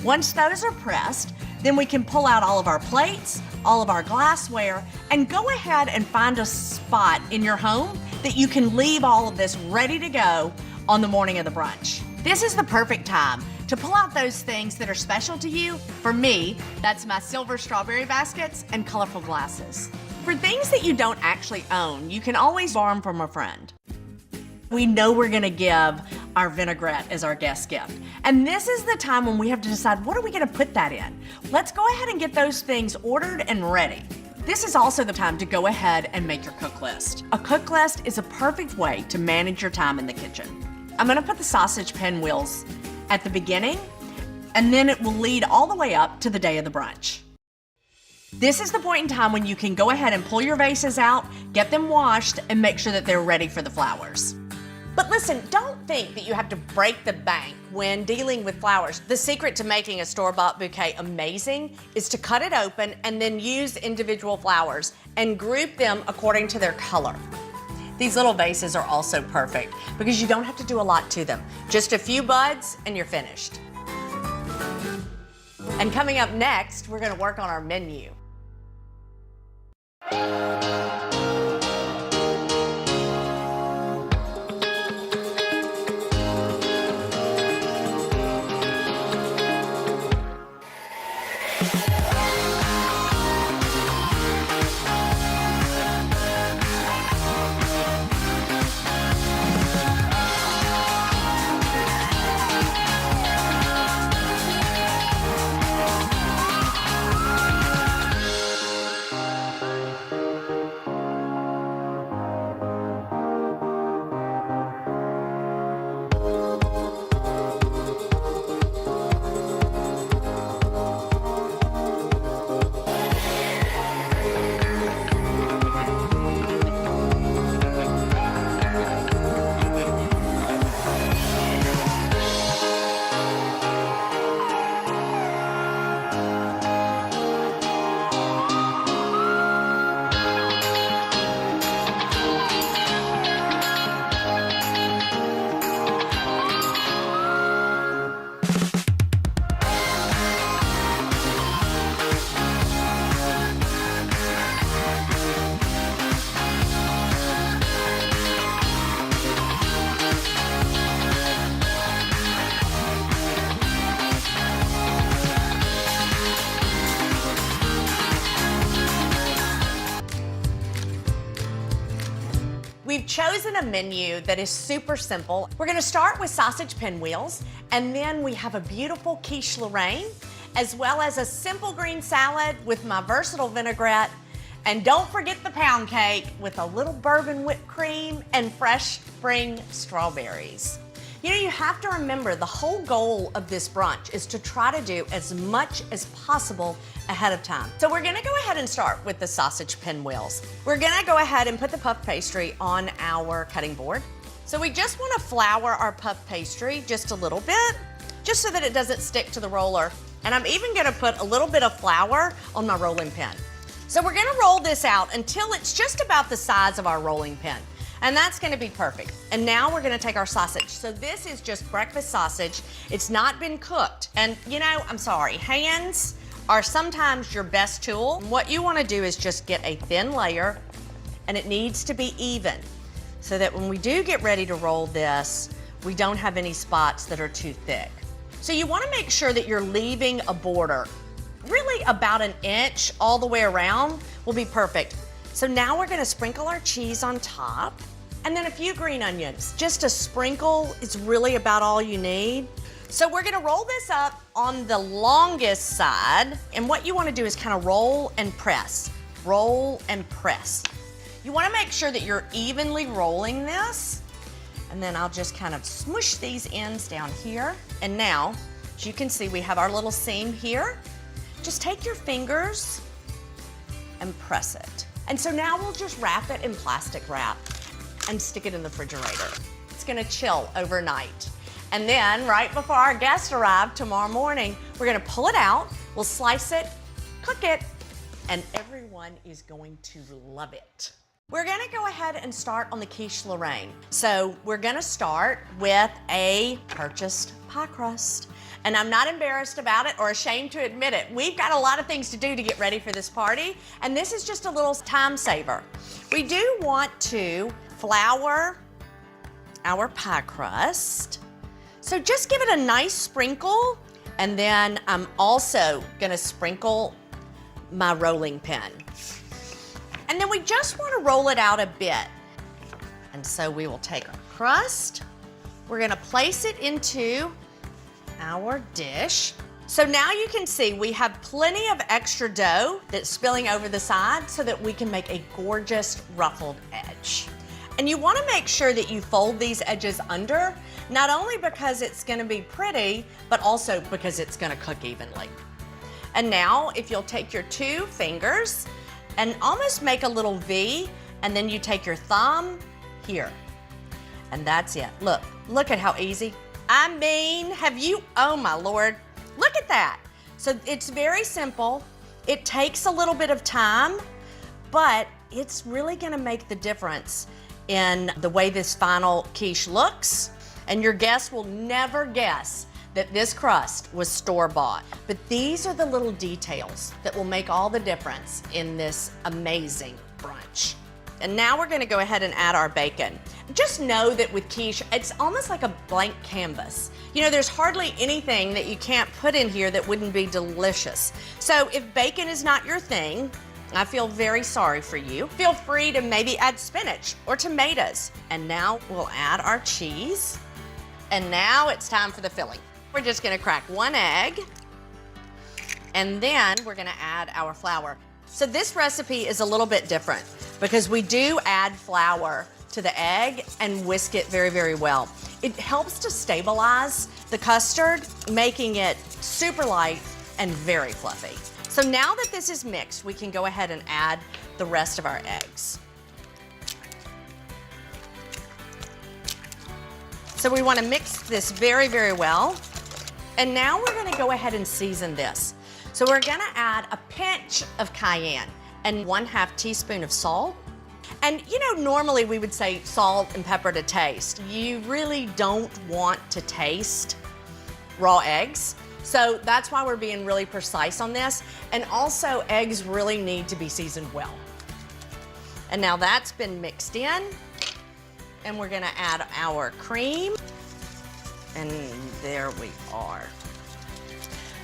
Once those are pressed, then we can pull out all of our plates, all of our glassware, and go ahead and find a spot in your home that you can leave all of this ready to go on the morning of the brunch. This is the perfect time to pull out those things that are special to you. For me, that's my silver strawberry baskets and colorful glasses. For things that you don't actually own, you can always borrow them from a friend. We know we're gonna give our vinaigrette as our guest gift. And this is the time when we have to decide, what are we gonna put that in? Let's go ahead and get those things ordered and ready. This is also the time to go ahead and make your cook list. A cook list is a perfect way to manage your time in the kitchen. I'm gonna put the sausage pinwheels at the beginning, and then it will lead all the way up to the day of the brunch. This is the point in time when you can go ahead and pull your vases out, get them washed, and make sure that they're ready for the flowers. But listen, don't think that you have to break the bank when dealing with flowers. The secret to making a store-bought bouquet amazing is to cut it open and then use individual flowers and group them according to their color. These little vases are also perfect because you don't have to do a lot to them. Just a few buds and you're finished. And coming up next, we're gonna work on our menu. We've chosen a menu that is super simple. We're gonna start with sausage pinwheels, and then we have a beautiful quiche Lorraine, as well as a simple green salad with my versatile vinaigrette. And don't forget the pound cake with a little bourbon whipped cream and fresh spring strawberries. You know, you have to remember the whole goal of this brunch is to try to do as much as possible ahead of time. So we're gonna go ahead and start with the sausage pinwheels. We're gonna go ahead and put the puff pastry on our cutting board. So we just wanna flour our puff pastry just a little bit, just so that it doesn't stick to the roller. And I'm even gonna put a little bit of flour on my rolling pin. So we're gonna roll this out until it's just about the size of our rolling pin. And that's gonna be perfect. And now we're gonna take our sausage. So this is just breakfast sausage. It's not been cooked. And you know, I'm sorry, hands are sometimes your best tool. What you wanna do is just get a thin layer, and it needs to be even, so that when we do get ready to roll this, we don't have any spots that are too thick. So you wanna make sure that you're leaving a border. Really about an inch all the way around will be perfect. So now we're gonna sprinkle our cheese on top, and then a few green onions. Just a sprinkle is really about all you need. So we're gonna roll this up on the longest side, and what you wanna do is kind of roll and press. Roll and press. You wanna make sure that you're evenly rolling this, and then I'll just kind of smush these ends down here. And now, as you can see, we have our little seam here. Just take your fingers and press it. And so now we'll just wrap it in plastic wrap and stick it in the refrigerator. It's gonna chill overnight. And then right before our guests arrive tomorrow morning, we're gonna pull it out, we'll slice it, cook it, and everyone is going to love it. We're gonna go ahead and start on the quiche Lorraine. So we're gonna start with a purchased pie crust. And I'm not embarrassed about it or ashamed to admit it. We've got a lot of things to do to get ready for this party, and this is just a little time saver. We do want to flour our pie crust. So just give it a nice sprinkle, and then I'm also gonna sprinkle my rolling pin. And And then we just want to roll it out a bit. And so we will take our crust. We're gonna place it into our dish. So now you can see we have plenty of extra dough that's spilling over the side so that we can make a gorgeous ruffled edge. And you wanna make sure that you fold these edges under, not only because it's gonna be pretty, but also because it's gonna cook evenly. And now if you'll take your 2 fingers and almost make a little V, and then you take your thumb here. And that's it. Look at how easy. I mean, oh my Lord, look at that. So it's very simple. It takes a little bit of time, but it's really gonna make the difference in the way this final quiche looks. And your guests will never guess that this crust was store-bought. But these are the little details that will make all the difference in this amazing brunch. And now we're gonna go ahead and add our bacon. Just know that with quiche, it's almost like a blank canvas. You know, there's hardly anything that you can't put in here that wouldn't be delicious. So if bacon is not your thing, I feel very sorry for you. Feel free to maybe add spinach or tomatoes. And now we'll add our cheese. And now it's time for the filling. We're just gonna crack 1 egg, and then we're gonna add our flour. So this recipe is a little bit different because we do add flour to the egg and whisk it very, very well. It helps to stabilize the custard, making it super light and very fluffy. So now that this is mixed, we can go ahead and add the rest of our eggs. So we want to mix this very, very well. And now we're going to go ahead and season this. So we're going to add a pinch of cayenne and 1/2 teaspoon of salt. And you know, normally we would say salt and pepper to taste. You really don't want to taste raw eggs. So that's why we're being really precise on this. And also, eggs really need to be seasoned well. And now that's been mixed in. And we're gonna add our cream. And there we are.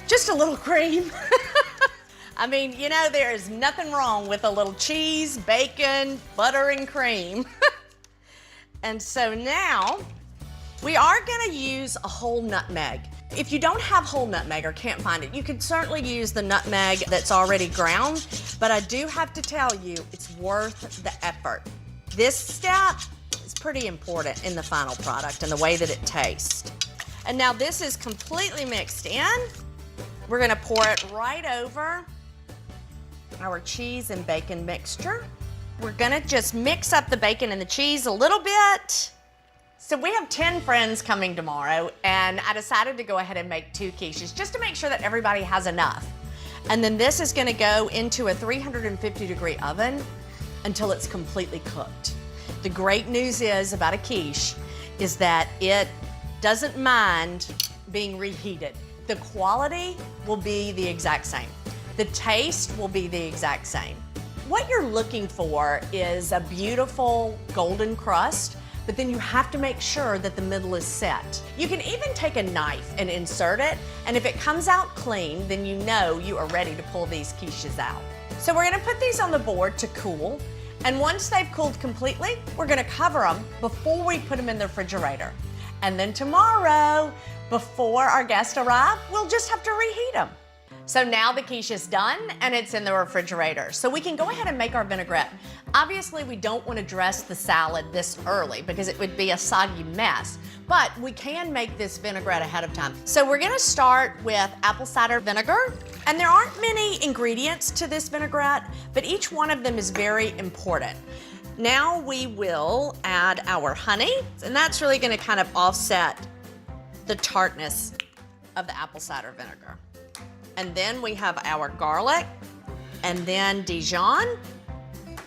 Just a little cream. I mean, you know, there is nothing wrong with a little cheese, bacon, butter, and cream. And so now, we are gonna use a whole nutmeg. If you don't have whole nutmeg or can't find it, you can certainly use the nutmeg that's already ground, but I do have to tell you, it's worth the effort. This step is pretty important in the final product and the way that it tastes. And now this is completely mixed in. We're gonna pour it right over our cheese and bacon mixture. We're gonna just mix up the bacon and the cheese a little bit. So we have 10 friends coming tomorrow, and I decided to go ahead and make 2 quiches just to make sure that everybody has enough. And then this is gonna go into a 350-degree oven until it's completely cooked. The great news is about a quiche is that it doesn't mind being reheated. The quality will be the exact same. The taste will be the exact same. What you're looking for is a beautiful golden crust, but then you have to make sure that the middle is set. You can even take a knife and insert it, and if it comes out clean, then you know you are ready to pull these quiches out. So we're gonna put these on the board to cool, and once they've cooled completely, we're gonna cover them before we put them in the refrigerator. And then tomorrow, before our guests arrive, we'll just have to reheat them. So now the quiche is done and it's in the refrigerator. So we can go ahead and make our vinaigrette. Obviously, we don't want to dress the salad this early because it would be a soggy mess, but we can make this vinaigrette ahead of time. So we're gonna start with apple cider vinegar, and there aren't many ingredients to this vinaigrette, but each one of them is very important. Now we will add our honey, and that's really gonna kind of offset the tartness of the apple cider vinegar. And then we have our garlic, and then Dijon.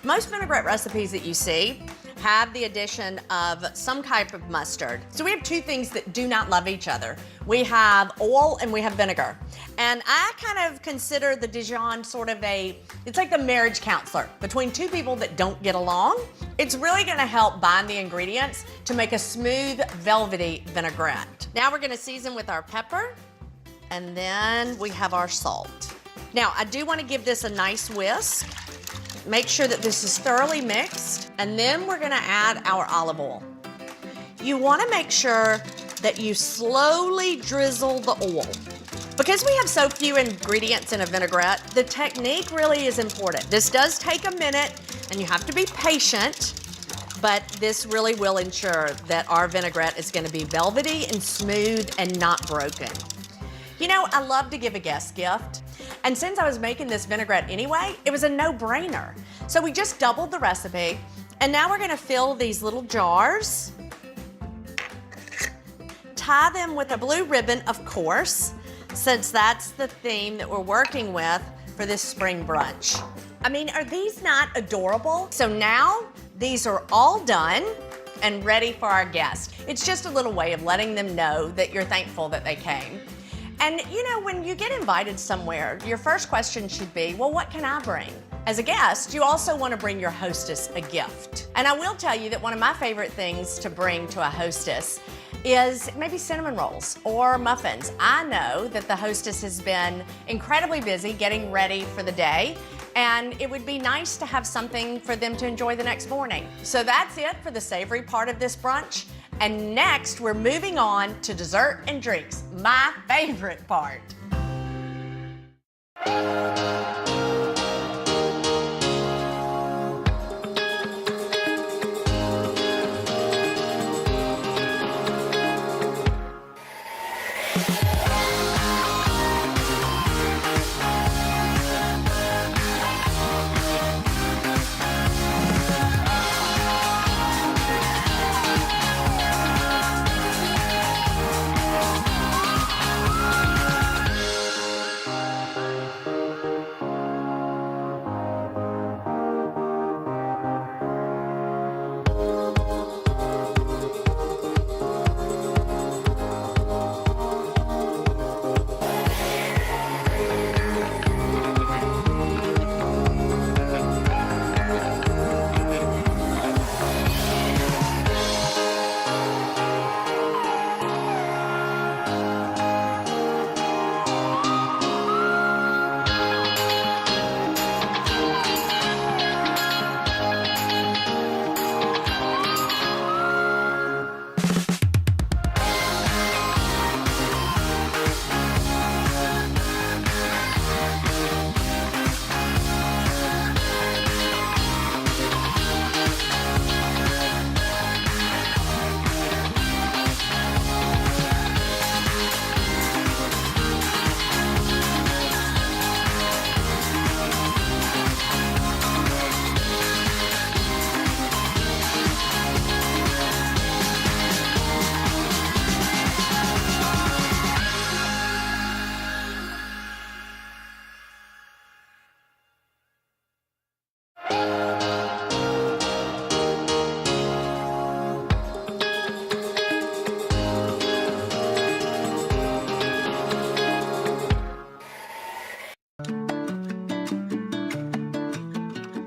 Most vinaigrette recipes that you see have the addition of some type of mustard. So we have 2 things that do not love each other. We have oil and we have vinegar. And I kind of consider the Dijon sort of it's like the marriage counselor between 2 people that don't get along. It's really gonna help bind the ingredients to make a smooth, velvety vinaigrette. Now we're gonna season with our pepper, and then we have our salt. Now, I do want to give this a nice whisk. Make sure that this is thoroughly mixed, and then we're gonna add our olive oil. You wanna make sure that you slowly drizzle the oil. Because we have so few ingredients in a vinaigrette, the technique really is important. This does take a minute, and you have to be patient, but this really will ensure that our vinaigrette is gonna be velvety and smooth and not broken. You know, I love to give a guest gift, and since I was making this vinaigrette anyway, it was a no-brainer. So we just doubled the recipe, and now we're gonna fill these little jars, tie them with a blue ribbon, of course, since that's the theme that we're working with for this spring brunch. I mean, are these not adorable? So now these are all done and ready for our guests. It's just a little way of letting them know that you're thankful that they came. And you know, when you get invited somewhere, your first question should be, well, what can I bring? As a guest, you also want to bring your hostess a gift. And I will tell you that one of my favorite things to bring to a hostess is maybe cinnamon rolls or muffins. I know that the hostess has been incredibly busy getting ready for the day, and it would be nice to have something for them to enjoy the next morning. So that's it for the savory part of this brunch. And next, we're moving on to dessert and drinks, my favorite part.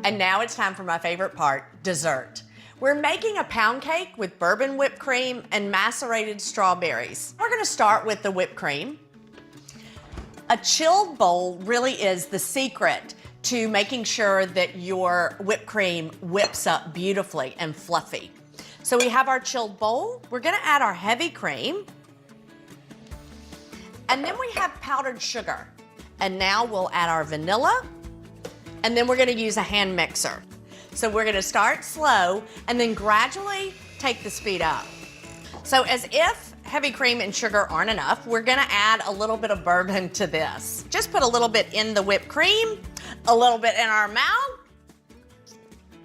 And now it's time for my favorite part, dessert. We're making a pound cake with bourbon whipped cream and macerated strawberries. We're gonna start with the whipped cream. A chilled bowl really is the secret to making sure that your whipped cream whips up beautifully and fluffy. So we have our chilled bowl. We're gonna add our heavy cream. And then we have powdered sugar. And now we'll add our vanilla. And then we're gonna use a hand mixer. So we're gonna start slow and then gradually take the speed up. So as if heavy cream and sugar aren't enough, we're gonna add a little bit of bourbon to this. Just put a little bit in the whipped cream, a little bit in our mouth.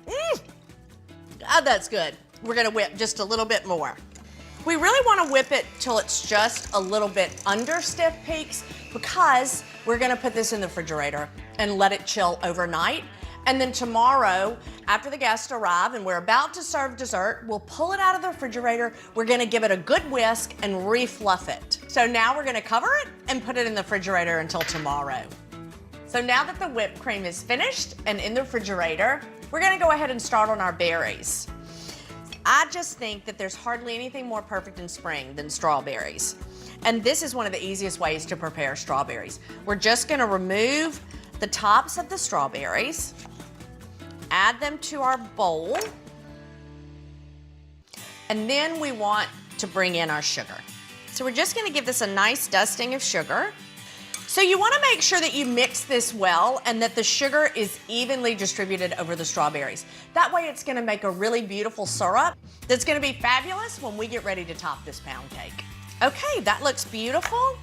Oh, that's good. We're gonna whip just a little bit more. We really wanna whip it till it's just a little bit under stiff peaks because we're gonna put this in the refrigerator and let it chill overnight. And then tomorrow, after the guests arrive and we're about to serve dessert, we'll pull it out of the refrigerator. We're gonna give it a good whisk and re-fluff it. So now we're gonna cover it and put it in the refrigerator until tomorrow. So now that the whipped cream is finished and in the refrigerator, we're gonna go ahead and start on our berries. I just think that there's hardly anything more perfect in spring than strawberries. And this is one of the easiest ways to prepare strawberries. We're just gonna remove the tops of the strawberries. add them to our bowl. And then we want to bring in our sugar. So we're just gonna give this a nice dusting of sugar. So you wanna make sure that you mix this well and that the sugar is evenly distributed over the strawberries. That way it's gonna make a really beautiful syrup that's gonna be fabulous when we get ready to top this pound cake. Okay, that looks beautiful.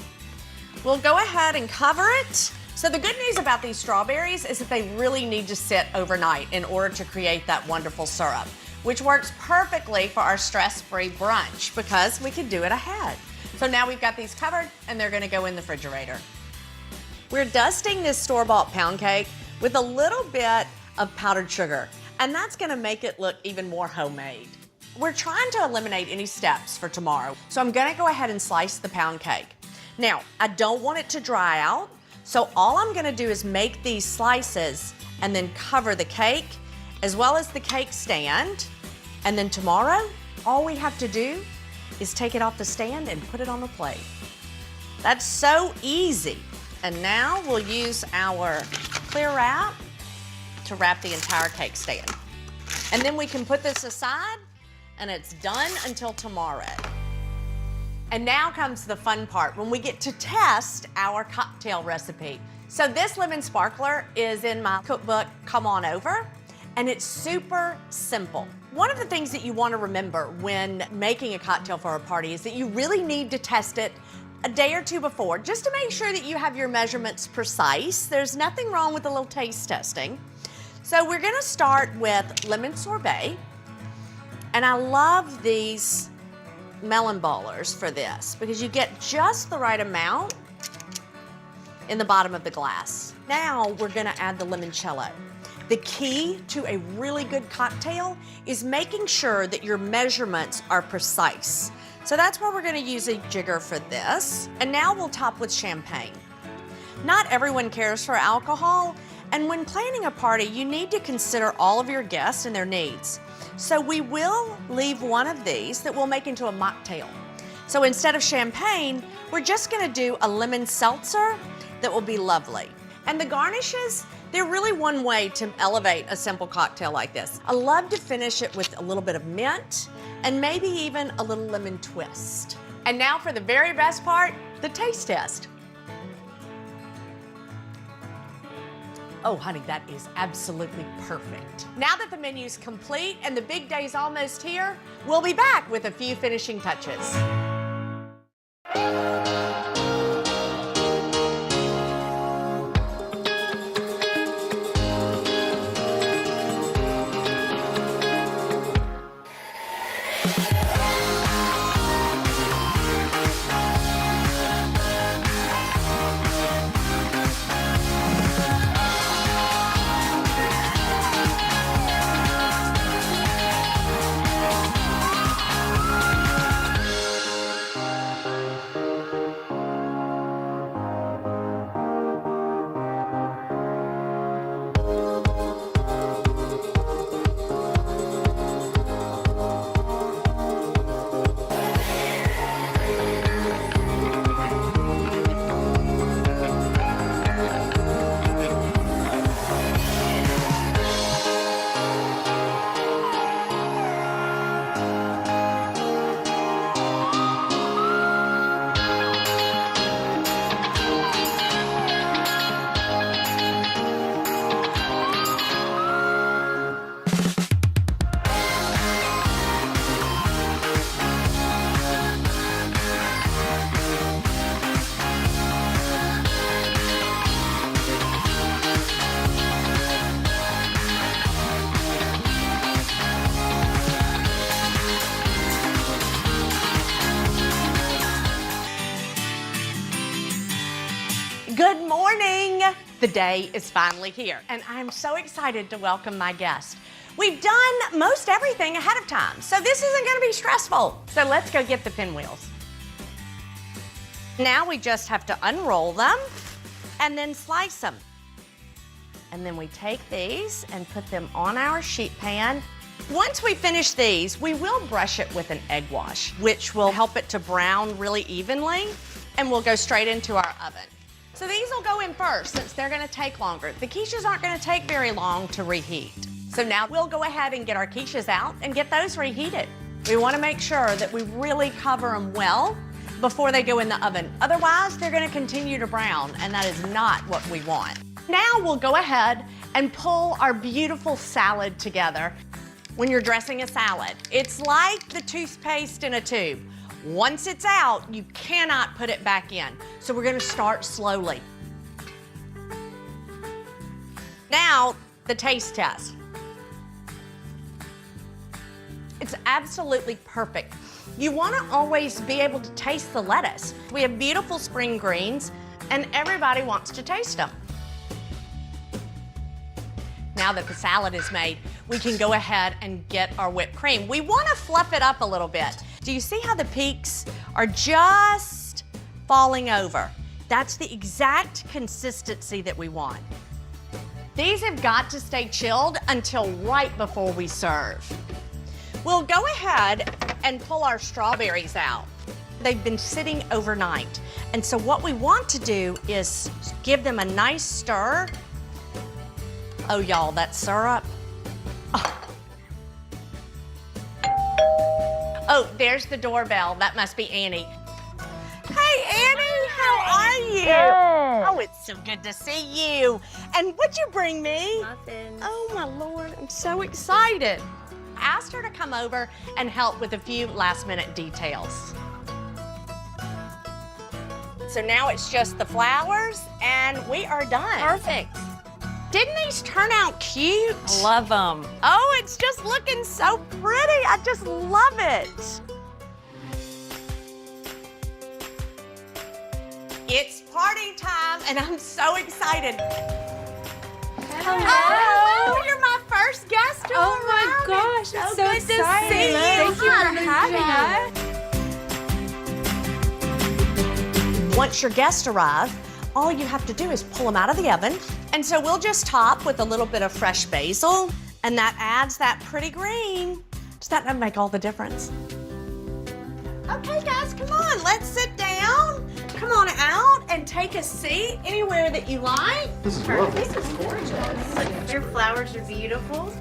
We'll go ahead and cover it. So the good news about these strawberries is that they really need to sit overnight in order to create that wonderful syrup, which works perfectly for our stress-free brunch because we can do it ahead. So now we've got these covered and they're gonna go in the refrigerator. We're dusting this store-bought pound cake with a little bit of powdered sugar, and that's gonna make it look even more homemade. We're trying to eliminate any steps for tomorrow, so I'm gonna go ahead and slice the pound cake. Now, I don't want it to dry out, so all I'm gonna do is make these slices and then cover the cake as well as the cake stand. And then tomorrow, all we have to do is take it off the stand and put it on the plate. That's so easy. And now we'll use our clear wrap to wrap the entire cake stand. And then we can put this aside and it's done until tomorrow. And now comes the fun part when we get to test our cocktail recipe. So this lemon sparkler is in my cookbook, Come On Over, and it's super simple. One of the things that you want to remember when making a cocktail for a party is that you really need to test it a day or two before, just to make sure that you have your measurements precise. There's nothing wrong with a little taste testing. So we're gonna start with lemon sorbet, and I love these melon ballers for this because you get just the right amount in the bottom of the glass. Now we're gonna add the limoncello. The key to a really good cocktail is making sure that your measurements are precise. So that's why we're gonna use a jigger for this. And now we'll top with champagne. Not everyone cares for alcohol, and when planning a party, you need to consider all of your guests and their needs. So we will leave one of these that we'll make into a mocktail. So instead of champagne, we're just gonna do a lemon seltzer that will be lovely. And the garnishes, they're really one way to elevate a simple cocktail like this. I love to finish it with a little bit of mint and maybe even a little lemon twist. And now for the very best part, the taste test. Oh, honey, that is absolutely perfect. Now that the menu's complete and the big day's almost here, we'll be back with a few finishing touches. Good morning. The day is finally here, and I'm so excited to welcome my guest. We've done most everything ahead of time, so this isn't gonna be stressful. So let's go get the pinwheels. Now we just have to unroll them and then slice them. And then we take these and put them on our sheet pan. Once we finish these, we will brush it with an egg wash, which will help it to brown really evenly, and we'll go straight into our oven. So these will go in first since they're gonna take longer. The quiches aren't gonna take very long to reheat. So now we'll go ahead and get our quiches out and get those reheated. We want to make sure that we really cover them well before they go in the oven. Otherwise, they're going to continue to brown, and that is not what we want. Now we'll go ahead and pull our beautiful salad together. When you're dressing a salad, it's like the toothpaste in a tube. Once it's out, you cannot put it back in. So we're going to start slowly. Now, the taste test. It's absolutely perfect. You want to always be able to taste the lettuce. We have beautiful spring greens, and everybody wants to taste them. Now that the salad is made, we can go ahead and get our whipped cream. We want to fluff it up a little bit. Do you see how the peaks are just falling over? That's the exact consistency that we want. These have got to stay chilled until right before we serve. We'll go ahead and pull our strawberries out. They've been sitting overnight. And so what we want to do is give them a nice stir. Oh, y'all, that syrup. Oh, there's the doorbell. That must be Annie. Hey, Annie, how are you? Good. Oh, it's so good to see you. And what'd you bring me? Muffins. Oh, my Lord, I'm so excited. Asked her to come over and help with a few last-minute details. So now it's just the flowers, and we are done. Perfect. Didn't these turn out cute? I love them. Oh, it's just looking so pretty. I just love it. It's party time, and I'm so excited. Hello. You're my first guest. Oh my gosh, it's so good exciting. to see you. Thank you for having us. Once your guests arrive, all you have to do is pull them out of the oven. And so we'll just top with a little bit of fresh basil, and that adds that pretty green. Does that not make all the difference? Okay, guys, come on, let's sit down. Come on out and take a seat anywhere that you like. This is lovely. This is gorgeous. Your flowers are beautiful.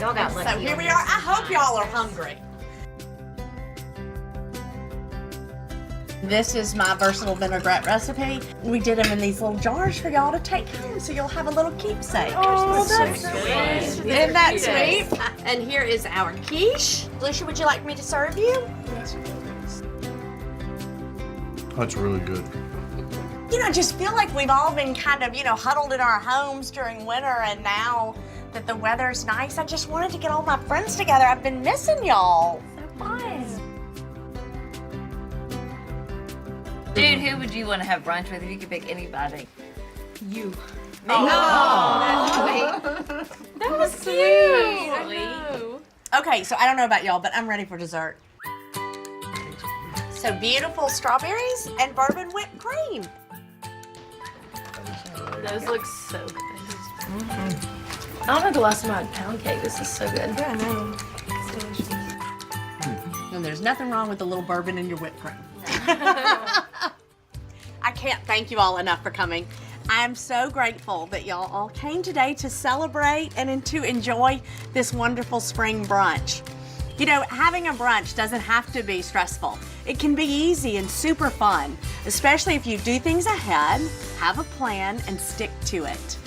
Y'all got lucky. So here we are. I hope y'all are hungry. This is my versatile vinaigrette recipe. We did them in these little jars for y'all to take home, so you'll have a little keepsake. Oh, that's so sweet. Isn't that sweet? And here is our quiche. Lucia, would you like me to serve you? That's really good. You know, I just feel like we've all been kind of, huddled in our homes during winter, and now that the weather's nice, I just wanted to get all my friends together. I've been missing y'all. So fun. Dude, who would you want to have brunch with if you could pick anybody? You. Oh. That was cute. I know. Okay, so I don't know about y'all, but I'm ready for dessert. So beautiful strawberries and bourbon whipped cream. Those look so good. I don't know the last time I had pound cake. This is so good. Yeah, I know. It's delicious. And there's nothing wrong with a little bourbon in your whipped cream. I can't thank you all enough for coming. I am so grateful that y'all all came today to celebrate and to enjoy this wonderful spring brunch. You know, having a brunch doesn't have to be stressful. It can be easy and super fun, especially if you do things ahead, have a plan, and stick to it.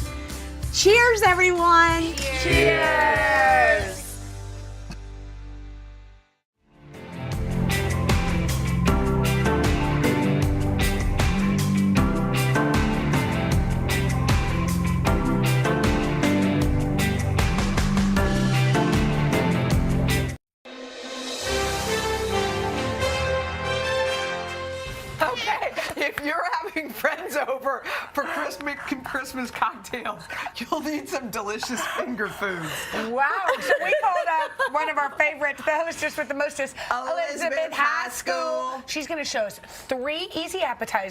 Cheers, everyone! Cheers! Okay, if you're having friends over for Christmas cocktails, you'll need some delicious finger foods. Wow, so we called up one of our favorite, the hostess with the mostest, Elizabeth Haskell. She's going to show us 3 easy appetizers